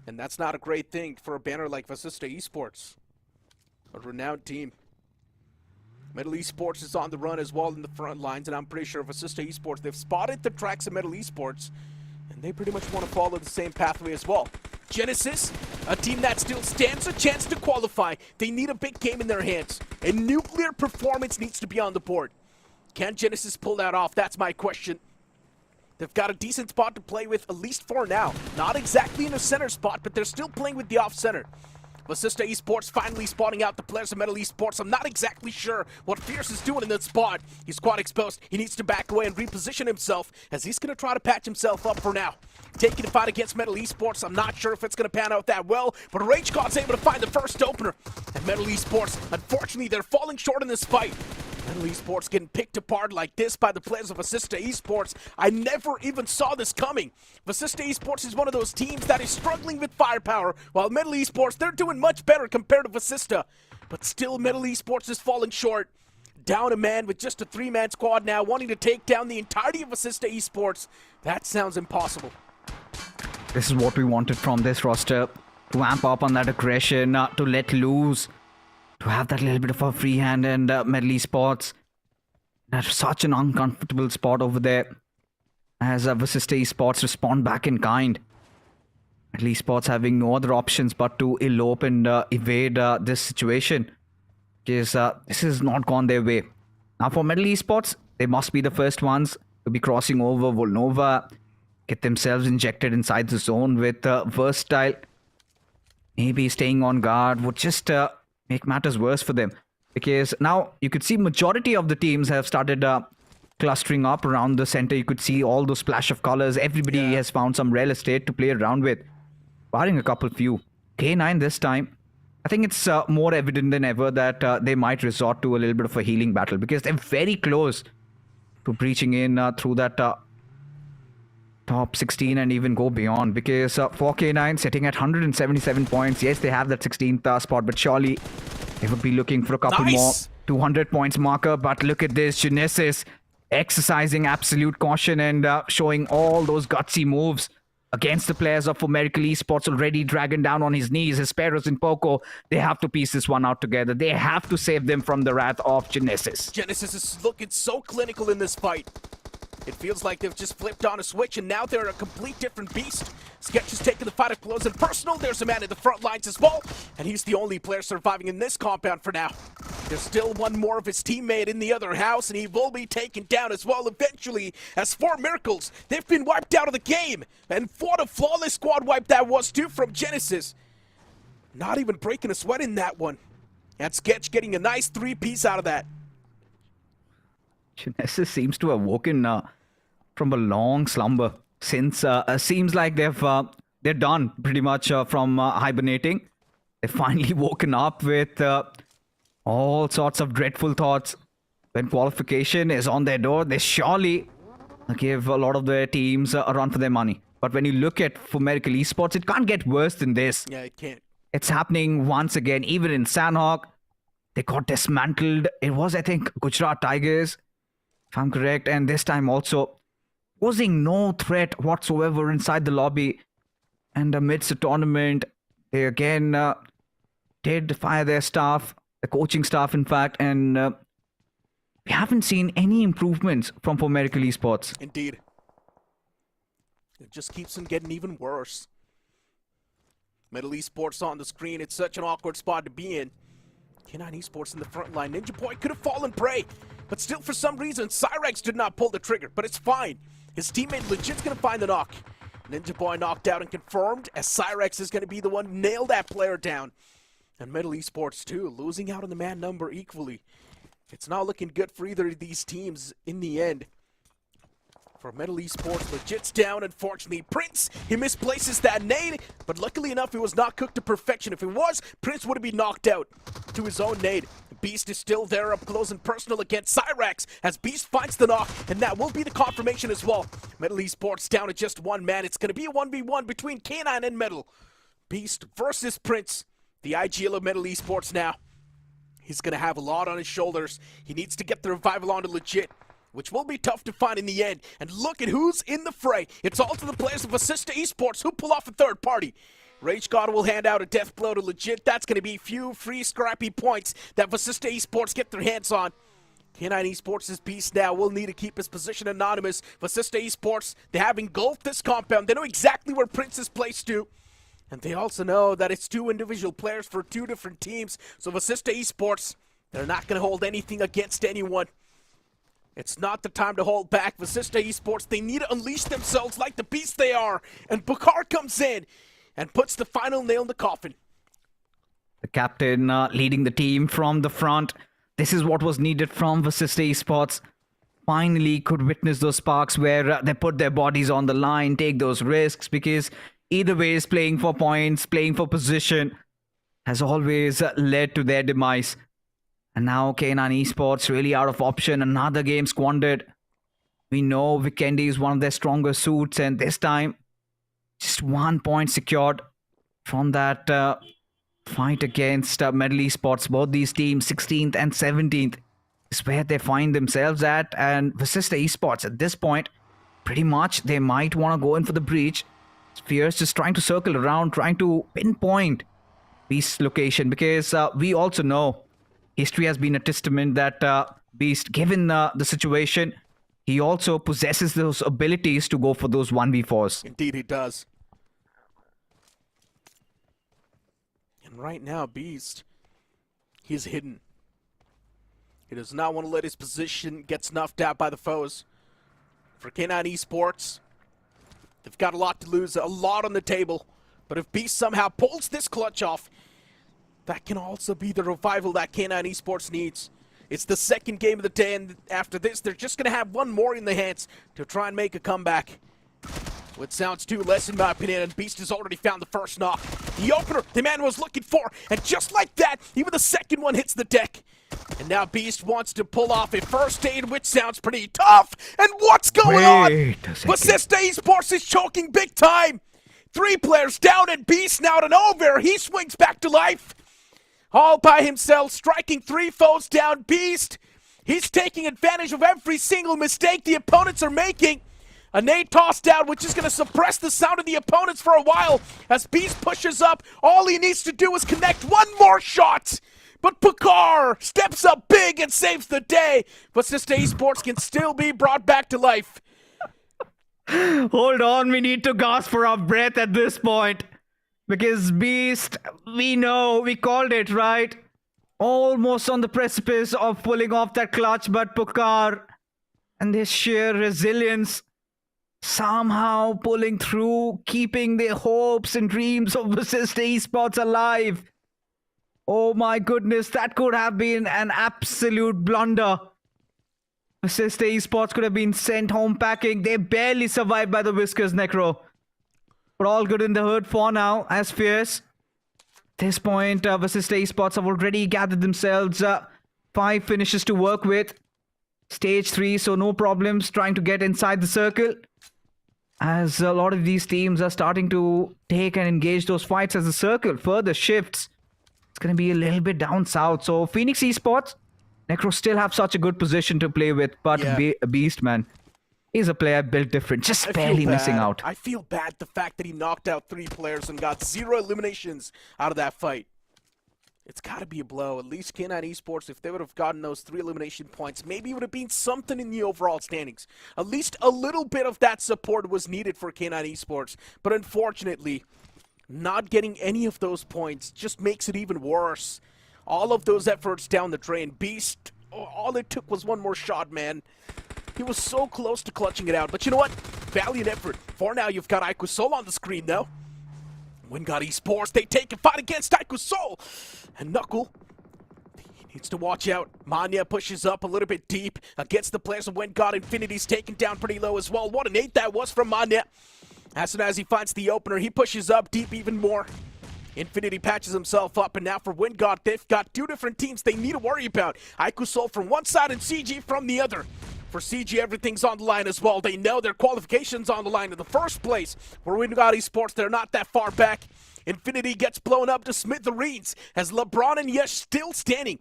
And that's not a great thing for a banner like Vasista Esports, a renowned team. Metal Esports is on the run as well in the front lines, and I'm pretty sure Vasista Esports, they've spotted the tracks of Metal Esports, and they pretty much want to follow the same pathway as well. Genesis, a team that still stands a chance to qualify. They need a big game in their hands, and nuclear performance needs to be on the board. Can Genesis pull that off? That's my question. They've got a decent spot to play with, at least for now. Not exactly in a center spot, but they're still playing with the off-center. Vasista Esports finally spotting out the players of Metal Esports. I'm not exactly sure what Fierce is doing in that spot. He's quite exposed. He needs to back away and reposition himself, as he's going to try to patch himself up for now. Taking a fight against Metal Esports, I'm not sure if it's going to pan out that well, but Rage God's able to find the first opener. And Metal Esports, unfortunately, they're falling short in this fight. Metal Esports getting picked apart like this by the players of Vasista Esports. I never even saw this coming. Vasista Esports is one of those teams that is struggling with firepower, while Metal Esports, they're doing much better compared to Vasista. But still, Metal Esports is falling short. Down a man with just a 3-man squad now, wanting to take down the entirety of Vasista Esports. That sounds impossible. This is what we wanted from this roster. To amp up on that aggression, to let loose. To have that little bit of a free hand, and Metal Esports at such an uncomfortable spot over there as Vasista Esports respond back in kind. Metal Esports having no other options but to elope and evade this situation, because this has not gone their way. Now for Metal Esports, they must be the first ones to be crossing over Volnova, get themselves injected inside the zone with Versatile. Maybe staying on guard would just make matters worse for them, because now you could see majority of the teams have started clustering up around the center. You could see all those splash of colors. Everybody has found some real estate to play around with, barring a couple few. K9 this time, I think it's more evident than ever that they might resort to a little bit of a healing battle, because they're very close to breaching in through that top 16 and even go beyond, because 4K9 sitting at 177 points. Yes, they have that 16th spot, but surely they would be looking for a couple more 200 points marker. But look at this, Genesis exercising absolute caution and showing all those gutsy moves against the players of American Esports. Already Dragon down on his knees. Hesperos and Poco, they have to piece this one out together. They have to save them from the wrath of Genesis. Genesis is looking so clinical in this fight. It feels like they've just flipped on a switch, and now they're a complete different beast. Sketch is taking the fight up close and personal. There's a man in the front lines as well, and he's the only player surviving in this compound for now. There's still one more of his teammate in the other house, and he will be taken down as well eventually. As for Miracles, they've been wiped out of the game, and what a flawless squad wipe that was too from Genesis. Not even breaking a sweat in that one. And Sketch getting a nice 3-piece out of that. Genesis seems to have woken from a long slumber, since seems like they're done pretty much from hibernating. They've finally woken up with all sorts of dreadful thoughts. When qualification is on their door, they surely give a lot of their teams a run for their money. But when you look at American Esports, it can't get worse than this. Yeah, it can't. It's happening once again, even in Sanhok. They got dismantled. It was, I think, Gujarat Tigers if I'm correct. And this time also posing no threat whatsoever inside the lobby. And amidst the tournament, they again did fire their staff, the coaching staff, in fact, and we haven't seen any improvements from Miracle Esports. Indeed. It just keeps on getting even worse. Middle Esports on the screen. It's such an awkward spot to be in. K9 Esports in the front line. Ninja Boy could have fallen prey, but still for some reason, Cyrex did not pull the trigger, but it's fine. His teammate legit's gonna find the knock. Ninja Boy knocked out and confirmed, as Cyrex is gonna be the one to nail that player down. And Middle Esports too, losing out on the man number equally. It's not looking good for either of these teams in the end. For Middle Esports, legit's down, unfortunately. Prince, he misplaces that nade, but luckily enough, it was not cooked to perfection. If it was, Prince would have been knocked out to his own nade. Beast is still there up close and personal against Cyrex, as Beast finds the knock, and that will be the confirmation as well. Middle Esports down to just one man. It's going to be a 1v1 between K9 and Middle. Beast versus Prince, the IGL of Middle Esports now. He's going to have a lot on his shoulders. He needs to get the revival onto legit, which will be tough to find in the end. And look at who's in the fray. It's all to the players of IST Esports who pull off a third party. Rage God will hand out a death blow to legit. That's going to be few free scrappy points that IST Esports get their hands on. K9 Esports' Beast now will need to keep his position anonymous. IST Esports, they have engulfed this compound. They know exactly where Prince is placed to. And they also know that it's two individual players for two different teams. So IST Esports, they're not going to hold anything against anyone. It's not the time to hold back. IST Esports, they need to unleash themselves like the beast they are. And Bakar comes in and puts the final nail in the coffin. The captain leading the team from the front. This is what was needed from IST Esports. Finally could witness those sparks where they put their bodies on the line, take those risks, because either way is playing for points, playing for position has always led to their demise. And now K9 Esports really out of option. Another game squandered. We know Vikendi is one of their stronger suits, and this time just 1 point secured from that fight against Middle Esports. Both these teams, 16th and 17th, is where they find themselves at. And IST Esports at this point, pretty much they might want to go in for the breach. Fierce just trying to circle around, trying to pinpoint Beast's location, because we also know history has been a testament that Beast, given the situation, he also possesses those abilities to go for those 1v4s. Indeed he does. And right now, Beast, he's hidden. He does not want to let his position get snuffed out by the foes. For K9 Esports, they've got a lot to lose, a lot on the table. But if Beast somehow pulls this clutch off, that can also be the revival that K9 Esports needs. It's the second game of the day, and after this, they're just going to have one more in the hands to try and make a comeback. What sounds too less, in my opinion, and Beast has already found the first knock. The opener the man was looking for, and just like that, even the second one hits the deck. And now Beast wants to pull off a first aid, which sounds pretty tough. And what's going on? IST Esports is choking big time. 3 players down, and Beast now to nowhere. He swings back to life. All by himself, striking 3 foes down. Beast, he's taking advantage of every single mistake the opponents are making. A nade tossed down, which is going to suppress the sound of the opponents for a while. As Beast pushes up, all he needs to do is connect one more shot. But Bakar steps up big and saves the day. But IST Esports can still be brought back to life. Hold on, we need to gasp for our breath at this point. Because Beast, we know, we called it, right? Almost on the precipice of pulling off that clutch, but Bakar and his sheer resilience somehow pulling through, keeping their hopes and dreams of IST Esports alive. Oh my goodness, that could have been an absolute blunder. IST Esports could have been sent home packing. They barely survived by the whiskers, Necro. But all good in the hood for now, as Fierce. At this point, IST Esports have already gathered themselves 5 finishes to work with. Stage 3, so no problems trying to get inside the circle. As a lot of these teams are starting to take and engage those fights as the circle further shifts. It's going to be a little bit down south. So Phoenix Esports, Necro still have such a good position to play with, but Beast, man, he's a player built different, just barely missing out. I feel bad the fact that he knocked out 3 players and got 0 eliminations out of that fight. It's got to be a blow. At least K9 Esports, if they would have gotten those 3 elimination points, maybe it would have been something in the overall standings. At least a little bit of that support was needed for K9 Esports. But unfortunately, not getting any of those points just makes it even worse. All of those efforts down the drain. Beast, all it took was one more shot, man. He was so close to clutching it out. But you know what? Valiant effort. For now, you've got IQSOL on the screen, though. Wingard Esports, they take a fight against IQSOL. And Knuckle, he needs to watch out. Manya pushes up a little bit deep against the players of Wingard. Infinity's taken down pretty low as well. What an 8 that was from Manya. As soon as he finds the opener, he pushes up deep even more. Infinity patches himself up, and now for Wingard, they've got 2 different teams they need to worry about. IQSOL from one side and CG from the other. For CG, everything's on the line as well. They know their qualification's on the line in the first place. For Wingard Esports, they're not that far back. Infinity gets blown up to smithereens as LeBron and Yesh still standing.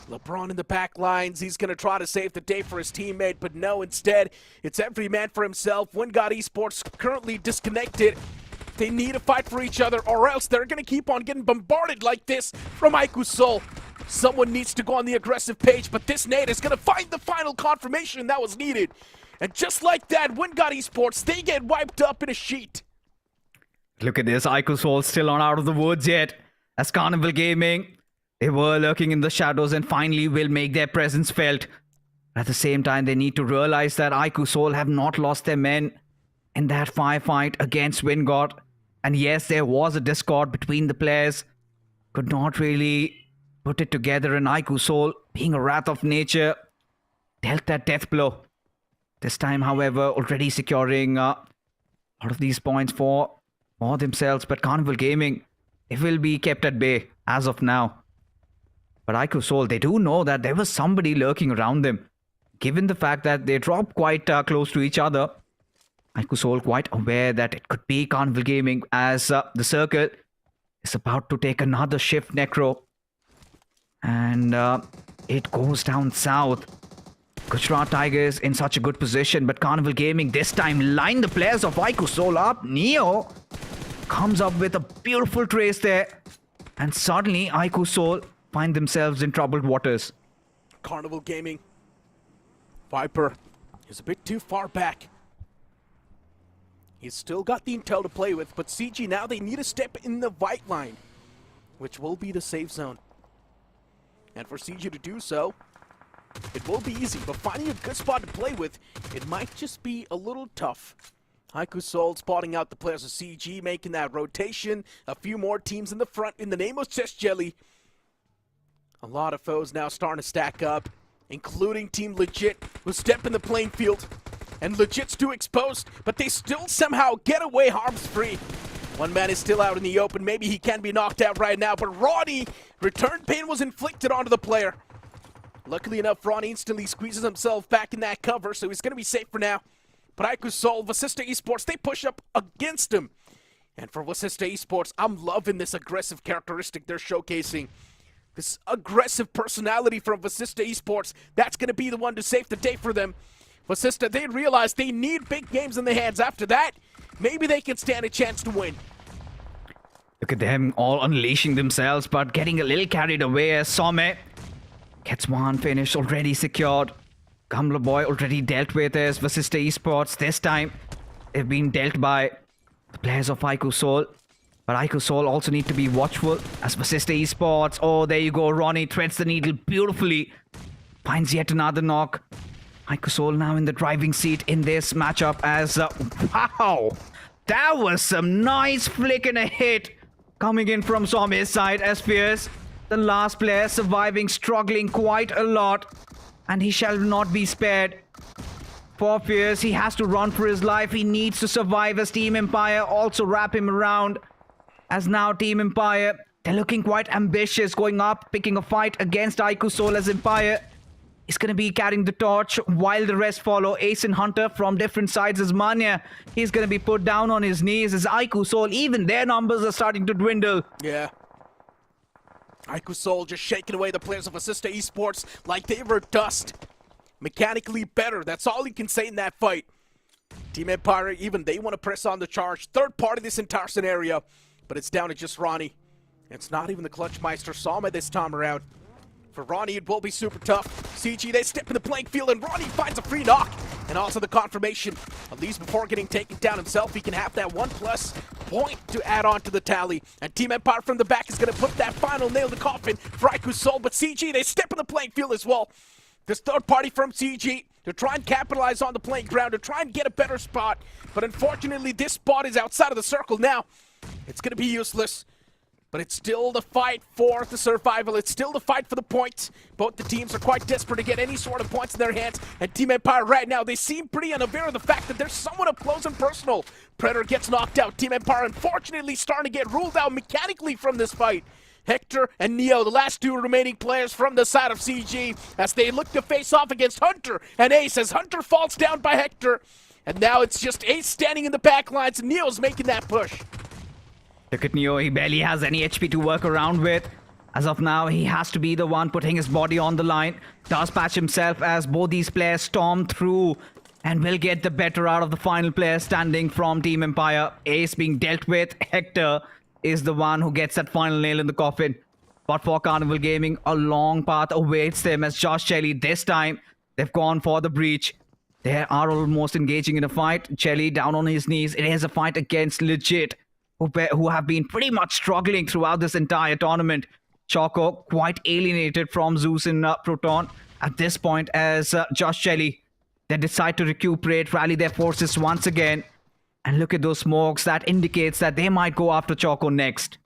LeBron in the back lines, he's going to try to save the day for his teammate, but no, instead, it's every man for himself. Wingard Esports currently disconnected. They need to fight for each other, or else they're going to keep on getting bombarded like this from IQSOL. Someone needs to go on the aggressive page, but this nade is going to find the final confirmation that was needed. And just like that, Wingard Esports, they get wiped up in a sheet. Look at this, IQSOL still not out of the woods yet. As Carnival Gaming, they were lurking in the shadows and finally will make their presence felt. At the same time, they need to realize that IQSOL have not lost their men in that firefight against Wingard. And yes, there was a discord between the players. Could not really put it together, and IQSOL, being a wrath of nature, dealt that death blow. This time, however, already securing a lot of these points for themselves. But Carnival Gaming, it will be kept at bay as of now. But IQSOL, they do know that there was somebody lurking around them. Given the fact that they dropped quite close to each other, IQSOL quite aware that it could be Carnival Gaming as the circle is about to take another shift, Necro. And it goes down south. Gujarat Tigers in such a good position, but Carnival Gaming this time line the players of IQSOL up. Neo comes up with a beautiful trace there. And suddenly IQSOL find themselves in troubled waters. Carnival Gaming. Viper is a bit too far back. He's still got the intel to play with, but CG now they need a step in the white line, which will be the safe zone. And for CG to do so, it will be easy, but finding a good spot to play with, it might just be a little tough. IQSOL spotting out the players of CG, making that rotation. A few more teams in the front in the name of Chess Jelly. A lot of foes now starting to stack up, including Team Legit, who step in the playing field. And Legit's too exposed, but they still somehow get away harms free. One man is still out in the open. Maybe he can be knocked out right now, but Ronnie, return pain was inflicted onto the player. Luckily enough, Ronnie instantly squeezes himself back in that cover, so he's going to be safe for now. But IQSOL, Vasista Esports, they push up against him. And for Vasista Esports, I'm loving this aggressive characteristic they're showcasing. This aggressive personality from Vasista Esports, that's going to be the one to save the day for them. Vasista, they realize they need big games in their hands. After that, maybe they can stand a chance to win. Look at them all unleashing themselves, but getting a little carried away as Some gets one finish already secured. Gumler Boy already dealt with as Vasista Esports. This time, they've been dealt by the players of IQSOL. But IQSOL also need to be watchful as Vasista Esports. Oh, there you go. Ronnie threads the needle beautifully. Finds yet another knock. IQSOL now in the driving seat in this matchup as... wow! That was some nice flick and a hit coming in from Some's side as Fierce, the last player surviving, struggling quite a lot. And he shall not be spared. For Fierce, he has to run for his life. He needs to survive as Team Empire also wrap him around. As now Team Empire, they're looking quite ambitious, going up, picking a fight against IQSOL as Empire is going to be carrying the torch while the rest follow. Ace and Hunter from different sides as Manya. He's going to be put down on his knees as IQSOL. Even their numbers are starting to dwindle. Yeah. Ikusol just shaking away the players of IST Esports like they were dust. Mechanically better, that's all you can say in that fight. Team Empire, even they want to press on the charge. Third part of this entire scenario, but it's down to just Ronnie. It's not even the Clutchmeister Salma this time around. For Ronnie, it will be super tough. CG, they step in the playing field, and Ronnie finds a free knock. And also the confirmation, at least before getting taken down himself, he can have that 1+ point to add on to the tally. And Team Empire from the back is going to put that final nail in the coffin for Ikusol. But CG, they step in the playing field as well. This third party from CG to try and capitalize on the playing ground, to try and get a better spot. But unfortunately, this spot is outside of the circle now. It's going to be useless. But it's still the fight for the survival. It's still the fight for the points. Both the teams are quite desperate to get any sort of points in their hands. And Team Empire right now, they seem pretty unaware of the fact that there's someone up close and personal. Predator gets knocked out. Team Empire unfortunately starting to get ruled out mechanically from this fight. Hector and Neo, the last two remaining players from the side of CG, as they look to face off against Hunter and Ace, as Hunter falls down by Hector. And now it's just Ace standing in the back lines, and Neo's making that push. Look at Neo, he barely has any HP to work around with. As of now, he has to be the one putting his body on the line. Does patch himself as both these players storm through and will get the better out of the final player standing from Team Empire. Ace being dealt with. Hector is the one who gets that final nail in the coffin. But for Carnival Gaming, a long path awaits them as Josh Chelly, this time, they've gone for the breach. They are almost engaging in a fight. Chelly down on his knees. It is a fight against Legit, who have been pretty much struggling throughout this entire tournament. Choco quite alienated from Zeus and Proton at this point as Josh Chelly, they decide to recuperate, rally their forces once again. And look at those smokes. That indicates that they might go after Choco next.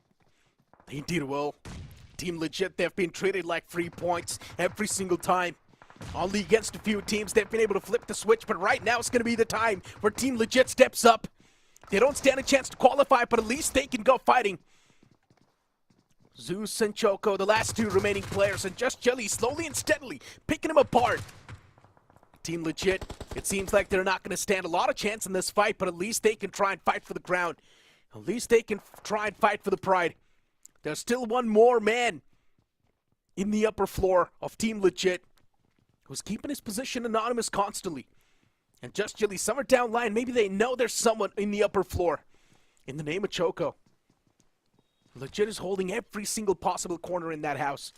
They indeed will. Team Legit, they've been treated like free points every single time. Only against a few teams they've been able to flip the switch, but right now it's going to be the time where Team Legit steps up. They don't stand a chance to qualify, but at least they can go fighting. Zeus and Choco, the last two remaining players, and just Jelly slowly and steadily picking them apart. Team Legit, it seems like they're not going to stand a lot of chance in this fight, but at least they can try and fight for the crown. At least they can try and fight for the pride. There's still one more man in the upper floor of Team Legit who's keeping his position anonymous constantly. And just Jelly, somewhere down line, maybe they know there's someone in the upper floor. In the name of Choco. Legit is holding every single possible corner in that house.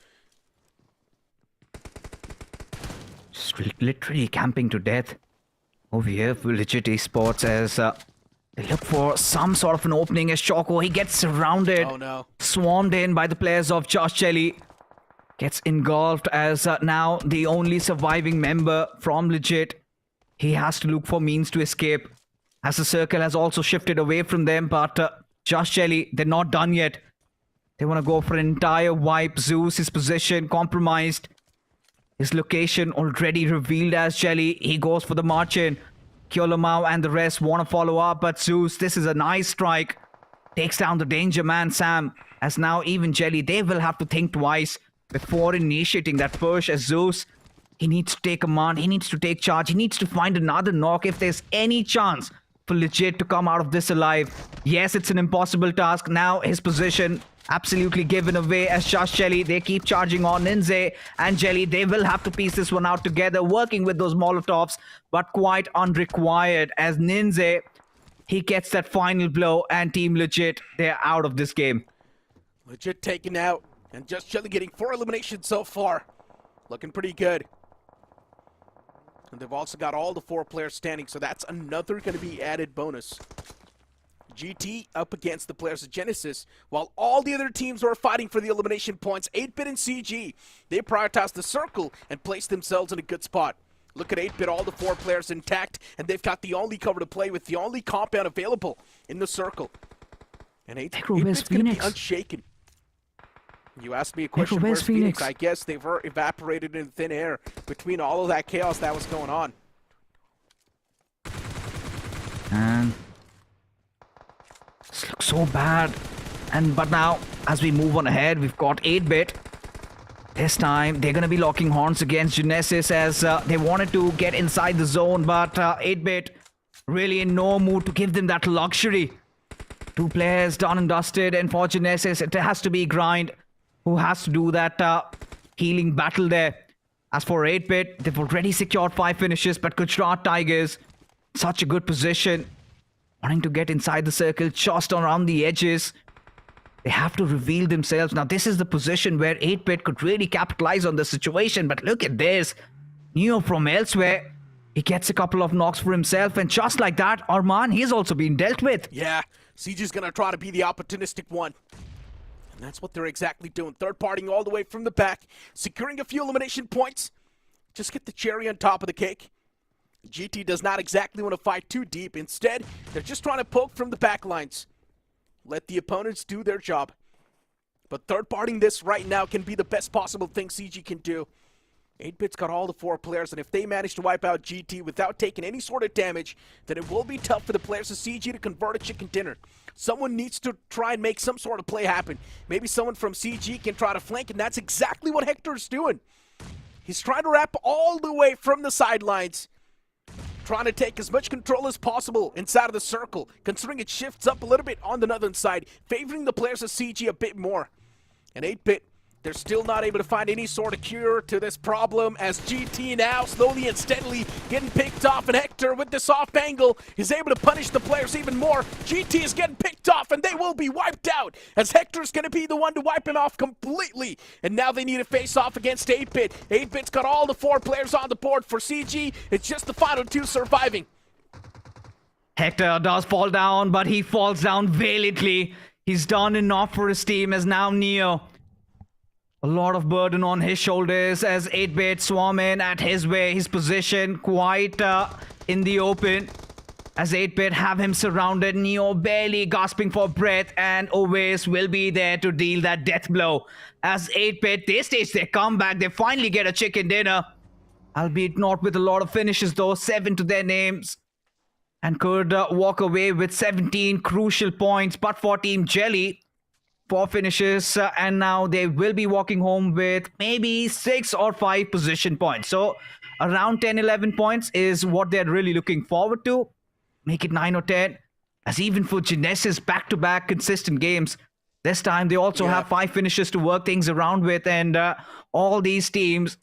Just literally camping to death over here for Legit Esports as they look for some sort of an opening as Choco, he gets surrounded. Oh no. Swarmed in by the players of Josh Chelly. Gets engulfed as now the only surviving member from Legit. He has to look for means to escape as the circle has also shifted away from them. But Josh Chelly, they're not done yet. They want to go for an entire wipe. Zeus, his position compromised. His location already revealed as Chelly. He goes for the march in. Kyolamau and the rest want to follow up. But Zeus, this is a nice strike. Takes down the danger man, Sam. As now even Jelly, they will have to think twice before initiating that push as Zeus. He needs to take command. He needs to take charge. He needs to find another knock if there's any chance for Legit to come out of this alive. Yes, it's an impossible task. Now his position absolutely given away as Josh Chelly. They keep charging on Ninze and Jelly. They will have to piece this one out together, working with those Molotovs, but quite unrequired as Ninze, he gets that final blow and Team Legit, they're out of this game. Legit taken out and Just Jelly getting 4 eliminations so far. Looking pretty good. And they've also got all the 4 players standing, so that's another going to be added bonus. GT up against the players of Genesis, while all the other teams were fighting for the elimination points. 8-Bit and CG, they prioritized the circle and placed themselves in a good spot. Look at 8-Bit, all the 4 players intact, and they've got the only cover to play with, the only compound available in the circle. And 8-Bit's going to be unshaken. You asked me a question, where's Phoenix? I guess they were evaporated in thin air between all of that chaos that was going on. And this looks so bad. But now, as we move on ahead, we've got 8-Bit. This time, they're going to be locking horns against Genesis as they wanted to get inside the zone. But 8-Bit really in no mood to give them that luxury. 2 players done and dusted. And for Genesis, it has to be grind. who has to do that healing battle there. As for 8-Bit, they've already secured 5 finishes, but Gujarat Tigers, such a good position, wanting to get inside the circle, just around the edges. They have to reveal themselves. Now, this is the position where 8-Bit could really capitalize on the situation, but look at this. Neo from elsewhere, he gets a couple of knocks for himself, and just like that, Arman, he's also been dealt with. Yeah, CG's gonna try to be the opportunistic one. And that's what they're exactly doing. Third partying all the way from the back, securing a few elimination points. Just get the cherry on top of the cake. GT does not exactly want to fight too deep. Instead, they're just trying to poke from the back lines. Let the opponents do their job. But third partying this right now can be the best possible thing CG can do. 8-Bit's got all the 4 players, and if they manage to wipe out GT without taking any sort of damage, then it will be tough for the players of CG to convert a chicken dinner. Someone needs to try and make some sort of play happen. Maybe someone from CG can try to flank, and that's exactly what Hector's doing. He's trying to wrap all the way from the sidelines, trying to take as much control as possible inside of the circle, considering it shifts up a little bit on the northern side, favoring the players of CG a bit more. And 8-Bit, they're still not able to find any sort of cure to this problem, as GT now slowly and steadily getting picked off, and Hector with this off angle is able to punish the players even more. GT is getting picked off and they will be wiped out, as Hector's going to be the one to wipe him off completely. And now they need to face off against 8-Bit. 8-Bit's got all the 4 players on the board for CG. It's just the final 2 surviving. Hector does fall down, but he falls down valiantly. He's done enough for his team, as now Neo, a lot of burden on his shoulders, as 8-Bit swarm in at his way, his position quite in the open, as 8-Bit have him surrounded. Neo barely gasping for breath, and Ovis will be there to deal that death blow. As 8-Bit, they stage their comeback, they finally get a chicken dinner, albeit not with a lot of finishes though, 7 to their names, and could walk away with 17 crucial points. But for Team Jelly, 4 finishes, and now they will be walking home with maybe 6 or 5 position points. So around 10-11 points is what they're really looking forward to. Make it 9 or 10, as even for Genesis, back-to-back consistent games, this time they also have 5 finishes to work things around with, and all these teams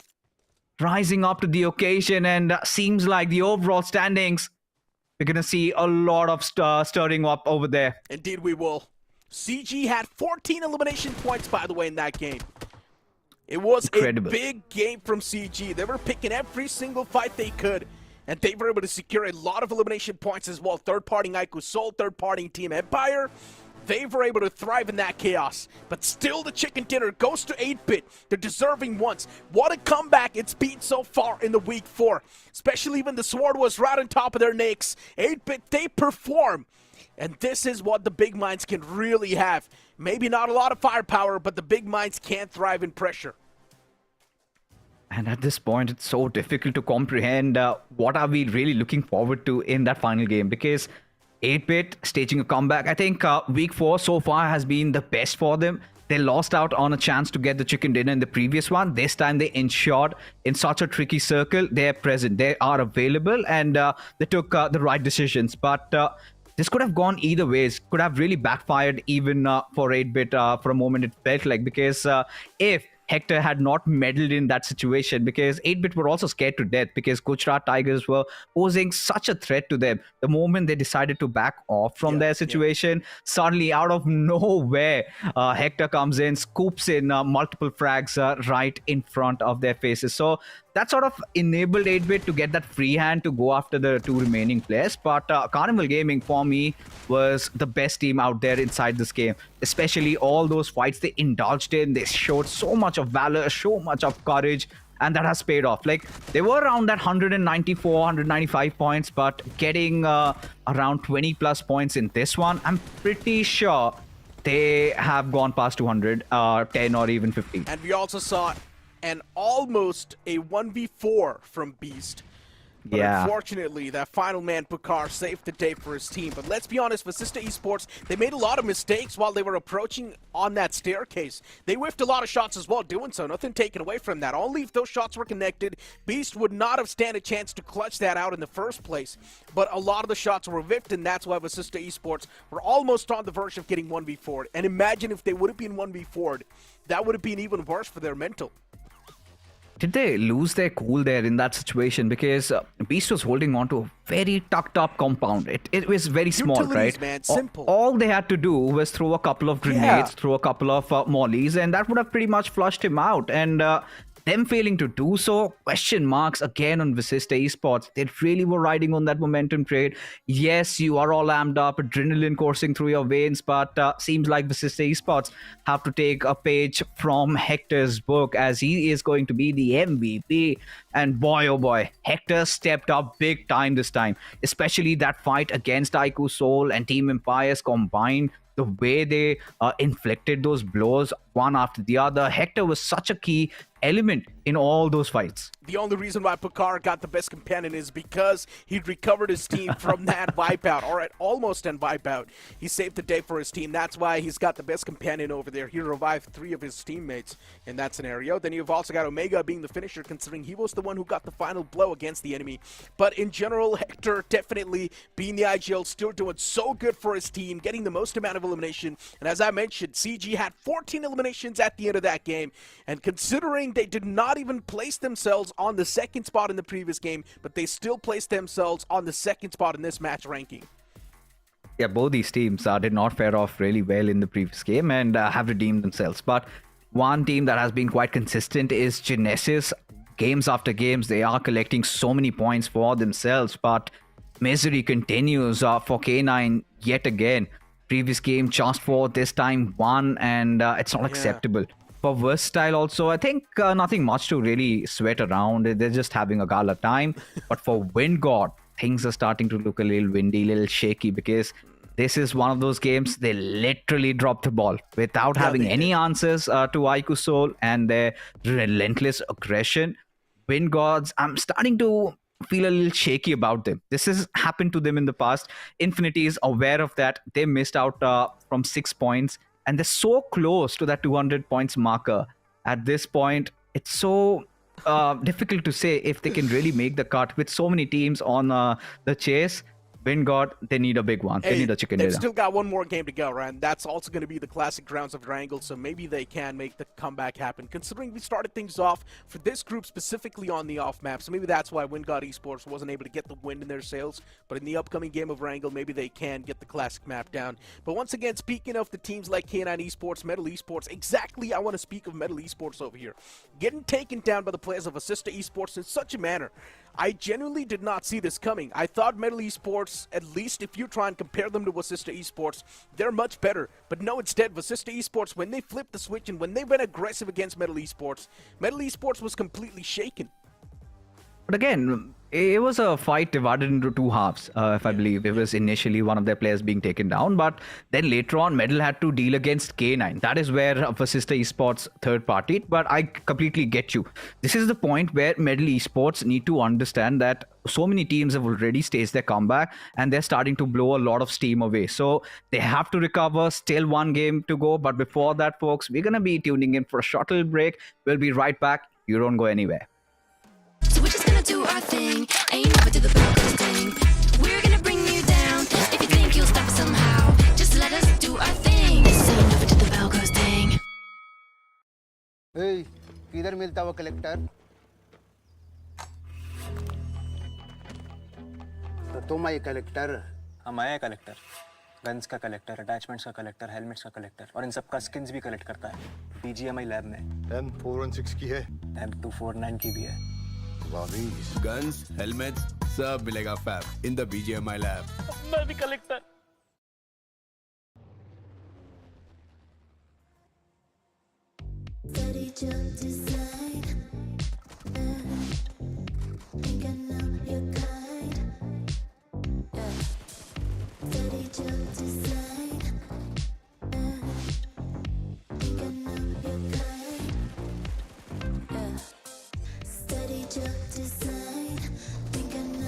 rising up to the occasion, and seems like the overall standings, we're going to see a lot of stirring up over there. Indeed we will. CG had 14 elimination points, by the way, in that game. It was incredible. A big game from CG. They were picking every single fight they could, and they were able to secure a lot of elimination points as well. Third-party Iku Soul, third-party Team Empire, they were able to thrive in that chaos. But still, the chicken dinner goes to 8-Bit. They're deserving ones. What a comeback it's been so far in the week 4, especially when the sword was right on top of their necks. 8-Bit, they perform. And this is what the big minds can really have. Maybe not a lot of firepower, but the big minds can thrive in pressure. And at this point, it's so difficult to comprehend what are we really looking forward to in that final game. Because 8-Bit staging a comeback, I think week 4 so far has been the best for them. They lost out on a chance to get the chicken dinner in the previous one. This time they ensured in such a tricky circle, they're present, they are available, and they took the right decisions. But this could have gone either ways, could have really backfired even for 8-Bit for a moment, it felt like, because if Hector had not meddled in that situation, because 8-Bit were also scared to death because Gujarat Tigers were posing such a threat to them. The moment they decided to back off from their situation, suddenly out of nowhere, Hector comes in, scoops in multiple frags right in front of their faces. So that sort of enabled 8-Bit to get that free hand to go after the 2 remaining players. But Carnival Gaming, for me, was the best team out there inside this game. Especially all those fights they indulged in. They showed so much of valor, so much of courage, and that has paid off. Like, they were around that 194, 195 points, but getting around 20 plus points in this one, I'm pretty sure they have gone past 200, 10 or even 50. And we also saw an almost a 1v4 from Beast. But Yeah. unfortunately, that final man, Pucar, saved the day for his team. But let's be honest, Vasista Esports, they made a lot of mistakes while they were approaching on that staircase. They whiffed a lot of shots as well doing so. Nothing taken away from that. Only if those shots were connected, Beast would not have stand a chance to clutch that out in the first place. But a lot of the shots were whiffed, and that's why Vasista Esports were almost on the verge of getting 1v4'd. And imagine if they would have been 1v4'd, that would have been even worse for their mental. Did they lose their cool there in that situation? Because Beast was holding on to a very tucked up compound. It was very small, Utilities, right? man, simple. All they had to do was throw a couple of grenades, throw a couple of mollies, and that would have pretty much flushed him out. And them failing to do so, question marks again on Vasista Esports. They really were riding on that momentum trade. Yes, you are all amped up, adrenaline coursing through your veins, but seems like Vasista Esports have to take a page from Hector's book, as he is going to be the MVP. And boy, oh boy, Hector stepped up big time this time, especially that fight against Aiku Soul and Team Empires combined. The way they inflicted those blows one after the other. Hector was such a key element in all those fights. The only reason why Pucar got the best companion is because he recovered his team from that wipeout, or at almost an wipeout. He saved the day for his team. That's why he's got the best companion over there. He revived 3 of his teammates in that scenario. Then you've also got Omega being the finisher, considering he was the one who got the final blow against the enemy. But in general, Hector definitely being the IGL, still doing so good for his team, getting the most amount of elimination. And as I mentioned, CG had 14 eliminations at the end of that game. And considering they did not even place themselves on the second spot in the previous game, but they still placed themselves on the second spot in this match ranking. Yeah, both these teams did not fare off really well in the previous game and have redeemed themselves. But one team that has been quite consistent is Genesis. Games after games, they are collecting so many points for themselves, but misery continues for K9 yet again. Previous game just for this time won, and it's not acceptable. For Versatile also, I think nothing much to really sweat around. They're just having a gala time. But for Wind God, things are starting to look a little windy, a little shaky, because this is one of those games they literally dropped the ball without having any answers to Aiku Soul and their relentless aggression. Wind Gods, I'm starting to feel a little shaky about them. This has happened to them in the past. Infinity is aware of that. They missed out from 6 points. And they're so close to that 200 points marker. At this point, it's so difficult to say if they can really make the cut with so many teams on the chase. Wind God, they need a big one. They need a chicken dinner. They've still got one more game to go, right? And that's also going to be the classic grounds of Erangel, so maybe they can make the comeback happen. Considering we started things off for this group specifically on the off map, so maybe that's why Wind God Esports wasn't able to get the wind in their sails. But in the upcoming game of Erangel, maybe they can get the classic map down. But once again, speaking of the teams like K9 Esports, Metal Esports, exactly I want to speak of Metal Esports over here. Getting taken down by the players of Vasista Esports in such a manner, I genuinely did not see this coming. I thought Metal Esports, at least if you try and compare them to Vasista Esports, they're much better. But no, instead, Vasista Esports, when they flipped the switch and when they went aggressive against Metal Esports was completely shaken. But again, it was a fight divided into 2 halves, if I believe. It was initially one of their players being taken down, but then later on, Medal had to deal against K9. That is where Vasista Esports third party. But I completely get you. This is the point where Medal Esports need to understand that so many teams have already staged their comeback and they're starting to blow a lot of steam away. So they have to recover. Still 1 game to go. But before that, folks, we're going to be tuning in for a short little break. We'll be right back. You don't go anywhere. So we're just gonna do our thing. Ain't never do the broken thing. We're gonna bring you down. If you think you'll stop us somehow, just let us do our thing. This ain't never do the bell goes thing. Hey, किधर मिलता वो collector? तो तुम आई collector? हम आए collector, guns का collector, attachments का collector, helmets का कलेक्टर और इन सब का स्किन्स भी कलेक्ट करता है BGMI लैब में। M416 की है? M249 की भी है। गन्स, हेलमेट्स सब मिलेगा fab in the BGMI lab. मैं भी collector. Steady jump to side. Think I know your kind. Yeah. Steady jump to side. Think I know your kind. Yeah. Steady jump to side. Think I know.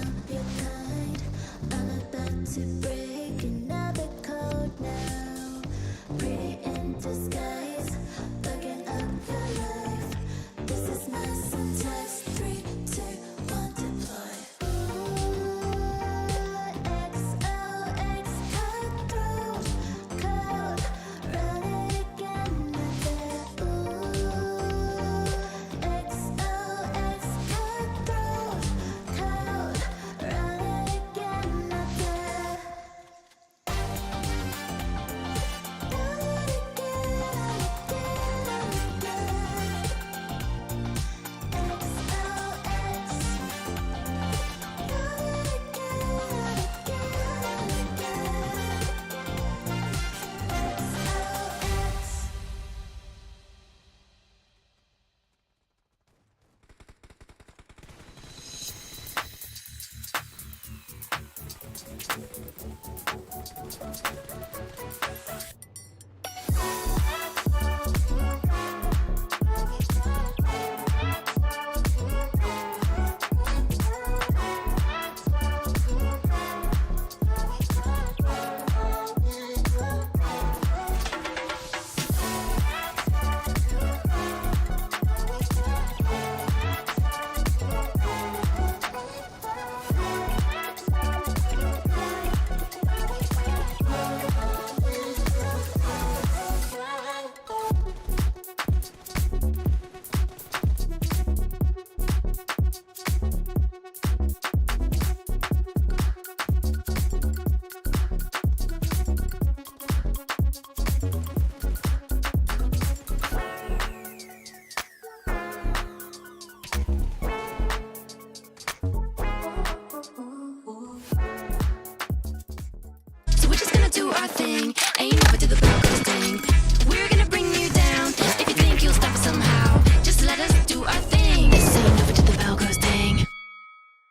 So we're just gonna do our thing. Ain't never till the bell goes ding. We're gonna bring you down. If you think you'll stop us somehow, just let us do our thing. This ain't never till the bell goes ding.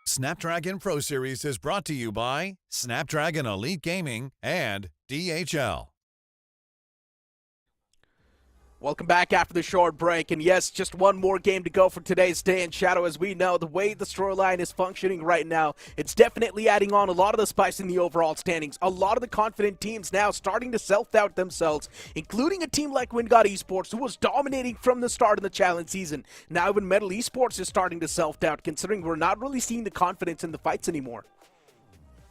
Snapdragon Pro Series is brought to you by Snapdragon Elite Gaming and DHL. Welcome back after the short break, and yes, just one more game to go for today's Day in Shadow. As we know, the way the storyline is functioning right now, it's definitely adding on a lot of the spice in the overall standings. A lot of the confident teams now starting to self-doubt themselves, including a team like WinGod Esports, who was dominating from the start of the challenge season. Now even Metal Esports is starting to self-doubt, considering we're not really seeing the confidence in the fights anymore.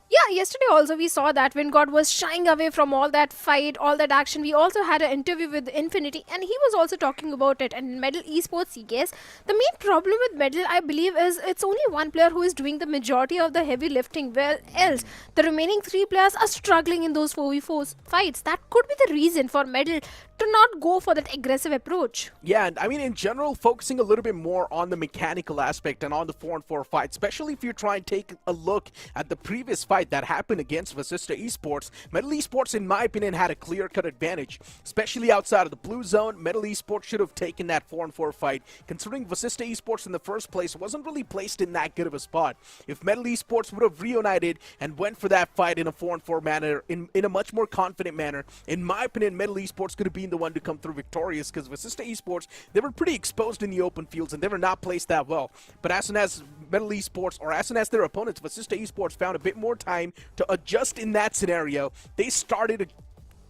Yeah, yesterday also we saw that WinGod was shying away from all that fight, all that action. We also had an interview with Infinity and he was also talking about it. And Medal Esports, yes, the main problem with Medal, I believe, is it's only one player who is doing the majority of the heavy lifting, where else the remaining three players are struggling in those 4v4 fights. That could be the reason for Medal to not go for that aggressive approach. Yeah, and I mean, in general, focusing a little bit more on the mechanical aspect and on the 4-on-4 fight, especially if you try and take a look at the previous fight that happened against Vasista Esports. Metal Esports, in my opinion, had a clear-cut advantage, especially outside of the blue zone. Metal Esports should have taken that 4-on-4 fight, considering Vasista Esports in the first place wasn't really placed in that good of a spot. If Metal Esports would have reunited and went for that fight in a 4-on-4 manner, in a much more confident manner, in my opinion, Metal Esports could have been the one to come through victorious, because Vasista Esports, they were pretty exposed in the open fields and they were not placed that well. But as soon as Metal Esports, or as soon as their opponents, Vasista Esports, found a bit more time to adjust in that scenario, they started to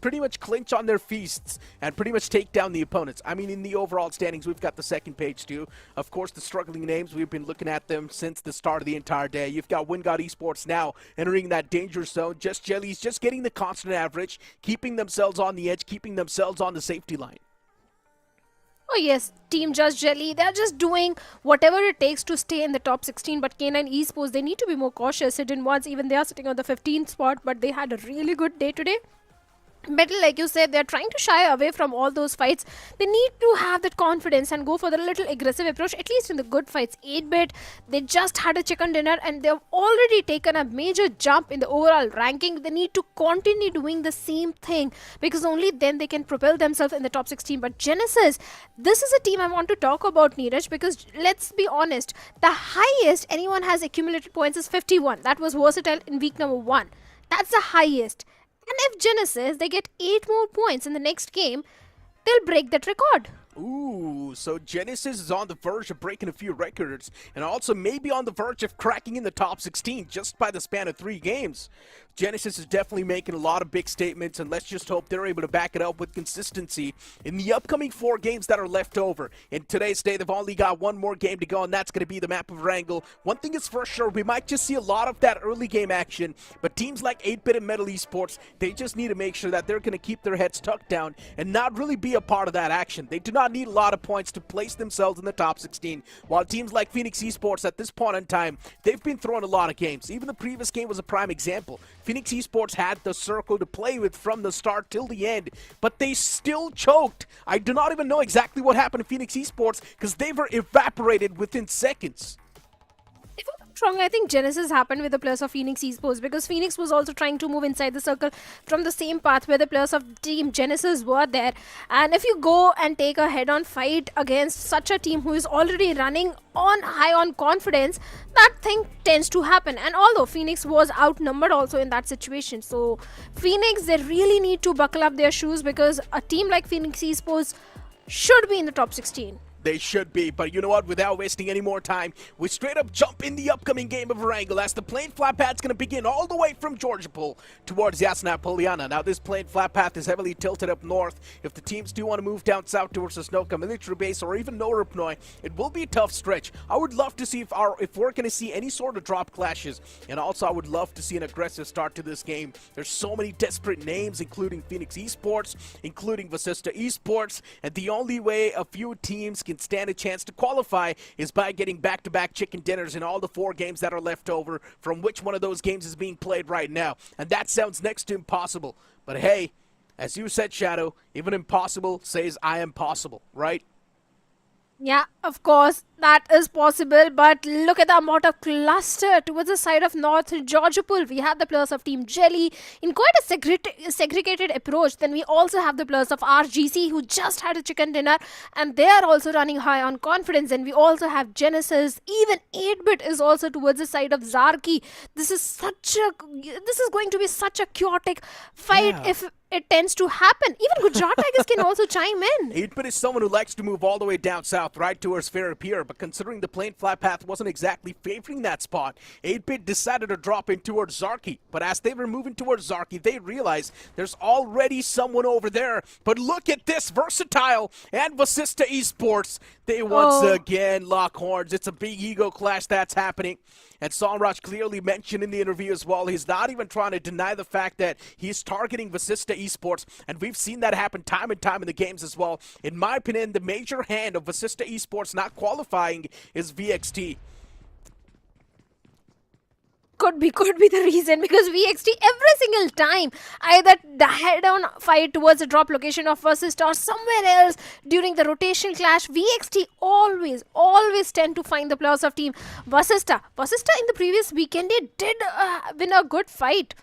pretty much clinch on their feasts and pretty much take down the opponents. I mean, in the overall standings, we've got the second page too. Of course, the struggling names, we've been looking at them since the start of the entire day. You've got WinGod Esports now entering that danger zone. Just Jellies, just getting the constant average, keeping themselves on the edge, keeping themselves on the safety line. Oh yes, Team Just Jelly, they're just doing whatever it takes to stay in the top 16, but K9 Esports, they need to be more cautious. Hidden Ones, even they are sitting on the 15th spot, but they had a really good day today. Metal, like you said, they're trying to shy away from all those fights. They need to have that confidence and go for the little aggressive approach, at least in the good fights. 8-bit, they just had a chicken dinner and they've already taken a major jump in the overall ranking. They need to continue doing the same thing, because only then they can propel themselves in the top 16. But Genesis, this is a team I want to talk about, Neeraj, because let's be honest, the highest anyone has accumulated points is 51. That was Versatile in week number 1. That's the highest. And if Genesis, they get 8 more points in the next game, they'll break that record. Ooh, so Genesis is on the verge of breaking a few records, and also maybe on the verge of cracking in the top 16 just by the span of 3 games. Genesis is definitely making a lot of big statements, and let's just hope they're able to back it up with consistency in the upcoming 4 games that are left over. In today's day, they've only got 1 more game to go, and that's going to be the map of Erangel. One thing is for sure, we might just see a lot of that early game action, but teams like 8-bit and Metal Esports, they just need to make sure that they're going to keep their heads tucked down and not really be a part of that action. They do not need a lot of points to place themselves in the top 16, while teams like Phoenix Esports at this point in time, they've been throwing a lot of games. Even the previous game was a prime example. Phoenix Esports had the circle to play with from the start till the end, but they still choked. I do not even know exactly what happened to Phoenix Esports, because they were evaporated within seconds. Strong, I think Genesis happened with the players of Phoenix Esports because Phoenix was also trying to move inside the circle from the same path where the players of Team Genesis were there. And if you go and take a head-on fight against such a team who is already running on high on confidence, that thing tends to happen. And although Phoenix was outnumbered also in that situation, so Phoenix, they really need to buckle up their shoes because a team like Phoenix Esports should be in the top 16. They should be, but you know what? Without wasting any more time, we straight up jump in the upcoming game of Erangel as the plane flat path's going to begin all the way from Georgiapol towards Yasna Poliana. Now, this plane flat path is heavily tilted up north. If the teams do want to move down south towards the Snoka military base or even Norupnoi, it will be a tough stretch. I would love to see if we're going to see any sort of drop clashes, and also I would love to see an aggressive start to this game. There's so many desperate names, including Phoenix Esports, including Vasista Esports, and the only way a few teams can stand a chance to qualify is by getting back-to-back chicken dinners in all the 4 games that are left over from which one of those games is being played right now. And that sounds next to impossible. But hey, as you said, Shadow, even impossible says I am possible, right? Yeah, of course, that is possible, but look at the amount of cluster towards the side of North Georgiapol. We have the players of Team Jelly in quite a segregated approach. Then we also have the players of RGC who just had a chicken dinner and they are also running high on confidence. And we also have Genesis, even 8-bit is also towards the side of Zarki. This is going to be such a chaotic fight if it tends to happen. Even Gujarat Tigers can also chime in. 8-bit is someone who likes to move all the way down south, right towards Fair Pier, but considering the plane flat path wasn't exactly favoring that spot, 8-bit decided to drop in towards Zarki. But as they were moving towards Zarki, they realized there's already someone over there. But look at this, Versatile and Vasista Esports. They once again lock horns. It's a big ego clash that's happening. And Samraj clearly mentioned in the interview as well, he's not even trying to deny the fact that he's targeting Vasista Esports, and we've seen that happen time and time in the games as well. In my opinion, the major hand of Vasista Esports not qualifying is VXT. Could be the reason, because VXT every single time either the head-on fight towards the drop location of Vasista or somewhere else during the rotation clash, VXT always tend to find the players of Team Vasista. Vasista in the previous weekend did win a good fight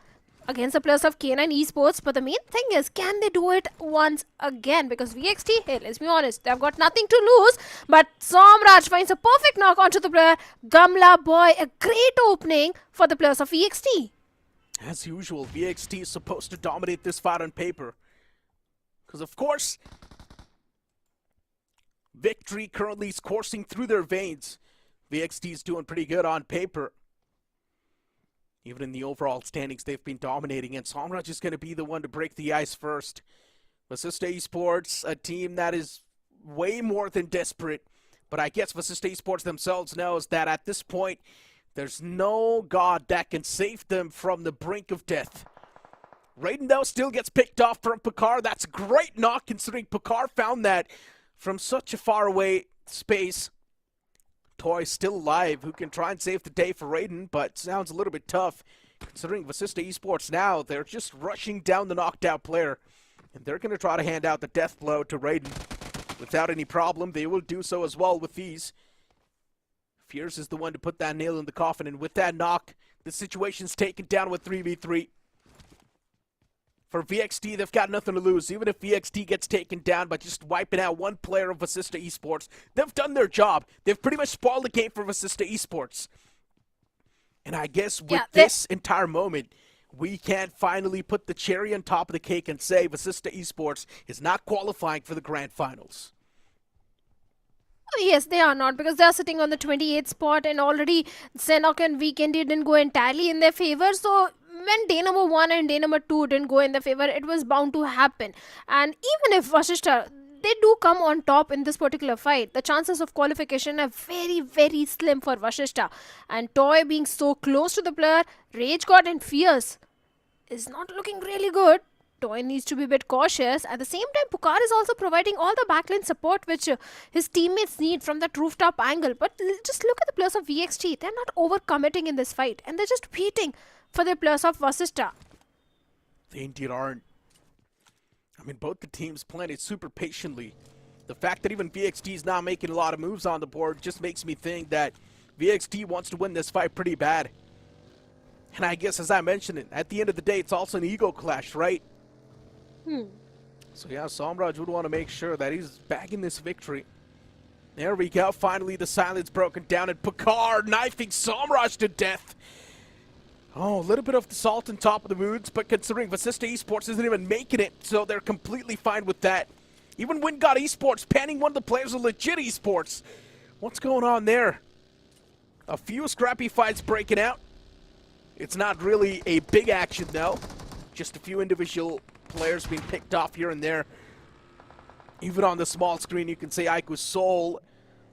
against the players of K9 Esports, but the main thing is, can they do it once again? Because VXT, hey, let's be honest, they've got nothing to lose, but Somraj finds a perfect knock onto the player Gamla Boy, a great opening for the players of VXT. As usual, VXT is supposed to dominate this fight on paper, because of course victory currently is coursing through their veins. VXT is doing pretty good on paper. Even in the overall standings, they've been dominating, and Samraj is going to be the one to break the ice first. Vasista Esports, a team that is way more than desperate, but I guess Vasista Esports themselves knows that at this point, there's no god that can save them from the brink of death. Raiden, though, still gets picked off from Picard. That's a great knock, considering Picard found that from such a far away space. Toy still alive, who can try and save the day for Raiden, but sounds a little bit tough. Considering Vasista Esports now, they're just rushing down the knocked out player. And they're going to try to hand out the death blow to Raiden. Without any problem, they will do so as well with these. Fierce is the one to put that nail in the coffin, and with that knock, the situation's taken down with 3v3. For VXT, they've got nothing to lose. Even if VXT gets taken down by just wiping out one player of Vasista Esports, they've done their job. They've pretty much spoiled the game for Vasista Esports. And I guess with this entire moment, we can finally put the cherry on top of the cake and say Vasista Esports is not qualifying for the grand finals. Oh, yes, they are not, because they are sitting on the 28th spot, and already Sanhok and Vikendi didn't go entirely in their favor. So when day number 1 and day number 2 didn't go in their favor, it was bound to happen. And even if Vasista, they do come on top in this particular fight, the chances of qualification are very, very slim for Vasista. And Toy being so close to the player, Rage God and Fierce is not looking really good. Toy needs to be a bit cautious. At the same time, Pukar is also providing all the backline support which his teammates need from that rooftop angle. But just look at the players of VXT. They're not overcommitting in this fight, and they're just waiting for the players of Vasista. They indeed aren't. I mean, both the teams playing it super patiently. The fact that even VXT is not making a lot of moves on the board just makes me think that VXT wants to win this fight pretty bad. And I guess, as I mentioned it, at the end of the day, it's also an ego clash, right? So yeah, Somraj would want to make sure that he's bagging this victory. There we go. Finally, the silence broken down, and Picard knifing Somraj to death. Oh, a little bit of the salt on top of the wounds, but considering Vasista Esports isn't even making it, so they're completely fine with that. Even Wingod Esports panning one of the players of legit esports. What's going on there? A few scrappy fights breaking out. It's not really a big action, though. Just a few individual players being picked off here and there. Even on the small screen, you can see Aiku Soul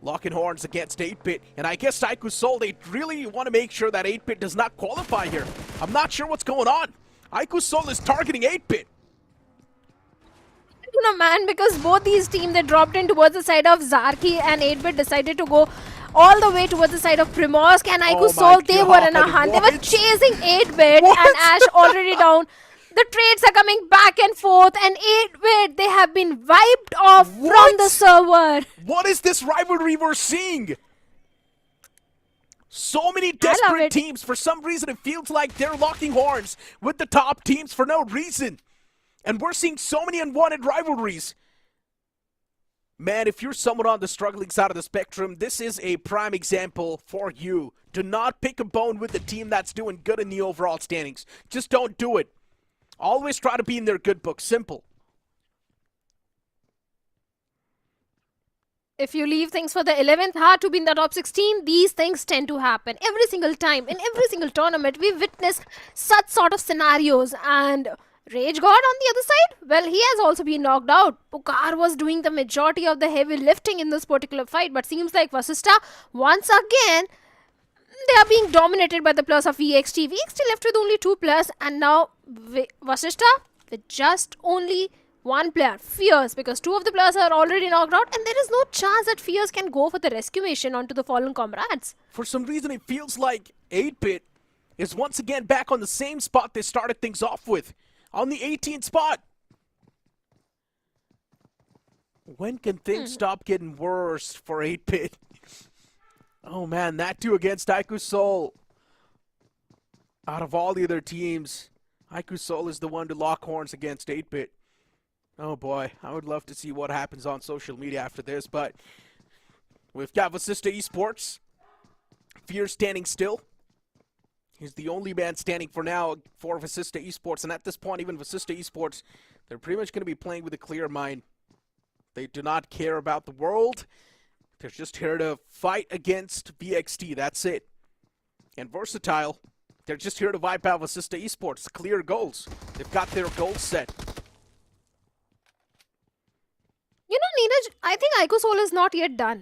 locking horns against 8-Bit. And I guess Aiku Soul, they really want to make sure that 8-Bit does not qualify here. I'm not sure what's going on. Aiku Soul is targeting 8-Bit. No, man, because both these teams, they dropped in towards the side of Zarki, and 8-Bit decided to go all the way towards the side of Primorsk, and Aiku Soul, they were in a hunt. They were chasing 8-Bit, and Ash already down. The trades are coming back and forth, and 8-Bit, they have been wiped off from the server. What is this rivalry we're seeing? So many desperate teams. For some reason, it feels like they're locking horns with the top teams for no reason. And we're seeing so many unwanted rivalries. Man, if you're someone on the struggling side of the spectrum, this is a prime example for you. Do not pick a bone with the team that's doing good in the overall standings. Just don't do it. Always try to be in their good book. Simple. If you leave things for the 11th heart to be in the top 16, these things tend to happen. Every single time, in every single tournament, we witness such sort of scenarios. And Rage God on the other side, well, he has also been knocked out. Pukar was doing the majority of the heavy lifting in this particular fight, but seems like Vasista, once again, they are being dominated by the players of VXT. VXT left with only 2 players, and now Vasista with just only 1 player, Fierce, because 2 of the players are already knocked out, and there is no chance that Fierce can go for the rescue mission onto the fallen comrades. For some reason, it feels like 8-Bit is once again back on the same spot they started things off with. On the 18th spot. When can things stop getting worse for 8-Bit? Oh man, that too against Aiku Soul. Out of all the other teams, Aiku Soul is the one to lock horns against 8-Bit. Oh boy, I would love to see what happens on social media after this, but we've got Vasista Esports. Fear standing still. He's the only man standing for now for Vasista Esports, and at this point, even Vasista Esports, they're pretty much going to be playing with a clear mind. They do not care about the world. They're just here to fight against VXT, that's it. And Versatile, they're just here to wipe out Vasista Esports. Clear goals. They've got their goals set. You know, Neeraj, I think Aiku Soul is not yet done.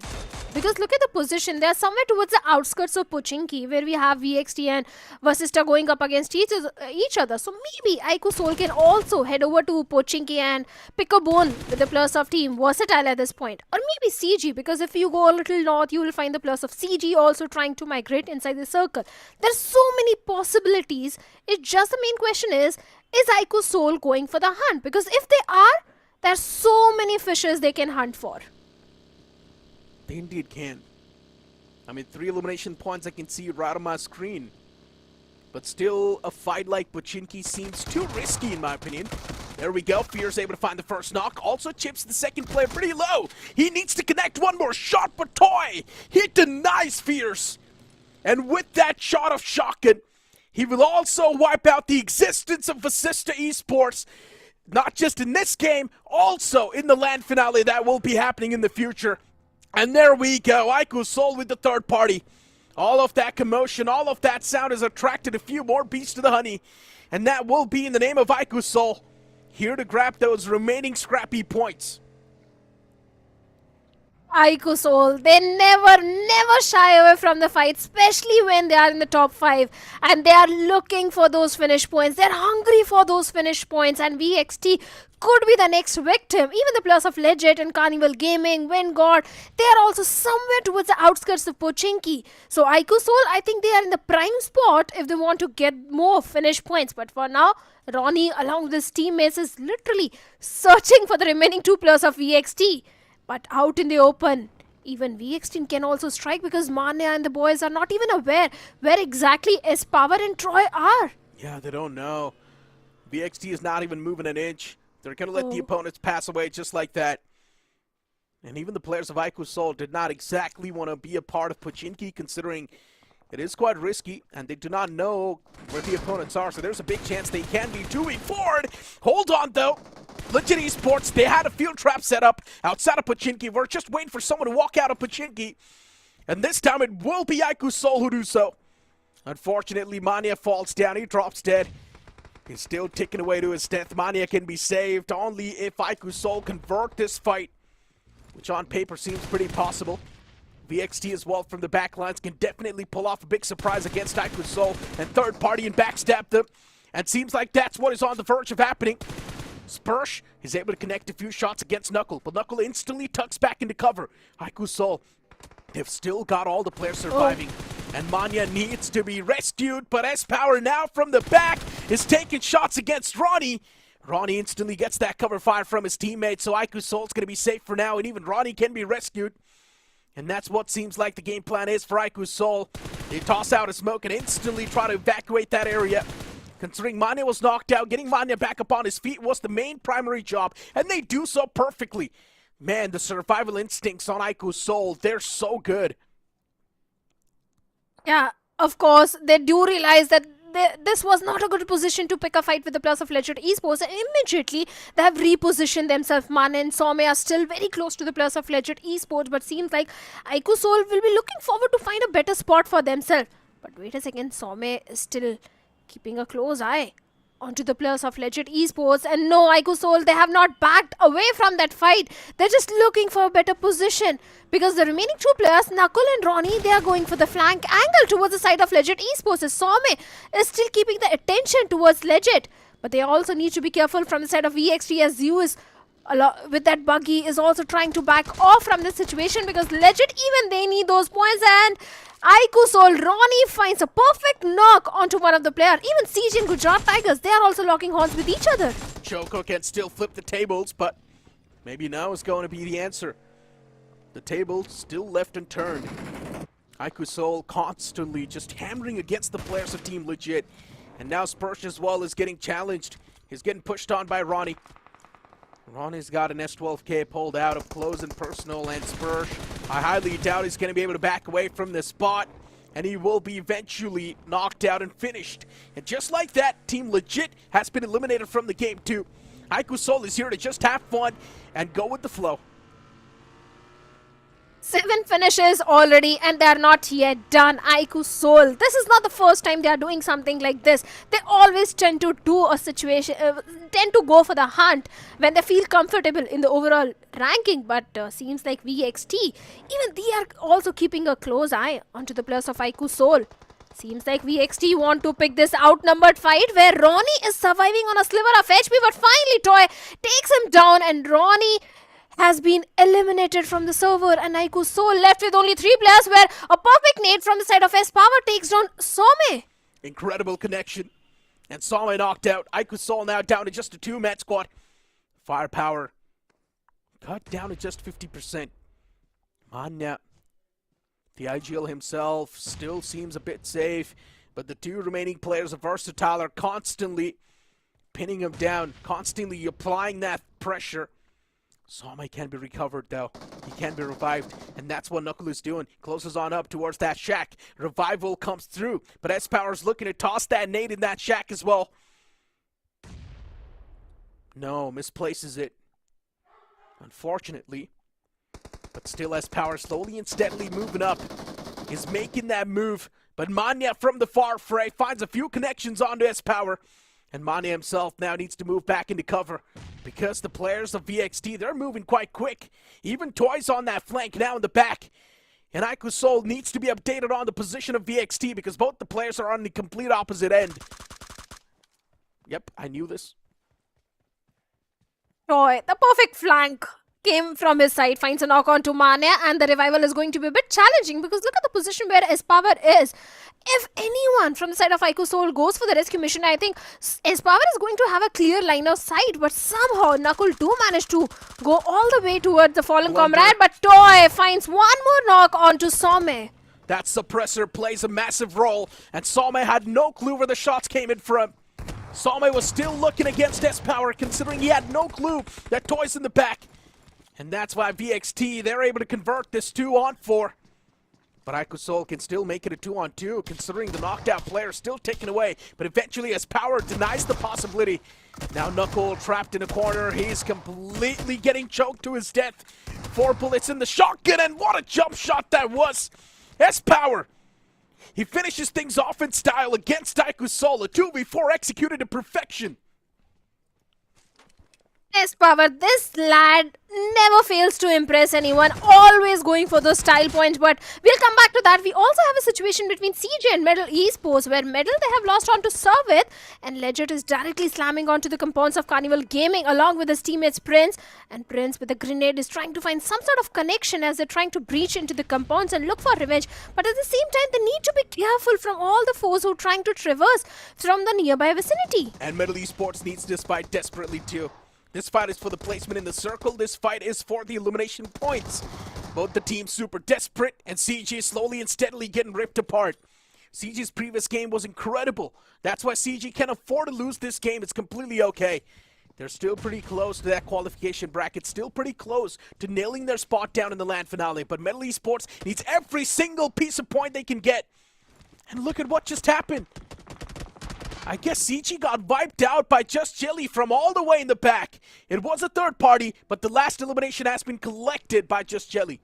Because look at the position. They are somewhere towards the outskirts of Pochinki, where we have VXT and Vasista going up against each other. So maybe Aiku Soul can also head over to Pochinki and pick a bone with the players of Team Versatile at this point. Or maybe CG, because if you go a little north, you will find the players of CG also trying to migrate inside the circle. There's so many possibilities. It's just the main question is Aiku Soul going for the hunt? Because if they are, there's so many fishes they can hunt for. They indeed can. I mean, 3 elimination points I can see right on my screen. But still, a fight like Pochinki seems too risky in my opinion. There we go. Fear's able to find the first knock. Also chips the second player pretty low. He needs to connect one more shot, but Toy, he denies Fierce. And with that shot of shotgun, he will also wipe out the existence of Vasista Esports. Not just in this game, also in the LAN finale that will be happening in the future. And there we go, Aiku Soul with the third party. All of that commotion, all of that sound has attracted a few more bees to the honey. And that will be in the name of Aiku Soul. Here to grab those remaining scrappy points. Aiku Soul, they never shy away from the fight, especially when they are in the top 5 and they are looking for those finish points. They're hungry for those finish points, and VXT could be the next victim. Even the players of Legit and Carnival Gaming, Wingod, they are also somewhere towards the outskirts of Pochinki. So Aiku Soul, I think they are in the prime spot if they want to get more finish points. But for now, Ronnie along with his teammates is literally searching for the remaining 2 players of VXT. But out in the open, even VX can also strike because Manya and the boys are not even aware where exactly S-Power and Troy are. Yeah, they don't know. VXT is not even moving an inch. They're going to let the opponents pass away just like that. And even the players of IQ Seoul did not exactly want to be a part of Pochinki, considering it is quite risky, and they do not know where the opponents are, so there's a big chance they can be 2-8 forward. Hold on, though. Legit Esports, they had a field trap set up outside of Pochinki. We're just waiting for someone to walk out of Pochinki, and this time it will be IQ Seoul who do so. Unfortunately, Manya falls down. He drops dead. He's still ticking away to his death. Manya can be saved only if IQ Seoul convert this fight, which on paper seems pretty possible. VXT as well from the back lines can definitely pull off a big surprise against IQ Seoul and third party and backstab them. And seems like that's what is on the verge of happening. Spursh is able to connect a few shots against Knuckle, but Knuckle instantly tucks back into cover. IQ Seoul, they've still got all the players surviving. And Manya needs to be rescued, but S-Power now from the back is taking shots against Ronnie. Ronnie instantly gets that cover fire from his teammate, so IQ Seoul's going to be safe for now, and even Ronnie can be rescued. And that's what seems like the game plan is for IQ Seoul. They toss out a smoke and instantly try to evacuate that area. Considering Manya was knocked out, getting Manya back up on his feet was the main primary job, and they do so perfectly. Man, the survival instincts on IQ Seoul, they're so good. Yeah, of course, they do realize that this was not a good position to pick a fight with the Plus of Legit Esports, and immediately they have repositioned themselves. Mana and Some are still very close to the Plus of Legit Esports, but seems like IQ Seoul will be looking forward to find a better spot for themselves. But wait a second, Some is still keeping a close eye onto the Plus of Legit Esports, and no, IQ Seoul, they have not backed away from that fight. They're just looking for a better position because the remaining two players, Knuckle and Ronnie, they are going for the flank angle towards the side of Legit Esports. As Some is still keeping the attention towards Legit, but they also need to be careful from the side of VXT, as Zeus is with that buggy is also trying to back off from this situation because Legit, even they need those points. And IQ Seoul, Ronnie finds a perfect knock onto one of the players. Even CG and Gujarat Tigers, they are also locking horns with each other. Choco can still flip the tables, but maybe now is going to be the answer. The table still left unturned. IQ Seoul constantly just hammering against the players of Team Legit. And now Spursh as well is getting challenged. He's getting pushed on by Ronnie. Ronnie's got an S12K pulled out of close and personal, and Spursh, I highly doubt he's going to be able to back away from this spot, and he will be eventually knocked out and finished. And just like that, Team Legit has been eliminated from the game too. IQ Seoul is here to just have fun and go with the flow. 7 finishes already, and they are not yet done. IQ Seoul, this is not the first time they are doing something like this. They always tend to do a situation, tend to go for the hunt when they feel comfortable in the overall ranking. But seems like VXT, even they are also keeping a close eye onto the Plus of IQ Seoul. Seems like VXT want to pick this outnumbered fight where Ronnie is surviving on a sliver of HP, but finally Toy takes him down, and Ronnie has been eliminated from the server, and IQ Seoul left with only 3 players where a perfect nade from the side of S-Power takes down Some. Incredible connection. And Some knocked out. IQ Seoul now down to just a 2-man squad. Firepower cut down to just 50%. Manya, the IGL himself, still seems a bit safe, but the 2 remaining players of Versatile are constantly pinning him down, constantly applying that pressure. Some can be recovered though. He can be revived, and that's what Knuckle is doing. Closes on up towards that shack. Revival comes through, but S-Power's looking to toss that nade in that shack as well. No, misplaces it. Unfortunately. But still S-Power slowly and steadily moving up. Is making that move, but Manya from the far fray finds a few connections onto S-Power. And Manya himself now needs to move back into cover because the players of VXT, they're moving quite quick. Even Toy's on that flank now in the back. And IQ Seoul needs to be updated on the position of VXT because both the players are on the complete opposite end. Yep, I knew this. Toy, the perfect flank came from his side, finds a knock on to Mane, and the revival is going to be a bit challenging because look at the position where S-Power is. If anyone from the side of Ico Soul goes for the rescue mission, I think S-Power is going to have a clear line of sight, but somehow Knuckle do manage to go all the way towards the fallen comrade, but Toy finds one more knock onto Some. That suppressor plays a massive role, and Some had no clue where the shots came in from. Some was still looking against S-Power, considering he had no clue that Toy's in the back. And that's why VXT, they're able to convert this 2-on-4. But Ico Soul can still make it a 2-on-2, considering the knocked out player still taken away. But eventually, S-Power denies the possibility. Now Knuckle trapped in a corner. He's completely getting choked to his death. 4 bullets in the shotgun, and what a jump shot that was. S-Power, he finishes things off in style against Ico Soul. A 2v4 executed to perfection. S-Power, this lad never fails to impress anyone, always going for those style points, but we'll come back to that. We also have a situation between CJ and Medal Esports, where Medal they have lost on to Servit, and Legit is directly slamming onto the compounds of Carnival Gaming along with his teammates Prince, and Prince with a grenade is trying to find some sort of connection as they're trying to breach into the compounds and look for revenge, but at the same time they need to be careful from all the foes who are trying to traverse from the nearby vicinity. And Medal Esports needs this fight desperately too. This fight is for the placement in the circle. This fight is for the elimination points. Both the teams super desperate, and CG slowly and steadily getting ripped apart. CG's previous game was incredible. That's why CG can afford to lose this game. It's completely okay. They're still pretty close to that qualification bracket. Still pretty close to nailing their spot down in the LAN finale. But Medal Esports needs every single piece of point they can get. And look at what just happened. I guess CG got wiped out by Just Jelly from all the way in the back. It was a third party, but the last elimination has been collected by Just Jelly.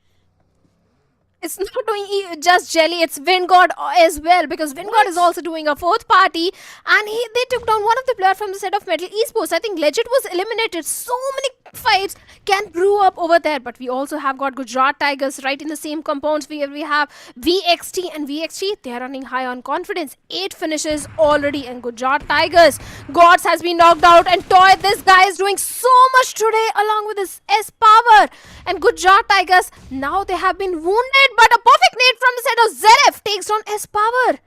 It's not doing just Jelly, it's Vingod as well, because Vingod is also doing a fourth party, and they took down one of the players from the set of Medal Esports. I think Legit was eliminated. So many fights can brew up over there, but we also have got Gujarat Tigers right in the same compounds. We have VXT, and VXT, they are running high on confidence. 8 finishes already, and Gujarat Tigers, Gods has been knocked out, and Toy, this guy is doing so much today along with his S-Power. And Gujarat Tigers, now they have been wounded, but a perfect nade from the side of Zeref takes down S-Power.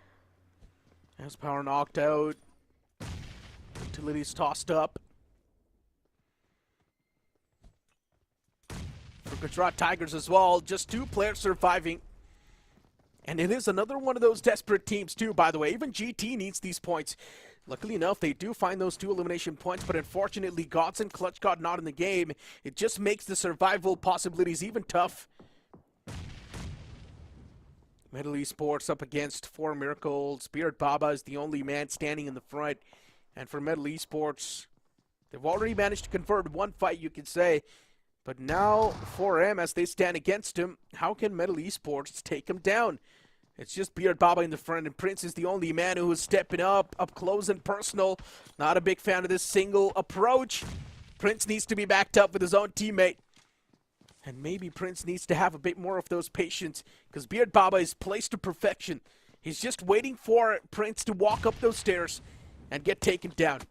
S-Power knocked out. Utilities tossed up. For Gujarat Tigers as well, just 2 players surviving. And it is another one of those desperate teams too, by the way. Even GT needs these points. Luckily enough, they do find those 2 elimination points, but unfortunately, Gods and Clutch God not in the game. It just makes the survival possibilities even tough. Medal Esports up against 4 Miracles. Beard Baba is the only man standing in the front. And for Medal Esports, they've already managed to convert 1 fight, you could say. But now, 4M, as they stand against him, how can Medal Esports take him down? It's just Beard Baba in the front, and Prince is the only man who is stepping up close and personal. Not a big fan of this single approach. Prince needs to be backed up with his own teammate. And maybe Prince needs to have a bit more of those patience, because Beard Baba is placed to perfection. He's just waiting for Prince to walk up those stairs and get taken down.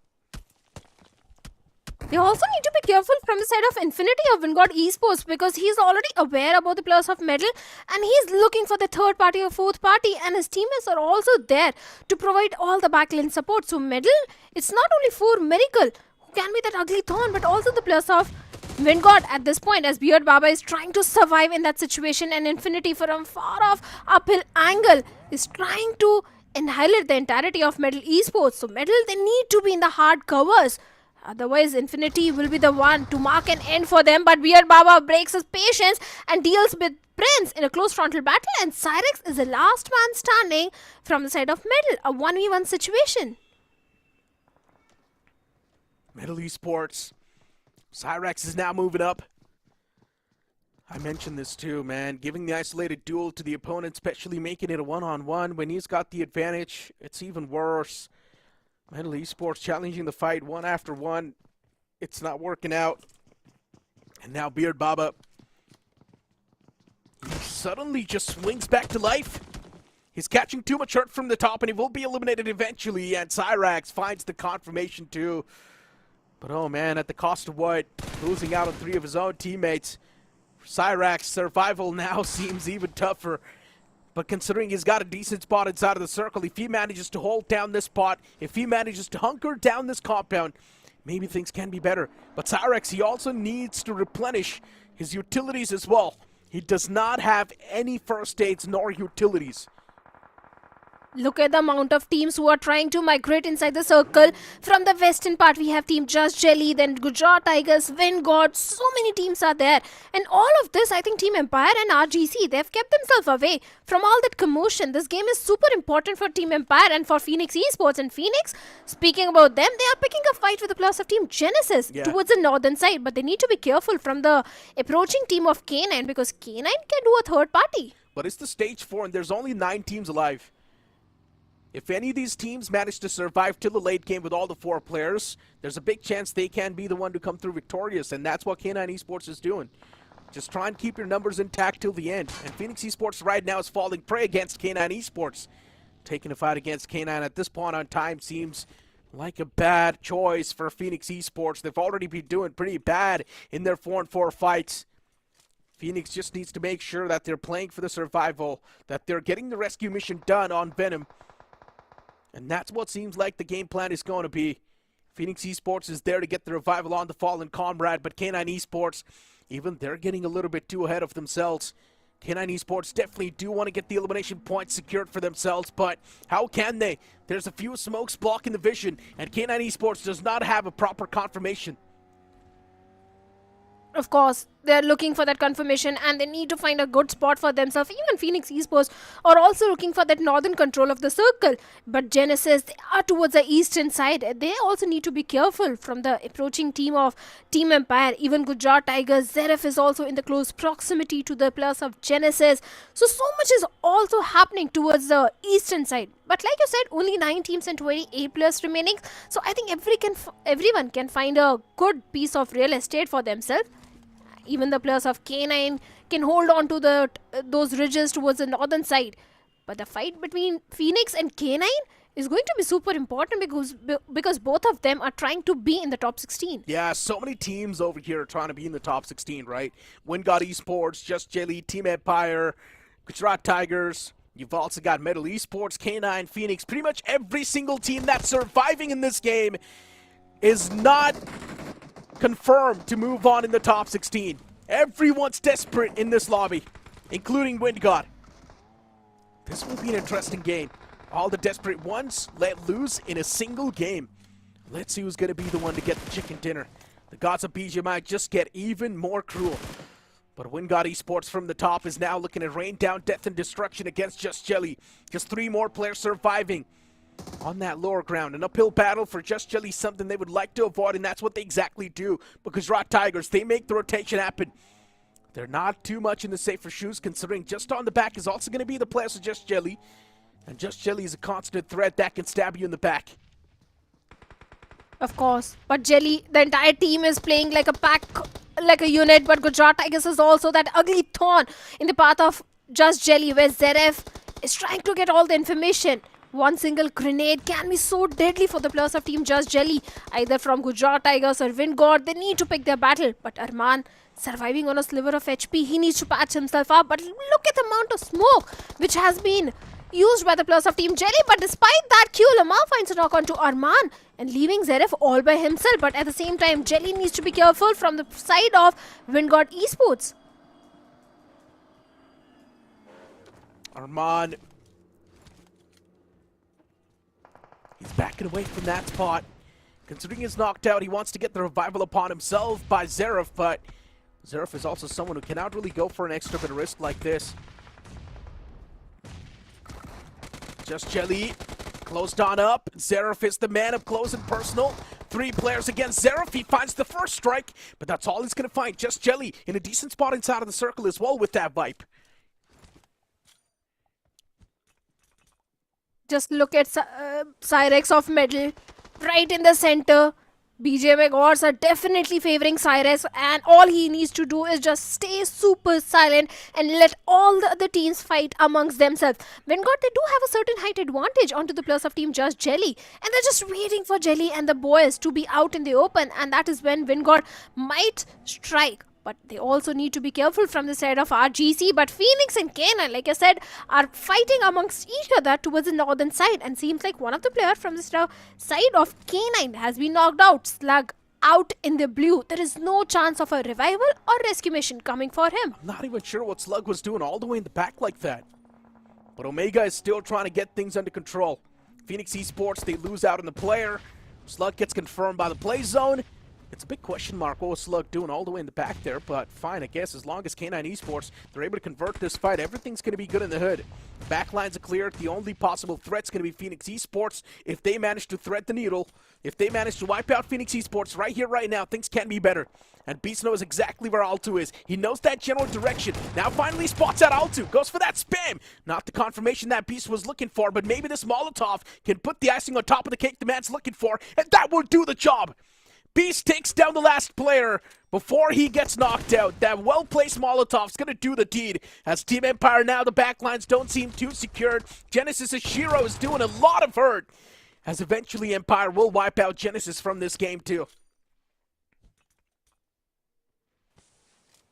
They also need to be careful from the side of Infinity of Vingod Esports, because he's already aware about the players of Medal, and he's looking for the third party or fourth party, and his teammates are also there to provide all the backline support. So Medal, it's not only 4 Miracle who can be that ugly thorn, but also the players of Vingod at this point, as Beard Baba is trying to survive in that situation, and Infinity from far off uphill angle is trying to annihilate the entirety of Medal Esports. So Medal, they need to be in the hard covers. Otherwise, Infinity will be the one to mark an end for them. But Beard Baba breaks his patience and deals with Prince in a close frontal battle. And Cyrex is the last man standing from the side of Medal. A 1v1 situation. Medal Esports. Cyrex is now moving up. I mentioned this too, man. Giving the isolated duel to the opponent, especially making it a one-on-one. When he's got the advantage, it's even worse. Medal Esports challenging the fight 1 after 1. It's not working out. And now Beard Baba, he suddenly just swings back to life. He's catching too much hurt from the top, and he will be eliminated eventually. And Cyrax finds the confirmation too. But oh man, at the cost of what? Losing out on 3 of his own teammates. Cyrax's survival now seems even tougher. But considering he's got a decent spot inside of the circle, if he manages to hold down this spot, if he manages to hunker down this compound, maybe things can be better. But Cyrax, he also needs to replenish his utilities as well. He does not have any first aids nor utilities. Look at the amount of teams who are trying to migrate inside the circle. From the western part, we have Team Just Jelly, then Gujarat Tigers, Vingod. So many teams are there. And all of this, I think Team Empire and RGC, they've kept themselves away from all that commotion. This game is super important for Team Empire and for Phoenix Esports. And Phoenix, speaking about them, they are picking a fight with the players of Team Genesis towards the northern side. But they need to be careful from the approaching team of K9 because K9 can do a third party. But it's the stage 4 and there's only 9 teams alive. If any of these teams manage to survive till the late game with all the 4 players, there's a big chance they can be the one to come through victorious, and that's what K9 Esports is doing. Just try and keep your numbers intact till the end. And Phoenix Esports right now is falling prey against K9 Esports. Taking a fight against K9 at this point on time seems like a bad choice for Phoenix Esports. They've already been doing pretty bad in their 4-on-4 fights. Phoenix just needs to make sure that they're playing for the survival, that they're getting the rescue mission done on Venom. And that's what seems like the game plan is going to be. Phoenix Esports is there to get the revival on the fallen comrade, but K9 Esports, even they're getting a little bit too ahead of themselves. K9 Esports definitely do want to get the elimination points secured for themselves, but how can they? There's a few smokes blocking the vision, and K9 Esports does not have a proper confirmation. Of course, they're looking for that confirmation and they need to find a good spot for themselves. Even Phoenix Esports are also looking for that northern control of the circle. But Genesis, they are towards the eastern side. They also need to be careful from the approaching team of Team Empire. Even Gujarat Tigers, Zeref is also in the close proximity to the players of Genesis. So much is also happening towards the eastern side. But like you said, only 9 teams and 28 players remaining. So I think everyone can find a good piece of real estate for themselves. Even the players of K9 can hold on to those ridges towards the northern side. But the fight between Phoenix and K9 is going to be super important because both of them are trying to be in the top 16. Yeah, so many teams over here are trying to be in the top 16, right? Wingod Esports, Just Jelly, Team Empire, Gujarat Tigers. You've also got Metal Esports, K9, Phoenix. Pretty much every single team that's surviving in this game is not confirmed to move on in the top 16. Everyone's desperate in this lobby, including Wingod. This will be an interesting game. All the desperate ones let loose in a single game. Let's see who's going to be the one to get the chicken dinner. The gods of BGMI just get even more cruel. But Wingod Esports from the top is now looking to rain down death and destruction against Just Jelly. Just 3 more players surviving on that lower ground. An uphill battle for Just Jelly, something they would like to avoid, and that's what they exactly do. Because Gujarat Tigers, they make the rotation happen. They're not too much in the safer shoes, considering just on the back is also going to be the players of Just Jelly. And Just Jelly is a constant threat that can stab you in the back. Of course. But Jelly, the entire team is playing like a pack, like a unit. But Gujarat Tigers is also that ugly thorn in the path of Just Jelly, where Zeref is trying to get all the information. One single grenade can be so deadly for the players of Team Just Jelly. Either from Gujarat Tigers or Vingod, they need to pick their battle. But Arman, surviving on a sliver of HP, he needs to patch himself up. But look at the amount of smoke which has been used by the players of Team Jelly. But despite that, Q Lamar finds a knock onto Arman and leaving Zeref all by himself. But at the same time, Jelly needs to be careful from the side of Wingod Esports. Arman, he's backing away from that spot. Considering he's knocked out, he wants to get the revival upon himself by Zeref, but Zeref is also someone who cannot really go for an extra bit of risk like this. Just Jelly closed on up. Zeref is the man up close and personal. 3 players against Zeref. He finds the first strike, but that's all he's going to find. Just Jelly in a decent spot inside of the circle as well with that Vipe. Just look at Cyrex of Metal right in the center. BGMI gods are definitely favoring Cyrus, and all he needs to do is just stay super silent and let all the other teams fight amongst themselves. Vanguard, they do have a certain height advantage onto the plus of team Just Jelly, and they're just waiting for Jelly and the boys to be out in the open, and that is when Vanguard might strike. But they also need to be careful from the side of RGC. But Phoenix and K9, like I said, are fighting amongst each other towards the northern side. And seems like one of the players from the side of K9 has been knocked out. Slug out in the blue. There is no chance of a revival or rescue mission coming for him. I'm not even sure what Slug was doing all the way in the back like that. But Omega is still trying to get things under control. Phoenix Esports, they lose out on the player. Slug gets confirmed by the play zone. It's a big question mark what was Slug doing all the way in the back there, but fine, I guess as long as K9 Esports, they're able to convert this fight, everything's going to be good in the hood. Backlines are clear. The only possible threat's going to be Phoenix Esports. If they manage to thread the needle, if they manage to wipe out Phoenix Esports right here, right now, things can be better. And Beast knows exactly where Altu is. He knows that general direction. Now finally spots out Altu. Goes for that spam. Not the confirmation that Beast was looking for, but maybe this Molotov can put the icing on top of the cake the man's looking for, and that will do the job. Beast takes down the last player before he gets knocked out. That well-placed Molotov's going to do the deed. As Team Empire now, the backlines don't seem too secured. Genesis' Shiro is doing a lot of hurt. As eventually Empire will wipe out Genesis from this game too.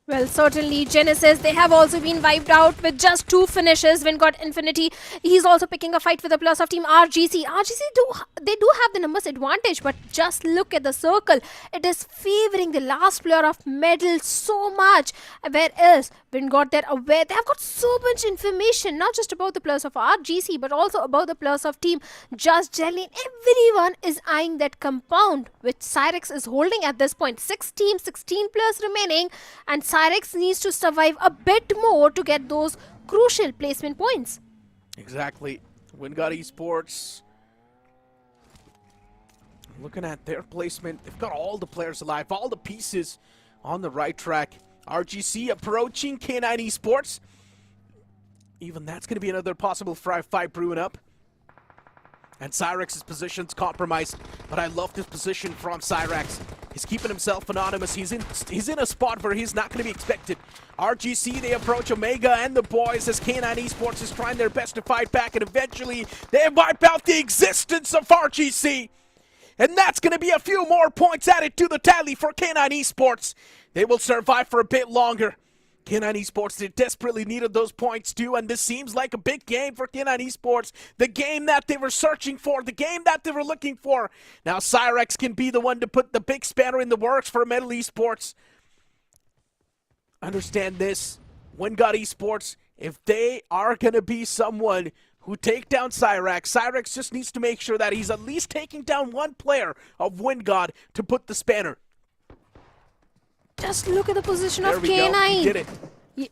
Well, certainly Genesis, they have also been wiped out with just 2 finishes. Vanguard Infinity, he's also picking a fight with the plus of team RGC. They do have the numbers advantage, but just look at the circle. It is favoring the last player of Medal so much. Whereas Vanguard, they're aware, they have got so much information, not just about the plus of RGC, but also about the plus of team Just Jelly. Everyone is eyeing that compound, which Cyrex is holding at this point. 6 teams, 16 players remaining, and Cyrex needs to survive a bit more to get those crucial placement points. Exactly. Vanguard Esports, looking at their placement, they've got all the players alive, all the pieces on the right track. RGC approaching K9 Esports. Even that's going to be another possible fight brewing up. And Cyrex's position's compromised, but I love this position from Cyrex. He's keeping himself anonymous. He's in a spot where he's not going to be expected. RGC, they approach Omega and the boys as K9 Esports is trying their best to fight back, and eventually they wipe out the existence of RGC. And that's going to be a few more points added to the tally for K9 Esports. They will survive for a bit longer. K9 Esports, they desperately needed those points too, and this seems like a big game for K9 Esports. The game that they were searching for, the game that they were looking for. Now Cyrex can be the one to put the big spanner in the works for Metal Esports. Understand this, Vanguard Esports, if they are going to be someone who take down Cyrex just needs to make sure that he's at least taking down one player of Vanguard to put the spanner. Just look at the position There of we K9. go. He did it.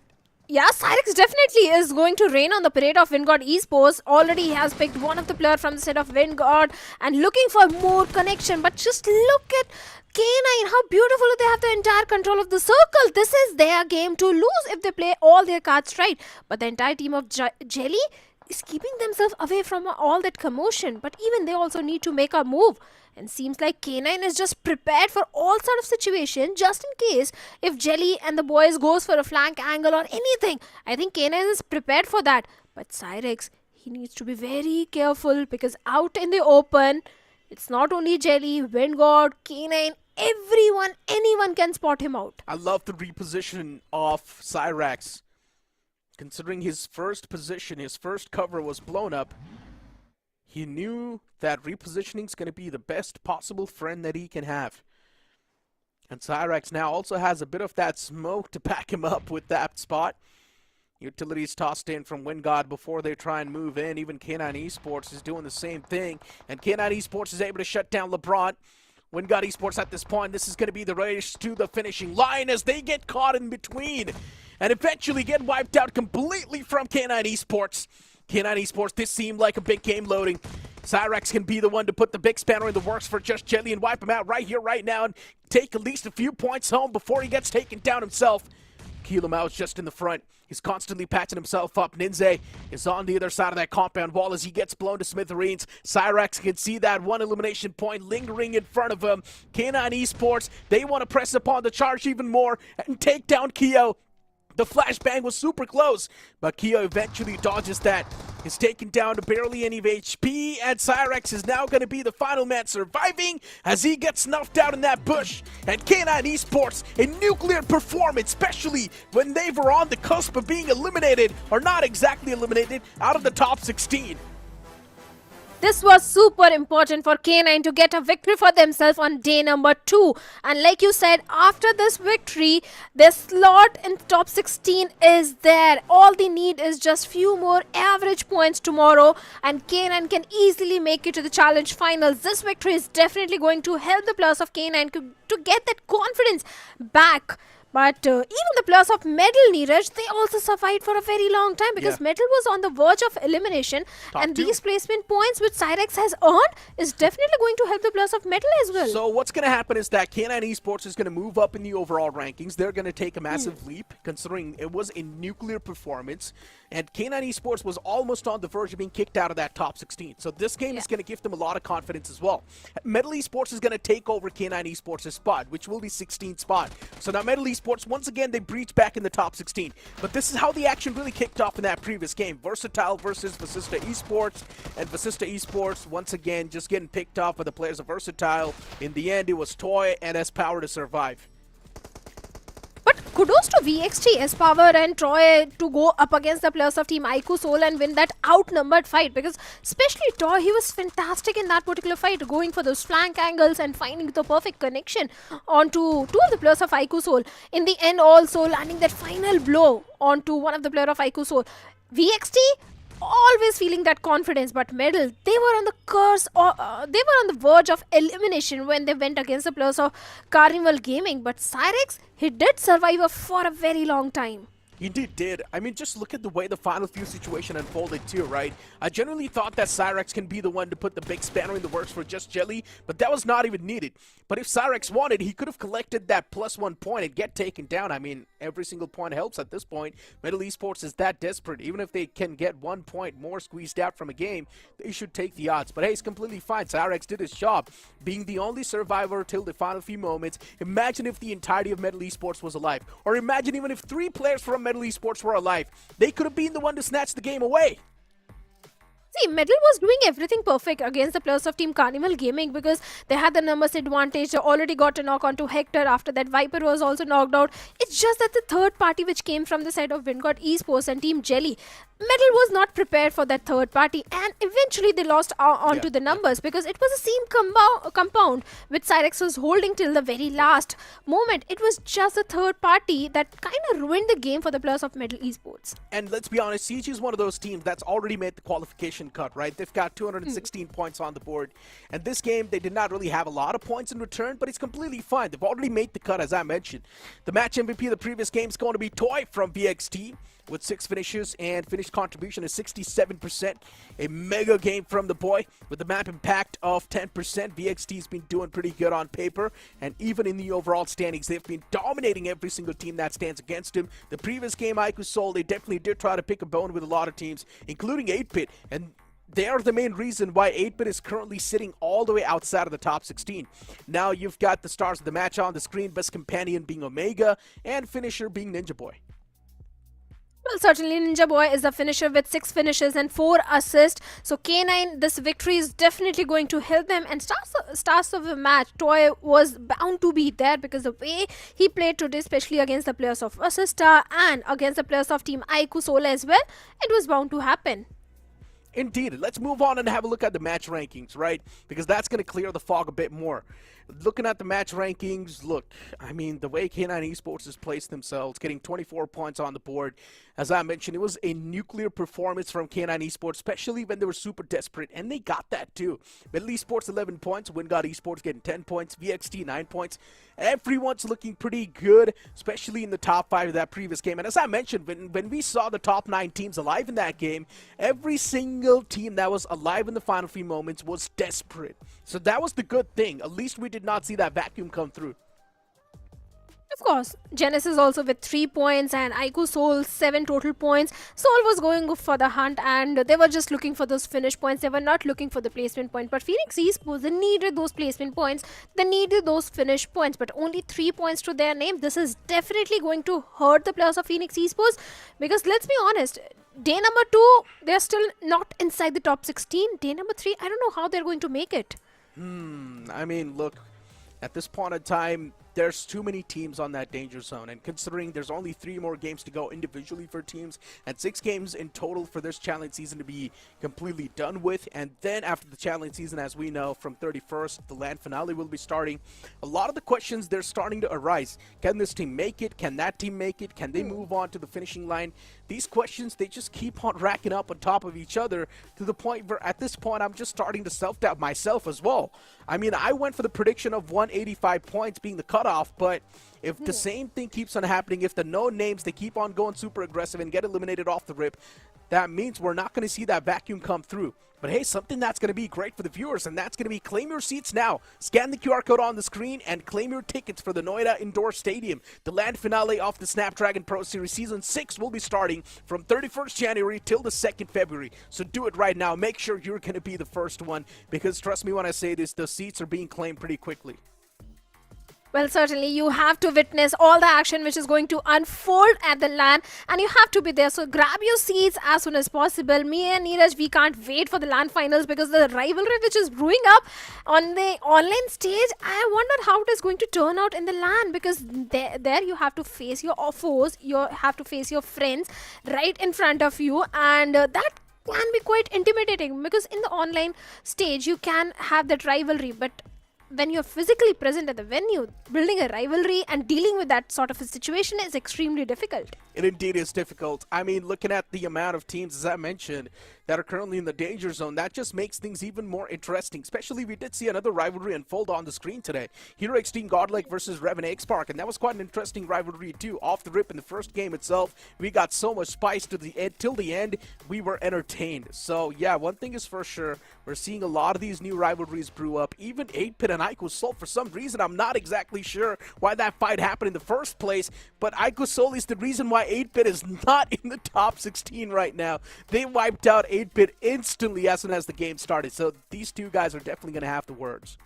Yeah, Cyrex definitely is going to rain on the parade of Vanguard Esports. Already he has picked one of the players from the set of Vanguard and looking for more connection. But just look at K9, how beautiful they have the entire control of the circle. This is their game to lose if they play all their cards right. But the entire team of Jelly is keeping themselves away from all that commotion. But even they also need to make a move. And seems like K9 is just prepared for all sort of situation just in case if Jelly and the boys goes for a flank angle or anything. I think K9 is prepared for that. But Cyrex, he needs to be very careful because out in the open, it's not only Jelly, Vanguard, K9, everyone, anyone can spot him out. I love the reposition of Cyrex. Considering his first position, his first cover was blown up, he knew that repositioning is going to be the best possible friend that he can have. And Cyrex now also has a bit of that smoke to back him up with that spot. Utilities tossed in from Vanguard before they try and move in. Even K9 Esports is doing the same thing. And K9 Esports is able to shut down LeBron. Vanguard Esports at this point, this is going to be the race to the finishing line as they get caught in between. And eventually get wiped out completely from K9 Esports. K9 Esports, this seemed like a big game loading. Cyrex can be the one to put the big spanner in the works for Just Jelly and wipe him out right here, right now, and take at least a few points home before he gets taken down himself. Kilo Mao's just in the front. He's constantly patching himself up. Ninze is on the other side of that compound wall as he gets blown to smithereens. Cyrax can see that one elimination point lingering in front of him. K9 Esports, they want to press upon the charge even more and take down Keo. The flashbang was super close, but Keo eventually dodges that. He's taken down to barely any HP, and Cyrax is now going to be the final man surviving as he gets snuffed out in that bush. And K9 Esports, a nuclear performance, especially when they were on the cusp of being eliminated, or not exactly eliminated, out of the top 16. This was super important for K9 to get a victory for themselves on day number 2. And like you said, after this victory, their slot in top 16 is there. All they need is just few more average points tomorrow and K9 can easily make it to the challenge finals. This victory is definitely going to help the players of K9 to get that confidence back. But even the players of Medal, Neeraj, they also survived for a very long time because Medal was on the verge of elimination. And these placement points which Cyrax has earned is definitely going to help the players of Medal as well. So what's going to happen is that K9 Esports is going to move up in the overall rankings. They're going to take a massive leap considering it was a nuclear performance. And K9 Esports was almost on the verge of being kicked out of that top 16. So this game is going to give them a lot of confidence as well. Medal Esports is going to take over K9 Esports' spot, which will be 16th spot. So now Medal Esports, once again, they breach back in the top 16. But this is how the action really kicked off in that previous game. Versatile versus Vasista Esports. And Vasista Esports, once again, just getting picked off by the players of Versatile. In the end, it was Toy and S-Power to survive. But kudos to VXT, S-Power and Troy to go up against the players of Team IQ Soul and win that outnumbered fight. Because especially Troy, he was fantastic in that particular fight, going for those flank angles and finding the perfect connection onto two of the players of IQ Soul. In the end also landing that final blow onto one of the players of IQ Soul. VXT always feeling that confidence, but Medal, they were on the curse, or they were on the verge of elimination when they went against the players of Carnival Gaming. But Cyrax, he did survive for a very long time. Indeed did. I mean, just look at the way the final few situation unfolded too, right? I generally thought that Cyrax can be the one to put the big spanner in the works for Just Jelly, but that was not even needed. But if Cyrax wanted, he could have collected that +1 point and get taken down. I mean, every single point helps at this point. Medal Esports is that desperate. Even if they can get 1 point more squeezed out from a game, they should take the odds. But hey, it's completely fine. Cyrax did his job. Being the only survivor till the final few moments, imagine if the entirety of Medal Esports was alive. Or imagine even if 3 players from Medal Esports were alive. They could have been the one to snatch the game away. See, Medal was doing everything perfect against the players of Team Carnival Gaming because they had the numbers advantage. They already got a knock onto Hector. After that, Viper was also knocked out. It's just that the third party which came from the side of Wingod Esports and Team Jelly, Medal was not prepared for that third party, and eventually they lost onto the numbers because it was the same compound which Cyrax was holding till the very last moment. It was just the third party that kind of ruined the game for the players of Medal Esports. And let's be honest, CG is one of those teams that's already made the qualification cut, right? They've got 216 points on the board. And this game, they did not really have a lot of points in return, but it's completely fine. They've already made the cut, as I mentioned. The match MVP of the previous game is going to be Toy from VXT with 6 finishes, and finish contribution is 67%. A mega game from the boy with the map impact of 10%. VXT's been doing pretty good on paper, and even in the overall standings, they've been dominating every single team that stands against him. The previous game, IQ Soul, they definitely did try to pick a bone with a lot of teams, including 8-Bit, and they are the main reason why 8-Bit is currently sitting all the way outside of the top 16. Now you've got the stars of the match on the screen, best companion being Omega, and finisher being Ninja Boy. Well, certainly Ninja Boy is the finisher with 6 finishes and 4 assists. So K9, this victory is definitely going to help them. And stars of the match, Toy was bound to be there because the way he played today, especially against the players of Assista and against the players of Team IQ Soul as well, it was bound to happen. Indeed. Let's move on and have a look at the match rankings, right? Because that's going to clear the fog a bit more. Looking at the match rankings, look, I mean, the way K9 Esports has placed themselves, getting 24 points on the board. As I mentioned, it was a nuclear performance from K9 Esports, especially when they were super desperate, and they got that too. Medal Esports 11 points, Wingod Esports getting 10 points, VXT 9 points. Everyone's looking pretty good, especially in the top 5 of that previous game. And as I mentioned, when we saw the top 9 teams alive in that game, every single team that was alive in the final few moments was desperate. So that was the good thing. At least we did not see that vacuum come through. Of course, Genesis also with 3 points and Ico Soul 7 total points. Soul was going for the hunt and they were just looking for those finish points. They were not looking for the placement point. But Phoenix Esports, they needed those placement points. They needed those finish points. But only 3 points to their name. This is definitely going to hurt the players of Phoenix Esports. Because let's be honest, day number 2, they're still not inside the top 16. Day number 3, I don't know how they're going to make it. I mean, look, at this point in time, there's too many teams on that danger zone, and considering there's only 3 more games to go individually for teams and 6 games in total for this challenge season to be completely done with, and then after the challenge season, as we know, from 31st, the LAN finale will be starting. A lot of the questions, they're starting to arise. Can this team make it? Can that team make it? Can they move on to the finishing line? These questions, they just keep on racking up on top of each other to the point where at this point, I'm just starting to self-doubt myself as well. I mean, I went for the prediction of 185 points being the cutoff, but if the same thing keeps on happening, if the no names, they keep on going super aggressive and get eliminated off the rip, that means we're not going to see that vacuum come through. But hey, something that's going to be great for the viewers, and that's going to be claim your seats now. Scan the QR code on the screen and claim your tickets for the Noida Indoor Stadium. The LAN finale of the Snapdragon Pro Series Season 6 will be starting from 31st January till the 2nd February. So do it right now. Make sure you're going to be the first one, because trust me when I say this, the seats are being claimed pretty quickly. Well, certainly you have to witness all the action which is going to unfold at the LAN, and you have to be there. So grab your seats as soon as possible. Me and Neeraj, we can't wait for the LAN finals, because the rivalry which is brewing up on the online stage, I wonder how it is going to turn out in the LAN, because there you have to face your foes, you have to face your friends right in front of you, and that can be quite intimidating, because in the online stage you can have that rivalry, but when you're physically present at the venue, building a rivalry and dealing with that sort of a situation is extremely difficult. It indeed is difficult. I mean, looking at the amount of teams, as I mentioned, that are currently in the danger zone, that just makes things even more interesting. Especially, we did see another rivalry unfold on the screen today. Hero Extreme Godlike versus Revan X-Park, and that was quite an interesting rivalry too. Off the rip in the first game itself, we got so much spice to the end. Till the end, we were entertained. So yeah, one thing is for sure, we're seeing a lot of these new rivalries brew up. Even 8-Bit and Ico Soul, for some reason, I'm not exactly sure why that fight happened in the first place, but Ico Soul is the reason why 8-Bit is not in the top 16 right now. They wiped out 8-Bit instantly as soon as the game started, so these two guys are definitely going to have the words.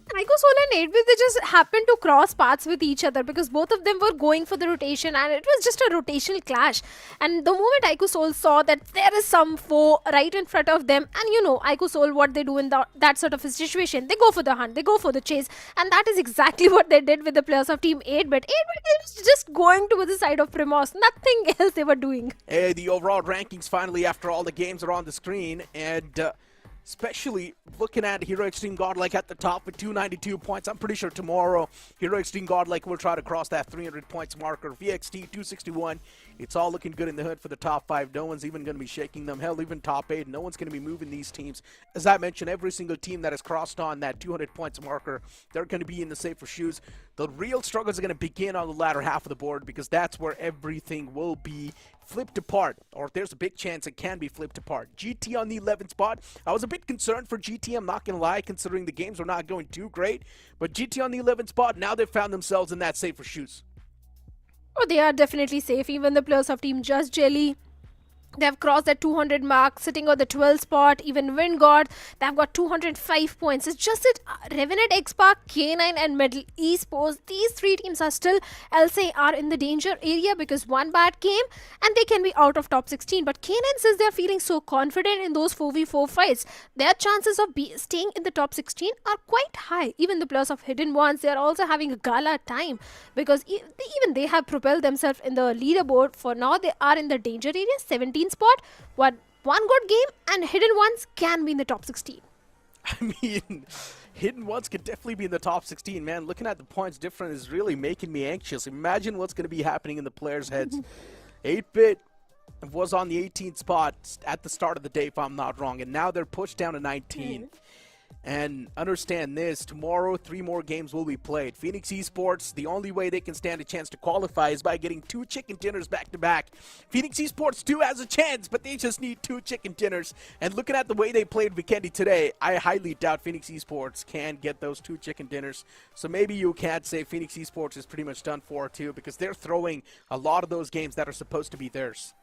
Ico Soul and 8-Bit, they just happened to cross paths with each other, because both of them were going for the rotation, and it was just a rotational clash. And the moment Ico Soul saw that there is some foe right in front of them, and you know, Ico Soul, what they do in that sort of a situation, they go for the hunt, they go for the chase, and that is exactly what they did with the players of Team 8-Bit. 8-Bit was just going to the side of Primos, nothing else they were doing. Hey, the overall rankings finally after all the games are on the screen, and especially looking at Hero Extreme Godlike at the top with 292 points. I'm pretty sure tomorrow Hero Extreme Godlike will try to cross that 300 points marker. VXT 261. It's all looking good in the hood for the top 5. No one's even going to be shaking them. Hell, even top 8. No one's going to be moving these teams. As I mentioned, every single team that has crossed on that 200 points marker, they're going to be in the safer shoes. The real struggles are going to begin on the latter half of the board, because that's where everything will be flipped apart, or there's a big chance it can be flipped apart. GT on the 11th spot. I was a bit concerned for GT, I'm not going to lie, considering the games were not going too great. But GT on the 11th spot, now they've found themselves in that safer shoes. Oh, they are definitely safe. Even the players of Team Just Jelly, they have crossed that 200 mark, sitting on the 12th spot. Even Wingod, they have got 205 points. It's just that Revenant, X-Park, K9 and Middle Esports, these 3 teams are still, I'll say, are in the danger area, because one bad game and they can be out of top 16. But K9 says they're feeling so confident in those 4v4 fights, their chances of staying in the top 16 are quite high. Even the players of Hidden Ones, they are also having a gala time, because even they have propelled themselves in the leaderboard. For now, they are in the danger area, 17 spot. One good game and Hidden Ones can be in the top 16. I mean, Hidden Ones could definitely be in the top 16, man. Looking at the points difference is really making me anxious. Imagine what's going to be happening in the players' heads. 8-Bit was on the 18th spot at the start of the day, if I'm not wrong, and now they're pushed down to 19th. And understand this, tomorrow 3 more games will be played. Phoenix Esports, the only way they can stand a chance to qualify is by getting 2 chicken dinners back to back. Phoenix Esports 2 has a chance, but they just need 2 chicken dinners. And looking at the way they played Vikendi today, I highly doubt Phoenix Esports can get those 2 chicken dinners. So maybe you can't say Phoenix Esports is pretty much done for too, because they're throwing a lot of those games that are supposed to be theirs.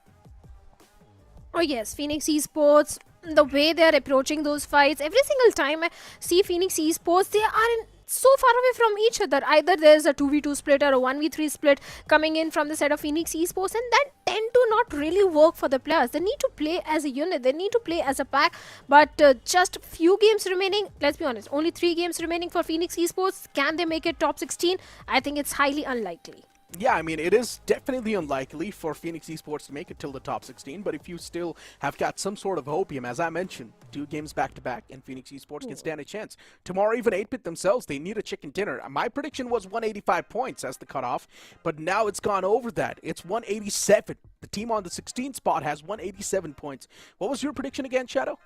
Oh yes, Phoenix Esports, the way they are approaching those fights, every single time I see Phoenix Esports, they are so far away from each other. Either there's a 2v2 split or a 1v3 split coming in from the side of Phoenix Esports, and that tend to not really work for the players. They need to play as a unit, they need to play as a pack, but just few games remaining. Let's be honest, only 3 games remaining for Phoenix Esports. Can they make it top 16? I think it's highly unlikely. Yeah, I mean, it is definitely unlikely for Phoenix Esports to make it till the top 16, but if you still have got some sort of hopium, as I mentioned, 2 games back-to-back, and Phoenix Esports can stand a chance. Tomorrow, even 8-bit themselves, they need a chicken dinner. My prediction was 185 points as the cutoff, but now it's gone over that. It's 187. The team on the 16th spot has 187 points. What was your prediction again, Shadow?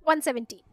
170.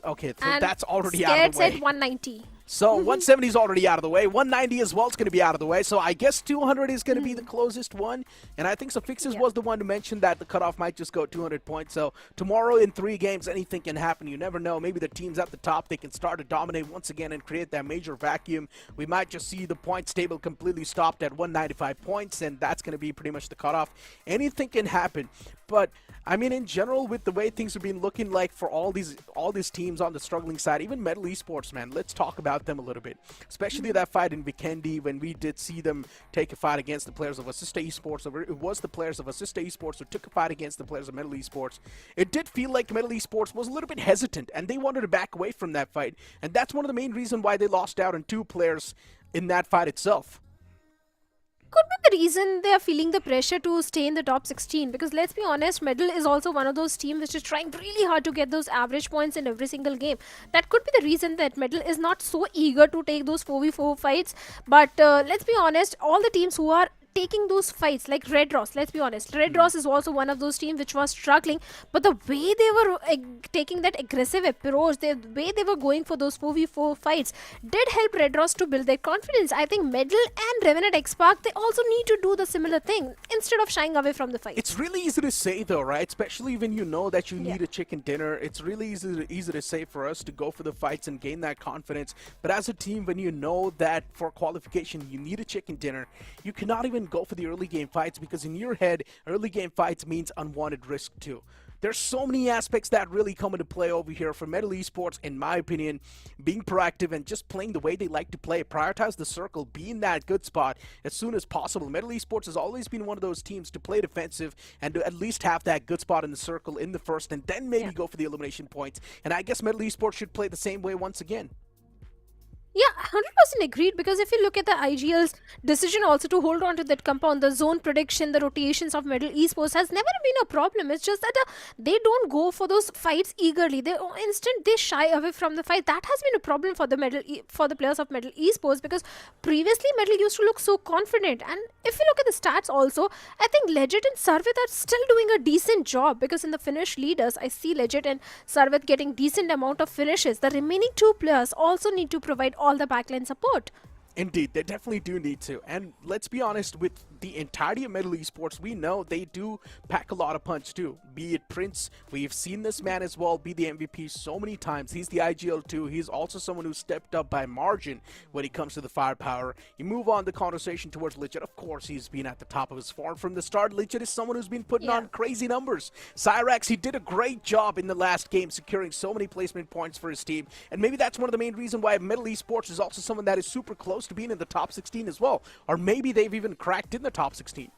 Okay, so And that's already out of the way. said 190. So 170 is already out of the way. 190 as well is going to be out of the way. So I guess 200 is going to be the closest one. And I think Suffixes was the one to mention that the cutoff might just go 200 points. So tomorrow in 3 games, anything can happen. You never know. Maybe the teams at the top, they can start to dominate once again and create that major vacuum. We might just see the points table completely stopped at 195 points, and that's going to be pretty much the cutoff. Anything can happen. But I mean, in general, with the way things have been looking like for all these teams on the struggling side, even Metal Esports, man, let's talk about them a little bit. Especially that fight in Vikendi when we did see them take a fight against the players of IST Esports. It was the players of IST Esports who took a fight against the players of Metal Esports. It did feel like Metal Esports was a little bit hesitant, and they wanted to back away from that fight. And that's one of the main reasons why they lost out on 2 players in that fight itself. Could be the reason they are feeling the pressure to stay in the top 16, because let's be honest, Medal is also one of those teams which is trying really hard to get those average points in every single game. That could be the reason that Medal is not so eager to take those 4v4 fights. But let's be honest, all the teams who are taking those fights, like Red Ross, let's be honest, Red Ross is also one of those teams which was struggling, but the way they were taking that aggressive approach, the way they were going for those 4v4 fights did help Red Ross to build their confidence. I think Medal and Revenant X-Park, they also need to do the similar thing instead of shying away from the fight. It's really easy to say though, right? Especially when you know that you need a chicken dinner. It's really easy to say for us to go for the fights and gain that confidence. But as a team, when you know that for qualification you need a chicken dinner, you cannot even go for the early game fights, because in your head, early game fights means unwanted risk too. There's so many aspects that really come into play over here for Metal Esports, in my opinion. Being proactive and just playing the way they like to play, prioritize the circle, be in that good spot as soon as possible. Metal Esports has always been one of those teams to play defensive and to at least have that good spot in the circle in the first, and then maybe go for the elimination points. And I guess Metal Esports should play the same way once again. Yeah, 100% agreed, because if you look at the IGL's decision also to hold on to that compound, the zone prediction, the rotations of Metal Esports has never been a problem. It's just that they don't go for those fights eagerly. They shy away from the fight. That has been a problem for the players of Metal Esports, because previously Metal used to look so confident. And if you look at the stats also, I think Legit and Sarvit are still doing a decent job, because in the finish leaders, I see Legit and Sarvit getting decent amount of finishes. The remaining 2 players also need to provide all the backline support. Indeed, they definitely do need to. And let's be honest, with the entirety of Metal Esports, we know they do pack a lot of punch too. Be it Prince, we've seen this man as well be the MVP so many times. He's the IGL too. He's also someone who stepped up by margin when it comes to the firepower. You move on the conversation towards Legit. Of course, he's been at the top of his form from the start. Legit is someone who's been putting on crazy numbers. Cyrax, he did a great job in the last game, securing so many placement points for his team. And maybe that's one of the main reasons why Metal Esports is also someone that is super close to being in the top 16 as well. Or maybe they've even cracked in the top 16.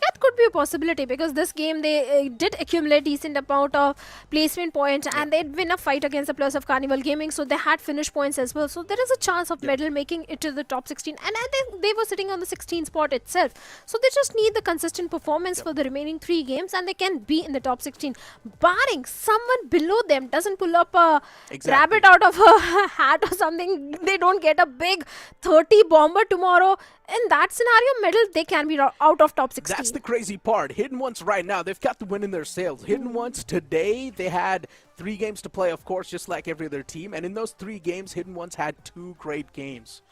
That could be a possibility, because this game they did accumulate decent amount of placement points, and they'd win a fight against the players of Carnival Gaming, so they had finish points as well. So there is a chance of Medal making it to the top 16, and they were sitting on the 16th spot itself. So they just need the consistent performance for the remaining 3 games, and they can be in the top 16. Barring someone below them doesn't pull up a rabbit out of a hat or something, they don't get a big 30 bomber tomorrow. in that scenario, middle, they can be out of top 16. That's the crazy part. Hidden Ones right now, they've got the win in their sails. Hidden Ones today, they had 3 games to play, of course, just like every other team. And in those 3 games, Hidden Ones had 2 great games.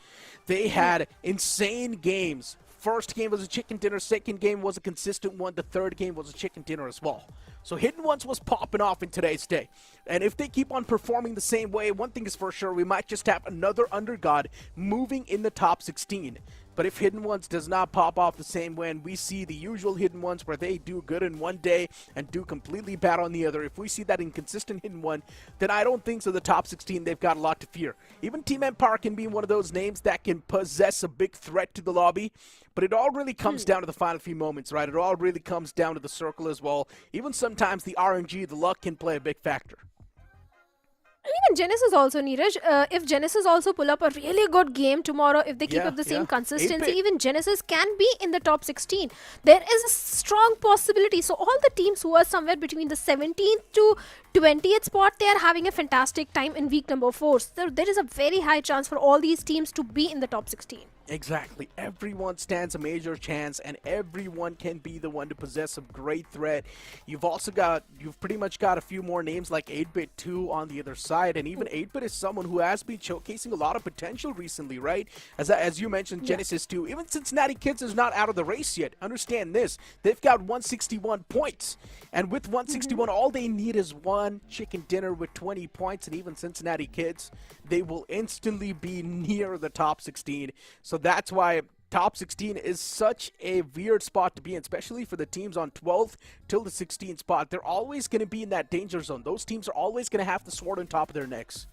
They had insane games. First game was a chicken dinner. Second game was a consistent one. The third game was a chicken dinner as well. So Hidden Ones was popping off in today's day. And if they keep on performing the same way, one thing is for sure, we might just have another undergod moving in the top 16. But if Hidden Ones does not pop off the same way, and we see the usual Hidden Ones where they do good in one day and do completely bad on the other, if we see that inconsistent Hidden One, then I don't think so the top 16, they've got a lot to fear. Even Team Empire can be one of those names that can possess a big threat to the lobby, but it all really comes down to the final few moments, right? It all really comes down to the circle as well. Even sometimes the RNG, the luck can play a big factor. Even Genesis also, Neeraj. If Genesis also pull up a really good game tomorrow, if they keep up the same consistency, even Genesis can be in the top 16. There is a strong possibility. So all the teams who are somewhere between the 17th to 20th spot, they are having a fantastic time in week number 4. So there is a very high chance for all these teams to be in the top 16. Exactly. Everyone stands a major chance, and everyone can be the one to possess a great threat. You've pretty much got a few more names like 8-Bit 2 on the other side, and even 8-Bit is someone who has been showcasing a lot of potential recently, right? As you mentioned, Genesis 2. Even Cincinnati Kids is not out of the race yet. Understand this. They've got 161 points, and with 161, all they need is one chicken dinner with 20 points, and even Cincinnati Kids, they will instantly be near the top 16. So that's why top 16 is such a weird spot to be in, especially for the teams on 12th till the 16th spot. They're always going to be in that danger zone. Those teams are always going to have the sword on top of their necks.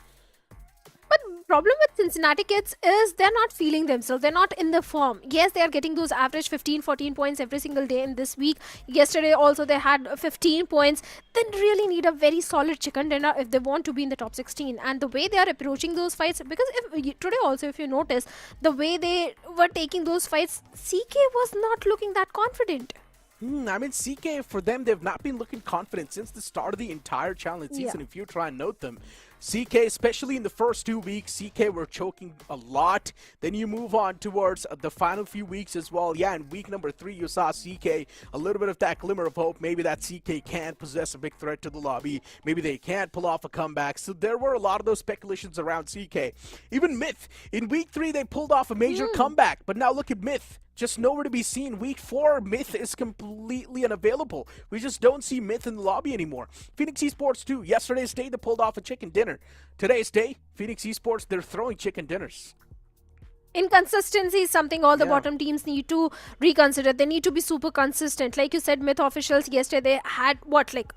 But problem with Cincinnati Kids is they're not feeling themselves. They're not in the form. Yes, they are getting those average 15-14 points every single day in this week. Yesterday also they had 15 points. They really need a very solid chicken dinner if they want to be in the top 16. And the way they are approaching those fights, because today also if you notice, the way they were taking those fights, CK was not looking that confident. I mean, CK, for them, they've not been looking confident since the start of the entire challenge season, if you try and note them. CK, especially in the first 2 weeks, CK were choking a lot. Then you move on towards the final few weeks as well. Yeah, in week number 3, you saw CK, a little bit of that glimmer of hope. Maybe that CK can possess a big threat to the lobby. Maybe they can pull off a comeback. So there were a lot of those speculations around CK. Even Myth, in week 3, they pulled off a major comeback. But now look at Myth. Just nowhere to be seen. Week 4, Myth is completely unavailable. We just don't see Myth in the lobby anymore. Phoenix Esports too. Yesterday's day, they pulled off a chicken dinner. Today's day, Phoenix Esports, they're throwing chicken dinners. Inconsistency is something all the bottom teams need to reconsider. They need to be super consistent. Like you said, Myth officials yesterday had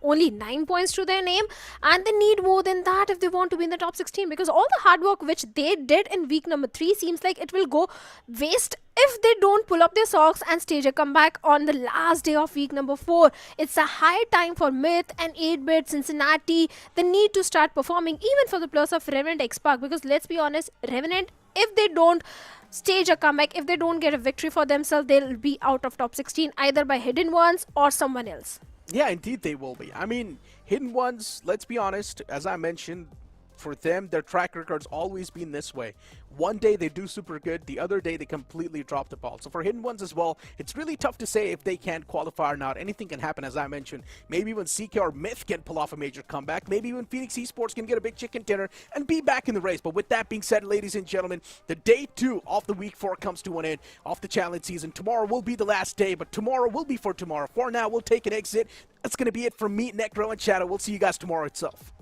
only 9 points to their name, and they need more than that if they want to be in the top 16, because all the hard work which they did in week number 3 seems like it will go waste if they don't pull up their socks and stage a comeback on the last day of week number 4. It's a high time for Myth and 8-Bit, Cincinnati. They need to start performing, even for the plus of Revenant X-Park, because let's be honest, Revenant, if they don't stage a comeback, if they don't get a victory for themselves, they'll be out of top 16 either by Hidden Ones or someone else. Yeah, indeed they will be. I mean, Hidden Ones, let's be honest, as I mentioned, for them, their track record's always been this way. One day they do super good, the other day they completely drop the ball. So for Hidden Ones as well, it's really tough to say if they can qualify or not. Anything can happen, as I mentioned. Maybe when CK or Myth can pull off a major comeback. Maybe when Phoenix Esports can get a big chicken dinner and be back in the race. But with that being said, ladies and gentlemen, the day 2 of the week 4 comes to an end of the challenge season. Tomorrow will be the last day, but tomorrow will be for tomorrow. For now, we'll take an exit. That's going to be it from me, Necro, and Shadow. We'll see you guys tomorrow itself.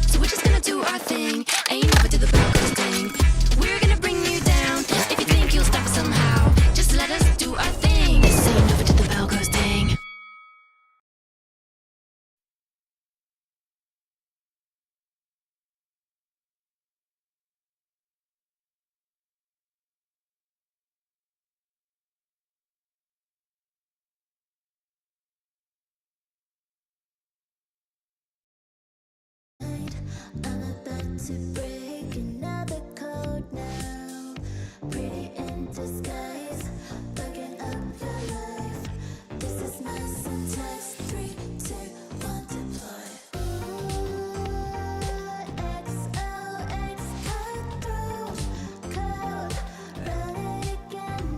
So we're just gonna do our thing. Ain't never do the bell goes ding. We're gonna bring you down. If you think you'll stop us somehow, just let us do our thing. This ain't never do the bell goes ding. I'm about to break another code now. Pretty in disguise, bugging up your life. This is my syntax. 3, 2, 1, deploy. XOX cut through code. Run it again